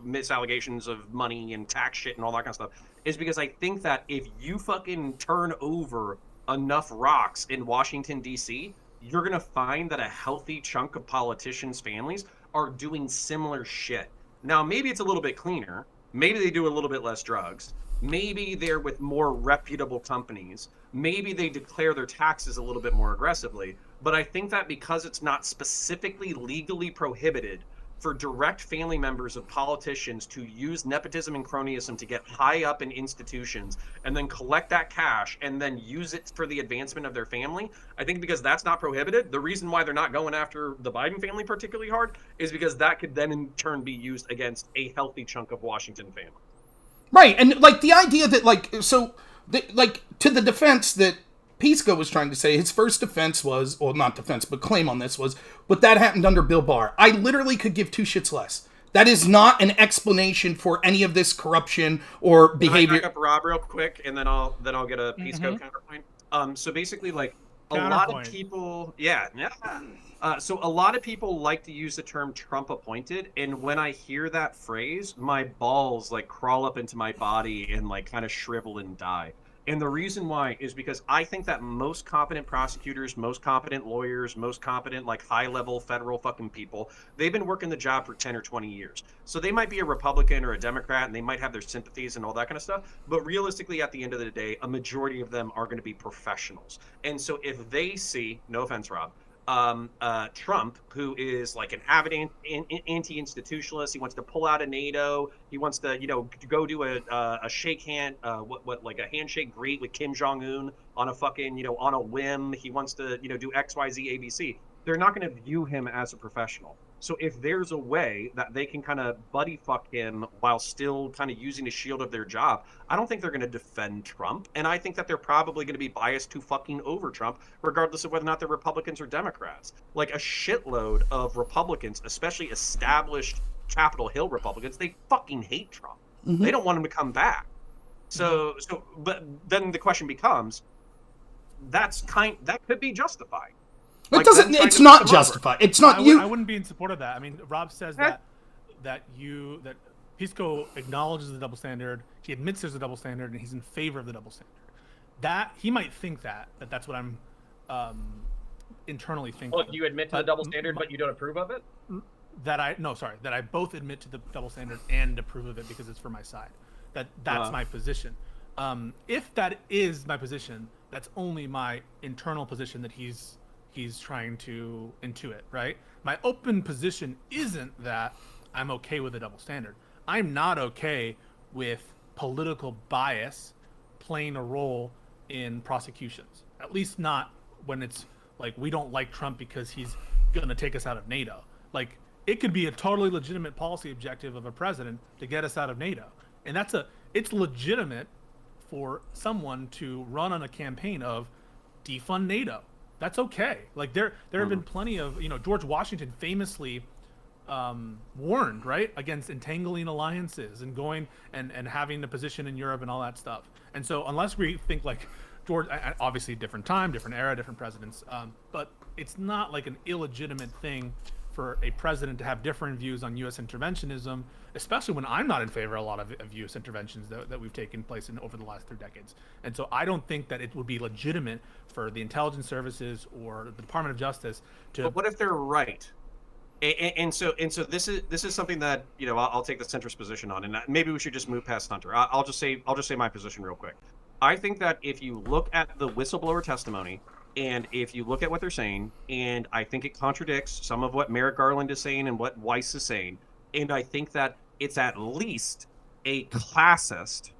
misallegations of money and tax shit and all that kind of stuff, is because I think that if you fucking turn over enough rocks in Washington, D.C., you're going to find that a healthy chunk of politicians' families are doing similar shit. Now, maybe it's a little bit cleaner. Maybe they do a little bit less drugs. Maybe they're with more reputable companies. Maybe they declare their taxes a little bit more aggressively. But I think that because it's not specifically legally prohibited for direct family members of politicians to use nepotism and cronyism to get high up in institutions and then collect that cash and then use it for the advancement of their family, I think because that's not prohibited, the reason why they're not going after the Biden family particularly hard is because that could then in turn be used against a healthy chunk of Washington family. Right, and like the idea that to the defense that Pisco was trying to say, his first defense was, well, not defense, but claim on this was, but that happened under Bill Barr. I literally could give 2 shits less. That is not an explanation for any of this corruption or behavior. Can I back up Rob real quick, and then I'll get a Pisco counterpoint. So basically, like, a lot of people, so a lot of people like to use the term Trump appointed, and when I hear that phrase, my balls like crawl up into my body and like kind of shrivel and die. And the reason why is because I think that most competent prosecutors, most competent lawyers, most competent like high-level federal fucking people, they've been working the job for 10 or 20 years. So they might be a Republican or a Democrat, and they might have their sympathies and all that kind of stuff. But realistically, at the end of the day, a majority of them are going to be professionals. And so if they see, no offense, Rob, Trump, who is like an avid anti-institutionalist. He wants to pull out of NATO. He wants to, go do a shake hand, like a handshake greet with Kim Jong-un on a fucking, on a whim. He wants to, do X, Y, Z, ABC. They're not going to view him as a professional. So if there's a way that they can kind of buddy fuck him while still kind of using the shield of their job, I don't think they're going to defend Trump. And I think that they're probably going to be biased to fucking over Trump, regardless of whether or not they're Republicans or Democrats. Like a shitload of Republicans, especially established Capitol Hill Republicans, they fucking hate Trump. Mm-hmm. They don't want him to come back. But then the question becomes, that could be justified. It doesn't. It's not justified. It's not you. I wouldn't be in support of that. I mean, Rob says that Pisco acknowledges the double standard. He admits there's a double standard, and he's in favor of the double standard. That he might think that's what I'm internally thinking. Well, you admit to the double standard, but you don't approve of it. That I both admit to the double standard and approve of it because it's for my side. That's my position. If that is my position, that's only my internal position that he's trying to intuit, right? My open position isn't that I'm okay with a double standard. I'm not okay with political bias playing a role in prosecutions. At least not when it's like we don't like Trump because he's going to take us out of NATO. Like it could be a totally legitimate policy objective of a president to get us out of NATO. And it's legitimate for someone to run on a campaign of defund NATO. That's okay. Like there have been plenty of, George Washington famously warned, right, against entangling alliances and going and having a position in Europe and all that stuff. And so unless we think like George, obviously different time, different era, different presidents, but it's not like an illegitimate thing for a president to have different views on U.S. interventionism, especially when I'm not in favor of a lot of U.S. interventions that we've taken place in over the last 3 decades. And so I don't think that it would be legitimate for the intelligence services or the Department of Justice to. But what if they're right? And so this is something that I'll take the centrist position on, and maybe we should just move past Hunter. I'll just say my position real quick. I think that if you look at the whistleblower testimony, and if you look at what they're saying, and I think it contradicts some of what Merrick Garland is saying and what Weiss is saying, and I think that it's at least a classist,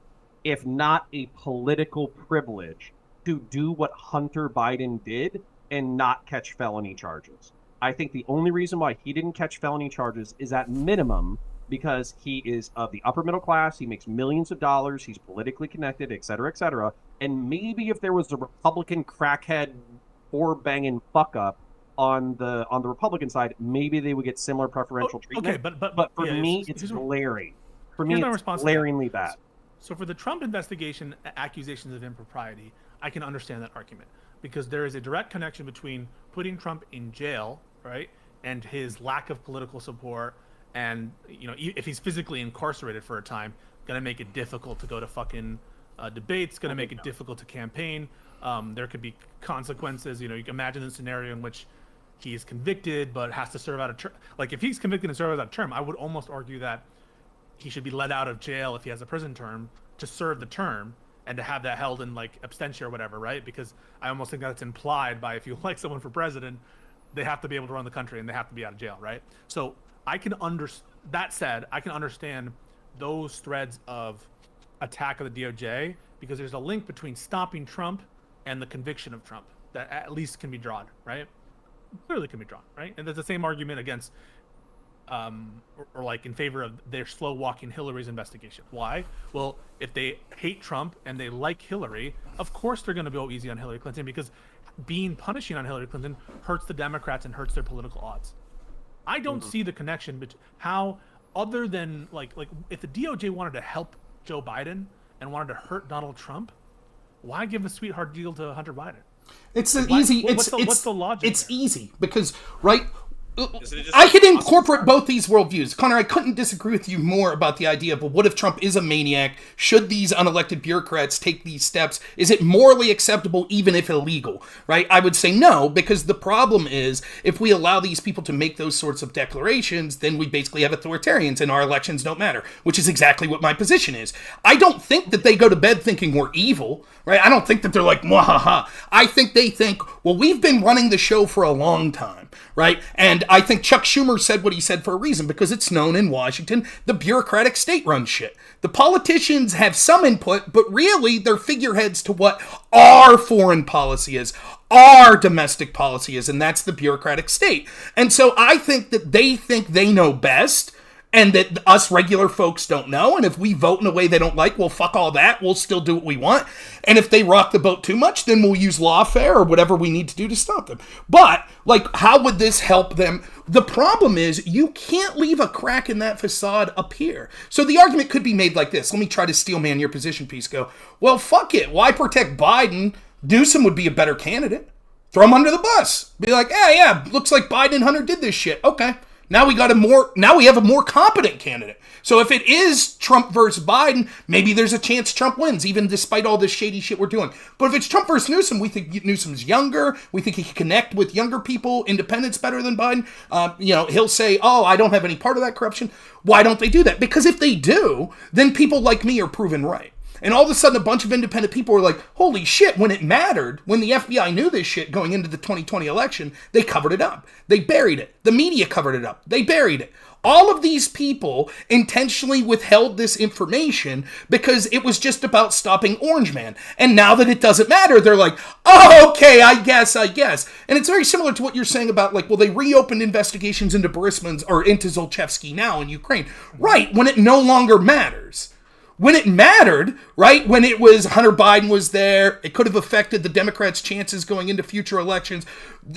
if not a political privilege, to do what Hunter Biden did and not catch felony charges. I think the only reason why he didn't catch felony charges is at minimum because he is of the upper middle class, he makes millions of dollars, he's politically connected, et cetera, and maybe if there was a Republican crackhead banging fuck up on the Republican side, maybe they would get similar preferential treatment. Okay, but for me, it's glaring. For me, it's glaringly bad. So for the Trump investigation accusations of impropriety, I can understand that argument because there is a direct connection between putting Trump in jail, right, and his lack of political support. And if he's physically incarcerated for a time, gonna make it difficult to go to fucking debates, gonna make it difficult to campaign. There could be consequences. You can imagine the scenario in which he's convicted but has to serve out a term. Like if he's convicted and serves out a term, I would almost argue that he should be let out of jail if he has a prison term to serve the term and to have that held in like absentia or whatever, right? Because I almost think that's implied by if you elect someone for president, they have to be able to run the country and they have to be out of jail, right? So that said, I can understand those threads of attack of the DOJ because there's a link between stopping Trump and the conviction of Trump that at least can be drawn, right? Clearly can be drawn, right? And there's the same argument against or like in favor of their slow walking Hillary's investigation. Why? Well, if they hate Trump and they like Hillary, of course they're going to go easy on Hillary Clinton because punishing on Hillary Clinton hurts the Democrats and hurts their political odds. I don't see the connection between how, other than like if the DOJ wanted to help Joe Biden and wanted to hurt Donald Trump, why give a sweetheart deal to Hunter Biden? It's an easy. What's the logic? It's easy because right. Isn't it just I could incorporate both these worldviews. Connor, I couldn't disagree with you more about the idea of, well, what if Trump is a maniac? Should these unelected bureaucrats take these steps? Is it morally acceptable even if illegal, right? I would say no, because the problem is if we allow these people to make those sorts of declarations, then we basically have authoritarians and our elections don't matter, which is exactly what my position is. I don't think that they go to bed thinking we're evil, right? I don't think that they're like, mwahaha. I think they think, well, we've been running the show for a long time, right? And I think Chuck Schumer said what he said for a reason, because it's known in Washington, the bureaucratic state runs shit. The politicians have some input, but really they're figureheads to what our foreign policy is, our domestic policy is, and that's the bureaucratic state. And so I think they know best, and that us regular folks don't know, and if we vote in a way they don't like, well, fuck all that, we'll still do what we want. And if they rock the boat too much, then we'll use lawfare or whatever we need to do to stop them. But, like, how would this help them? The problem is, you can't leave a crack in that facade up here. So the argument could be made like this. Let me try to steel man your position, Pisco. Well, fuck it. Why protect Biden? Newsom would be a better candidate. Throw him under the bus. Be like, yeah, looks like Biden and Hunter did this shit. Okay. Now we have a more competent candidate. So if it is Trump versus Biden, maybe there's a chance Trump wins, even despite all this shady shit we're doing. But if it's Trump versus Newsom, we think Newsom's younger. We think he can connect with younger people, independents better than Biden. He'll say, oh, I don't have any part of that corruption. Why don't they do that? Because if they do, then people like me are proven right. And all of a sudden, a bunch of independent people were like, holy shit, when it mattered, when the FBI knew this shit going into the 2020 election, they covered it up. They buried it. The media covered it up. They buried it. All of these people intentionally withheld this information because it was just about stopping Orange Man. And now that it doesn't matter, they're like, oh, okay, I guess. And it's very similar to what you're saying about, like, well, they reopened investigations into Burisman's or into Zlochevsky now in Ukraine. Right, when it no longer matters. When it mattered, right, when it was Hunter Biden was there, it could have affected the Democrats' chances going into future elections.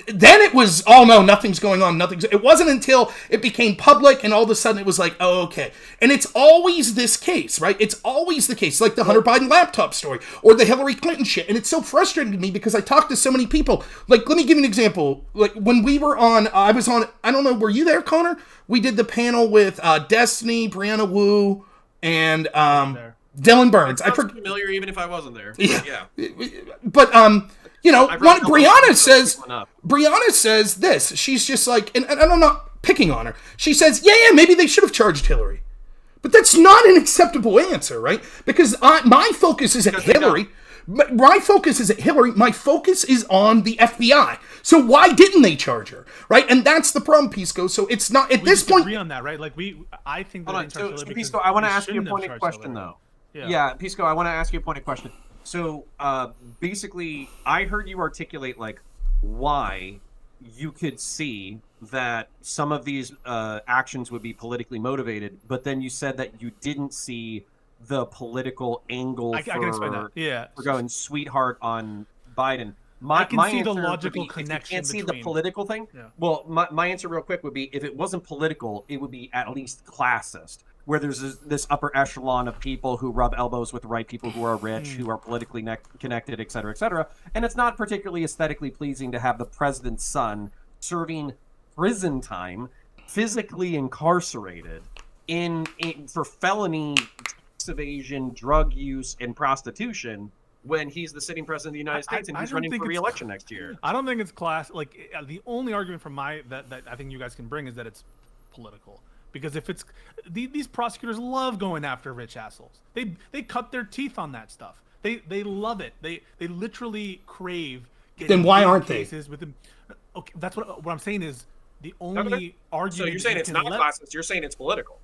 Then it was, oh no, nothing's going on, it wasn't until it became public and all of a sudden it was like, oh, okay. And it's always this case, right? It's always the case, like the Hunter Biden laptop story or the Hillary Clinton shit. And it's so frustrating to me because I talked to so many people. Like, let me give you an example. Like, when we were on, I don't know, were you there, Conor? We did the panel with Destiny, Brianna Wu, and Dylan Burns. I'm familiar even if I wasn't there. Yeah. But Brianna says this. She's just like, and I'm not picking on her. She says, yeah, maybe they should have charged Hillary. But that's not an acceptable answer, right? Because my focus is at Hillary. My focus is at Hillary. My focus is on the FBI. So why didn't they charge her, right? And that's the problem, Pisco. So it's not at this point. Agree on that, right? Like I think. Hold on. So Pisco, I want to ask you a pointed question, though. Yeah, Pisco, I want to ask you a pointed question. So basically, I heard you articulate like why you could see that some of these actions would be politically motivated, but then you said that you didn't see the political angle I can explain that. Yeah, for going sweetheart on Biden. I can see the logical connection. You can't see the political thing. Yeah. Well, my answer real quick would be if it wasn't political, it would be at least classist, where there's this upper echelon of people who rub elbows with the right people who are rich, who are politically connected, et cetera, et cetera. And it's not particularly aesthetically pleasing to have the president's son serving prison time, physically incarcerated for felony tax evasion, drug use, and prostitution, when he's the sitting president of the United States and he's running for re-election next year. I don't think it's the only argument from that I think you guys can bring is that it's political. Because if it's these prosecutors love going after rich assholes. They cut their teeth on that stuff. They love it. They literally crave. Then why aren't they? With them. Okay, that's what I'm saying is the only argument. So you're saying it's not classist. You're saying it's political.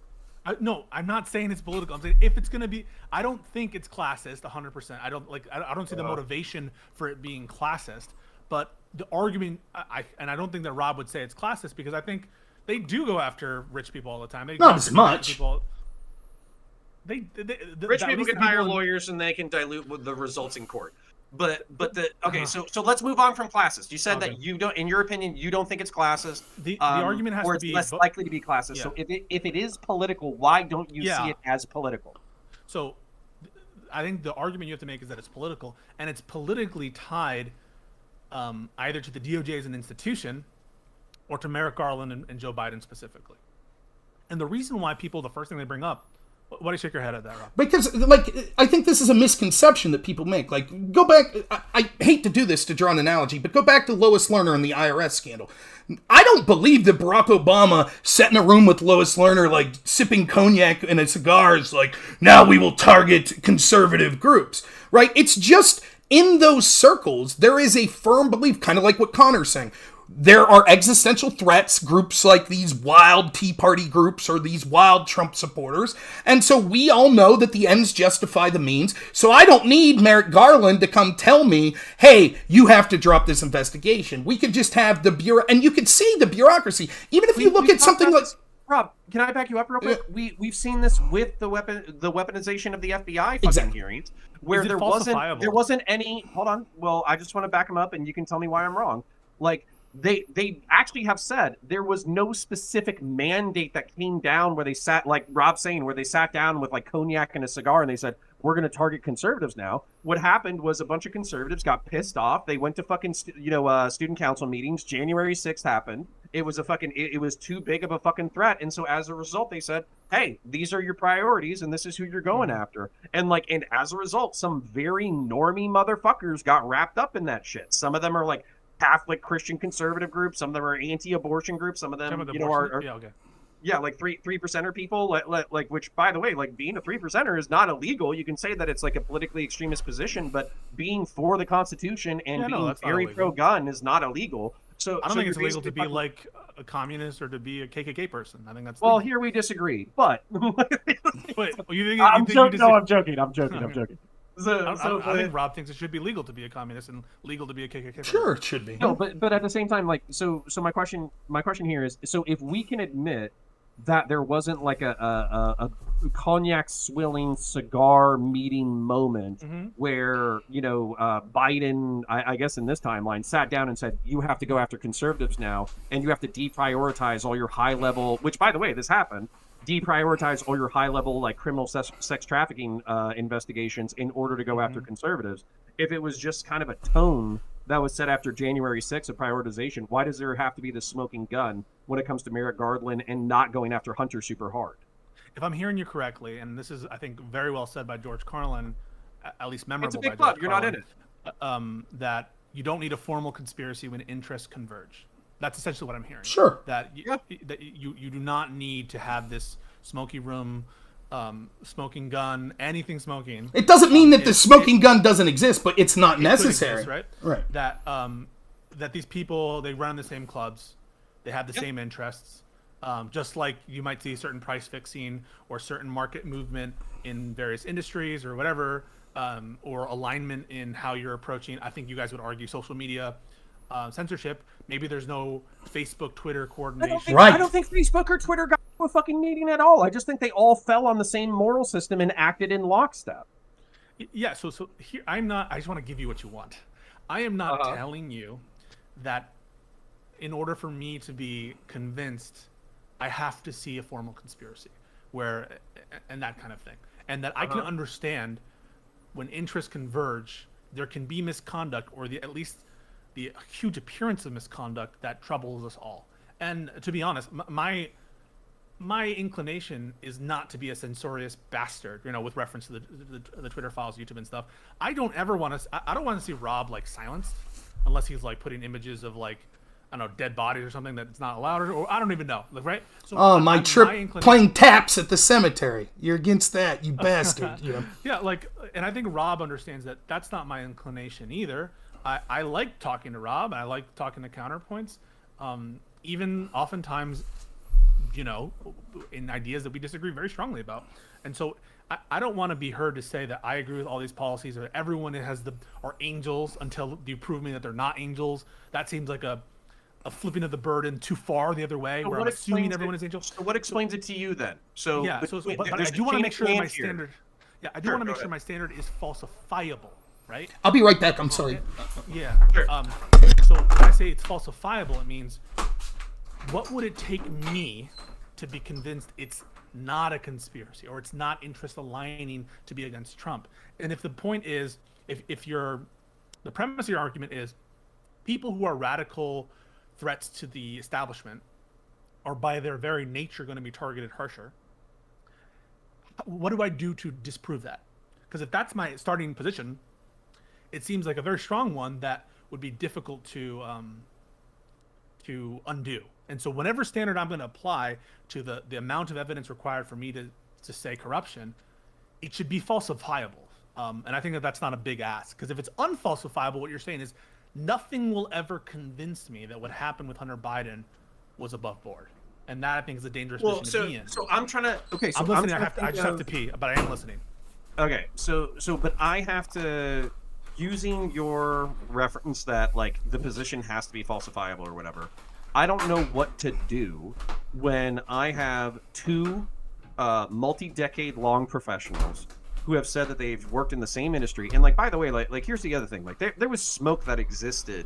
No, I'm not saying it's political. I'm saying if it's going to be, I don't think it's classist 100%. I don't see the motivation for it being classist. But the argument, I don't think that Rob would say it's classist because I think they do go after rich people all the time. They not as much. Rich people can hire lawyers and they can dilute the results in court. So let's move on from classist. You said that you don't, in your opinion, you don't think it's classist. The argument has to be less likely to be classist. Yeah. So if it is political, why don't you see it as political? So I think the argument you have to make is that it's political, and it's politically tied either to the DOJ as an institution or to Merrick Garland and Joe Biden specifically. And the reason why people, the first thing they bring up, why do you shake your head at that, Rob? Because, like, I think this is a misconception that people make. Like, go back, I hate to do this to draw an analogy, but go back to Lois Lerner and the IRS scandal. I don't believe that Barack Obama sat in a room with Lois Lerner, like, sipping cognac and a cigar, is like, now we will target conservative groups, right? It's just, in those circles, there is a firm belief, kind of like what Conor's saying. There are existential threats, groups like these wild Tea Party groups or these wild Trump supporters. And so we all know that the ends justify the means. So I don't need Merrick Garland to come tell me, hey, you have to drop this investigation. We could just have the bureau, and you could see the bureaucracy. Even if you look at something like... Rob, can I back you up real quick? We've seen this with the weaponization of the FBI fucking hearings, where there wasn't any... Hold on. Well, I just want to back him up, and you can tell me why I'm wrong. Like... They actually have said there was no specific mandate that came down where they sat, like Rob's saying, where they sat down with like cognac and a cigar and they said, we're going to target conservatives now. What happened was a bunch of conservatives got pissed off. They went to fucking, student council meetings. January 6th happened. It was it was too big of a fucking threat. And so as a result, they said, hey, these are your priorities and this is who you're going after. And as a result, some very normie motherfuckers got wrapped up in that shit. Some of them are like Catholic Christian conservative groups. Some of them are anti-abortion groups. Some of them, are like 3%er people. Like, which, by the way, like being a 3%er is not illegal. You can say that it's like a politically extremist position, but being for the Constitution and being very pro-gun is not illegal. So I don't think it's illegal to be like a communist or to be a KKK person. I think that's well. Here we disagree, but wait, I'm joking. So I think Rob thinks it should be legal to be a communist and legal to be a KKK person. Sure, it should be. No, but at the same time, like, so my question here is, so if we can admit that there wasn't like a cognac swilling cigar meeting moment where Biden, I guess in this timeline, sat down and said, you have to go after conservatives now and you have to deprioritize all your high level, which by the way this happened, deprioritize all your high level like criminal sex trafficking investigations in order to go after conservatives. If it was just kind of a tone that was set after January 6th of prioritization, why does there have to be this smoking gun when it comes to Merrick Garland and not going after Hunter super hard? If I'm hearing you correctly, and this is, I think, very well said by George Carlin, at least memorable. It's a big by club. You're not in it. That you don't need a formal conspiracy when interests converge. That's essentially what I'm hearing. Sure. That you do not need to have this smoky room, smoking gun, anything smoking. It doesn't mean that the smoking gun doesn't exist, but it's not necessary. Exist, right? Right. That these people, they run the same clubs, they have the same interests. Just like you might see certain price fixing or certain market movement in various industries or whatever, or alignment in how you're approaching. I think you guys would argue social media censorship. Maybe there's no Facebook, Twitter coordination. I don't think Facebook or Twitter got to a fucking meeting at all. I just think they all fell on the same moral system and acted in lockstep. Yeah. So here, I just want to give you what you want. I am not telling you that in order for me to be convinced, I have to see a formal conspiracy and that kind of thing. And that I can understand when interests converge, there can be misconduct or at least the huge appearance of misconduct that troubles us all. And to be honest, my inclination is not to be a censorious bastard, with reference to the Twitter files, YouTube and stuff. I don't want to see Rob like silenced unless he's like putting images of like, I don't know, dead bodies or something that's not allowed, or I don't even know, right? So my trip playing taps at the cemetery. You're against that, you bastard. Yeah, and I think Rob understands that that's not my inclination either. I like talking to Rob. I like talking to counterpoints, even oftentimes, in ideas that we disagree very strongly about. And so I don't want to be heard to say that I agree with all these policies or everyone are angels until you prove me that they're not angels. That seems like a flipping of the burden too far the other way, where I'm assuming everyone is angels. So what explains it to you then? So yeah, but I do want to make sure that my standard. Yeah, I do want to make sure my standard is falsifiable. Right? I'll be right back. I'm sorry. Yeah. Sure. So when I say it's falsifiable, it means what would it take me to be convinced it's not a conspiracy or it's not interest aligning to be against Trump? And if the point is, if the premise of your argument is people who are radical threats to the establishment are by their very nature going to be targeted harsher. What do I do to disprove that? Because if that's my starting position, it seems like a very strong one that would be difficult to undo. And so whatever standard I'm going to apply to the amount of evidence required for me to say corruption, it should be falsifiable. And I think that that's not a big ask, because if it's unfalsifiable, what you're saying is nothing will ever convince me that what happened with Hunter Biden was above board. And that, I think, is a dangerous position to be in. So I'm trying to... Okay, so I'm listening. I just have to pee, but I am listening. Okay, but I have to... Using your reference that, like, the position has to be falsifiable or whatever, I don't know what to do when I have two multi-decade-long professionals who have said that they've worked in the same industry. And, like, by the way, like here's the other thing. Like, there was smoke that existed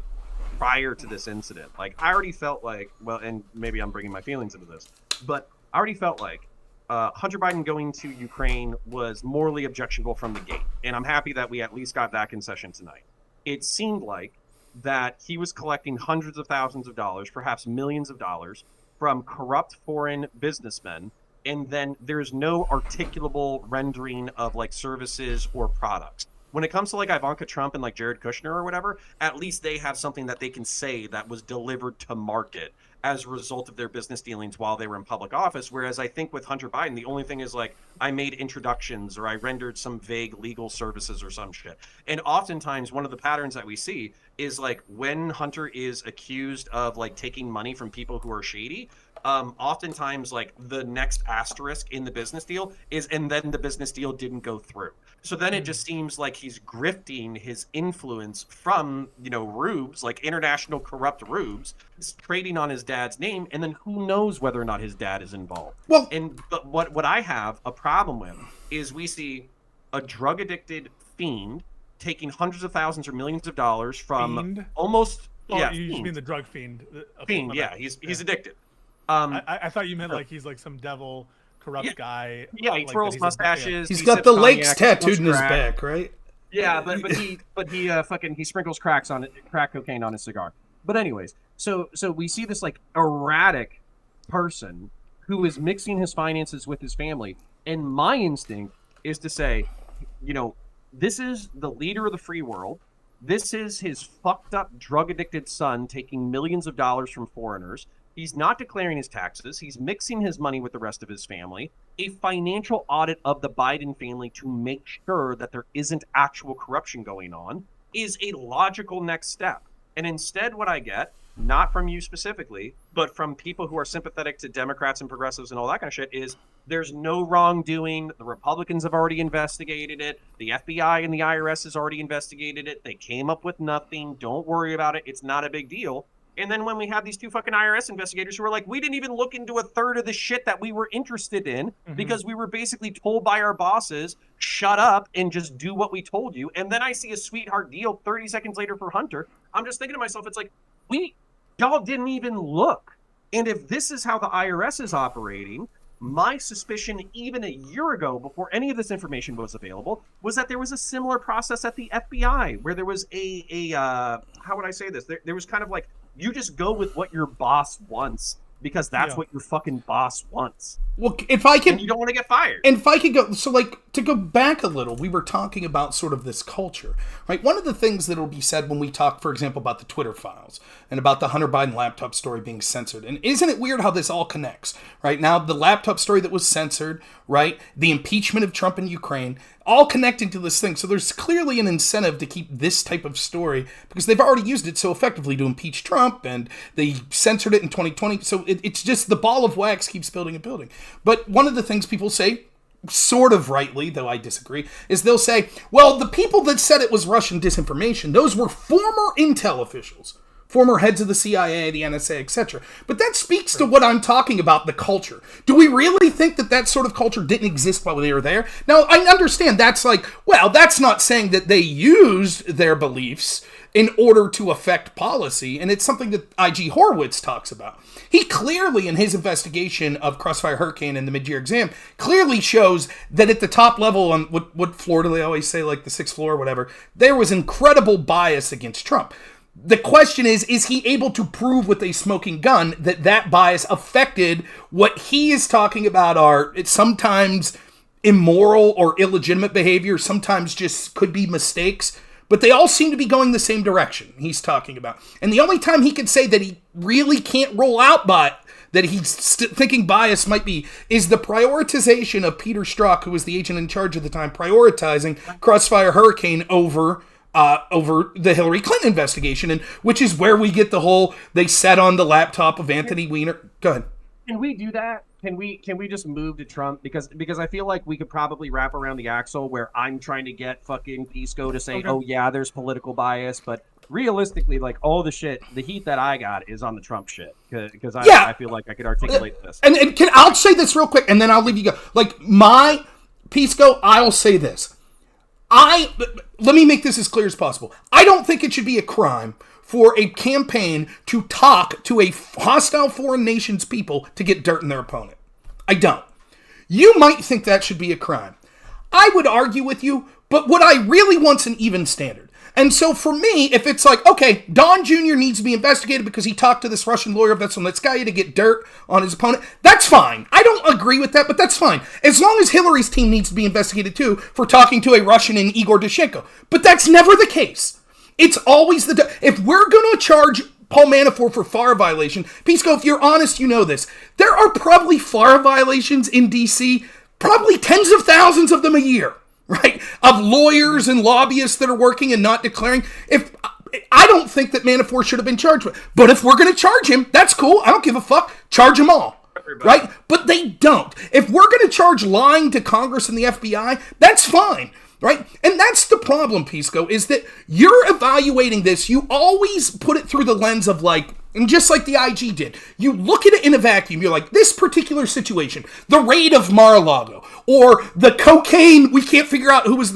prior to this incident. Like, I already felt like, well, and maybe I'm bringing my feelings into this, but I already felt like Hunter Biden going to Ukraine was morally objectionable from the gate. And I'm happy that we at least got that concession tonight. It seemed like that he was collecting hundreds of thousands of dollars, perhaps millions of dollars, from corrupt foreign businessmen, and then there's no articulable rendering of, like, services or products. When it comes to, like, Ivanka Trump and, like, Jared Kushner or whatever, at least they have something that they can say that was delivered to market as a result of their business dealings while they were in public office. Whereas I think with Hunter Biden, the only thing is, like, I made introductions or I rendered some vague legal services or some shit. And oftentimes one of the patterns that we see is, like, when Hunter is accused of, like, taking money from people who are shady, oftentimes, like, the next asterisk in the business deal is, and then the business deal didn't go through. So then it just seems like he's grifting his influence from, you know, rubes, like international corrupt rubes, trading on his dad's name, and then who knows whether or not his dad is involved. Well, but what I have a problem with is we see a drug addicted fiend taking hundreds of thousands or millions of dollars from Fiend? almost You mean the drug fiend? Okay, fiend, yeah, he's addicted. I thought you meant like he's like some devil corrupt guy. Yeah, he like, twirls mustaches. He's he got sips the cognac, lakes tattooed in his crack. back, right? Yeah, but he sprinkles crack cocaine on his cigar. But anyways, so we see this, like, erratic person who is mixing his finances with his family, and my instinct is to say, you know, this is the leader of the free world. This is his fucked up drug addicted son taking millions of dollars from foreigners. He's not declaring his taxes. He's mixing his money with the rest of his family. A financial audit of the Biden family to make sure that there isn't actual corruption going on is a logical next step. And instead, what I get, not from you specifically, but from people who are sympathetic to Democrats and progressives and all that kind of shit, is there's no wrongdoing. The Republicans have already investigated it. The FBI and the IRS has already investigated it. They came up with nothing. Don't worry about it. It's not a big deal. And then when we have these two fucking IRS investigators who are like, we didn't even look into a third of the shit that we were interested in because we were basically told by our bosses, shut up and just do what we told you. And then I see a sweetheart deal 30 seconds later for Hunter. I'm just thinking to myself, it's like, y'all didn't even look. And if this is how the IRS is operating, my suspicion even a year ago, before any of this information was available, was that there was a similar process at the FBI where there was how would I say this? There was kind of like, you just go with what your boss wants because that's what your fucking boss wants. Well, if I can... And you don't want to get fired. And if I could go... So, like, to go back a little, we were talking about sort of this culture, right? One of the things that will be said when we talk, for example, about the Twitter files and about the Hunter Biden laptop story being censored. And isn't it weird how this all connects, right? Now, the laptop story that was censored, right? The impeachment of Trump in Ukraine, all connecting to this thing. So there's clearly an incentive to keep this type of story because they've already used it so effectively to impeach Trump, and they censored it in 2020. So it's just the ball of wax keeps building and building. But one of the things people say, sort of rightly, though I disagree, is they'll say, well, the people that said it was Russian disinformation, those were former intel officials, former heads of the CIA, the NSA, etc. But that speaks to what I'm talking about, the culture. Do we really think that that sort of culture didn't exist while they were there? Now, I understand that's like, well, that's not saying that they used their beliefs in order to affect policy, and it's something that I.G. Horowitz talks about. He clearly, in his investigation of Crossfire Hurricane and the mid-year exam, clearly shows that at the top level, on what Florida they always say, like the 6th floor or whatever, there was incredible bias against Trump. The question is he able to prove with a smoking gun that bias affected what he is talking about are sometimes immoral or illegitimate behavior, sometimes just could be mistakes, but they all seem to be going the same direction he's talking about. And the only time he could say that he really can't roll out that he's thinking bias might be is the prioritization of Peter Strzok, who was the agent in charge at the time, prioritizing Crossfire Hurricane over the Hillary Clinton investigation, and which is where we get the whole they sat on the laptop of Anthony Weiner. Go ahead. Can we do that? Can we just move to Trump? Because I feel like we could probably wrap around the axle where I'm trying to get fucking Pisco to say, okay, oh yeah, there's political bias, but realistically, like all the heat that I got is on the Trump shit because I feel like I could articulate this. And I'll say this real quick, and then I'll leave you go. Like my Pisco, I'll say this. Let me make this as clear as possible. I don't think it should be a crime for a campaign to talk to a hostile foreign nation's people to get dirt in their opponent. I don't. You might think that should be a crime. I would argue with you, but what I really want's an even standard. And so for me, if it's like, okay, Don Jr. needs to be investigated because he talked to this Russian lawyer that's on Letskaya to get dirt on his opponent, that's fine. I don't agree with that, but that's fine. As long as Hillary's team needs to be investigated too for talking to a Russian in Igor Danchenko. But that's never the case. It's always if we're going to charge Paul Manafort for FAR violation, Pisco, if you're honest, you know this. There are probably FAR violations in D.C., probably tens of thousands of them a year. Right? Of lawyers and lobbyists that are working and not declaring. I don't think that Manafort should have been charged with. But if we're going to charge him, that's cool. I don't give a fuck. Charge them all. Right? But they don't. If we're going to charge lying to Congress and the FBI, that's fine. Right? And that's the problem, Pisco, is that you're evaluating this. You always put it through the lens of like, and just like the IG did, you look at it in a vacuum. You're like, this particular situation, the raid of Mar-a-Lago, or the cocaine, we can't figure out who had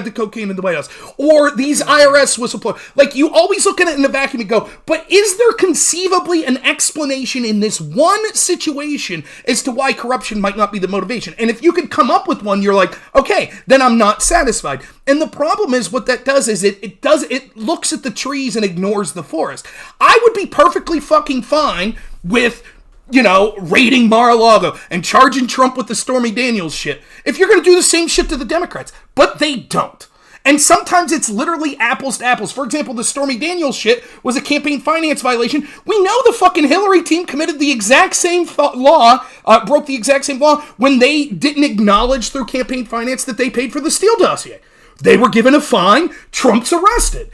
the cocaine in the White House, or these IRS whistleblowers. Like, you always look at it in a vacuum and go, but is there conceivably an explanation in this one situation as to why corruption might not be the motivation? And if you could come up with one, you're like, okay, then I'm not satisfied. And the problem is what that does is it looks at the trees and ignores the forest. I would be perfectly fucking fine with, raiding Mar-a-Lago and charging Trump with the Stormy Daniels shit if you're going to do the same shit to the Democrats. But they don't. And sometimes it's literally apples to apples. For example, the Stormy Daniels shit was a campaign finance violation. We know the fucking Hillary team committed the exact same broke the exact same law when they didn't acknowledge through campaign finance that they paid for the Steele dossier. They were given a fine. Trump's arrested.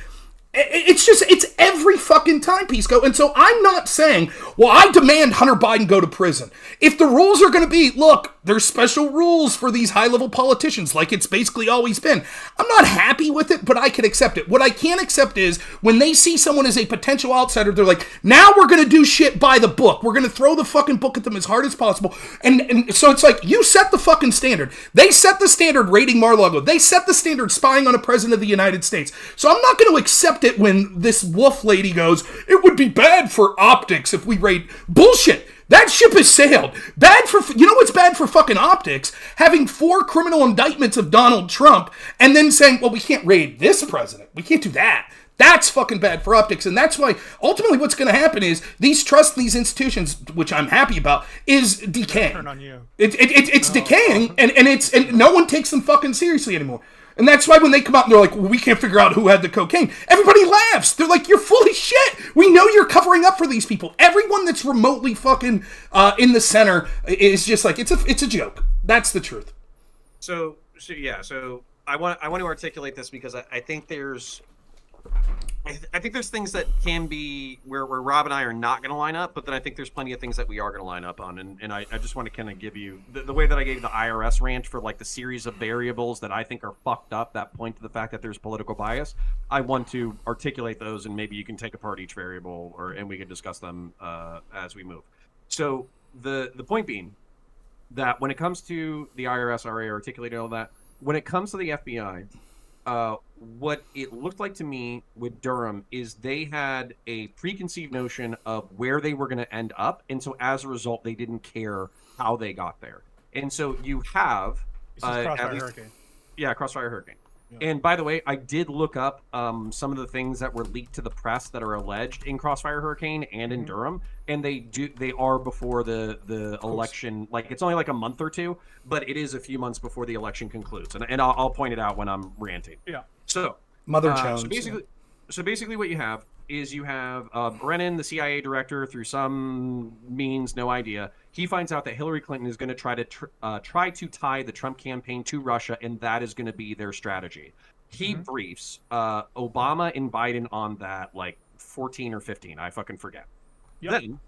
It's every fucking time, Pisco. And so I'm not saying, well, I demand Hunter Biden go to prison. If the rules are going to be, look, there's special rules for these high-level politicians, like it's basically always been. I'm not happy with it, but I can accept it. What I can't accept is when they see someone as a potential outsider, they're like, now we're going to do shit by the book. We're going to throw the fucking book at them as hard as possible. And so it's like, you set the fucking standard. They set the standard raiding Mar-a-Lago. They set the standard spying on a president of the United States. So I'm not going to accept it when this wolf lady goes, it would be bad for optics if we raid. Bullshit. That ship has sailed. You know what's bad for fucking optics? Having 4 criminal indictments of Donald Trump and then saying, well, we can't raid this president. We can't do that. That's fucking bad for optics. And that's why ultimately what's going to happen is these trusts, these institutions, which I'm happy about, is decaying. Turn on you. It's decaying and no one takes them fucking seriously anymore. And that's why when they come out and they're like, well, we can't figure out who had the cocaine, everybody laughs. They're like, you're full of shit. We know you're covering up for these people. Everyone that's remotely fucking in the center is just like, it's a joke. That's the truth. So I want to articulate this because I think there's things that can be where Rob and I are not going to line up, but then I think there's plenty of things that we are going to line up on. And I just want to kind of give you the way that I gave the IRS rant for like the series of variables that I think are fucked up that point to the fact that there's political bias. I want to articulate those, and maybe you can take apart each variable and we can discuss them as we move. So the point being that when it comes to the IRS, RA articulated all that, when it comes to the FBI, what it looked like to me with Durham is they had a preconceived notion of where they were going to end up, and so as a result, they didn't care how they got there. And so you have Crossfire Hurricane. Yeah, Crossfire Hurricane. And by the way, I did look up some of the things that were leaked to the press that are alleged in Crossfire Hurricane and in Durham, and they are before the election. Like, it's only like a month or two, but it is a few months before the election concludes, and I'll point it out when I'm ranting. Yeah. So Mother Jones. So basically, what you have is Brennan, the CIA director, through some means, no idea. He finds out that Hillary Clinton is going to try to tie the Trump campaign to Russia, and that is going to be their strategy. He briefs Obama and Biden on that, like 14 or 15, I fucking forget. Yep. Then,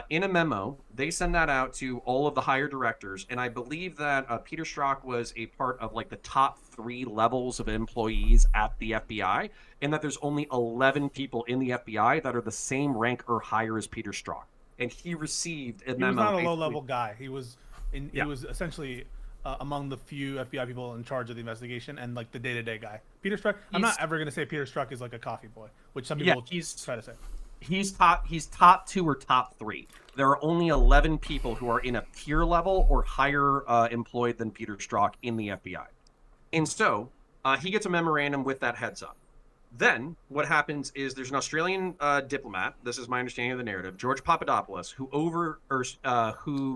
in a memo, they send that out to all of the higher directors, and I believe that Peter Strzok was a part of like the top 3 levels of employees at the FBI, and that there's only 11 people in the FBI that are the same rank or higher as Peter Strzok. And he received a memo. He was not a low-level guy. He was he was essentially among the few FBI people in charge of the investigation and like the day-to-day guy. Peter Strzok. I'm not ever going to say Peter Strzok is like a coffee boy, which some people try to say. He's top 2 or top 3. There are only 11 people who are in a peer level or higher employed than Peter Strzok in the FBI. And so he gets a memorandum with that heads up. Then what happens is there's an Australian diplomat. This is my understanding of the narrative. George Papadopoulos, who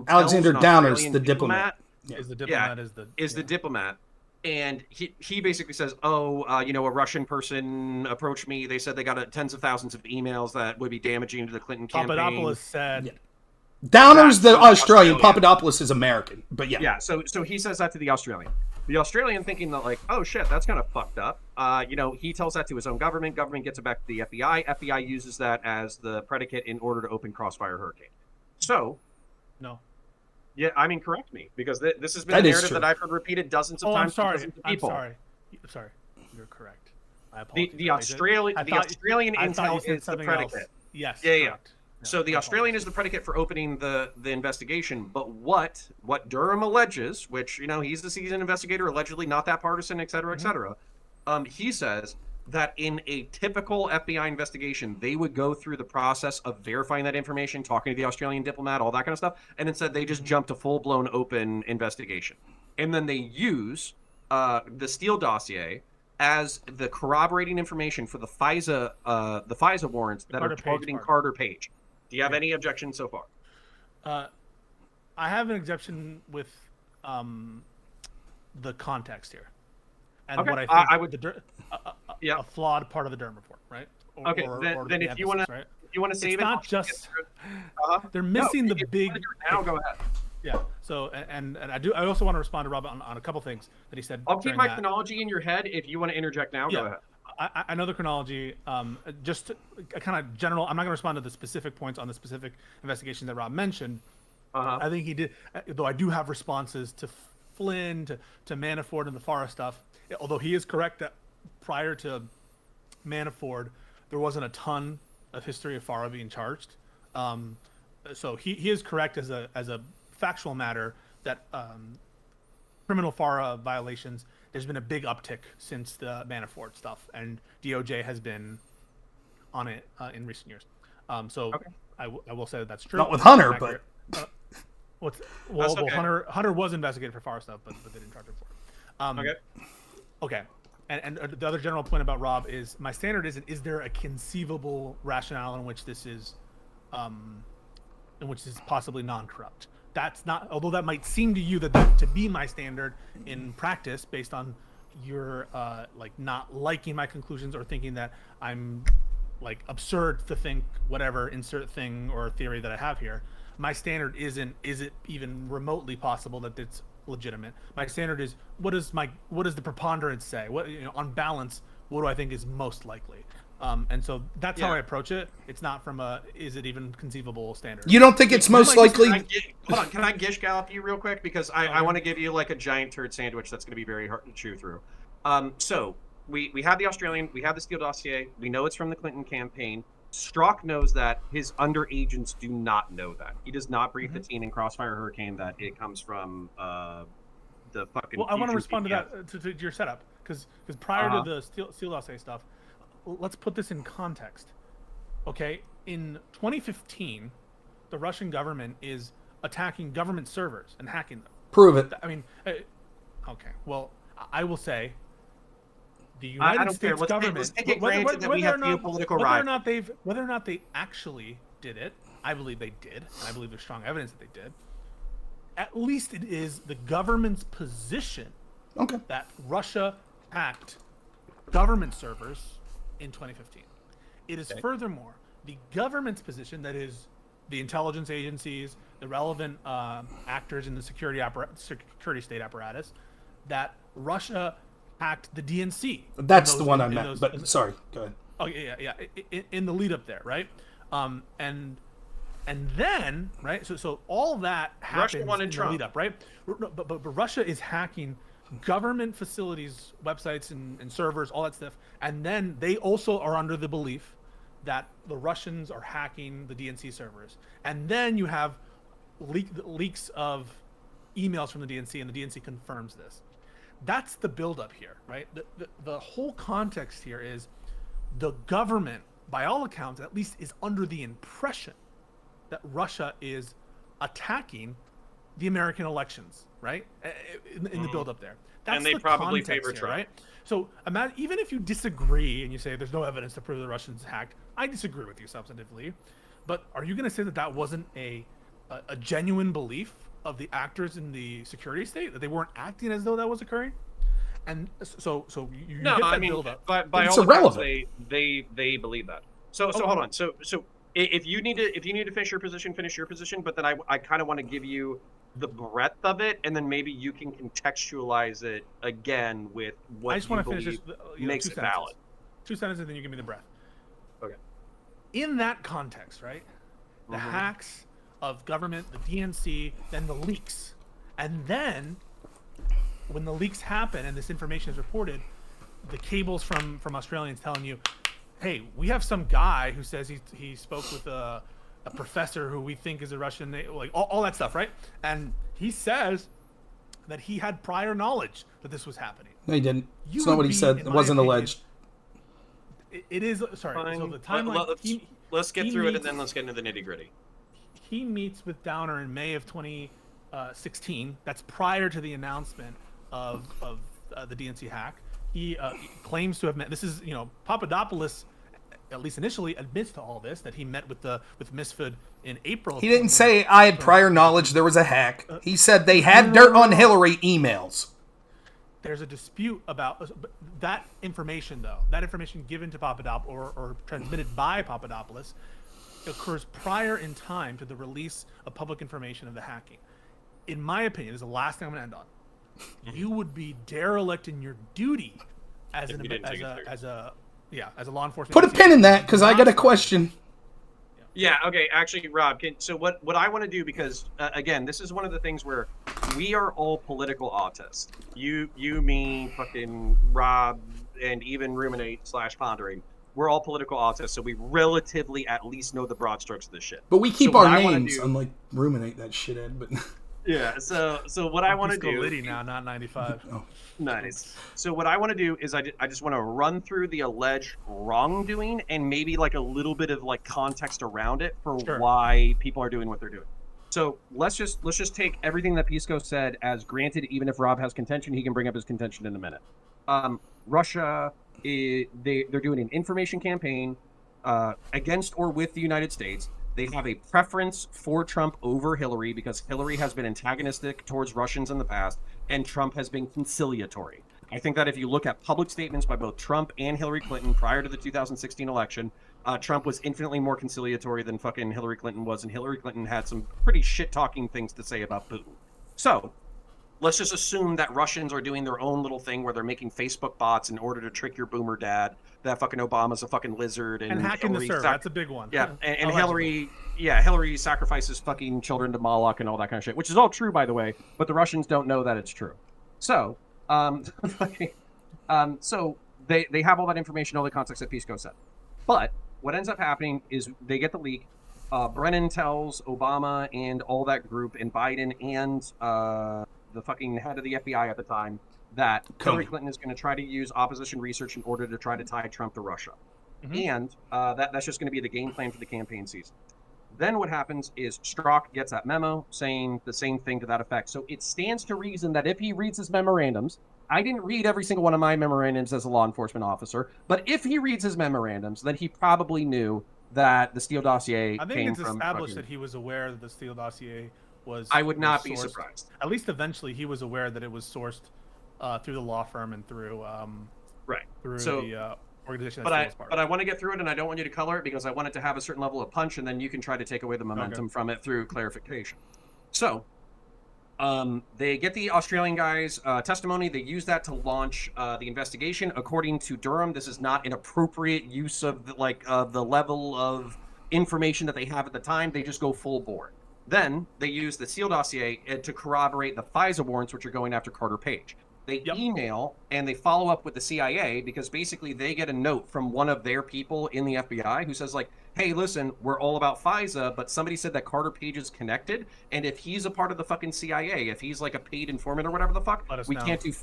Alexander Downer's the diplomat. Is the diplomat the diplomat. And he basically says, a Russian person approached me. They said they got tens of thousands of emails that would be damaging to the Clinton campaign. Papadopoulos said... Yeah. Downer's the Australian. Papadopoulos is American. But yeah. Yeah, so he says that to the Australian. The Australian thinking that, like, oh, shit, that's kind of fucked up. He tells that to his own government. Government gets it back to the FBI. FBI uses that as the predicate in order to open Crossfire Hurricane. So... No. Yeah, I mean, correct me, because this has been a narrative that I've heard repeated dozens of times. I'm sorry. You're correct. I apologize. The Australian intel is the predicate. Else. Yes. Yeah. Yeah. So the Australian is the predicate for opening the investigation. But what Durham alleges, which, he's the seasoned investigator, allegedly not that partisan, et cetera, et cetera. He says that in a typical FBI investigation, they would go through the process of verifying that information, talking to the Australian diplomat, all that kind of stuff, and instead they just jump to full-blown open investigation. And then they use the Steele dossier as the corroborating information for the FISA warrants that are targeting Carter Page. Do you have any objections so far? I have an objection with the context here. And what I think a flawed part of the Durham report, right? Then if you want to save it's not just they're missing the big. Now go ahead. Yeah. So and I also want to respond to Rob on a couple things that he said. I'll keep my chronology in your head. If you want to interject now, go ahead. I know the chronology. Just a kind of general. I'm not going to respond to the specific points on the specific investigation that Rob mentioned. I think he did. Though I do have responses to Flynn, to Manafort, and the FARA stuff. Although he is correct that prior to Manafort, there wasn't a ton of history of FARA being charged. So he is correct as a factual matter that criminal FARA violations, there's been a big uptick since the Manafort stuff, and DOJ has been on it in recent years. I will say that's true. Not with Hunter, but... Hunter was investigated for FARA stuff, but they didn't charge him for it. Okay. And the other general point about Rob is my standard is there a conceivable rationale in which this is possibly non-corrupt? That's not, although that might seem to you that to be my standard in practice based on your not liking my conclusions or thinking that I'm like absurd to think whatever insert thing or theory that I have here. My standard is it even remotely possible that it's legitimate? My standard is what does the preponderance say? What, on balance, what do I think is most likely? And so that's how I approach it. It's not from is it even conceivable standard. You don't think it's most likely? Hold on, can I gish gallop you real quick? Because I want to give you like a giant turd sandwich that's going to be very hard to chew through. So we have the Australian, we have the Steele dossier. We know it's from the Clinton campaign. Strzok knows that. His underagents do not know that. He does not brief the team in Crossfire Hurricane that it comes from the fucking... Well, I want to respond to that, to your setup. Because prior to the Steele dossier stuff, let's put this in context. Okay, in 2015, the Russian government is attacking government servers and hacking them. Prove it. I mean, okay, well, I will say the I United don't care. States Let's government, take it granted that we have geopolitical rivals. whether or not they actually did it, I believe they did. And I believe there's strong evidence that they did. At least it is the government's position that Russia hacked government servers in 2015. It is furthermore the government's position, that is the intelligence agencies, the relevant actors in the security state apparatus, that Russia hacked the DNC. That's the one I meant. But sorry, go ahead. Oh yeah. In the lead up there, right? And then, right? So all that happens in the lead up, right? But Russia is hacking government facilities, websites, and servers, all that stuff. And then they also are under the belief that the Russians are hacking the DNC servers. And then you have leaks of emails from the DNC, and the DNC confirms this. That's the buildup here, right? The whole context here is the government, by all accounts, at least, is under the impression that Russia is attacking the American elections, right? In the buildup there. That's and they the probably context favor here, Trump. right? So imagine, even if you disagree and you say there's no evidence to prove the Russians hacked, I disagree with you substantively. But are you going to say that that wasn't a genuine belief of the actors in the security state, that they weren't acting as though that was occurring? And so you no, get that I mean, buildup. by It's all accounts, irrelevant. they believe that. So hold on. So if you need to finish your position, finish your position. But then I kind of want to give you the breadth of it, and then maybe you can contextualize it again with what I just you want to finish believe this, makes it valid. 2 sentences, then you give me the breath. Okay. In that context, right? The hacks of government, the DNC, then the leaks. And then when the leaks happen and this information is reported, the cables from Australians telling you, hey, we have some guy who says he spoke with a professor who we think is a Russian, like all that stuff, right? And he says that he had prior knowledge that this was happening. No, he didn't. You It's not would what he be, said. in It my wasn't opinion, alleged. It is, sorry. Fine. So the timeline. Let's get he through it, and meets- then let's get into the nitty gritty. He meets with Downer in May of 2016. That's prior to the announcement of the DNC hack. He claims to have met. This is, Papadopoulos, at least initially, admits to all this, that he met with Misfud in April. He didn't say I had prior knowledge there was a hack. He said they had dirt on Hillary emails. There's a dispute about that information, though. That information given to Papadopoulos or transmitted by Papadopoulos occurs prior in time to the release of public information of the hacking. In my opinion, this is the last thing I'm going to end on. You would be derelict in your duty as a law enforcement. Put a agency pin in that, because I got a question. Yeah, okay, actually, Rob, so what I want to do, because, again, this is one of the things where we are all political autists. You, me, fucking Rob, and even Ruminate/Pondering, we're all political autists, so we relatively at least know the broad strokes of this shit. But we keep So our what I wanna names, do- unlike Ruminate, that shithead, but... Yeah, so what I want to do... Liddy now, not 95. Oh. Nice. So what I want to do is I just want to run through the alleged wrongdoing and maybe like a little bit of like context around it for why people are doing what they're doing. So let's just take everything that Pisco said as granted. Even if Rob has contention, he can bring up his contention in a minute. Russia, they're doing an information campaign against or with the United States. They have a preference for Trump over Hillary because Hillary has been antagonistic towards Russians in the past, and Trump has been conciliatory. I think that if you look at public statements by both Trump and Hillary Clinton prior to the 2016 election, Trump was infinitely more conciliatory than fucking Hillary Clinton was, and Hillary Clinton had some pretty shit-talking things to say about Putin. So, let's just assume that Russians are doing their own little thing where they're making Facebook bots in order to trick your boomer dad that fucking Obama's a fucking lizard and hacking Hillary the server. That's a big one. Yeah, and Hillary sacrifices fucking children to Moloch and all that kind of shit, which is all true, by the way, but the Russians don't know that it's true. So, so they have all that information, all the context that Pisco said. But what ends up happening is they get the leak. Brennan tells Obama and all that group, and Biden and the fucking head of the FBI at the time, that Hillary Clinton is going to try to use opposition research in order to try to tie Trump to Russia. And that's just going to be the game plan for the campaign season. Then what happens is Strzok gets that memo saying the same thing to that effect. So it stands to reason that if he reads his memorandums, I didn't read every single one of my memorandums as a law enforcement officer, but if he reads his memorandums, then he probably knew that the Steele dossier I think came it's from established fucking... that he was aware that the Steele dossier was. I would not be sourced. surprised. At least eventually, he was aware that it was sourced through the law firm and through Right. through So, the organization. but That I Steele was part but of. I want to get through it, and I don't want you to color it because I want it to have a certain level of punch, and then you can try to take away the momentum from it through clarification. So, they get the Australian guy's testimony. They use that to launch the investigation. According to Durham, this is not an appropriate use of the level of information that they have at the time. They just go full bore. Then they use the Steele dossier to corroborate the FISA warrants, which are going after Carter Page. They email and they follow up with the CIA because basically they get a note from one of their people in the FBI who says like, hey, listen, we're all about FISA, but somebody said that Carter Page is connected, and if he's a part of the fucking CIA, if he's like a paid informant or whatever the fuck, we can't do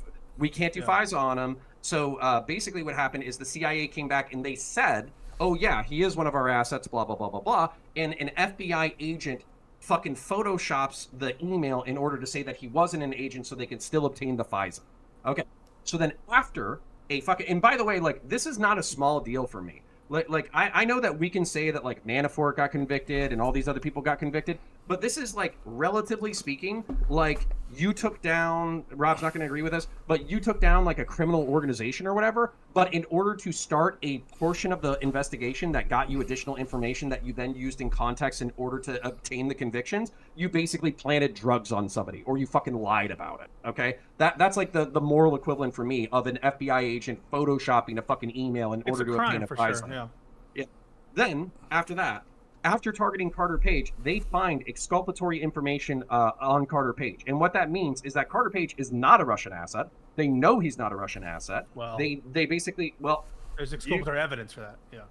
FISA on him. So basically what happened is the CIA came back and they said, oh yeah, he is one of our assets, blah, blah, blah, blah, blah, and an FBI agent fucking photoshops the email in order to say that he wasn't an agent so they could still obtain the FISA. Okay, so then after a fucking... And by the way, like, this is not a small deal for me. Like I know that we can say that, like, Manafort got convicted and all these other people got convicted, but this is, like, relatively speaking, like, you took down... Rob's not going to agree with this, but you took down, like, a criminal organization or whatever, but in order to start a portion of the investigation that got you additional information that you then used in context in order to obtain the convictions, you basically planted drugs on somebody, or you fucking lied about it, okay? That's, like, the moral equivalent for me of an FBI agent photoshopping a fucking email in order to obtain a FISA. Sure, yeah. Then, after that, after targeting Carter Page, they find exculpatory information on Carter Page. And what that means is that Carter Page is not a Russian asset. They know he's not a Russian asset. Well, they basically, there's exculpatory evidence for that. Yeah.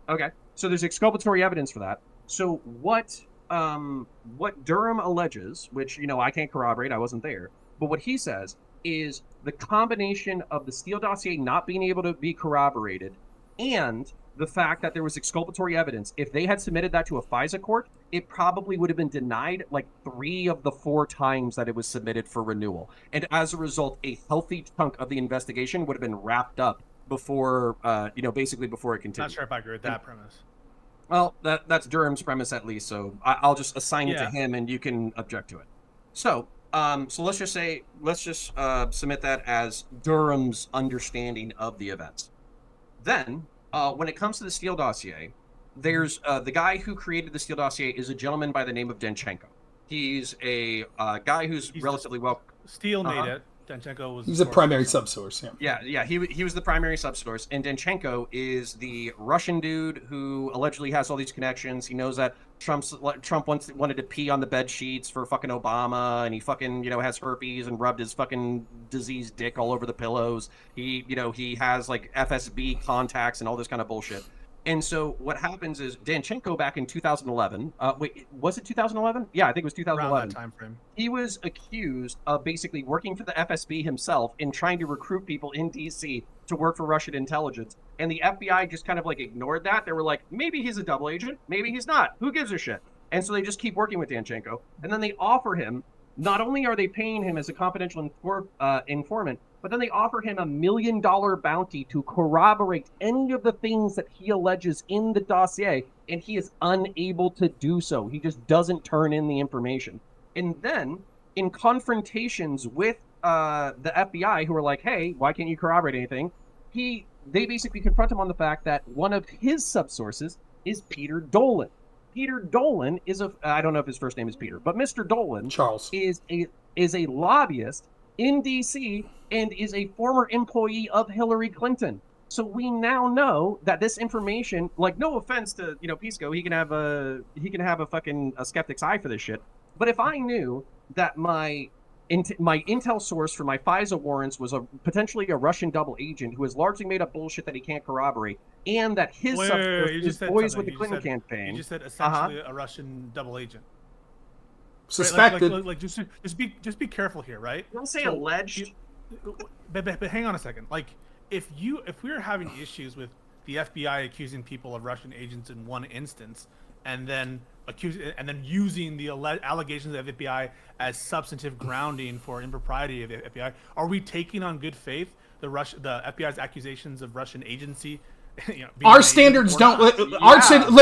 Okay. So there's exculpatory evidence for that. So what Durham alleges, which, you know, I can't corroborate, I wasn't there, but what he says is the combination of the Steele dossier not being able to be corroborated and the fact that there was exculpatory evidence. If they had submitted that to a FISA court, it probably would have been denied like 3 of the 4 times that it was submitted for renewal. And as a result, a healthy chunk of the investigation would have been wrapped up before, basically before it continued. Not sure if I agree with that premise. Well, that's Durham's premise at least, so I'll just assign it to him and you can object to it. So let's just submit that as Durham's understanding of the events. Then, when it comes to the Steele dossier, there's the guy who created the Steele dossier is a gentleman by the name of Danchenko. He's a guy who's relatively well... Steele made it. Danchenko was... He's a primary subsource, Yeah, he was the primary subsource, and Danchenko is the Russian dude who allegedly has all these connections. He knows that Trump wanted to pee on the bed sheets for fucking Obama, and he fucking, has herpes and rubbed his fucking diseased dick all over the pillows. He has like FSB contacts and all this kind of bullshit. And so what happens is Danchenko back in 2011, wait, was it 2011? Yeah, I think it was 2011. Around that time frame. He was accused of basically working for the FSB himself and trying to recruit people in DC to work for Russian intelligence. And the FBI just kind of like ignored that. They were like, maybe he's a double agent, maybe he's not. Who gives a shit? And so they just keep working with Danchenko. And then they offer him, not only are they paying him as a confidential informant, but then they offer him $1 million bounty to corroborate any of the things that he alleges in the dossier, and he is unable to do so. He just doesn't turn in the information. And then, in confrontations with the FBI, who are like, hey, why can't you corroborate anything? They basically confront him on the fact that one of his subsources is Peter Dolan. Peter Dolan is I don't know if his first name is Peter, but Mr. Dolan Charles is a lobbyist in DC and is a former employee of Hillary Clinton. So we now know that this information, like, no offense to, Pisco, he can have a fucking skeptic's eye for this shit. But if I knew that my intel source for my FISA warrants was potentially a Russian double agent who has largely made up bullshit that he can't corroborate, and that his subsource is boys with the Clinton campaign. You just said essentially a Russian double agent. Suspected. Right? Like just be careful here, right? Don't say alleged. But hang on a second. Like, if we're having issues with the FBI accusing people of Russian agents in one instance, and then using the allegations of the FBI as substantive grounding for impropriety of the FBI? Are we taking on good faith the FBI's accusations of Russian agency? Our standards don't. Let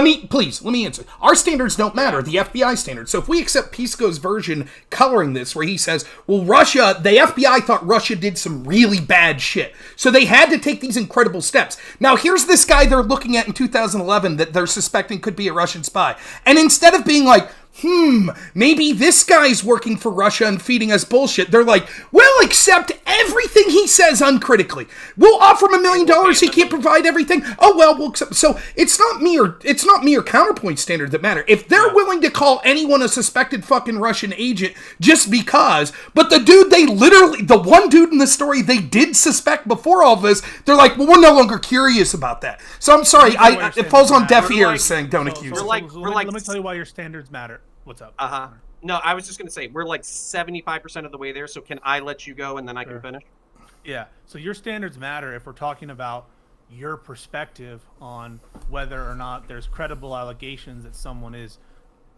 me answer. Our standards don't matter. The FBI standards. So if we accept Pisco's version coloring this, where he says, "Well, the FBI thought Russia did some really bad shit, so they had to take these incredible steps." Now here's this guy they're looking at in 2011 that they're suspecting could be a Russian spy, and instead of being like, maybe this guy's working for Russia and feeding us bullshit, they're like, we'll accept everything he says uncritically. We'll offer him $1 million. He can't provide everything. Oh, well, we'll accept. So it's not me or counterpoint standard that matter. If they're willing to call anyone a suspected fucking Russian agent just because, but the one dude in the story they did suspect before all this, they're like, well, we're no longer curious about that. So I'm sorry, it falls on deaf ears saying don't accuse him. Let me tell you why your standards matter. What's up? No, I was just going to say, we're like 75% of the way there, so can I let you go and then I can finish? Yeah, so your standards matter if we're talking about your perspective on whether or not there's credible allegations that someone is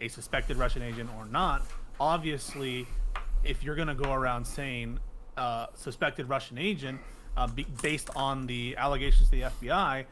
a suspected Russian agent or not. Obviously, if you're going to go around saying suspected Russian agent based on the allegations of the FBI,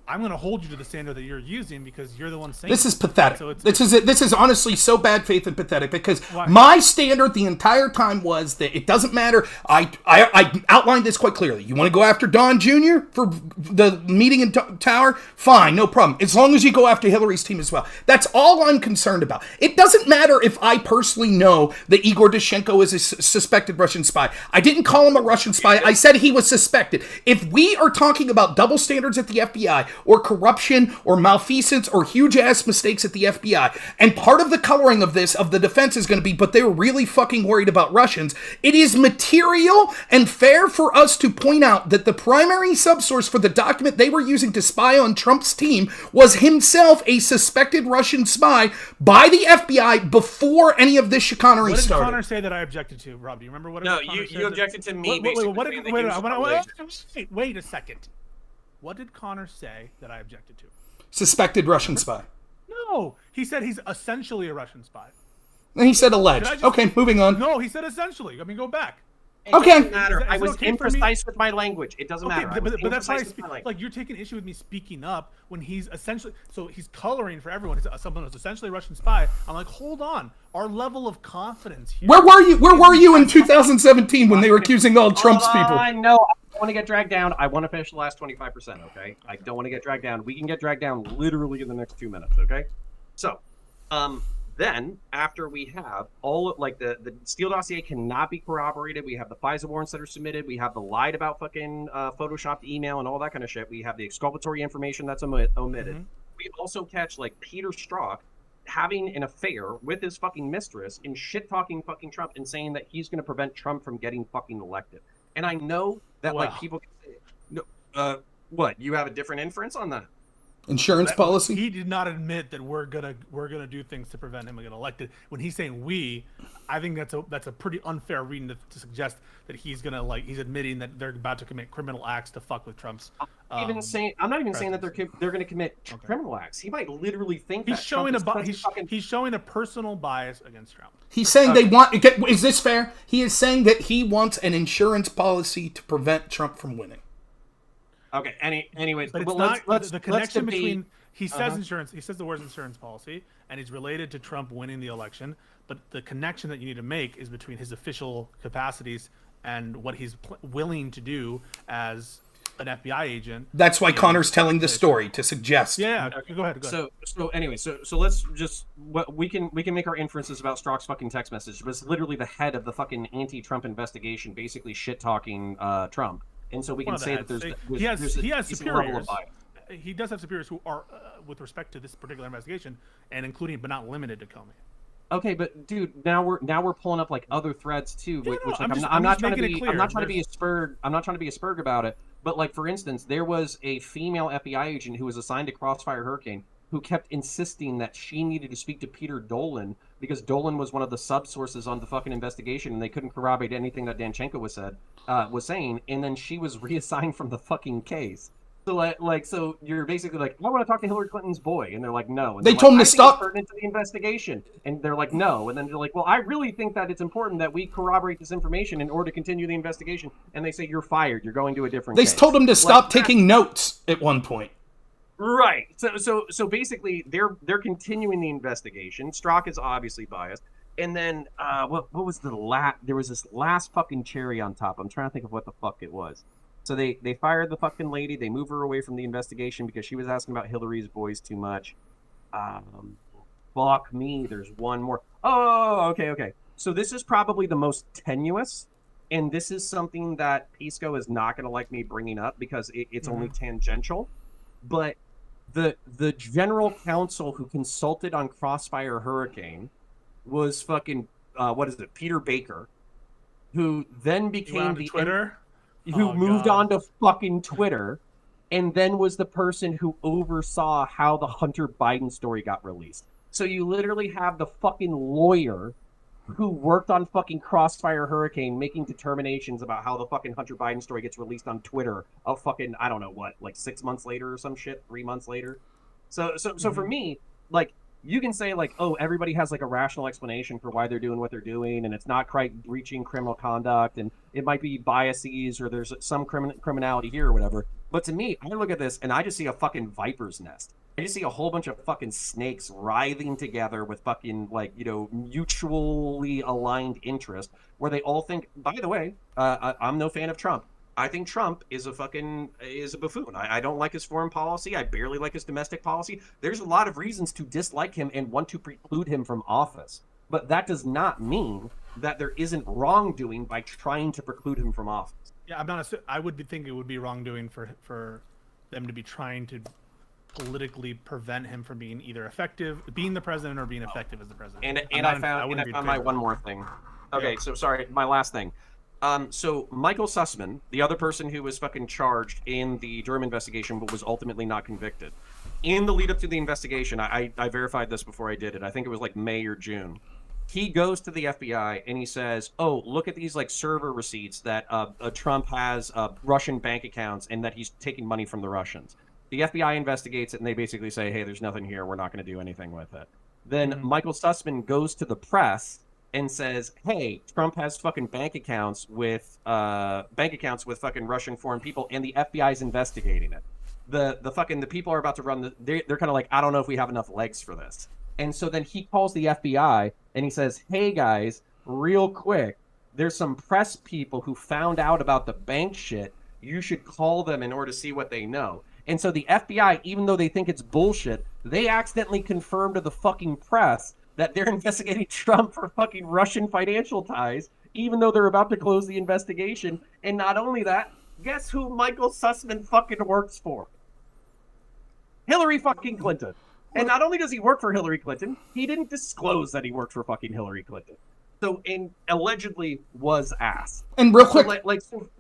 I'm going to hold you to the standard that you're using because you're the one saying this is pathetic. So this is honestly so bad faith and pathetic because my standard the entire time was that it doesn't matter. I outlined this quite clearly. You want to go after Don Jr. for the meeting in Tower? Fine, no problem. As long as you go after Hillary's team as well. That's all I'm concerned about. It doesn't matter if I personally know that Igor Danchenko is a suspected Russian spy. I didn't call him a Russian spy. I said he was suspected. If we are talking about double standards at the FBI, or corruption, or malfeasance, or huge-ass mistakes at the FBI. And part of the coloring of this, of the defense, is going to be, but they were really fucking worried about Russians. It is material and fair for us to point out that the primary subsource for the document they were using to spy on Trump's team was himself a suspected Russian spy by the FBI before any of this chicanery started. What did Conor say that I objected to, Rob? Do you remember what? No, you objected to me. Wait a second. What did Conor say that I objected to? Suspected Russian spy. No, he said he's essentially a Russian spy. And he said alleged. Okay, moving on. No, he said essentially. I mean, go back. It doesn't matter. I was imprecise with my language. It doesn't matter. But that's why I speak. Like, you're taking issue with me speaking up when he's essentially. So he's coloring for everyone. He's someone who's essentially a Russian spy. I'm like, hold on. Our level of confidence here. Where were you in 2017 when they were accusing all Trump's people? I know. I want to get dragged down. I want to finish the last 25%, okay? I don't want to get dragged down. We can get dragged down literally in the next 2 minutes, okay? So, then, after we have all, like, the Steele dossier cannot be corroborated. We have the FISA warrants that are submitted. We have the lied about fucking photoshopped email and all that kind of shit. We have the exculpatory information that's omitted. Mm-hmm. We also catch, like, Peter Strzok having an affair with his fucking mistress and shit-talking fucking Trump and saying that he's going to prevent Trump from getting fucking elected. And I know that like people can say, no, what? You have a different inference on that? Insurance policy? He did not admit that we're gonna do things to prevent him getting elected. When he's saying we, I think that's a pretty unfair reading to suggest that he's admitting that they're about to commit criminal acts to fuck with Trump's. I'm not even saying that they're going to commit criminal acts. He might literally think he's showing he's showing a personal bias against Trump. He's saying they want. Is this fair? He is saying that he wants an insurance policy to prevent Trump from winning. Okay. Anyways, but it's not the connection between. He says insurance. He says the words insurance policy, and he's related to Trump winning the election. But the connection that you need to make is between his official capacities and what he's willing to do as an FBI agent. That's why Conor's telling the story to suggest. Yeah, go ahead. So let's just we can make our inferences about Strzok's fucking text message. It was literally the head of the fucking anti-Trump investigation, basically shit talking Trump, and so we can say that he has superiors. He does have superiors who are with respect to this particular investigation, and including but not limited to Comey. Okay, but dude, now we're pulling up like other threads too, which like, I'm not trying to be a spurg about it. But like, for instance, there was a female FBI agent who was assigned to Crossfire Hurricane who kept insisting that she needed to speak to Peter Dolan because Dolan was one of the sub-sources on the fucking investigation and they couldn't corroborate anything that Danchenko was saying. And then she was reassigned from the fucking case. So you're basically like, I want to talk to Hillary Clinton's boy, and they're like, no. And They told him to stop. Into the investigation, and they're like, no. And then they're like, well, I really think that it's important that we corroborate this information in order to continue the investigation. And they say, you're fired. You're going to a different. They case. told him to stop taking notes at one point. Right. So basically, they're continuing the investigation. Strzok is obviously biased. And then what was the last? There was this last fucking cherry on top. I'm trying to think of what the fuck it was. So they fired the fucking lady. They move her away from the investigation because she was asking about Hillary's boys too much. Fuck me. There's one more. Oh, okay. So this is probably the most tenuous, and this is something that Pisco is not going to like me bringing up because it's only tangential. But the general counsel who consulted on Crossfire Hurricane was fucking Peter Baker, who then became the Twitter. Who moved on to fucking Twitter, and then was the person who oversaw how the Hunter Biden story got released. So you literally have the fucking lawyer who worked on fucking Crossfire Hurricane making determinations about how the fucking Hunter Biden story gets released on Twitter of fucking, I don't know what, like 6 months later or some shit, 3 months later. So for me, like, you can say like, oh, everybody has like a rational explanation for why they're doing what they're doing, and it's not quite breaching criminal conduct, and it might be biases or there's some criminality here or whatever. But to me, I look at this and I just see a fucking viper's nest. I just see a whole bunch of fucking snakes writhing together with fucking like, you know, mutually aligned interest, where they all think, by the way, I'm no fan of Trump. I think Trump is a buffoon. I don't like his foreign policy. I barely like his domestic policy. There's a lot of reasons to dislike him and want to preclude him from office. But that does not mean that there isn't wrongdoing by trying to preclude him from office. Yeah, I would think it would be wrongdoing for them to be trying to politically prevent him from being either effective, being the president, or being effective as the president. And I found my one more thing. Okay, so sorry, my last thing. So Michael Sussmann, the other person who was fucking charged in the Durham investigation but was ultimately not convicted. In the lead up to the investigation, I verified this before I did it. I think it was like May or June. He goes to the FBI and he says, oh, look at these like server receipts that Trump has Russian bank accounts and that he's taking money from the Russians. The FBI investigates it and they basically say, hey, there's nothing here. We're not going to do anything with it. Then Michael Sussmann goes to the press and says, hey, Trump has fucking bank accounts with fucking Russian foreign people, and the FBI's investigating it. The people are about to run they're kind of like, I don't know if we have enough legs for this. And so then he calls the FBI and he says, hey guys, real quick, there's some press people who found out about the bank shit. You should call them in order to see what they know. And so the FBI, even though they think it's bullshit, they accidentally confirm to the fucking press that they're investigating Trump for fucking Russian financial ties, even though they're about to close the investigation. And not only that, guess who Michael Sussmann fucking works for? Hillary fucking Clinton. And not only does he work for Hillary Clinton, he didn't disclose that he worked for fucking Hillary Clinton. So, and allegedly was asked. And real quick,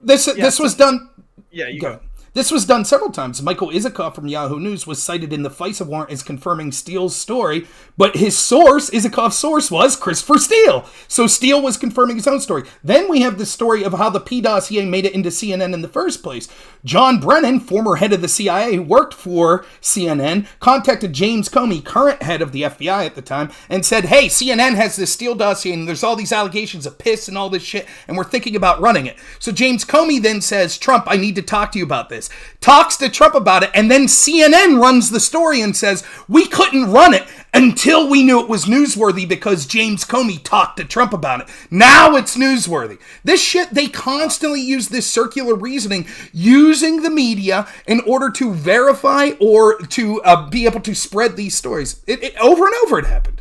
this was done. Yeah, you go. This was done several times. Michael Isikoff from Yahoo News was cited in the FISA warrant as confirming Steele's story, but his source, Isikoff's source, was Christopher Steele. So Steele was confirming his own story. Then we have the story of how the P dossier made it into CNN in the first place. John Brennan, former head of the CIA who worked for CNN, contacted James Comey, current head of the FBI at the time, and said, hey, CNN has this Steele dossier and there's all these allegations of piss and all this shit, and we're thinking about running it. So James Comey then says, Trump, I need to talk to you about this. Talks to Trump about it, and then CNN runs the story and says, we couldn't run it until we knew it was newsworthy because James Comey talked to Trump about it. Now it's newsworthy. This shit, they constantly use this circular reasoning, using the media in order to verify or to be able to spread these stories. It over and over it happened.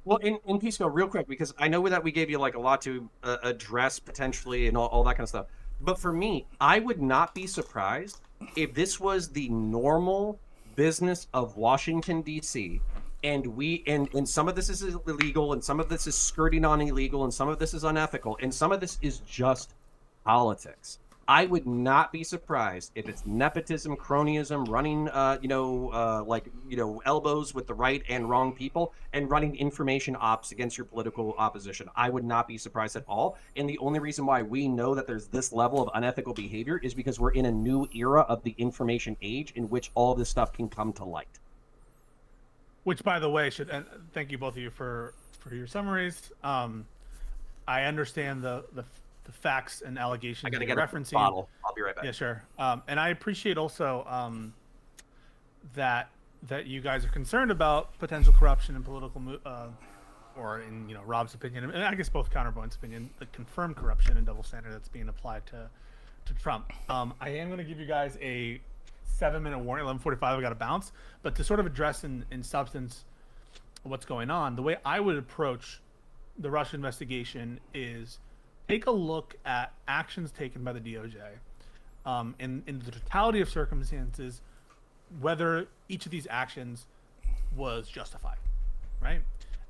Well, in Pisco, real quick, because I know that we gave you like a lot to address potentially and all that kind of stuff. But for me, I would not be surprised if this was the normal business of Washington, D.C., and some of this is illegal, and some of this is skirting on illegal, and some of this is unethical, and some of this is just politics. I would not be surprised if it's nepotism, cronyism, running, elbows with the right and wrong people, and running information ops against your political opposition. I would not be surprised at all. And the only reason why we know that there's this level of unethical behavior is because we're in a new era of the information age in which all this stuff can come to light. Which, by the way, and thank you both of you for your summaries. I understand the facts and allegations I gotta you're get referencing. a bottle. I'll be right back. Yeah, sure. And I appreciate also that you guys are concerned about potential corruption and political, or in Rob's opinion, and I guess both counterpoints' opinion, the confirmed corruption and double standard that's being applied to Trump. I am going to give you guys a 7-minute warning. 11:45. I got to bounce, but to sort of address in substance what's going on, the way I would approach the Russia investigation is take a look at actions taken by the DOJ, in the totality of circumstances, whether each of these actions was justified, right?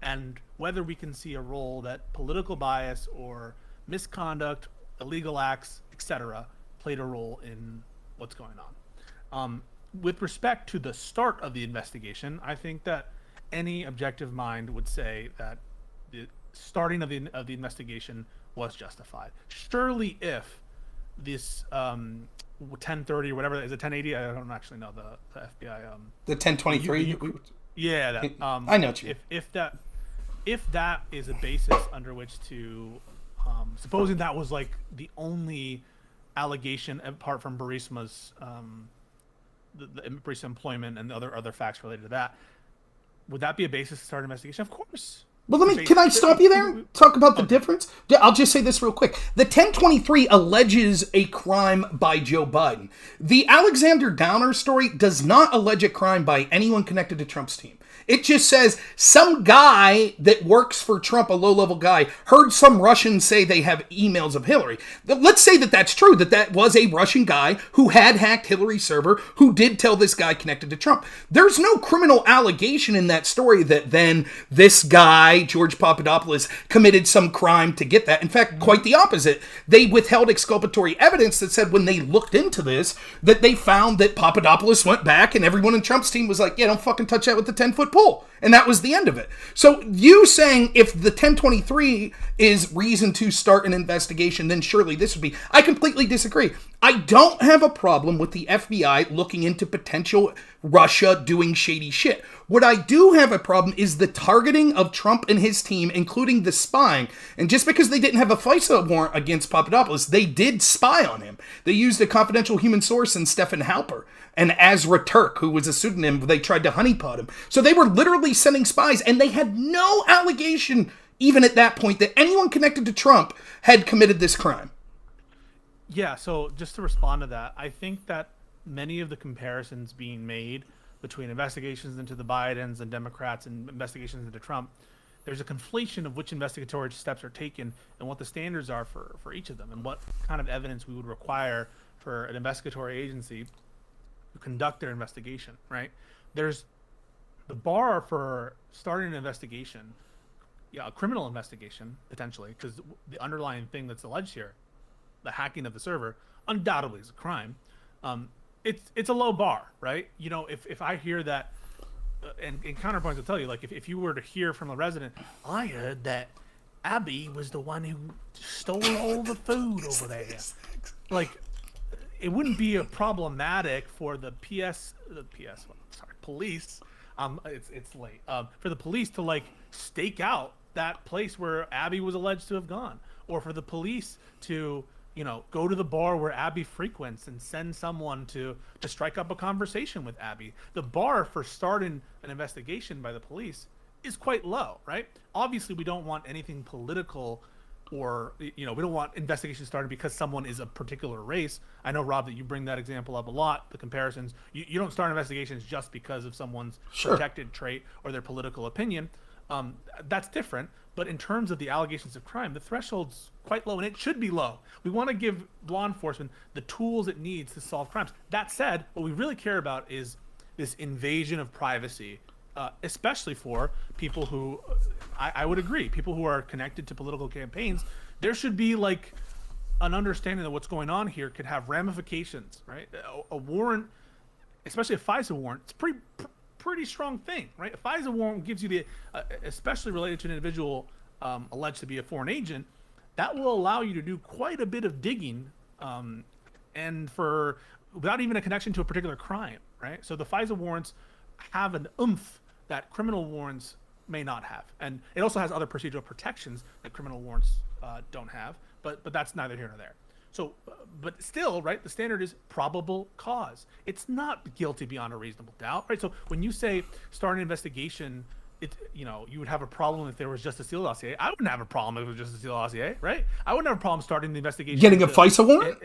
And whether we can see a role that political bias or misconduct, illegal acts, etc., played a role in what's going on. With respect to the start of the investigation, I think that any objective mind would say that the starting of the investigation was justified. Surely, if this 1030 or whatever, is it 1080? I don't actually know the FBI. The 1023. Yeah, that. I know what you. If that is a basis under which to, supposing that was like the only allegation apart from Burisma's the Burisma employment and the other facts related to that, would that be a basis to start an investigation? Of course. Well, can I stop you there and talk about the difference? I'll just say this real quick. The 1023 alleges a crime by Joe Biden. The Alexander Downer story does not allege a crime by anyone connected to Trump's team. It just says some guy that works for Trump, a low-level guy, heard some Russians say they have emails of Hillary. Let's say that that's true, that was a Russian guy who had hacked Hillary's server, who did tell this guy connected to Trump. There's no criminal allegation in that story that then this guy, George Papadopoulos, committed some crime to get that. In fact, quite the opposite. They withheld exculpatory evidence that said when they looked into this, that they found that Papadopoulos went back and everyone in Trump's team was like, yeah, don't fucking touch that with the 10-foot pole. And that was the end of it. So you saying if the 1023 is reason to start an investigation, then surely this would be. I completely disagree. I don't have a problem with the FBI looking into potential Russia doing shady shit. What I do have a problem is the targeting of Trump and his team, including the spying. And just because they didn't have a FISA warrant against Papadopoulos, they did spy on him. They used a confidential human source in Stefan Halper. And Azra Turk, who was a pseudonym, they tried to honeypot him. So they were literally sending spies, and they had no allegation, even at that point, that anyone connected to Trump had committed this crime. Yeah, so just to respond to that, I think that many of the comparisons being made between investigations into the Bidens and Democrats and investigations into Trump, there's a conflation of which investigatory steps are taken and what the standards are for each of them and what kind of evidence we would require for an investigatory agency to conduct their investigation, right? There's the bar for starting an investigation, a criminal investigation, potentially, because the underlying thing that's alleged here, the hacking of the server, undoubtedly is a crime. It's a low bar, right? If I hear that, and counterpoints will tell you, like if you were to hear from a resident, I heard that Abby was the one who stole all the food over there. Like, it wouldn't be a problematic for the police. It's late. For the police to like stake out that place where Abby was alleged to have gone, or for the police to go to the bar where Abby frequents and send someone to strike up a conversation with Abby. The bar for starting an investigation by the police is quite low, right? Obviously, we don't want anything political, or we don't want investigations started because someone is a particular race. I know, Rob, that you bring that example up a lot, the comparisons. You don't start investigations just because of someone's protected trait or their political opinion. That's different. But in terms of the allegations of crime, the threshold's quite low, and it should be low. We want to give law enforcement the tools it needs to solve crimes. That said, what we really care about is this invasion of privacy, especially for people who, I would agree, people who are connected to political campaigns. There should be like an understanding of what's going on here could have ramifications, right? A warrant, especially a FISA warrant, it's pretty strong thing, right? A FISA warrant gives you the, especially related to an individual alleged to be a foreign agent, that will allow you to do quite a bit of digging, and without even a connection to a particular crime, right? So the FISA warrants have an oomph that criminal warrants may not have, and it also has other procedural protections that criminal warrants don't have. But that's neither here nor there. So, but still, right? The standard is probable cause. It's not guilty beyond a reasonable doubt, right? So when you say start an investigation, you would have a problem if there was just a Steele dossier. I wouldn't have a problem if it was just a Steele dossier, right? I wouldn't have a problem starting the investigation. Getting a FISA warrant?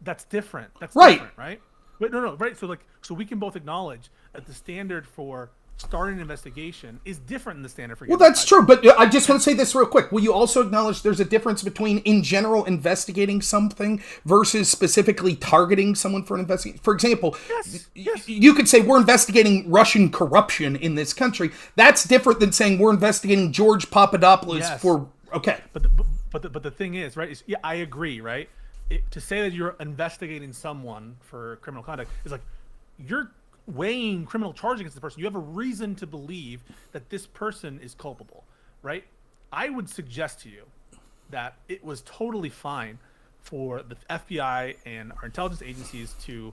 That's different. That's right. Different, right? But no, right? So we can both acknowledge that the standard for starting an investigation is different than the standard for. Well, that's true, but I just want to say this real quick. Will you also acknowledge there's a difference between, in general, investigating something versus specifically targeting someone for an investigation? For example, yes. You could say we're investigating Russian corruption in this country. That's different than saying we're investigating George Papadopoulos for. Okay, but the thing is, right? I agree, right? To say that you're investigating someone for criminal conduct is like you're weighing criminal charge against the person. You have a reason to believe that this person is culpable, right? I would suggest to you that it was totally fine for the FBI and our intelligence agencies to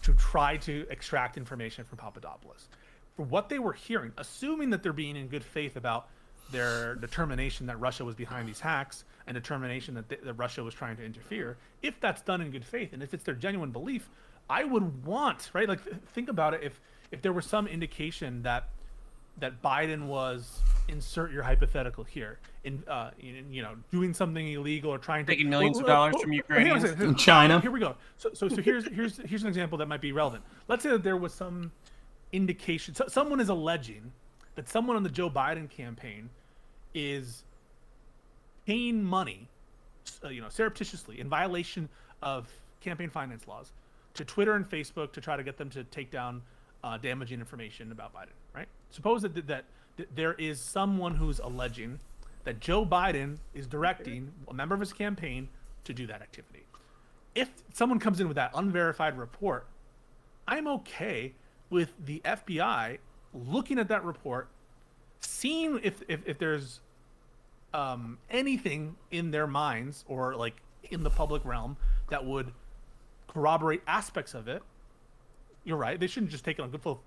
try to extract information from Papadopoulos. For what they were hearing, assuming that they're being in good faith about their determination that Russia was behind these hacks and determination that Russia was trying to interfere, if that's done in good faith and if it's their genuine belief, I would want, right? Like, think about it. If there was some indication that Biden was, insert your hypothetical here, doing something illegal or trying to taking millions of dollars from Ukrainians in China. Here we go. So here's an example that might be relevant. Let's say that there was some indication. Someone is alleging that someone on the Joe Biden campaign is paying money, surreptitiously in violation of campaign finance laws, to Twitter and Facebook to try to get them to take down damaging information about Biden, right? Suppose that there is someone who's alleging that Joe Biden is directing a member of his campaign to do that activity. If someone comes in with that unverified report, I'm okay with the FBI looking at that report, seeing if there's anything in their minds or like in the public realm that would corroborate aspects of it. You're right. They shouldn't just take it on good full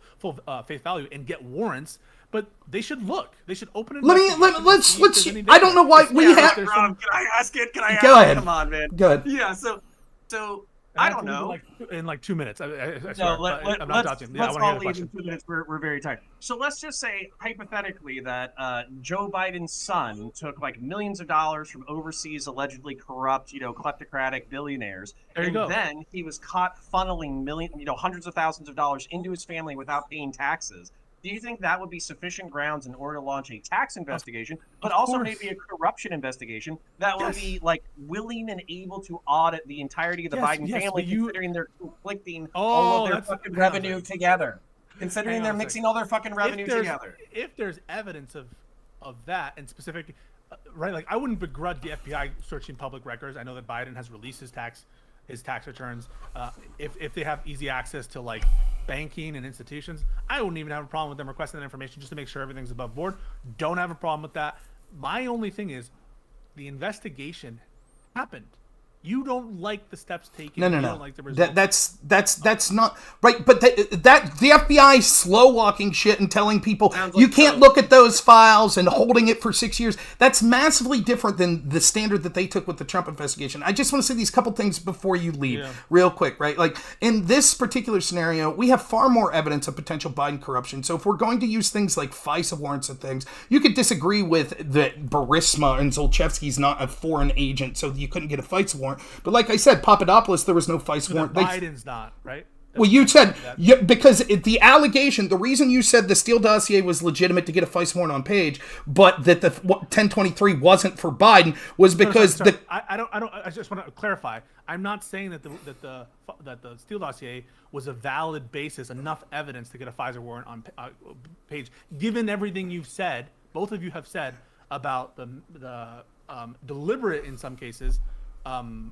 face value and get warrants, but they should look. They should open it. Let's. I don't know why we have. Rob, can I ask it? Can I ask Go ahead. Come on, man. Go ahead. Yeah. So I don't know. In like 2 minutes. I No, swear, I'm not dodging. Let's I all want to hear the leave in 2 minutes. We're very tired. So let's just say hypothetically that Joe Biden's son took like millions of dollars from overseas allegedly corrupt, kleptocratic billionaires, then he was caught funneling hundreds of thousands of dollars into his family without paying taxes. Do you think that would be sufficient grounds in order to launch a tax investigation, but also maybe a corruption investigation that would be like willing and able to audit the entirety of the Biden family, considering they're conflicting all of their fucking revenue together? Considering they're mixing all their fucking revenue together. If there's evidence of that, and specifically, right, like I wouldn't begrudge the FBI searching public records. I know that Biden has released his tax returns. If they have easy access to like banking and institutions, I wouldn't even have a problem with them requesting that information just to make sure everything's above board. Don't have a problem with that. My only thing is the investigation happened. You don't like the steps taken. No. Don't like the results. That's not right. But that the FBI slow walking shit and telling people you can't look at those files and holding it for 6 years. That's massively different than the standard that they took with the Trump investigation. I just want to say these couple things before you leave, real quick. Right, like in this particular scenario, we have far more evidence of potential Biden corruption. So if we're going to use things like FISA warrants and things, you could disagree with that Burisma and Zlochevsky's not a foreign agent, so you couldn't get a FISA warrant. But like I said, Papadopoulos, there was no FISA warrant. Biden's not, right? Well, you said, because the allegation, the reason you said the Steele dossier was legitimate to get a FISA warrant on Page, but that the 1023 wasn't for Biden was because I just want to clarify. I'm not saying that the Steele dossier was a valid basis, enough evidence to get a FISA warrant on Page, given everything you've said, both of you have said about the deliberate, in some cases,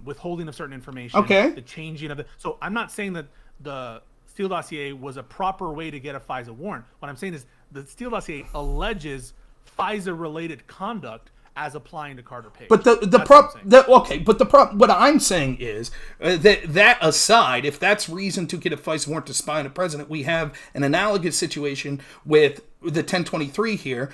withholding of certain information, Okay. the changing of the. So I'm not saying that the Steele dossier was a proper way to get a FISA warrant. What I'm saying is the Steele dossier alleges FISA-related conduct as applying to Carter Page. But what I'm saying is that aside, if that's reason to get a FISA warrant to spy on a president, we have an analogous situation with the 1023 here,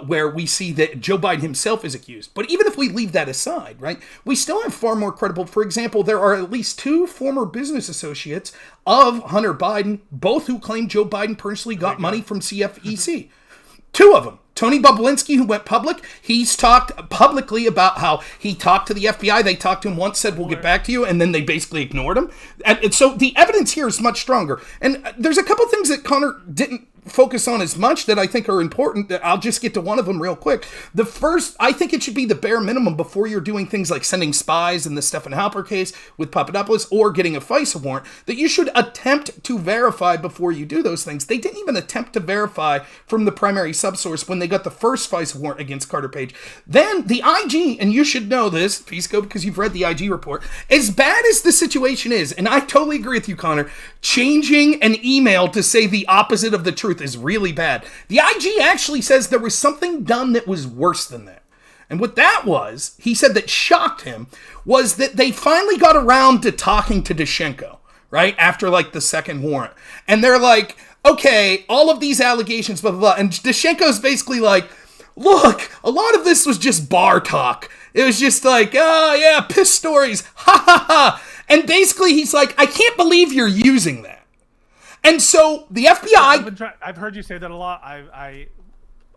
where we see that Joe Biden himself is accused. But even if we leave that aside, right, we still have far more credible. For example, there are at least 2 former business associates of Hunter Biden, both who claim Joe Biden personally got money from CFEC. 2 of them. Tony Bobulinski, who went public, he's talked publicly about how he talked to the FBI. They talked to him once, said, we'll get back to you, and then they basically ignored him. And so the evidence here is much stronger. And there's a couple things that Conor didn't focus on as much that I think are important. I'll just get to one of them real quick. The first, I think it should be the bare minimum before you're doing things like sending spies in the Stephen Halper case with Papadopoulos or getting a FISA warrant, that you should attempt to verify before you do those things. They didn't even attempt to verify from the primary subsource when they got the first FISA warrant against Carter Page. Then the IG, and you should know this, Pisco, because you've read the IG report, as bad as the situation is, and I totally agree with you, Conor, changing an email to say the opposite of the truth is really bad. The IG actually says there was something done that was worse than that. And what that was, he said that shocked him, was that they finally got around to talking to Danchenko, right? After like the second warrant. And they're like, okay, all of these allegations, blah, blah, blah. And Danchenko's basically like, look, a lot of this was just bar talk. It was just like, oh yeah, piss stories, ha ha ha. And basically he's like, I can't believe you're using that. And so the FBI... I've heard you say that a lot.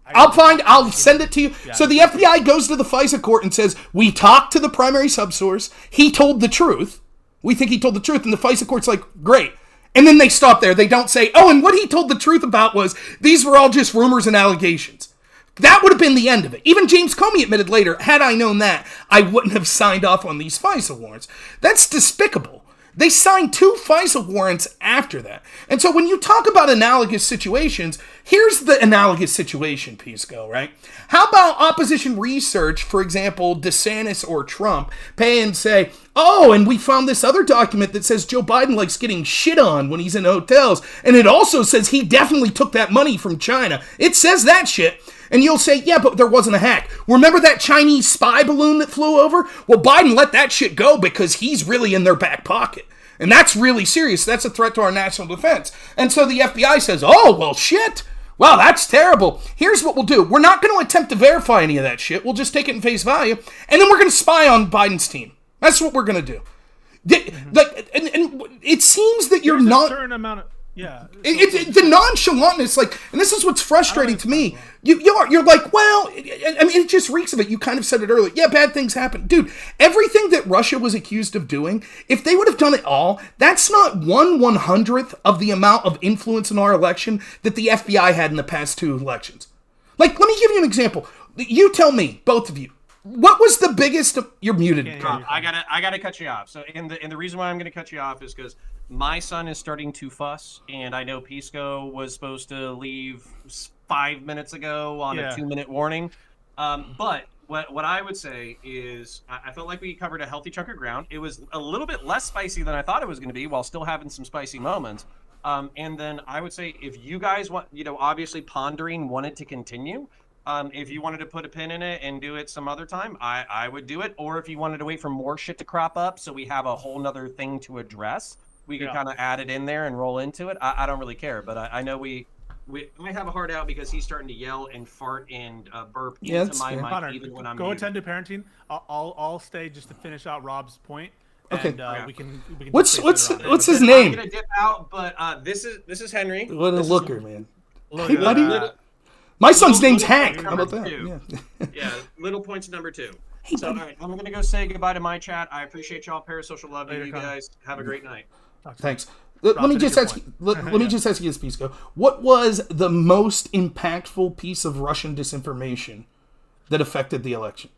I'll send it to you. Yeah, so the FBI goes to the FISA court and says, we talked to the primary subsource. He told the truth. We think he told the truth. And the FISA court's like, great. And then they stop there. They don't say, oh, and what he told the truth about was these were all just rumors and allegations. That would have been the end of it. Even James Comey admitted later, had I known that, I wouldn't have signed off on these FISA warrants. That's despicable. They signed 2 FISA warrants after that. And so when you talk about analogous situations, here's the analogous situation, Pisco, right? How about opposition research, for example, DeSantis or Trump, pay and say, oh, and we found this other document that says Joe Biden likes getting shit on when he's in hotels. And it also says he definitely took that money from China. It says that shit. And you'll say, yeah, but there wasn't a hack. Remember that Chinese spy balloon that flew over? Well, Biden let that shit go because he's really in their back pocket. And that's really serious. That's a threat to our national defense. And so the FBI says, oh, well, shit. Wow, that's terrible. Here's what we'll do. We're not going to attempt to verify any of that shit. We'll just take it in face value. And then we're going to spy on Biden's team. That's what we're going to do. Like, and it seems that you're not... a certain amount of... Yeah. It's the nonchalantness, like, and this is what's frustrating to me. You're like, well, I mean, it just reeks of it. You kind of said it earlier. Yeah, bad things happen. Dude, everything that Russia was accused of doing, if they would have done it all, that's not 1/100th of the amount of influence in our election that the FBI had in the past 2 elections. Like, let me give you an example. You tell me, both of you. What was the biggest... You're muted. I gotta cut you off. So, and the reason why I'm gonna cut you off is because my son is starting to fuss, and I know Pisco was supposed to leave 5 minutes ago on a 2-minute warning. But what I would say is I felt like we covered a healthy chunk of ground. It was a little bit less spicy than I thought it was going to be, while still having some spicy moments. And then I would say if you guys want, obviously pondering wanted to continue. If you wanted to put a pin in it and do it some other time, I would do it. Or if you wanted to wait for more shit to crop up so we have a whole nother thing to address, we could kind of add it in there and roll into it. I don't really care, but I know we might have a hard out because he's starting to yell and fart and burp into my mic Conor, even when I'm go muted. attend to parenting. I'll stay just to finish out Rob's point. Okay. And we can What's his name? I'm gonna dip out, but this is Henry. What a looker, man. Look, My son's name's Hank. How about that? Yeah, little points number 2. So, all right, I'm going to go say goodbye to my chat. I appreciate y'all. Parasocial love to you guys. Have a great night. Thanks. Let me just ask you this, Pisco. What was the most impactful piece of Russian disinformation that affected the election?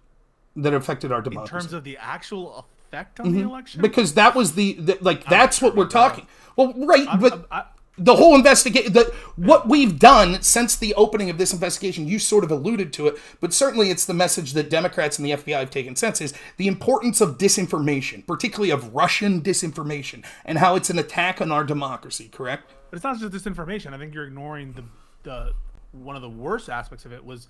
That affected our democracy? In terms of the actual effect on the election? Because that was that's what we're talking. Well, right, but... the whole investigation, what we've done since the opening of this investigation, you sort of alluded to it, but certainly it's the message that Democrats and the FBI have taken since, is the importance of disinformation, particularly of Russian disinformation, and how it's an attack on our democracy, correct? But it's not just disinformation. I think you're ignoring the one of the worst aspects of it was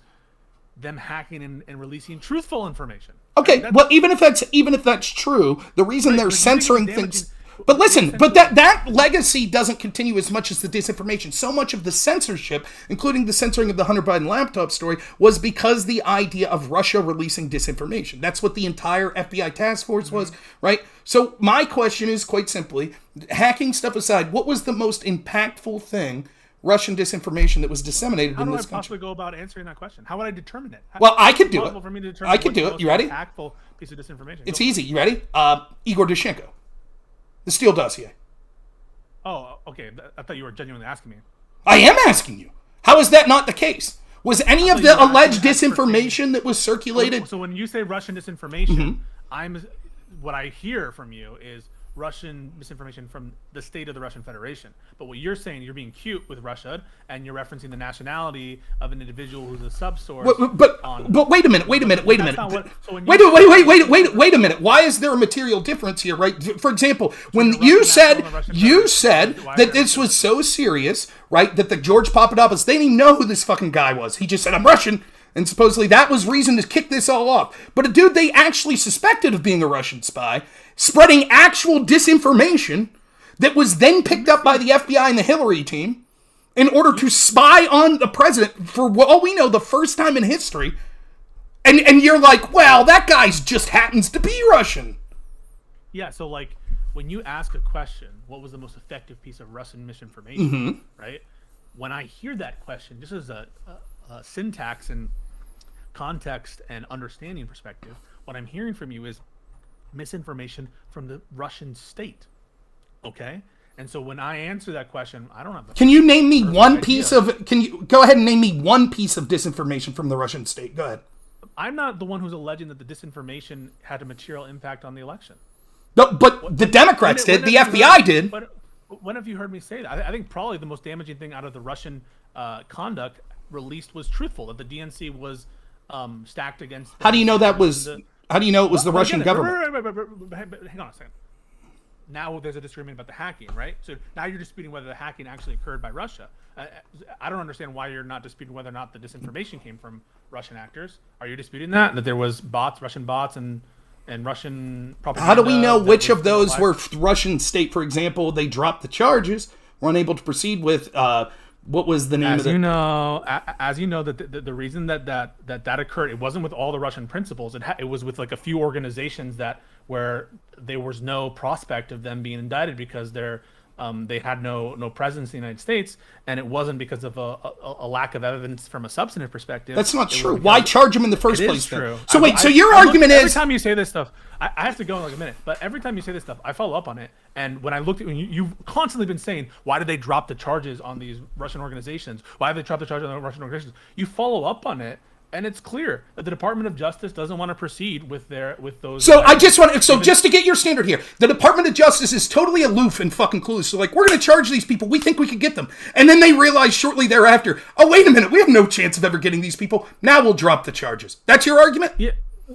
them hacking and releasing truthful information. Okay, Right? well, even if that's true, the reason they're censoring things... But listen, but that legacy doesn't continue as much as the disinformation. So much of the censorship, including the censoring of the Hunter Biden laptop story, was because the idea of Russia releasing disinformation. That's what the entire FBI task force was, right? So my question is quite simply, hacking stuff aside, what was the most impactful thing, Russian disinformation, that was disseminated in this country? How do I possibly go about answering that question? How would I determine it? Well, I could do it. For me to determine I could do it. You ready? Impactful piece of disinformation. It's easy. You ready? Igor Danchenko. The Steele dossier. Oh, okay. I thought you were genuinely asking me. I am asking you. How is that not the case? Was any of the alleged disinformation that was circulated... So when you say Russian disinformation, what I hear from you is Russian misinformation from the state of the Russian Federation. But what you're saying, you're being cute with Russia, and you're referencing the nationality of an individual who's a subsource. But wait a minute. Wait a minute. Wait a minute. Why is there a material difference here, right? For example, when you said that this was so serious, right, that the George Papadopoulos, they didn't even know who this fucking guy was. He just said, I'm Russian. And supposedly that was reason to kick this all off. But a dude they actually suspected of being a Russian spy, spreading actual disinformation that was then picked up by the FBI and the Hillary team in order to spy on the president for all we know the first time in history. And you're like, well, that guy's just happens to be Russian. Yeah, so like when you ask a question, what was the most effective piece of Russian misinformation, right? When I hear that question, just as a syntax and context and understanding perspective, what I'm hearing from you is misinformation from the Russian state. Okay? And so when I answer that question, I don't have... Can you name me one piece of... Can you go ahead and name me one piece of disinformation from the Russian state? Go ahead. I'm not the one who's alleging that the disinformation had a material impact on the election. No, but the Democrats did. The FBI did. But when have you heard me say that? I think probably the most damaging thing out of the Russian conduct released was truthful, that the DNC was stacked against... How do you know that was... How do you know it was the Russian government? Hang on a second. Now there's a disagreement about the hacking, right? So now you're disputing whether the hacking actually occurred by Russia. I don't understand why you're not disputing whether or not the disinformation came from Russian actors. Are you disputing that there was bots, Russian bots, and Russian propaganda? How do we know which of those were Russian state? For example, they dropped the charges, were unable to proceed with... what was the name of it? As you know, the reason that occurred, it wasn't with all the Russian principals. It was with like a few organizations where there was no prospect of them being indicted because they had no presence in the United States, and it wasn't because of a lack of evidence from a substantive perspective. That's not true. Why charge them in the first place? True. So wait, so your argument is... Every time you say this stuff, I have to go in like a minute, but every time you say this stuff, I follow up on it. And when I looked at... You've constantly been saying, why did they drop the charges on these Russian organizations? Why have they dropped the charges on the Russian organizations? You follow up on it, and it's clear that the Department of Justice doesn't want to proceed with those. So just to get your standard here, the Department of Justice is totally aloof and fucking clueless. So like, we're going to charge these people. We think we could get them, and then they realize shortly thereafter, oh wait a minute, we have no chance of ever getting these people. Now we'll drop the charges. That's your argument? Yeah.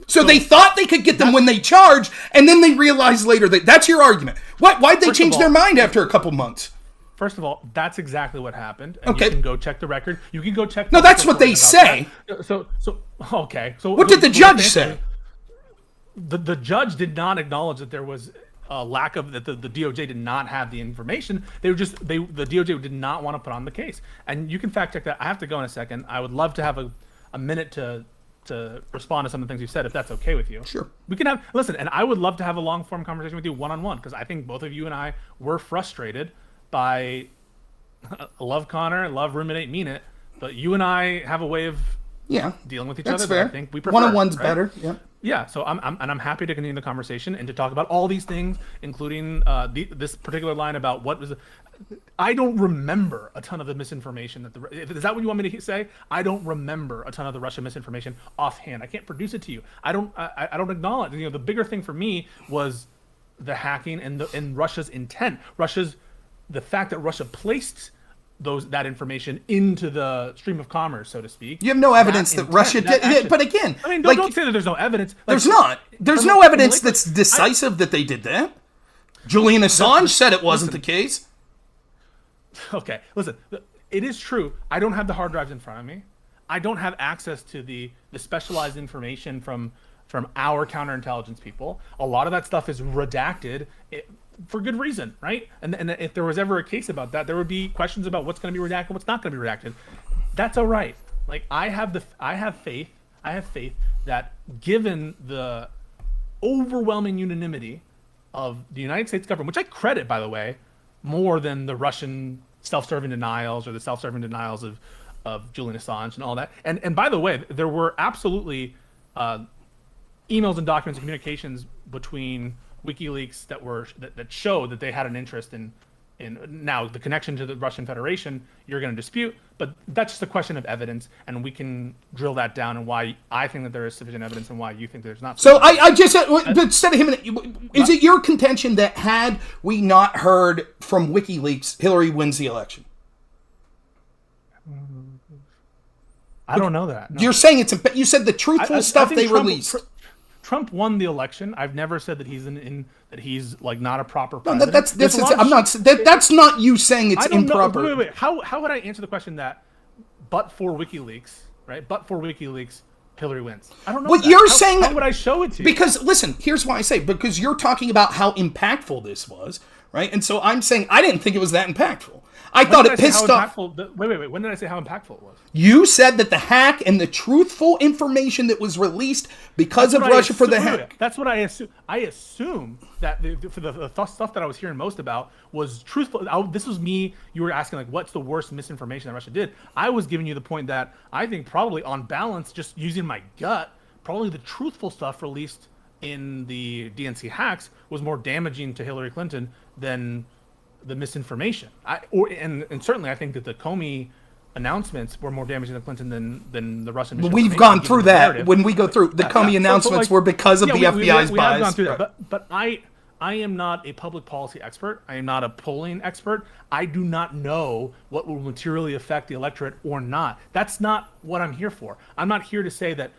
So they thought they could get them when they charged, and then they realized later that that's your argument. Why'd they change their mind after a couple months? First of all, that's exactly what happened. And okay. You can go check the record. You can go check... No, that's what they say. Okay. So what did the judge say? The judge did not acknowledge that there was a lack of... That the DOJ did not have the information. The DOJ did not want to put on the case. And you can fact check that. I have to go in a second. I would love to have a minute to respond to some of the things you said, if that's okay with you. Sure. We can have... Listen, and I would love to have a long-form conversation with you one-on-one, because I think both of you and I were frustrated by... love Conor, love ruminate, mean it, but you and I have a way of dealing with each other fair. That I think we prefer. One-on-one's right? better. Yeah. So I'm happy to continue the conversation and to talk about all these things, including this particular line about what was. I don't remember a ton of the misinformation is that what you want me to say? I don't remember a ton of the Russian misinformation offhand. I can't produce it to you. I don't acknowledge. The bigger thing for me was the hacking and Russia's intent. Russia's the fact that Russia placed that information into the stream of commerce, so to speak. You have no evidence that Russia did. But again, I mean, don't say that there's no evidence. There's not. There's no evidence that's decisive that they did that. Julian Assange said it wasn't the case. Okay, listen. It is true. I don't have the hard drives in front of me. I don't have access to the specialized information from our counterintelligence people. A lot of that stuff is redacted. For good reason, right? And if there was ever a case about that, there would be questions about what's going to be redacted, what's not going to be redacted. That's all right. Like I have faith that given the overwhelming unanimity of the United States government, which I credit, by the way, more than the Russian self-serving denials or the self-serving denials of Julian Assange and all that. And by the way, there were absolutely emails and documents and communications between WikiLeaks that showed that they had an interest in now the connection to the Russian Federation. You're going to dispute, but that's just a question of evidence, and we can drill that down and why I think that there is sufficient evidence and why you think there's not. So I just instead of him, is it your contention that had we not heard from WikiLeaks, Hillary wins the election? I don't know that. No. You're saying you said the truthful stuff they released. Trump won the election. I've never said that he's like not a proper president. No, that's not you saying it's improper. Wait. How would I answer the question that, but for WikiLeaks, right? But for WikiLeaks, Hillary wins. I don't know. What you're saying? How would I show it to you? Because listen, here's why I say, because you're talking about how impactful this was, right? And so I'm saying I didn't think it was that impactful. I thought it pissed off. Wait. When did I say how impactful it was? You said that the hack and the truthful information that was released because of Russia for the hack. That's what I assume. I assume that for the stuff that I was hearing most about was truthful. This was me. You were asking like, what's the worst misinformation that Russia did? I was giving you the point that I think probably on balance, just using my gut, probably the truthful stuff released in the DNC hacks was more damaging to Hillary Clinton than the misinformation. And certainly I think that the Comey announcements were more damaging to Clinton than the Russian misinformation. We've gone through that. When we go through the Comey announcements were because of the FBI's bias. We have gone through that. But I am not a public policy expert. I am not a polling expert. I do not know what will materially affect the electorate or not. That's not what I'm here for. I'm not here to say that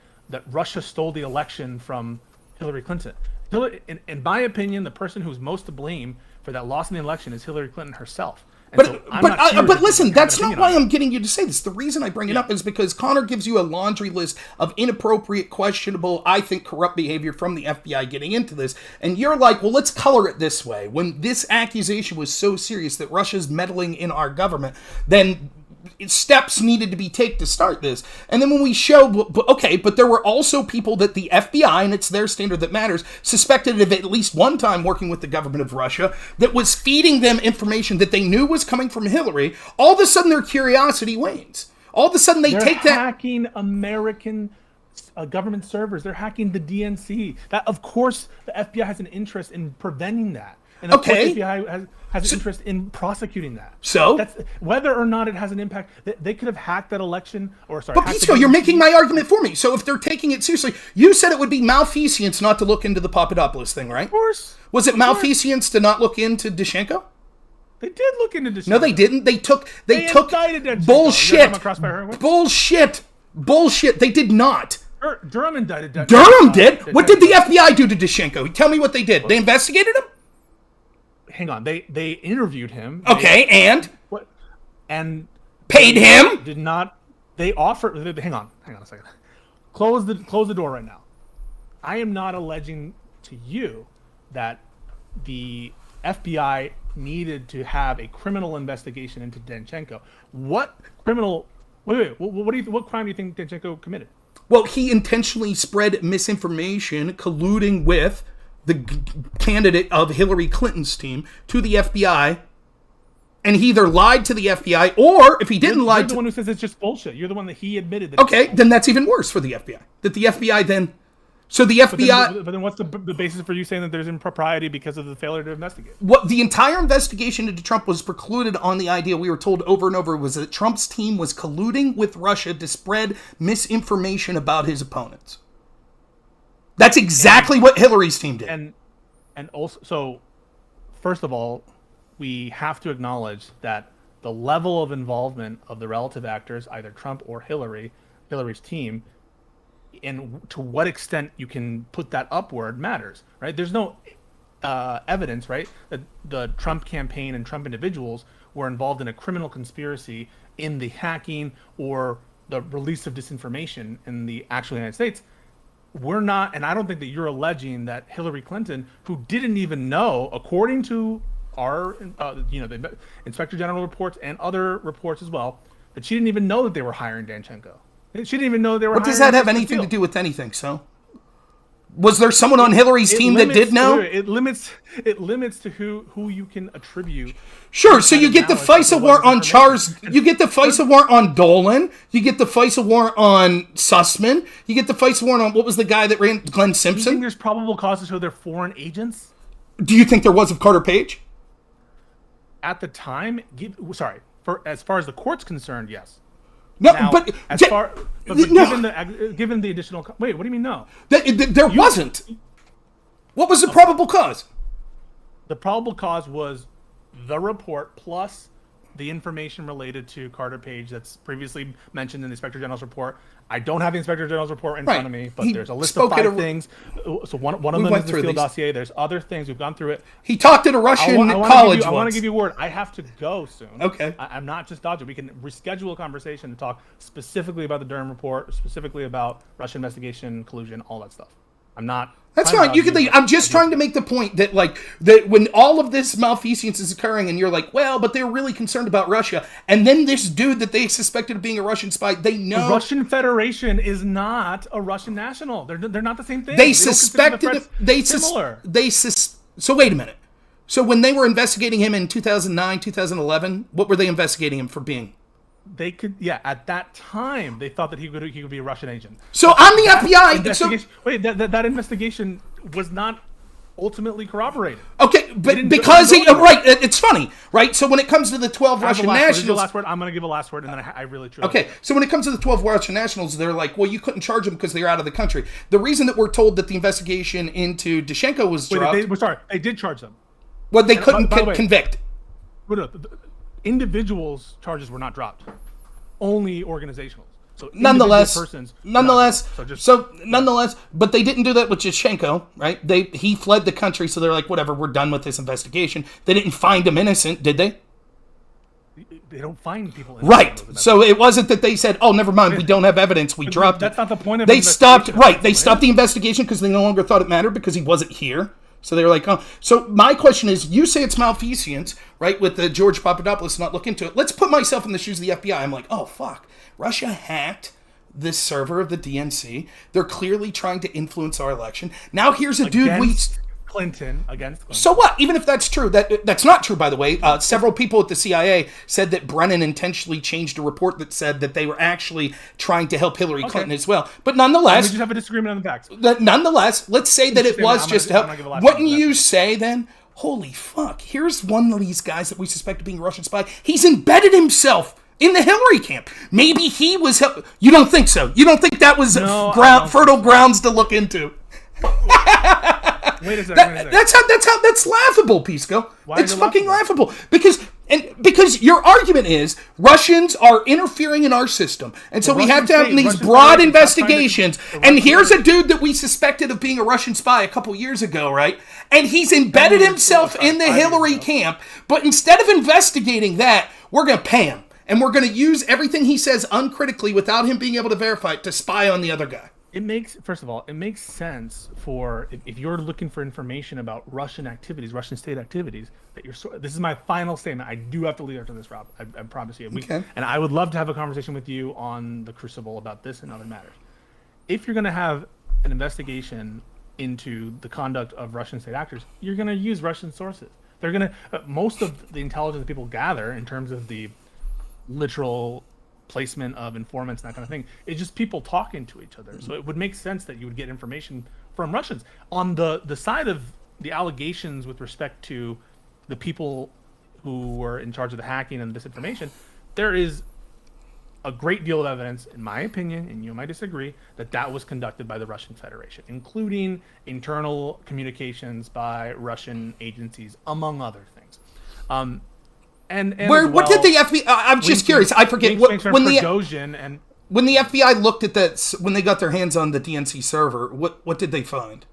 Russia stole the election from Hillary Clinton. In my opinion, the person who's most to blame for that loss in the election is Hillary Clinton herself. But listen, that's not why I'm getting you to say this. The reason I bring it up is because Conor gives you a laundry list of inappropriate, questionable, I think corrupt behavior from the FBI getting into this. And you're like, well, let's color it this way. When this accusation was so serious that Russia's meddling in our government, then steps needed to be taken to start this. And then when we show, but there were also people that the FBI, and it's their standard that matters, suspected of at least one time working with the government of Russia that was feeding them information that they knew was coming from Hillary. All of a sudden their curiosity wanes. All of a sudden they're hacking American government servers. They're hacking the DNC. That, of course, the FBI has an interest in preventing that. And of course the FBI has an interest in prosecuting that. So? That's, whether or not it has an impact, they could have hacked that election, But Pisco, you're making my argument for me. So if they're taking it seriously, you said it would be malfeasance not to look into the Papadopoulos thing, right? Of course. Was it malfeasance to not look into Danchenko? They did look into Danchenko. No, they didn't. They took bullshit. They did not. Durham indicted Danchenko. Durham did? What did the FBI do to Danchenko? Tell me what they did. They investigated him? Hang on, they interviewed him. And paid him. him? Did not. They offered. Hang on a second. Close the door right now. I am not alleging to you that the FBI needed to have a criminal investigation into Danchenko. What criminal? Wait. What crime do you think Danchenko committed? Well, he intentionally spread misinformation, colluding with the candidate of Hillary Clinton's team to the FBI, and he either lied to the FBI, or if he didn't lie, you're the one who says it's just bullshit. You're the one that he admitted. That then that's even worse for the FBI. That the FBI then, so the FBI. But then what's the basis for you saying that there's impropriety because of the failure to investigate? What the entire investigation into Trump was precluded on the idea we were told over and over was that Trump's team was colluding with Russia to spread misinformation about his opponents. That's exactly what Hillary's team did. And also, so first of all, we have to acknowledge that the level of involvement of the relative actors, either Trump or Hillary's team, and to what extent you can put that upward matters, right? There's no evidence, right, that the Trump campaign and Trump individuals were involved in a criminal conspiracy in the hacking or the release of disinformation in the actual United States. We're not, and I don't think that you're alleging that Hillary Clinton, who didn't even know, according to our, the Inspector General reports and other reports as well, that she didn't even know that they were hiring Danchenko. She didn't even know they were. What does that have anything to do with anything? So, was there someone on Hillary's team that did know? It limits to who you can attribute. Sure. So you get the FISA warrant on Charles. You get the FISA warrant on Dolan. You get the FISA warrant on Sussmann. You get the FISA warrant on what was the guy that ran Glenn Simpson? Do you think there's probable cause to show they're foreign agents? Do you think there was of Carter Page? At the time, as far as the court's concerned, yes. No, now, but given the additional, wait, what do you mean no? There wasn't. What was the probable cause? The probable cause was the report plus the information related to Carter Page that's previously mentioned in the Inspector General's report. I don't have the Inspector General's report in front of me, but there's a list of 5 things. So one of them is the Steele dossier. There's other things. We've gone through it. He talked at a Russian college. I want to give you a word. I have to go soon. Okay. I'm not just dodging. We can reschedule a conversation to talk specifically about the Durham report, specifically about Russian investigation, collusion, all that stuff. I'm not. That's fine. You can leave. I'm just trying to make the point that, that when all of this malfeasance is occurring, and you're like, well, but they're really concerned about Russia, and then this dude that they suspected of being a Russian spy, they know the Russian Federation is not a Russian national. They're not the same thing. They suspected similar. So wait a minute. So when they were investigating him in 2009, 2011, what were they investigating him for being? They could, at that time, they thought that he could be a Russian agent. So I'm the FBI. That investigation was not ultimately corroborated. Okay, but because it's funny, right? So when it comes to the 12 Russian nationals, last word. I'm going to give a last word, and then I really truly. Okay, so when it comes to the 12 Russian nationals, they're like, well, you couldn't charge them because they're out of the country. The reason that we're told that the investigation into Danchenko was dropped. They did charge them. Well, they couldn't convict. Individuals' charges were not dropped, only organizational. So nonetheless, nonetheless, but they didn't do that with Danchenko, right? He fled the country, so they're like, whatever, we're done with this investigation. They didn't find him innocent, did they? They don't find people innocent. Right. So it wasn't that they said, oh, never mind, we don't have evidence, we dropped it. That's not the point of They stopped the investigation because they no longer thought it mattered because he wasn't here. So they were like, oh. So my question is, you say it's malfeasance, right, with the George Papadopoulos not look into it. Let's put myself in the shoes of the FBI. I'm like, oh, fuck. Russia hacked this server of the DNC. They're clearly trying to influence our election. Now here's a dude against Clinton. So what? Even if that's true, that's not true, by the way. Several people at the CIA said that Brennan intentionally changed a report that said that they were actually trying to help Hillary Clinton as well. But nonetheless, we just have a disagreement on the facts. Nonetheless, let's say that it was just to help. Wouldn't you say then? Holy fuck! Here's one of these guys that we suspect of being a Russian spy. He's embedded himself in the Hillary camp. Maybe he was. You don't think so? You don't think that was fertile grounds to look into? Wait a second. That's laughable, Pisco. It's fucking laughable because your argument is Russians are interfering in our system, and so we have to have these broad investigations. And here's a dude that we suspected of being a Russian spy a couple years ago, right? And he's embedded himself in the Hillary camp. But instead of investigating that, we're going to pay him, and we're going to use everything he says uncritically without him being able to verify it to spy on the other guy. First of all, it makes sense for if you're looking for information about Russian activities, Russian state activities. This is my final statement. I do have to leave after this, Rob. I promise you. Okay. And I would love to have a conversation with you on the Crucible about this and other matters. If you're going to have an investigation into the conduct of Russian state actors, you're going to use Russian sources. They're going to most of the intelligence that people gather in terms of the literal placement of informants and that kind of thing. It's just people talking to each other. So it would make sense that you would get information from Russians. On the side of the allegations with respect to the people who were in charge of the hacking and disinformation, there is a great deal of evidence, in my opinion, and you might disagree, that was conducted by the Russian Federation, including internal communications by Russian agencies, among other things. And what did the FBI? I'm just curious. I forget when the FBI looked at that, when they got their hands on the DNC server. What did they find?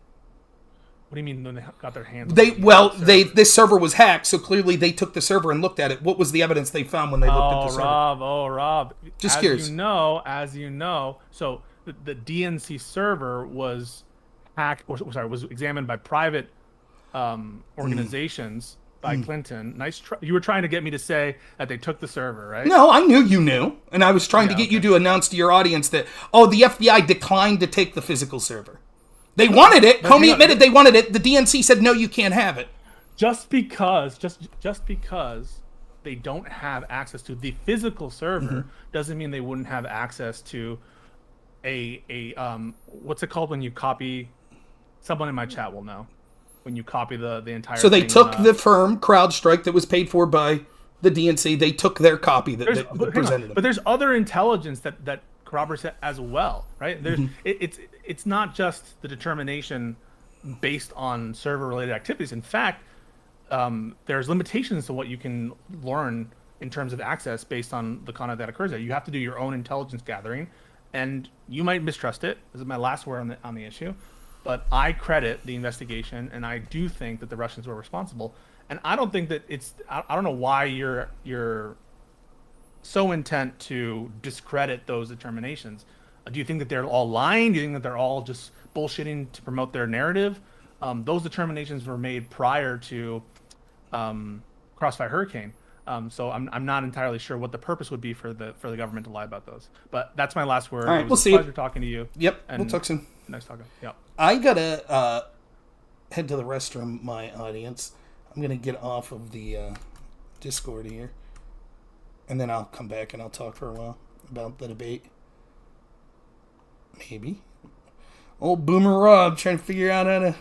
What do you mean when they got their hands? This server was hacked, so clearly they took the server and looked at it. What was the evidence they found when they looked at the server? Rob. Just curious. As you know, so the DNC server was hacked, was examined by private organizations by Clinton. Nice try. You were trying to get me to say that they took the server, right? No, I knew you knew, and I was trying to get you to announce to your audience that the FBI declined to take the physical server. They wanted it. Comey admitted they wanted it. The DNC said, no, you can't have it. Just because they don't have access to the physical server doesn't mean they wouldn't have access to a what's it called when you copy? Someone in my chat will know. When you copy the entire So they thing, took the firm, CrowdStrike, that was paid for by the DNC. They took their copy that presented them. But there's other intelligence that corroborates it as well, right? There's it's not just the determination based on server-related activities. In fact, there's limitations to what you can learn in terms of access based on the content that occurs there. You have to do your own intelligence gathering, and you might mistrust it. This is my last word on the issue. But I credit the investigation, and I do think that the Russians were responsible. And I don't think that I don't know why you're so intent to discredit those determinations. Do you think that they're all lying? Do you think that they're all just bullshitting to promote their narrative? Those determinations were made prior to Crossfire Hurricane. So I'm not entirely sure what the purpose would be for the government to lie about those. But that's my last word. All right, it was we'll a pleasure talking to you. Yep, we'll talk soon. Nice talking. Yep. I gotta head to the restroom, my audience. I'm gonna get off of the Discord here, and then I'll come back and I'll talk for a while about the debate. Maybe. Old Boomer Rob trying to figure out how to...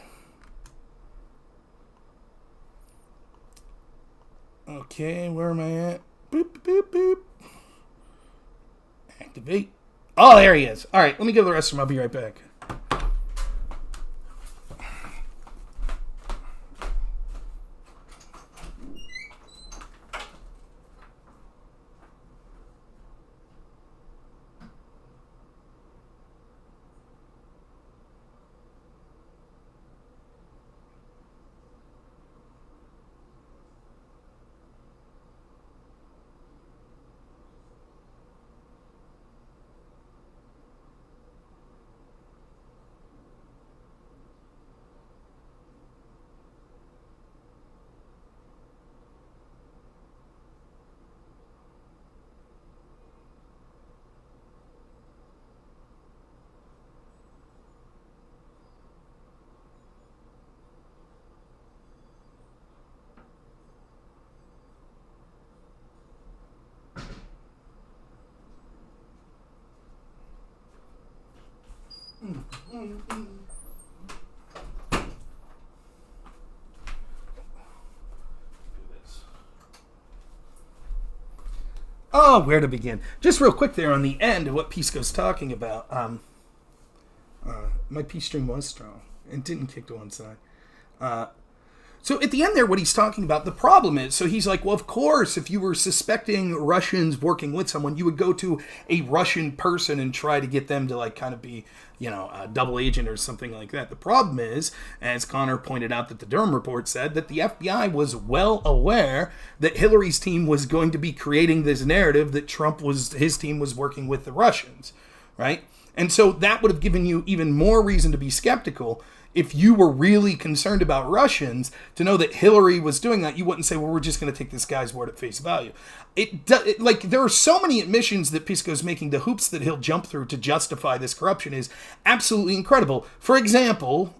Okay, where am I at? Boop, boop, boop. Activate. Oh, there he is. All right, let me go to the restroom. I'll be right back. Oh, where to begin? Just real quick there on the end of what Pisco's talking about. My peace stream was strong and didn't kick to one side. So at the end there, what he's talking about, the problem is, so he's like, well, of course, if you were suspecting Russians working with someone, you would go to a Russian person and try to get them to like kind of be, a double agent or something like that. The problem is, as Conor pointed out that the Durham report said, that the FBI was well aware that Hillary's team was going to be creating this narrative that his team was working with the Russians, right? And so that would have given you even more reason to be skeptical. If you were really concerned about Russians, to know that Hillary was doing that, you wouldn't say, well, we're just going to take this guy's word at face value. There are so many admissions that Pisco's making, the hoops that he'll jump through to justify this corruption is absolutely incredible. For example,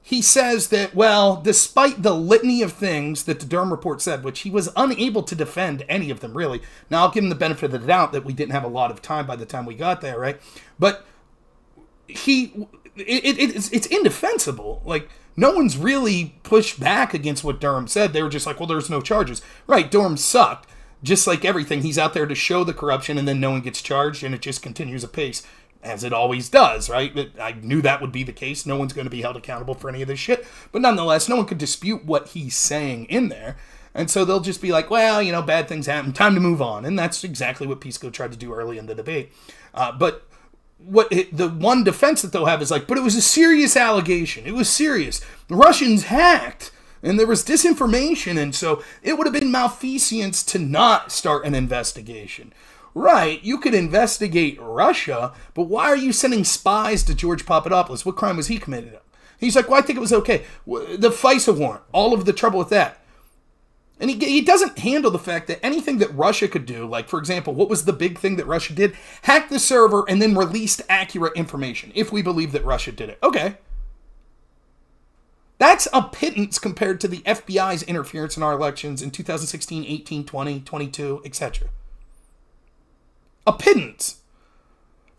he says that, well, despite the litany of things that the Durham report said, which he was unable to defend any of them, really. Now, I'll give him the benefit of the doubt that we didn't have a lot of time by the time we got there, right? But it's indefensible. Like, no one's really pushed back against what Durham said. They were just like, well, there's no charges. Right, Durham sucked. Just like everything, he's out there to show the corruption, and then no one gets charged, and it just continues apace, as it always does, right? I knew that would be the case. No one's going to be held accountable for any of this shit. But nonetheless, no one could dispute what he's saying in there. And so they'll just be like, well, bad things happen, time to move on. And that's exactly what Pisco tried to do early in the debate. But the one defense that they'll have is like, but it was a serious allegation. It was serious. The Russians hacked, and there was disinformation, and so it would have been malfeasance to not start an investigation. Right, you could investigate Russia, but why are you sending spies to George Papadopoulos? What crime was he committed? He's like, well, I think it was okay. The FISA warrant, all of the trouble with that. And he doesn't handle the fact that anything that Russia could do, like, for example, what was the big thing that Russia did? Hack the server and then released accurate information, if we believe that Russia did it. Okay. That's a pittance compared to the FBI's interference in our elections in 2016, 18, 20, 22, etc. A pittance.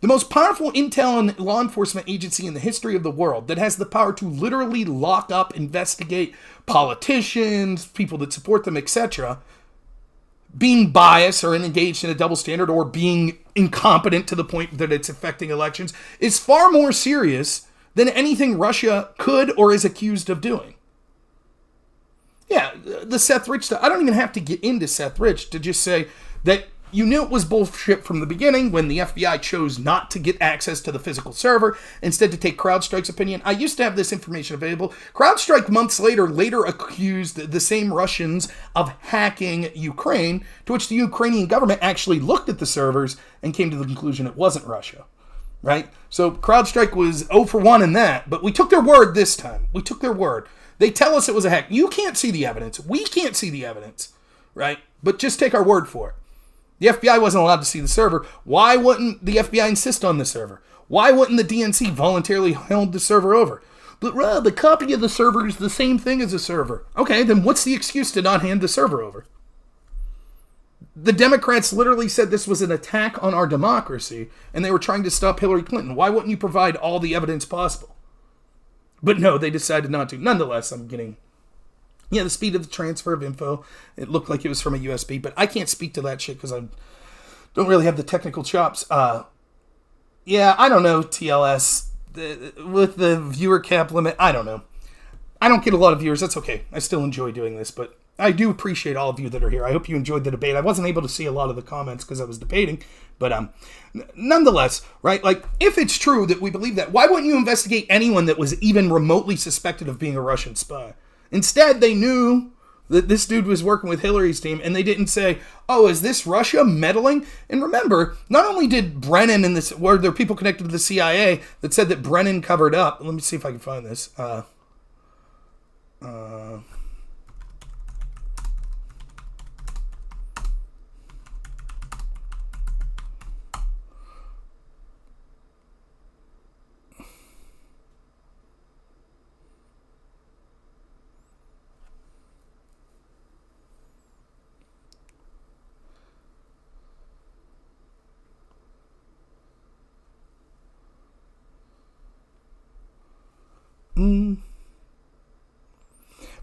The most powerful intel and law enforcement agency in the history of the world that has the power to literally lock up, investigate politicians, people that support them, etc., being biased or engaged in a double standard or being incompetent to the point that it's affecting elections is far more serious than anything Russia could or is accused of doing. Yeah, the Seth Rich stuff, I don't even have to get into Seth Rich to just say that you knew it was bullshit from the beginning when the FBI chose not to get access to the physical server, instead to take CrowdStrike's opinion. I used to have this information available. CrowdStrike months later accused the same Russians of hacking Ukraine, to which the Ukrainian government actually looked at the servers and came to the conclusion it wasn't Russia. Right? So CrowdStrike was 0 for 1 in that, but we took their word this time. We took their word. They tell us it was a hack. You can't see the evidence. We can't see the evidence. Right? But just take our word for it. The FBI wasn't allowed to see the server. Why wouldn't the FBI insist on the server? Why wouldn't the DNC voluntarily hand the server over? But Rob, a copy of the server is the same thing as a server. Okay, then what's the excuse to not hand the server over? The Democrats literally said this was an attack on our democracy, and they were trying to stop Hillary Clinton. Why wouldn't you provide all the evidence possible? But no, they decided not to. Nonetheless, I'm getting... Yeah, the speed of the transfer of info, it looked like it was from a USB, but I can't speak to that shit because I don't really have the technical chops. Yeah, I don't know, TLS. With the viewer cap limit, I don't know. I don't get a lot of viewers. That's okay. I still enjoy doing this, but I do appreciate all of you that are here. I hope you enjoyed the debate. I wasn't able to see a lot of the comments because I was debating, but nonetheless, right? Like, if it's true that we believe that, why wouldn't you investigate anyone that was even remotely suspected of being a Russian spy? Instead, they knew that this dude was working with Hillary's team, and they didn't say, oh, is this Russia meddling? And remember, not only did Brennan and this, were there people connected to the CIA that said that Brennan covered up. Let me see if I can find this.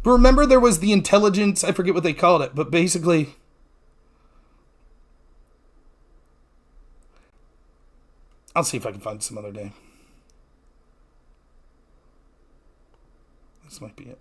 But remember, there was the intelligence, I forget what they called it, but basically, I'll see if I can find it some other day. This might be it.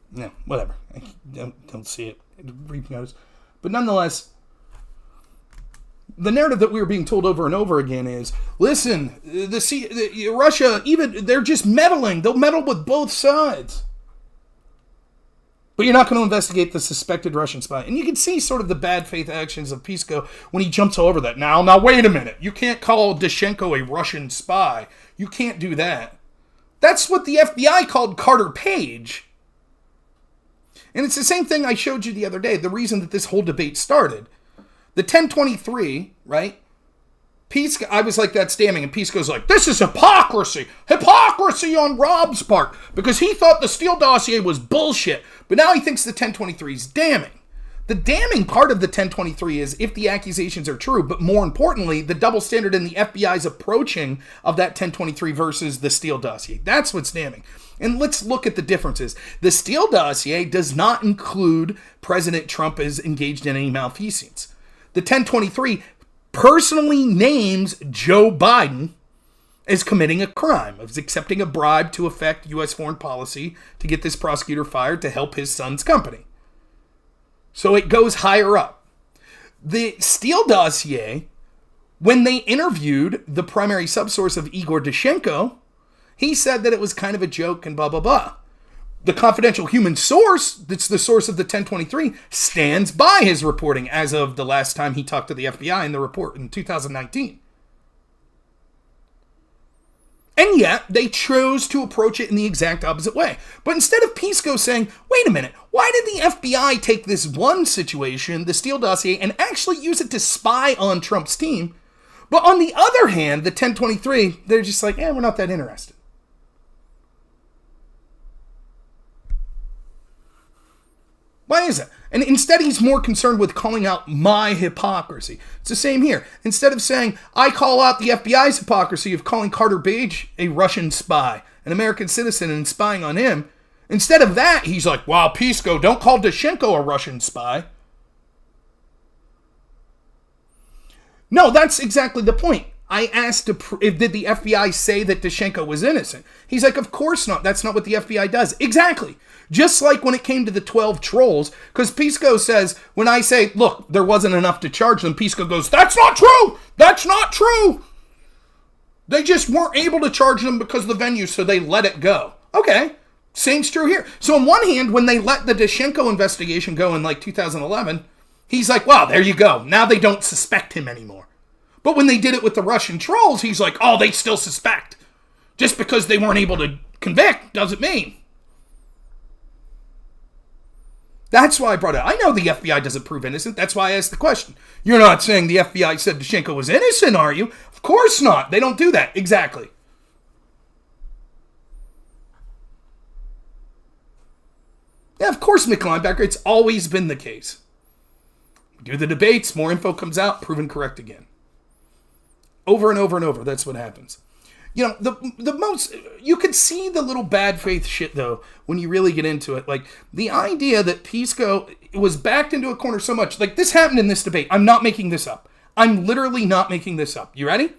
No, whatever. I don't see it. Read notice. But nonetheless, the narrative that we were being told over and over again is, listen, Russia, even they're just meddling. They'll meddle with both sides. But you're not going to investigate the suspected Russian spy. And you can see sort of the bad faith actions of Pisco when he jumps over that. Now, wait a minute. You can't call Danchenko a Russian spy. You can't do that. That's what the FBI called Carter Page. And it's the same thing I showed you the other day, the reason that this whole debate started. The 1023, right? Pisco, I was like that stamming, and Pisco's like, this is hypocrisy. Hypocrisy on Rob's part. Because he thought the Steele dossier was bullshit. But now he thinks the 1023 is damning. The damning part of the 1023 is if the accusations are true, but more importantly, the double standard in the FBI's approaching of that 1023 versus the Steele dossier. That's what's damning. And let's look at the differences. The Steele dossier does not include President Trump as engaged in any malfeasance. The 1023 personally names Joe Biden as committing a crime, of accepting a bribe to affect U.S. foreign policy to get this prosecutor fired to help his son's company. So it goes higher up. The Steele dossier, when they interviewed the primary subsource of Igor Danchenko, he said that it was kind of a joke and blah, blah, blah. The confidential human source, that's the source of the 1023, stands by his reporting as of the last time he talked to the FBI in the report in 2019. And yet, they chose to approach it in the exact opposite way. But instead of Pisco saying, wait a minute, why did the FBI take this one situation, the Steele dossier, and actually use it to spy on Trump's team? But on the other hand, the 1023, they're just like, we're not that interested. Why is that? And instead, he's more concerned with calling out my hypocrisy. It's the same here. Instead of saying, I call out the FBI's hypocrisy of calling Carter Page a Russian spy, an American citizen, and spying on him, instead of that, he's like, wow, Pisco, don't call Danchenko a Russian spy. No, that's exactly the point. I asked, did the FBI say that Danchenko was innocent? He's like, of course not. That's not what the FBI does. Exactly. Just like when it came to the 12 trolls, because Pisco says, when I say, look, there wasn't enough to charge them, Pisco goes, that's not true! That's not true! They just weren't able to charge them because of the venue, so they let it go. Okay, same's true here. So on one hand, when they let the Danchenko investigation go in like 2011, he's like, wow, there you go. Now they don't suspect him anymore. But when they did it with the Russian trolls, he's like, oh, they still suspect. Just because they weren't able to convict doesn't mean. That's why I brought it up. I know the FBI doesn't prove innocent. That's why I asked the question. You're not saying the FBI said Danchenko was innocent, are you? Of course not. They don't do that. Exactly. Yeah, of course, Mick Linebacker. It's always been the case. Do the debates, more info comes out, proven correct again. Over and over and over. That's what happens. You know, the most, you could see the little bad faith shit, though, when you really get into it. Like, the idea that Pisco was backed into a corner so much. Like, this happened in this debate. I'm not making this up. I'm literally not making this up. You ready?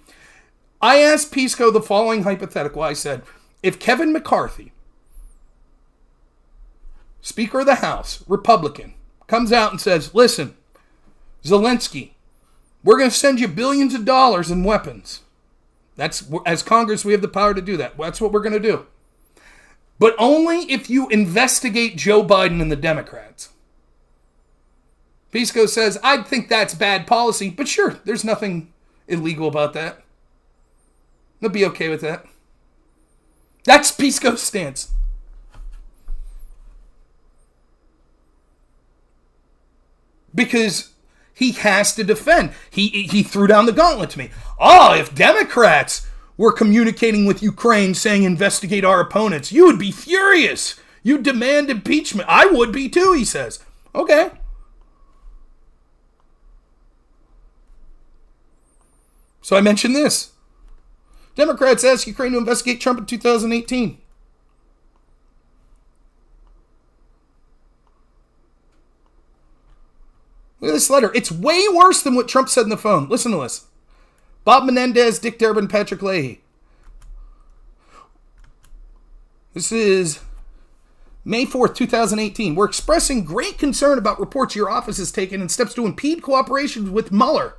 I asked Pisco the following hypothetical. I said, if Kevin McCarthy, Speaker of the House, Republican, comes out and says, listen, Zelensky, we're going to send you billions of dollars in weapons. That's, as Congress, we have the power to do that. That's what we're going to do. But only if you investigate Joe Biden and the Democrats. Pisco says, I think that's bad policy, but sure, there's nothing illegal about that. They'll be okay with that. That's Pisco's stance. Because he has to defend. He threw down the gauntlet to me. Oh, if Democrats were communicating with Ukraine saying investigate our opponents, you would be furious. You'd demand impeachment. I would be too, he says. Okay. So I mentioned this. Democrats asked Ukraine to investigate Trump in 2018. Look at this letter. It's way worse than what Trump said in the phone. Listen to this. Bob Menendez, Dick Durbin, Patrick Leahy. This is May 4th, 2018. We're expressing great concern about reports your office has taken and steps to impede cooperation with Mueller.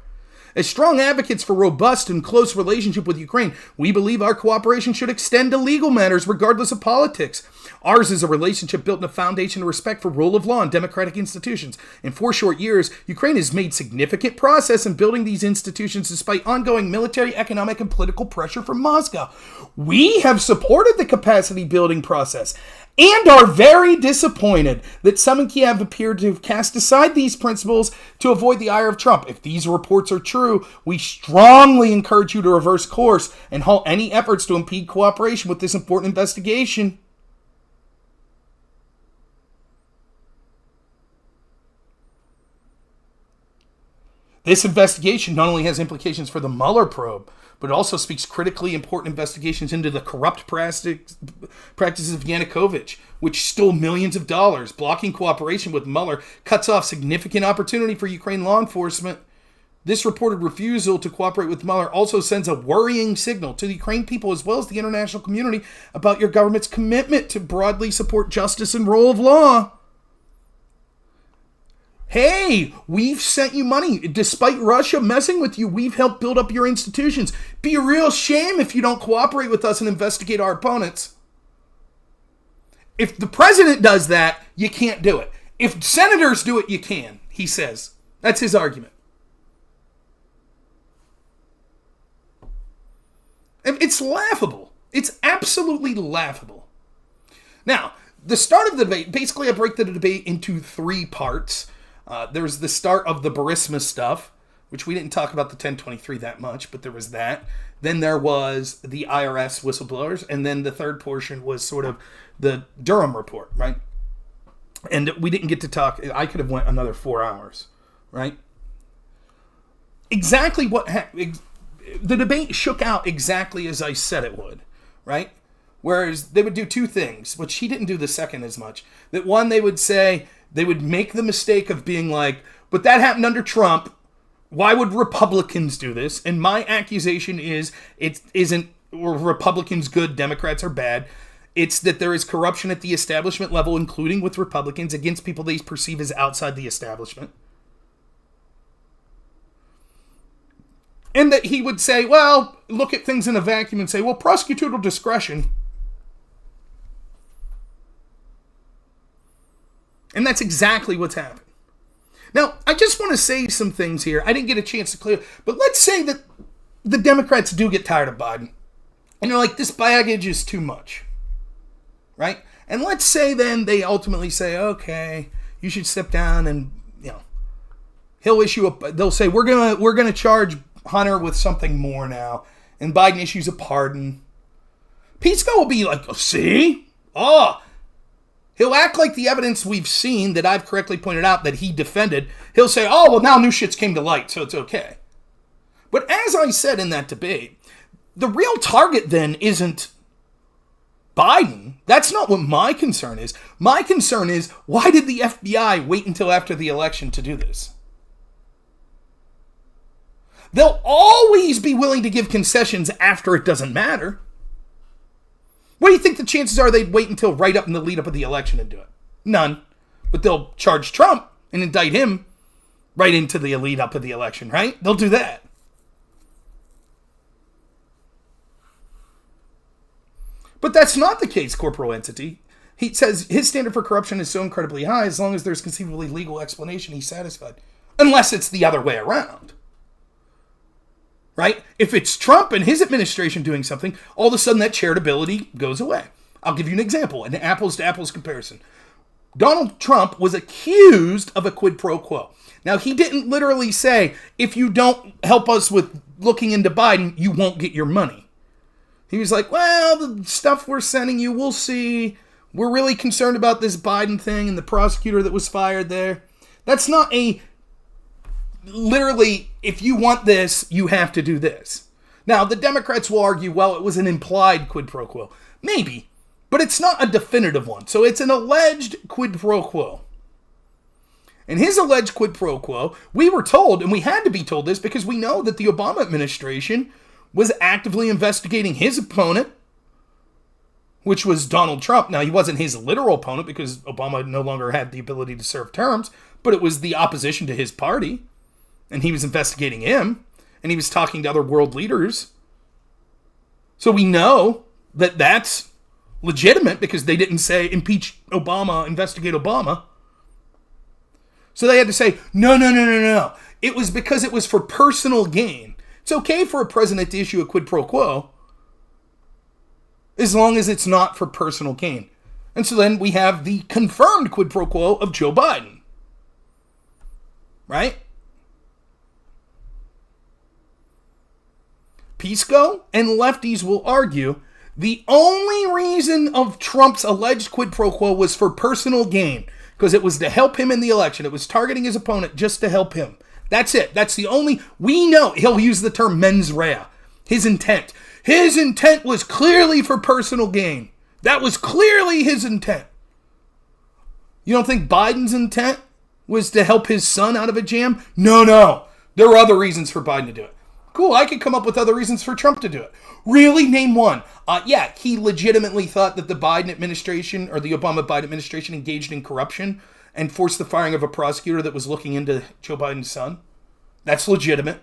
As strong advocates for robust and close relationship with Ukraine, we believe our cooperation should extend to legal matters regardless of politics. Ours is a relationship built on a foundation of respect for rule of law and democratic institutions. In 4 short years, Ukraine has made significant progress in building these institutions despite ongoing military, economic, and political pressure from Moscow. We have supported the capacity building process and are very disappointed that some in Kiev appear to have cast aside these principles to avoid the ire of Trump. If these reports are true, we strongly encourage you to reverse course and halt any efforts to impede cooperation with this important investigation. This investigation not only has implications for the Mueller probe, but it also speaks critically important investigations into the corrupt practices of Yanukovych, which stole millions of dollars. Blocking cooperation with Mueller cuts off significant opportunity for Ukraine law enforcement. This reported refusal to cooperate with Mueller also sends a worrying signal to the Ukraine people as well as the international community about your government's commitment to broadly support justice and rule of law. Hey, we've sent you money. Despite Russia messing with you, we've helped build up your institutions. Be a real shame if you don't cooperate with us and investigate our opponents. If the president does that, you can't do it. If senators do it, you can, he says. That's his argument. It's laughable. It's absolutely laughable. Now, the start of the debate, basically I break the debate into 3 parts. There's the start of the Burisma stuff, which we didn't talk about the 1023 that much, but there was that. Then there was the IRS whistleblowers, and then the third portion was sort of the Durham report, right? And we didn't get to talk. I could have went another 4 hours, right? Exactly what happened. The debate shook out exactly as I said it would, right? Whereas they would do 2 things, which he didn't do the second as much. That one, they would say, they would make the mistake of being like, but that happened under Trump. Why would Republicans do this? And my accusation is, it isn't, or Republicans good, Democrats are bad. It's that there is corruption at the establishment level, including with Republicans, against people they perceive as outside the establishment. And that he would say, well, look at things in a vacuum and say, well, prosecutorial discretion. And that's exactly what's happened. Now, I just want to say some things here. I didn't get a chance to clear, but let's say that the Democrats do get tired of Biden. And they're like, this baggage is too much. Right? And let's say then they ultimately say, okay, you should step down and, he'll issue they'll say, we're gonna charge Hunter with something more now. And Biden issues a pardon. Pisco will be like, see? He'll act like the evidence we've seen that I've correctly pointed out that he defended. He'll say, oh, well, now new shit's came to light, so it's okay. But as I said in that debate, the real target then isn't Biden. That's not what my concern is. My concern is, why did the FBI wait until after the election to do this? They'll always be willing to give concessions after it doesn't matter. What do you think the chances are they'd wait until right up in the lead up of the election and do it? None. But they'll charge Trump and indict him right into the lead up of the election, right? They'll do that. But that's not the case, corporal entity. He says his standard for corruption is so incredibly high, as long as there's conceivably legal explanation, he's satisfied. Unless it's the other way around. Right? If it's Trump and his administration doing something, all of a sudden that charitability goes away. I'll give you an example, an apples-to-apples comparison. Donald Trump was accused of a quid pro quo. Now, he didn't literally say, if you don't help us with looking into Biden, you won't get your money. He was like, well, the stuff we're sending you, we'll see. We're really concerned about this Biden thing and the prosecutor that was fired there. That's not a... Literally, if you want this, you have to do this. Now, the Democrats will argue, well, it was an implied quid pro quo. Maybe, but it's not a definitive one. So it's an alleged quid pro quo. And his alleged quid pro quo, we were told, and we had to be told this because we know that the Obama administration was actively investigating his opponent, which was Donald Trump. Now, he wasn't his literal opponent because Obama no longer had the ability to serve terms, but it was the opposition to his party. And he was investigating him, and he was talking to other world leaders. So we know that that's legitimate because they didn't say impeach Obama, investigate Obama. So they had to say, no. It was because it was for personal gain. It's okay for a president to issue a quid pro quo as long as it's not for personal gain. And so then we have the confirmed quid pro quo of Joe Biden. Right? Pisco and lefties will argue the only reason of Trump's alleged quid pro quo was for personal gain, because it was to help him in the election. It was targeting his opponent just to help him. That's it. That's the only... We know he'll use the term mens rea. His intent. His intent was clearly for personal gain. That was clearly his intent. You don't think Biden's intent was to help his son out of a jam? No. There were other reasons for Biden to do it. Cool, I could come up with other reasons for Trump to do it. Really? Name one. Yeah, he legitimately thought that the Biden administration or the Obama-Biden administration engaged in corruption and forced the firing of a prosecutor that was looking into Joe Biden's son. That's legitimate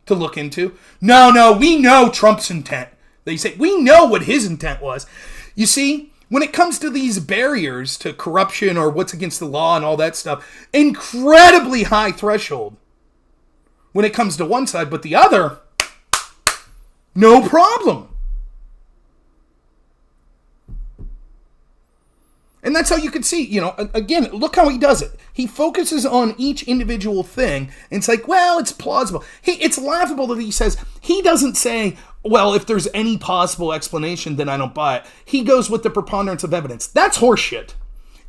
to look into. No, we know Trump's intent. They say, we know what his intent was. You see, when it comes to these barriers to corruption or what's against the law and all that stuff, incredibly high threshold when it comes to one side, but the other, no problem. And that's how you can see, again, look how he does it. He focuses on each individual thing, and it's like, well, it's plausible. It's laughable that he says, he doesn't say, well, if there's any possible explanation, then I don't buy it. He goes with the preponderance of evidence. That's horseshit.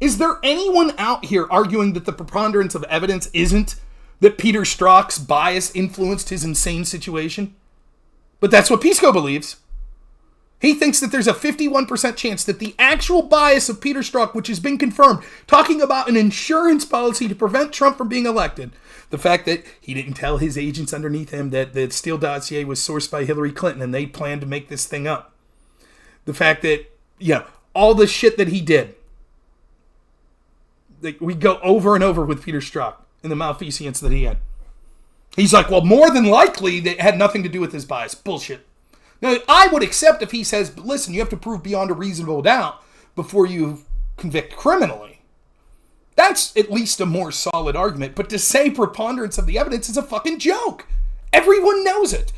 Is there anyone out here arguing that the preponderance of evidence isn't that Peter Strzok's bias influenced his insane situation? But that's what Pisco believes. He thinks that there's a 51% chance that the actual bias of Peter Strzok, which has been confirmed, talking about an insurance policy to prevent Trump from being elected, the fact that he didn't tell his agents underneath him that the Steele dossier was sourced by Hillary Clinton and they planned to make this thing up. The fact that, all the shit that he did. We go over and over with Peter Strzok and the malfeasance that he had. He's like, well, more than likely that had nothing to do with his bias. Bullshit. Now, I would accept if he says, listen, you have to prove beyond a reasonable doubt before you convict criminally. That's at least a more solid argument. But to say preponderance of the evidence is a fucking joke. Everyone knows it.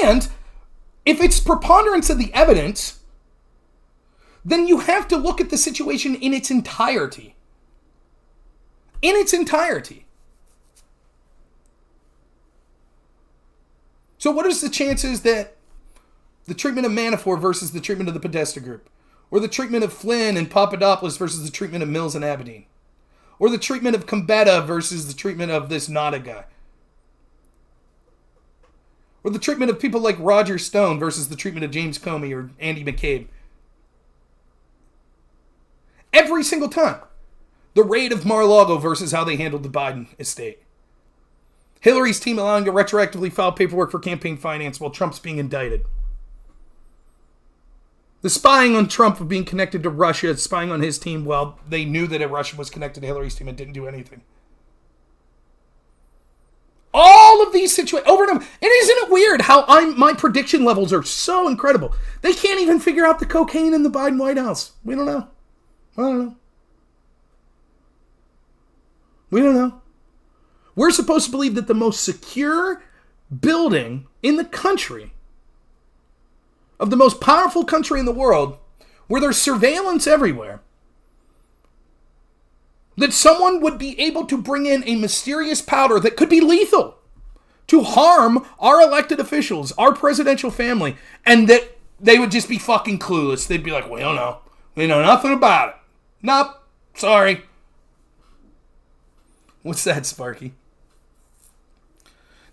And if it's preponderance of the evidence, then you have to look at the situation in its entirety. In its entirety. So what is the chances that the treatment of Manafort versus the treatment of the Podesta group? Or the treatment of Flynn and Papadopoulos versus the treatment of Mills and Abedin? Or the treatment of Gambetta versus the treatment of this Nada guy? Or the treatment of people like Roger Stone versus the treatment of James Comey or Andy McCabe? Every single time. The raid of Mar-a-Lago versus how they handled the Biden estate. Hillary's team allowing to retroactively file paperwork for campaign finance while Trump's being indicted. The spying on Trump of being connected to Russia, spying on his team while they knew that Russia was connected to Hillary's team and didn't do anything. All of these situations, over and over. And isn't it weird how my prediction levels are so incredible? They can't even figure out the cocaine in the Biden White House. We don't know. I don't know. We don't know. We're supposed to believe that the most secure building in the country, of the most powerful country in the world, where there's surveillance everywhere, that someone would be able to bring in a mysterious powder that could be lethal to harm our elected officials, our presidential family, and that they would just be fucking clueless. They'd be like, we don't know. We know nothing about it. Nope. Sorry. What's that, Sparky?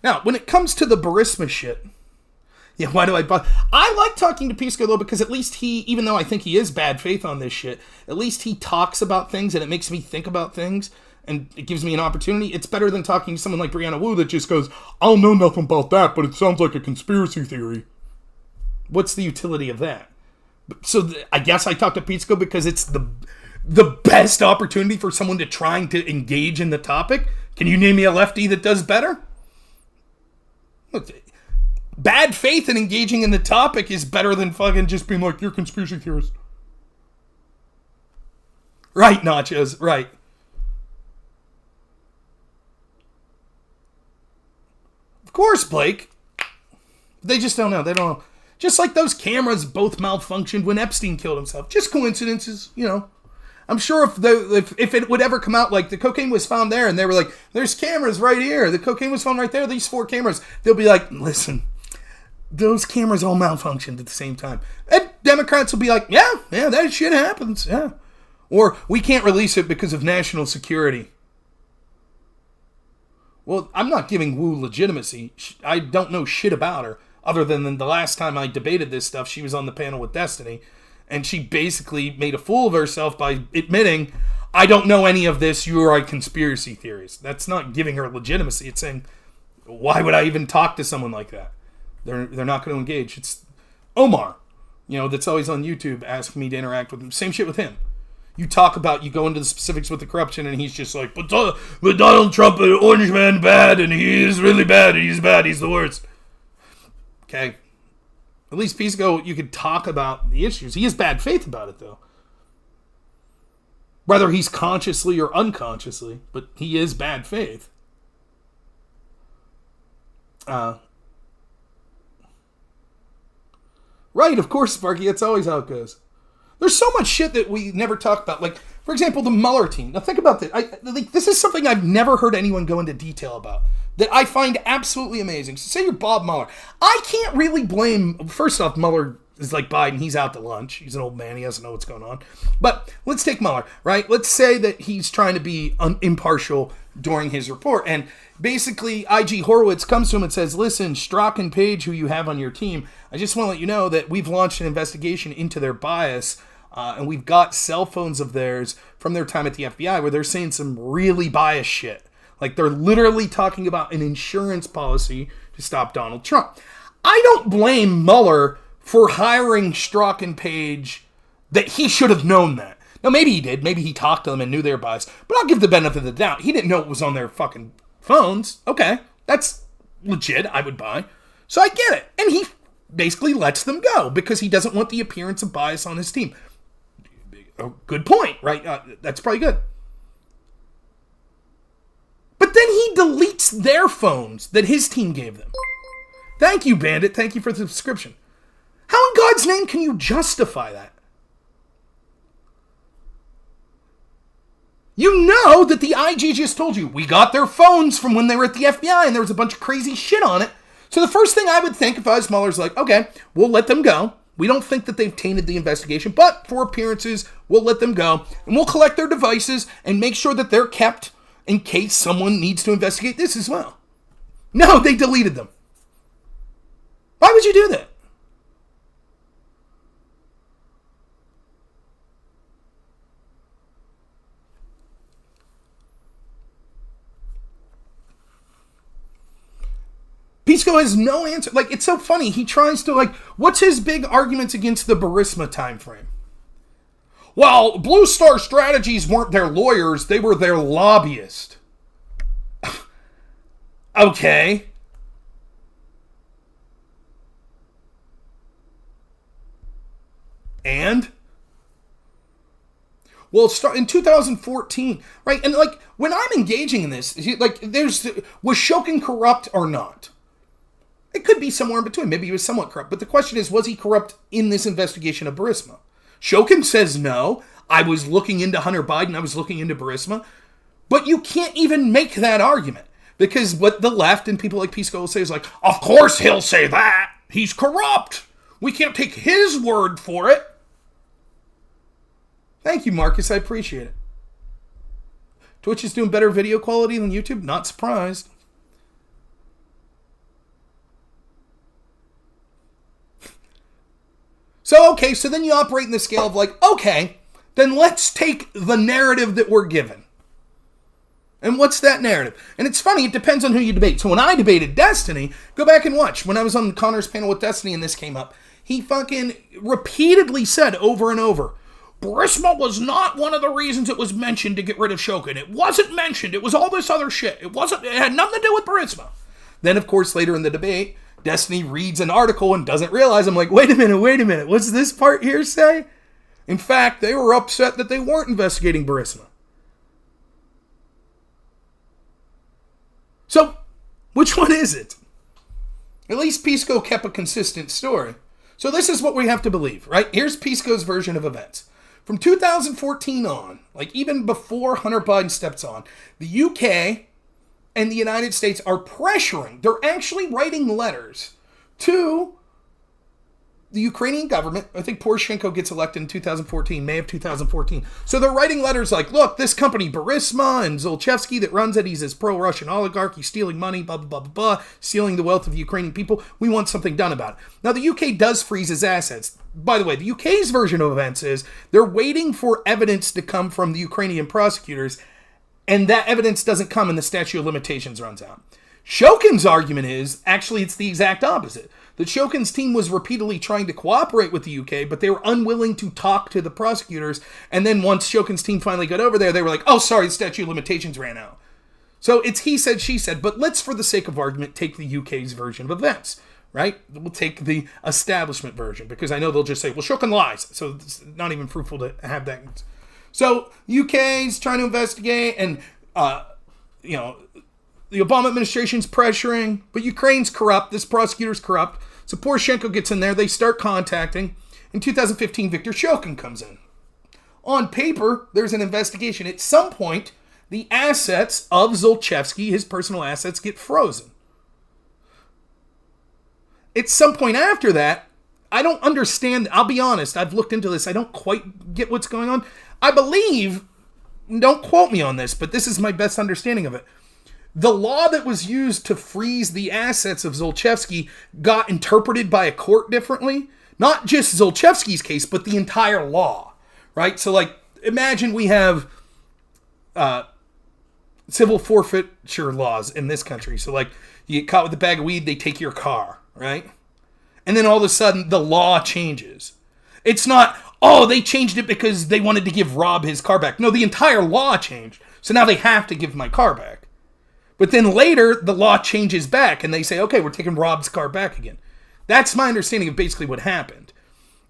Now, when it comes to the Burisma shit, why do I bother? I like talking to Pisco, though, because at least he, even though I think he is bad faith on this shit, at least he talks about things and it makes me think about things and it gives me an opportunity. It's better than talking to someone like Brianna Wu that just goes, I don't know nothing about that, but it sounds like a conspiracy theory. What's the utility of that? So I guess I talk to Pisco because it's the best opportunity for someone to trying to engage in the topic. Can you name me a lefty that does better? Bad faith in engaging in the topic is better than fucking just being like, you're a conspiracy theorist. Right, Nachos, right. Of course, Blake. They just don't know. They don't know. Just like those cameras both malfunctioned when Epstein killed himself. Just coincidences, I'm sure if it would ever come out, like the cocaine was found there and they were like, there's cameras right here. The cocaine was found right there. These 4 cameras. They'll be like, listen, those cameras all malfunctioned at the same time. And Democrats will be like, yeah, that shit happens. Yeah. Or we can't release it because of national security. Well, I'm not giving Wu legitimacy. I don't know shit about her, other than the last time I debated this stuff, she was on the panel with Destiny, and she basically made a fool of herself by admitting, I don't know any of this, you are a conspiracy theorist. That's not giving her legitimacy. It's saying, why would I even talk to someone like that? They're not going to engage. It's Omar, that's always on YouTube, asking me to interact with him. Same shit with him. You go into the specifics with the corruption, and he's just like, but Donald Trump, an orange man, bad, and he is really bad, and he's the worst. Okay. At least Pisco, you could talk about the issues. He has bad faith about it, though. Whether he's consciously or unconsciously, but he is bad faith. Right, of course, Sparky, that's always how it goes. There's so much shit that we never talk about. Like, for example, the Mueller team. Now, think about this. This is something I've never heard anyone go into detail about that I find absolutely amazing. So say you're Bob Mueller. I can't really blame... First off, Mueller is like Biden. He's out to lunch. He's an old man. He doesn't know what's going on. But let's take Mueller, right? Let's say that he's trying to be impartial during his report. And basically, IG Horowitz comes to him and says, listen, Strzok and Page, who you have on your team, I just want to let you know that we've launched an investigation into their bias. And we've got cell phones of theirs from their time at the FBI where they're saying some really biased shit. Like they're literally talking about an insurance policy to stop Donald Trump. I don't blame Mueller for hiring Strzok and Page that he should have known that. Now maybe he did. Maybe he talked to them and knew they were biased. But I'll give the benefit of the doubt. He didn't know it was on their fucking phones. Okay, that's legit. I would buy. So I get it. And he basically lets them go because he doesn't want the appearance of bias on his team. Oh, good point, right? That's probably good. But then he deletes their phones that his team gave them. Thank you, Bandit. Thank you for the subscription. How in God's name can you justify that? You know that the IG just told you, we got their phones from when they were at the FBI and there was a bunch of crazy shit on it. So the first thing I would think if I was Mueller's like, okay, we'll let them go. We don't think that they've tainted the investigation, but for appearances, we'll let them go. And we'll collect their devices and make sure that they're kept in case someone needs to investigate this as well. No, they deleted them. Why would you do that? Pisco has no answer. Like, it's so funny. He tries to, what's his big arguments against the Burisma time frame? Well, Blue Star Strategies weren't their lawyers. They were their lobbyists. Okay. And? Well, in 2014, right? And, when I'm engaging in this, was Shokin corrupt or not? It could be somewhere in between. Maybe he was somewhat corrupt. But the question is, was he corrupt in this investigation of Burisma? Shokin says no. I was looking into Hunter Biden. I was looking into Burisma. But you can't even make that argument. Because what the left and people like Pisco will say is of course he'll say that. He's corrupt. We can't take his word for it. Thank you, Marcus. I appreciate it. Twitch is doing better video quality than YouTube. Not surprised. So then you operate in the scale of okay, then let's take the narrative that we're given. And what's that narrative? And it's funny, it depends on who you debate. So when I debated Destiny, go back and watch. When I was on Conor's panel with Destiny and this came up, he fucking repeatedly said over and over, Burisma was not one of the reasons it was mentioned to get rid of Shokin. It wasn't mentioned. It was all this other shit. It had nothing to do with Burisma. Then, of course, later in the debate, Destiny reads an article and doesn't realize. I'm like, wait a minute. What's this part here say? In fact, they were upset that they weren't investigating Burisma. So, which one is it? At least Pisco kept a consistent story. So this is what we have to believe, right? Here's Pisco's version of events. From 2014 on, even before Hunter Biden steps on, the UK and the United States are pressuring. They're actually writing letters to the Ukrainian government, I think Poroshenko gets elected in 2014, May of 2014. So they're writing letters like, look, this company, Burisma and Zlochevsky that runs it, he's this pro-Russian oligarch, he's stealing money, blah, blah, blah, blah, blah, stealing the wealth of the Ukrainian people. We want something done about it. Now, the UK does freeze his assets. By the way, the UK's version of events is they're waiting for evidence to come from the Ukrainian prosecutors, and that evidence doesn't come and the statute of limitations runs out. Shokin's argument is, actually, it's the exact opposite. That Shokin's team was repeatedly trying to cooperate with the UK, but they were unwilling to talk to the prosecutors. And then once Shokin's team finally got over there, they were like, oh, sorry, the statute of limitations ran out. So it's he said, she said. But let's, for the sake of argument, take the UK's version of events, right? We'll take the establishment version, because I know they'll just say, well, Shokin lies. So it's not even fruitful to have that. So UK's trying to investigate, and, the Obama administration's pressuring, but Ukraine's corrupt. This prosecutor's corrupt. So Poroshenko gets in there. They start contacting. In 2015, Viktor Shokin comes in. On paper, there's an investigation. At some point, the assets of Zlochevsky, his personal assets, get frozen. At some point after that, I don't understand. I'll be honest. I've looked into this. I don't quite get what's going on. I believe, don't quote me on this, but this is my best understanding of it. The law that was used to freeze the assets of Zlochevsky got interpreted by a court differently. Not just Zlochevsky's case, but the entire law, right? So, like, imagine we have civil forfeiture laws in this country. So, like, you get caught with a bag of weed, they take your car, right? And then all of a sudden, the law changes. It's not, oh, they changed it because they wanted to give Rob his car back. No, the entire law changed. So now they have to give my car back. But then later, the law changes back, and they say, okay, we're taking Rob's car back again. That's my understanding of basically what happened.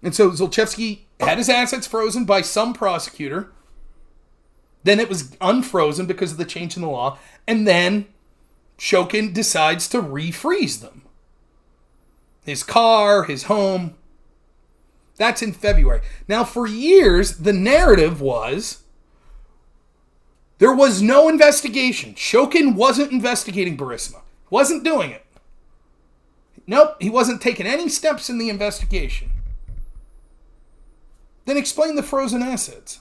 And so Zlochevsky had his assets frozen by some prosecutor. Then it was unfrozen because of the change in the law. And then Shokin decides to refreeze them. His car, his home. That's in February. Now, for years, the narrative was there was no investigation. Shokin wasn't investigating Burisma. Wasn't doing it. Nope, he wasn't taking any steps in the investigation. Then explain the frozen assets.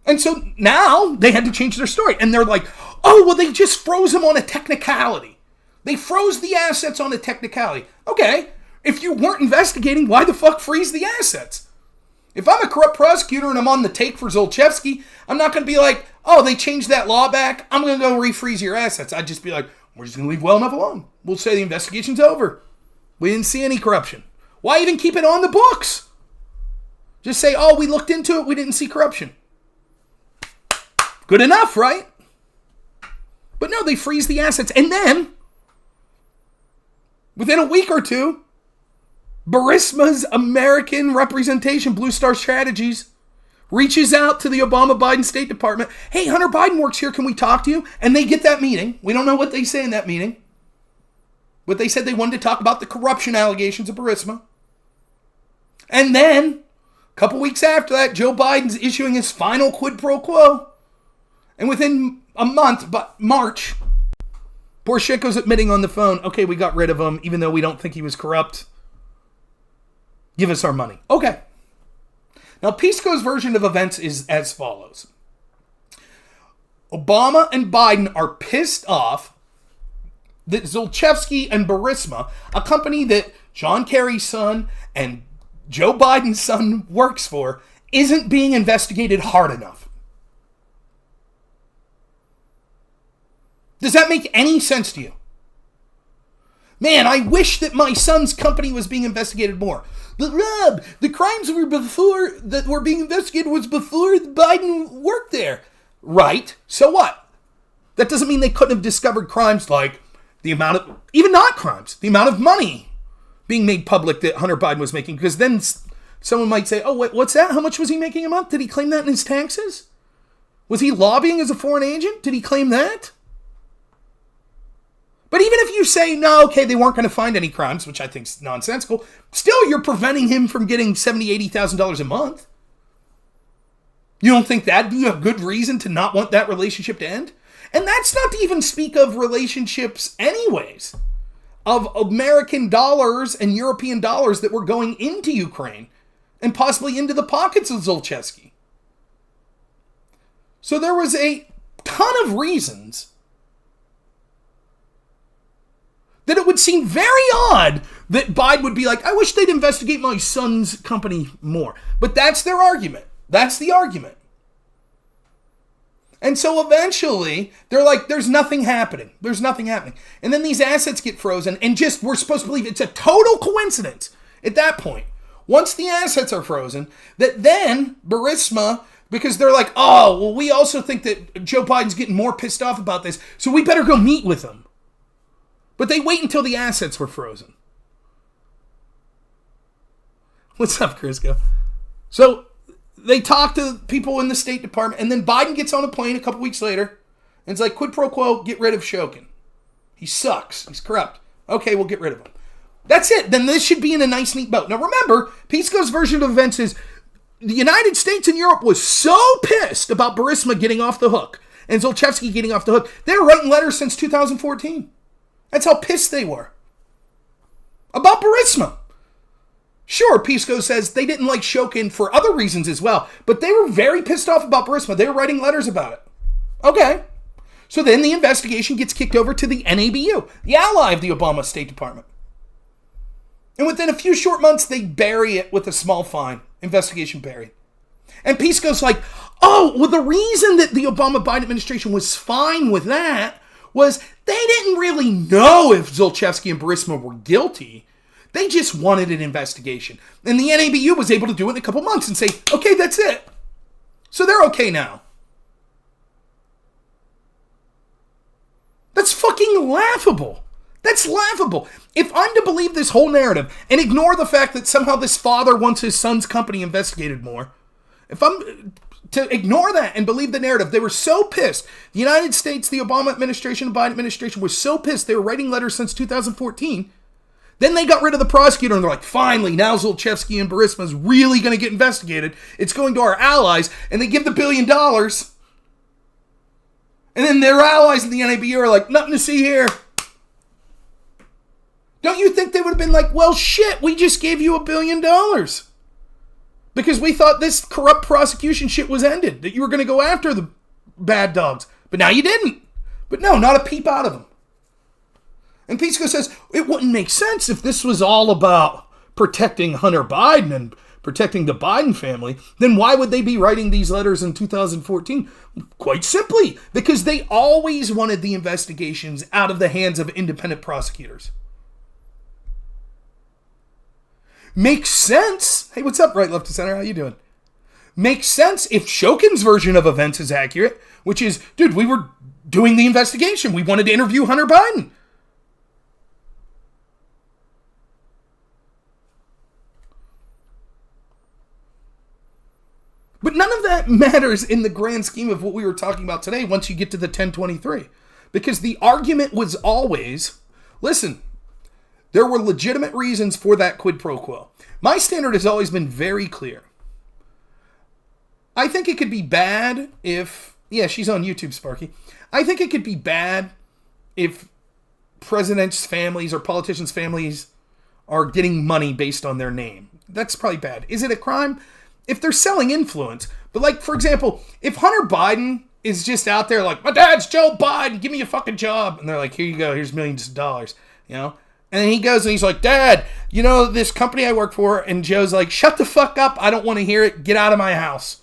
And so now they had to change their story. And they're like, oh, well, they just froze them on a technicality. They froze the assets on a technicality. Okay. If you weren't investigating, why the fuck freeze the assets? If I'm a corrupt prosecutor and I'm on the take for Zlochevsky, I'm not going to be like, oh, they changed that law back, I'm going to go refreeze your assets. I'd just be like, we're just going to leave well enough alone. We'll say the investigation's over. We didn't see any corruption. Why even keep it on the books? Just say, oh, we looked into it, we didn't see corruption. Good enough, right? But no, they freeze the assets. And then, within a week or two, Burisma's American representation, Blue Star Strategies, reaches out to the Obama-Biden State Department. Hey, Hunter Biden works here. Can we talk to you? And they get that meeting. We don't know what they say in that meeting. But they said they wanted to talk about the corruption allegations of Burisma. And then, a couple weeks after that, Joe Biden's issuing his final quid pro quo. And within a month, but March, Poroshenko's admitting on the phone, okay, we got rid of him, even though we don't think he was corrupt. Give us our money. Okay. Now, Pisco's version of events is as follows. Obama and Biden are pissed off that Zlochevsky and Burisma, a company that John Kerry's son and Joe Biden's son works for, isn't being investigated hard enough. Does that make any sense to you? Man, I wish that my son's company was being investigated more. But Rob, the crimes that were being investigated was before Biden worked there. Right. So what? That doesn't mean they couldn't have discovered crimes like the amount of, even not crimes, the amount of money being made public that Hunter Biden was making. Because then someone might say, oh, wait, what's that? How much was he making a month? Did he claim that in his taxes? Was he lobbying as a foreign agent? Did he claim that? But even if you say, no, okay, they weren't going to find any crimes, which I think is nonsensical, still you're preventing him from getting $70,000, $80,000 a month. You don't think that? Do you have good reason to not want that relationship to end? And that's not to even speak of relationships anyways, of American dollars and European dollars that were going into Ukraine and possibly into the pockets of Zlochevsky. So there was a ton of reasons that it would seem very odd that Biden would be like, I wish they'd investigate my son's company more. But that's their argument. That's the argument. And so eventually, they're like, there's nothing happening. There's nothing happening. And then these assets get frozen, and just, we're supposed to believe it's a total coincidence at that point, once the assets are frozen, that then Burisma, because they're like, oh, well, we also think that Joe Biden's getting more pissed off about this, so we better go meet with him. But they wait until the assets were frozen. What's up, Crisco? So they talk to people in the State Department, and then Biden gets on a plane a couple weeks later, and it's like, quid pro quo, get rid of Shokin. He sucks. He's corrupt. Okay, we'll get rid of him. That's it. Then this should be in a nice, neat boat. Now remember, Pisco's version of events is the United States and Europe was so pissed about Burisma getting off the hook and Zlochevsky getting off the hook. They were writing letters since 2014. That's how pissed they were about Burisma. Sure, Pisco says they didn't like Shokin for other reasons as well, but they were very pissed off about Burisma. They were writing letters about it. Okay. So then the investigation gets kicked over to the NABU, the ally of the Obama State Department. And within a few short months, they bury it with a small fine. Investigation buried. And Pisco's like, oh, well, the reason that the Obama-Biden administration was fine with that was they didn't really know if Zlochevsky and Burisma were guilty. They just wanted an investigation. And the NABU was able to do it in a couple months and say, okay, that's it. So they're okay now. That's fucking laughable. That's laughable. If I'm to believe this whole narrative and ignore the fact that somehow this father wants his son's company investigated more, if I'm to ignore that and believe the narrative, they were so pissed. The United States, the Obama administration, the Biden administration was so pissed they were writing letters since 2014. Then they got rid of the prosecutor and they're like, finally, now Zlochevsky and Burisma is really going to get investigated. It's going to our allies. And they give the $1 billion. And then their allies in the NABU are like, nothing to see here. Don't you think they would have been like, well, shit, we just gave you $1 billion because we thought this corrupt prosecution shit was ended, that you were going to go after the bad dogs. But now you didn't. But no, not a peep out of them. And Pisco says, it wouldn't make sense if this was all about protecting Hunter Biden and protecting the Biden family. Then why would they be writing these letters in 2014? Quite simply, because they always wanted the investigations out of the hands of independent prosecutors. Makes sense. Hey, what's up, right, left to center? How you doing? Makes sense if Shokin's version of events is accurate, which is, dude, we were doing the investigation. We wanted to interview Hunter Biden. But none of that matters in the grand scheme of what we were talking about today once you get to the 1023. Because the argument was always, listen, there were legitimate reasons for that quid pro quo. My standard has always been very clear. I think it could be bad if... Yeah, she's on YouTube, Sparky. I think it could be bad if presidents' families or politicians' families are getting money based on their name. That's probably bad. Is it a crime? If they're selling influence. But like, for example, if Hunter Biden is just out there like, my dad's Joe Biden, give me a fucking job. And they're like, here you go, here's millions of dollars, you know? And then he goes and he's like, Dad, you know this company I work for? And Joe's like, shut the fuck up. I don't want to hear it. Get out of my house.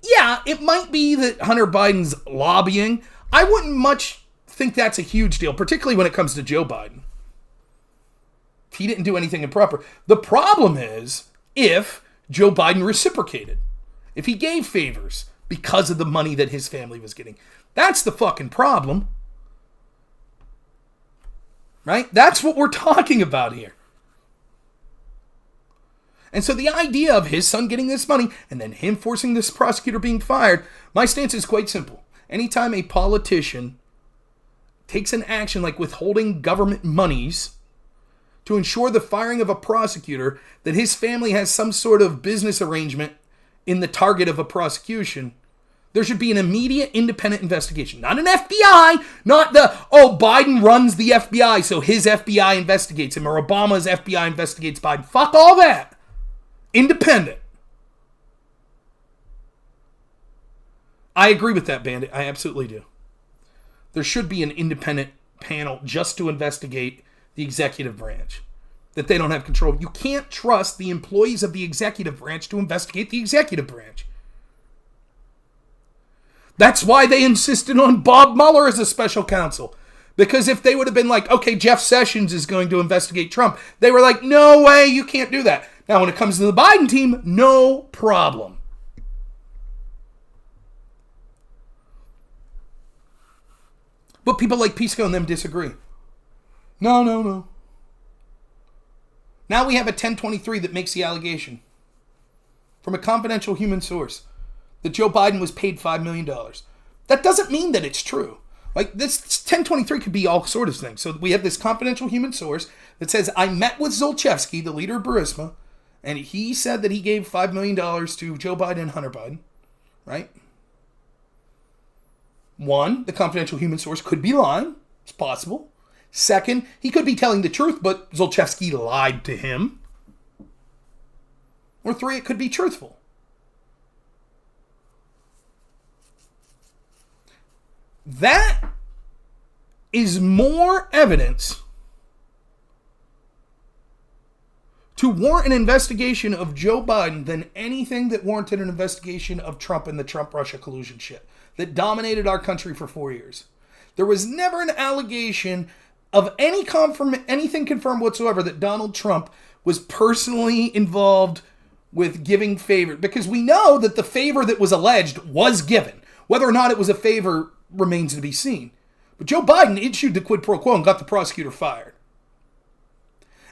Yeah, it might be that Hunter Biden's lobbying. I wouldn't much think that's a huge deal, particularly when it comes to Joe Biden. He didn't do anything improper. The problem is if Joe Biden reciprocated, if he gave favors because of the money that his family was getting. That's the fucking problem. Right? That's what we're talking about here. And so the idea of his son getting this money and then him forcing this prosecutor being fired, my stance is quite simple. Anytime a politician takes an action like withholding government monies to ensure the firing of a prosecutor, that his family has some sort of business arrangement in the target of a prosecution, There should be an immediate independent investigation. Not an FBI, not the, Biden runs the FBI, so his FBI investigates him, or Obama's FBI investigates Biden. Fuck all that. Independent. I agree with that, Bandit. I absolutely do. There should be an independent panel just to investigate the executive branch. That they don't have control. You can't trust the employees of the executive branch to investigate the executive branch. That's why they insisted on Bob Mueller as a special counsel. Because if they would have been like, okay, Jeff Sessions is going to investigate Trump, they were like, no way, you can't do that. Now, when it comes to the Biden team, no problem. But people like Pisco and them disagree. No. Now we have a 1023 that makes the allegation from a confidential human source that Joe Biden was paid $5 million. That doesn't mean that it's true. Like, this 1023 could be all sorts of things. So we have this confidential human source that says, I met with Zlochevsky, the leader of Burisma, and he said that he gave $5 million to Joe Biden and Hunter Biden, right? One, the confidential human source could be lying. It's possible. Second, he could be telling the truth, but Zlochevsky lied to him. Or three, it could be truthful. That is more evidence to warrant an investigation of Joe Biden than anything that warranted an investigation of Trump and the Trump-Russia collusion shit that dominated our country for 4 years. There was never an allegation of anything confirmed whatsoever that Donald Trump was personally involved with giving favor, because we know that the favor that was alleged was given. Whether or not it was a favor remains to be seen. But Joe Biden issued the quid pro quo and got the prosecutor fired.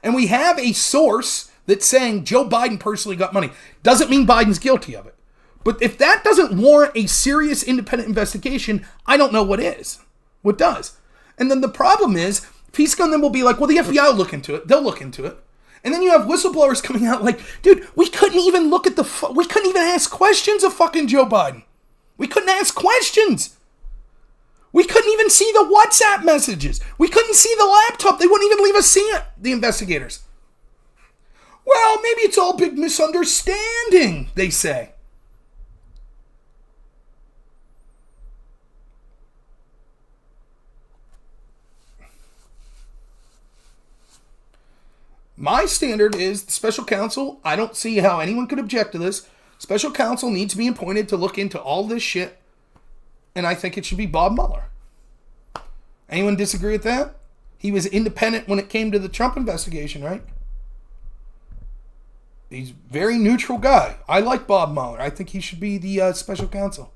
And we have a source that's saying Joe Biden personally got money. Doesn't mean Biden's guilty of it. But if that doesn't warrant a serious independent investigation, I don't know what is. What does? And then the problem is, Pisco and them will be like, well, the FBI will look into it. They'll look into it. And then you have whistleblowers coming out like, dude, we couldn't even we couldn't even ask questions of fucking Joe Biden. We couldn't ask questions. We couldn't even see the WhatsApp messages. We couldn't see the laptop. They wouldn't even leave us see it, the investigators. Well, maybe it's all big misunderstanding, they say. My standard is the special counsel. I don't see how anyone could object to this. Special counsel needs to be appointed to look into all this shit. And I think it should be Bob Mueller. Anyone disagree with that? He was independent when it came to the Trump investigation, right? He's a very neutral guy. I like Bob Mueller. I think he should be the special counsel.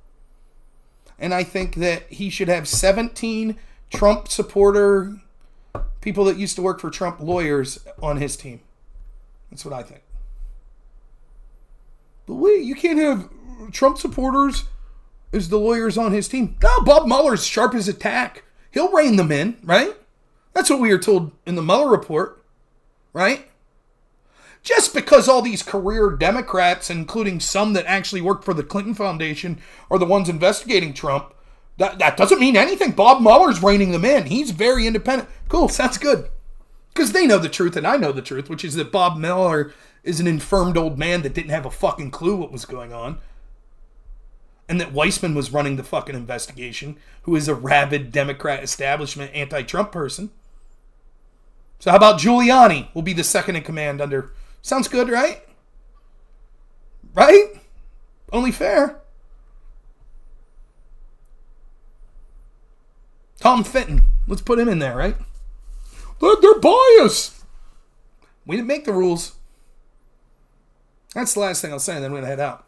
And I think that he should have 17 Trump supporter people that used to work for Trump lawyers on his team. That's what I think. But wait, you can't have Trump supporters as the lawyers on his team. No, Bob Mueller's sharp as a tack. He'll rein them in, right? That's what we were told in the Mueller report, right? Just because all these career Democrats, including some that actually worked for the Clinton Foundation, are the ones investigating Trump, that doesn't mean anything. Bob Mueller's reining them in. He's very independent. Cool, sounds good. Because they know the truth and I know the truth, which is that Bob Mueller is an infirmed old man that didn't have a fucking clue what was going on. And that Weissman was running the fucking investigation, who is a rabid Democrat establishment anti-Trump person. So how about Giuliani will be the second in command under... Sounds good, right? Right? Only fair. Tom Fitton. Let's put him in there, right? They're biased. We didn't make the rules. That's the last thing I'll say, and then we're going to head out.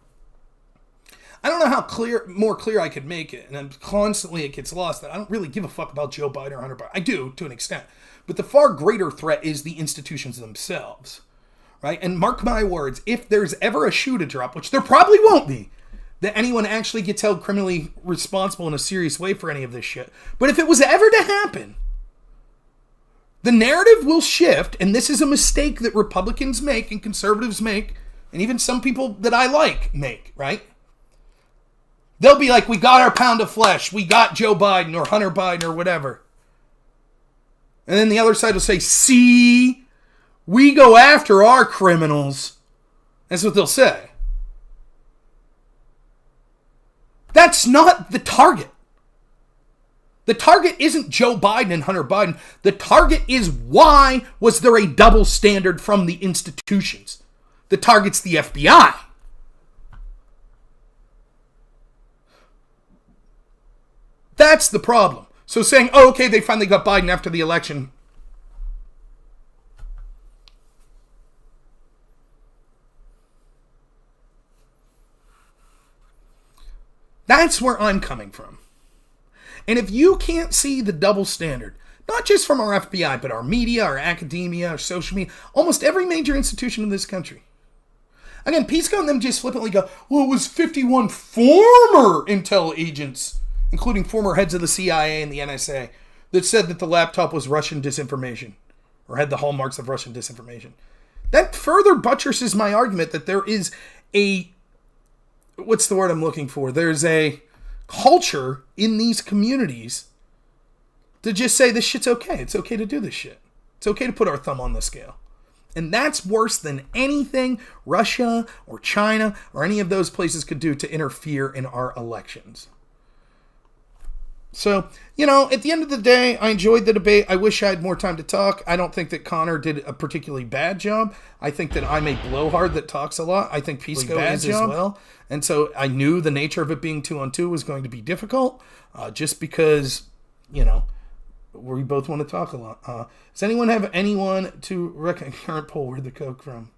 I don't know how more clear I could make it, and I'm constantly it gets lost that I don't really give a fuck about Joe Biden or Hunter Biden. I do, to an extent. But the far greater threat is the institutions themselves, right? And mark my words, if there's ever a shoe to drop, which there probably won't be, that anyone actually gets held criminally responsible in a serious way for any of this shit. But if it was ever to happen, the narrative will shift, and this is a mistake that Republicans make and conservatives make, and even some people that I like make, right? They'll be like, we got our pound of flesh. We got Joe Biden or Hunter Biden or whatever. And then the other side will say, see, we go after our criminals. That's what they'll say. That's not the target. The target isn't Joe Biden and Hunter Biden. The target is, why was there a double standard from the institutions? The target's the FBI. That's the problem. So saying, oh, okay, they finally got Biden after the election. That's where I'm coming from. And if you can't see the double standard, not just from our FBI, but our media, our academia, our social media, almost every major institution in this country. Again, Pisco and them just flippantly go, well, it was 51 former intel agents, including former heads of the CIA and the NSA, that said that the laptop was Russian disinformation, or had the hallmarks of Russian disinformation. That further buttresses my argument that there is a, what's the word I'm looking for? There's a culture in these communities to just say this shit's okay. It's okay to do this shit. It's okay to put our thumb on the scale. And that's worse than anything Russia or China or any of those places could do to interfere in our elections. So, you know, at the end of the day, I enjoyed the debate. I wish I had more time to talk. I don't think that Conor did a particularly bad job. I think that I'm a blowhard that talks a lot. I think Pisco is as well. And so I knew the nature of it being 2-on-2 was going to be difficult, just because, you know, we both want to talk a lot. Does anyone have anyone to reckon current poll? Where'd the Coke from?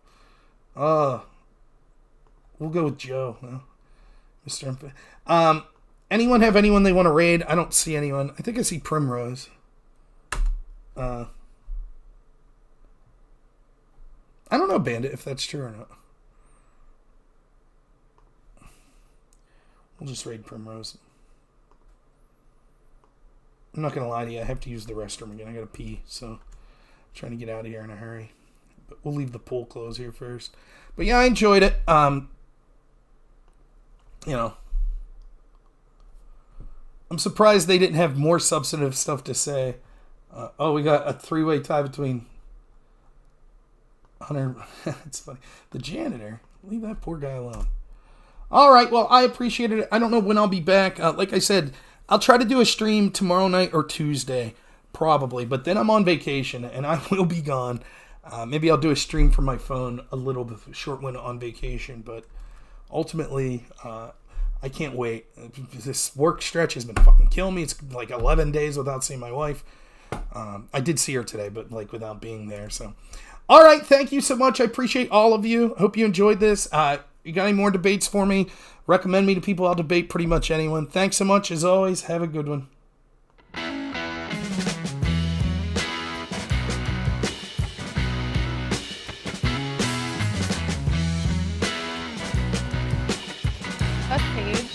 We'll go with Joe. No? Mr. Anyone have anyone they want to raid? I don't see anyone. I think I see Primrose. I don't know, Bandit, if that's true or not. We'll just raid Primrose. I'm not going to lie to you. I have to use the restroom again. I got to pee, so I'm trying to get out of here in a hurry. But we'll leave the poll closed here first. But yeah, I enjoyed it. You know, I'm surprised they didn't have more substantive stuff to say. We got a 3-way tie between Hunter. It's funny. The janitor. Leave that poor guy alone. All right. Well, I appreciated it. I don't know when I'll be back. Like I said, I'll try to do a stream tomorrow night or Tuesday, probably. But then I'm on vacation, and I will be gone. Maybe I'll do a stream from my phone a little bit short when on vacation. But ultimately, I can't wait. This work stretch has been fucking killing me. It's like 11 days without seeing my wife. I did see her today, but like without being there. So, all right. Thank you so much. I appreciate all of you. Hope you enjoyed this. You got any more debates for me? Recommend me to people. I'll debate pretty much anyone. Thanks so much. As always, have a good one. That's page.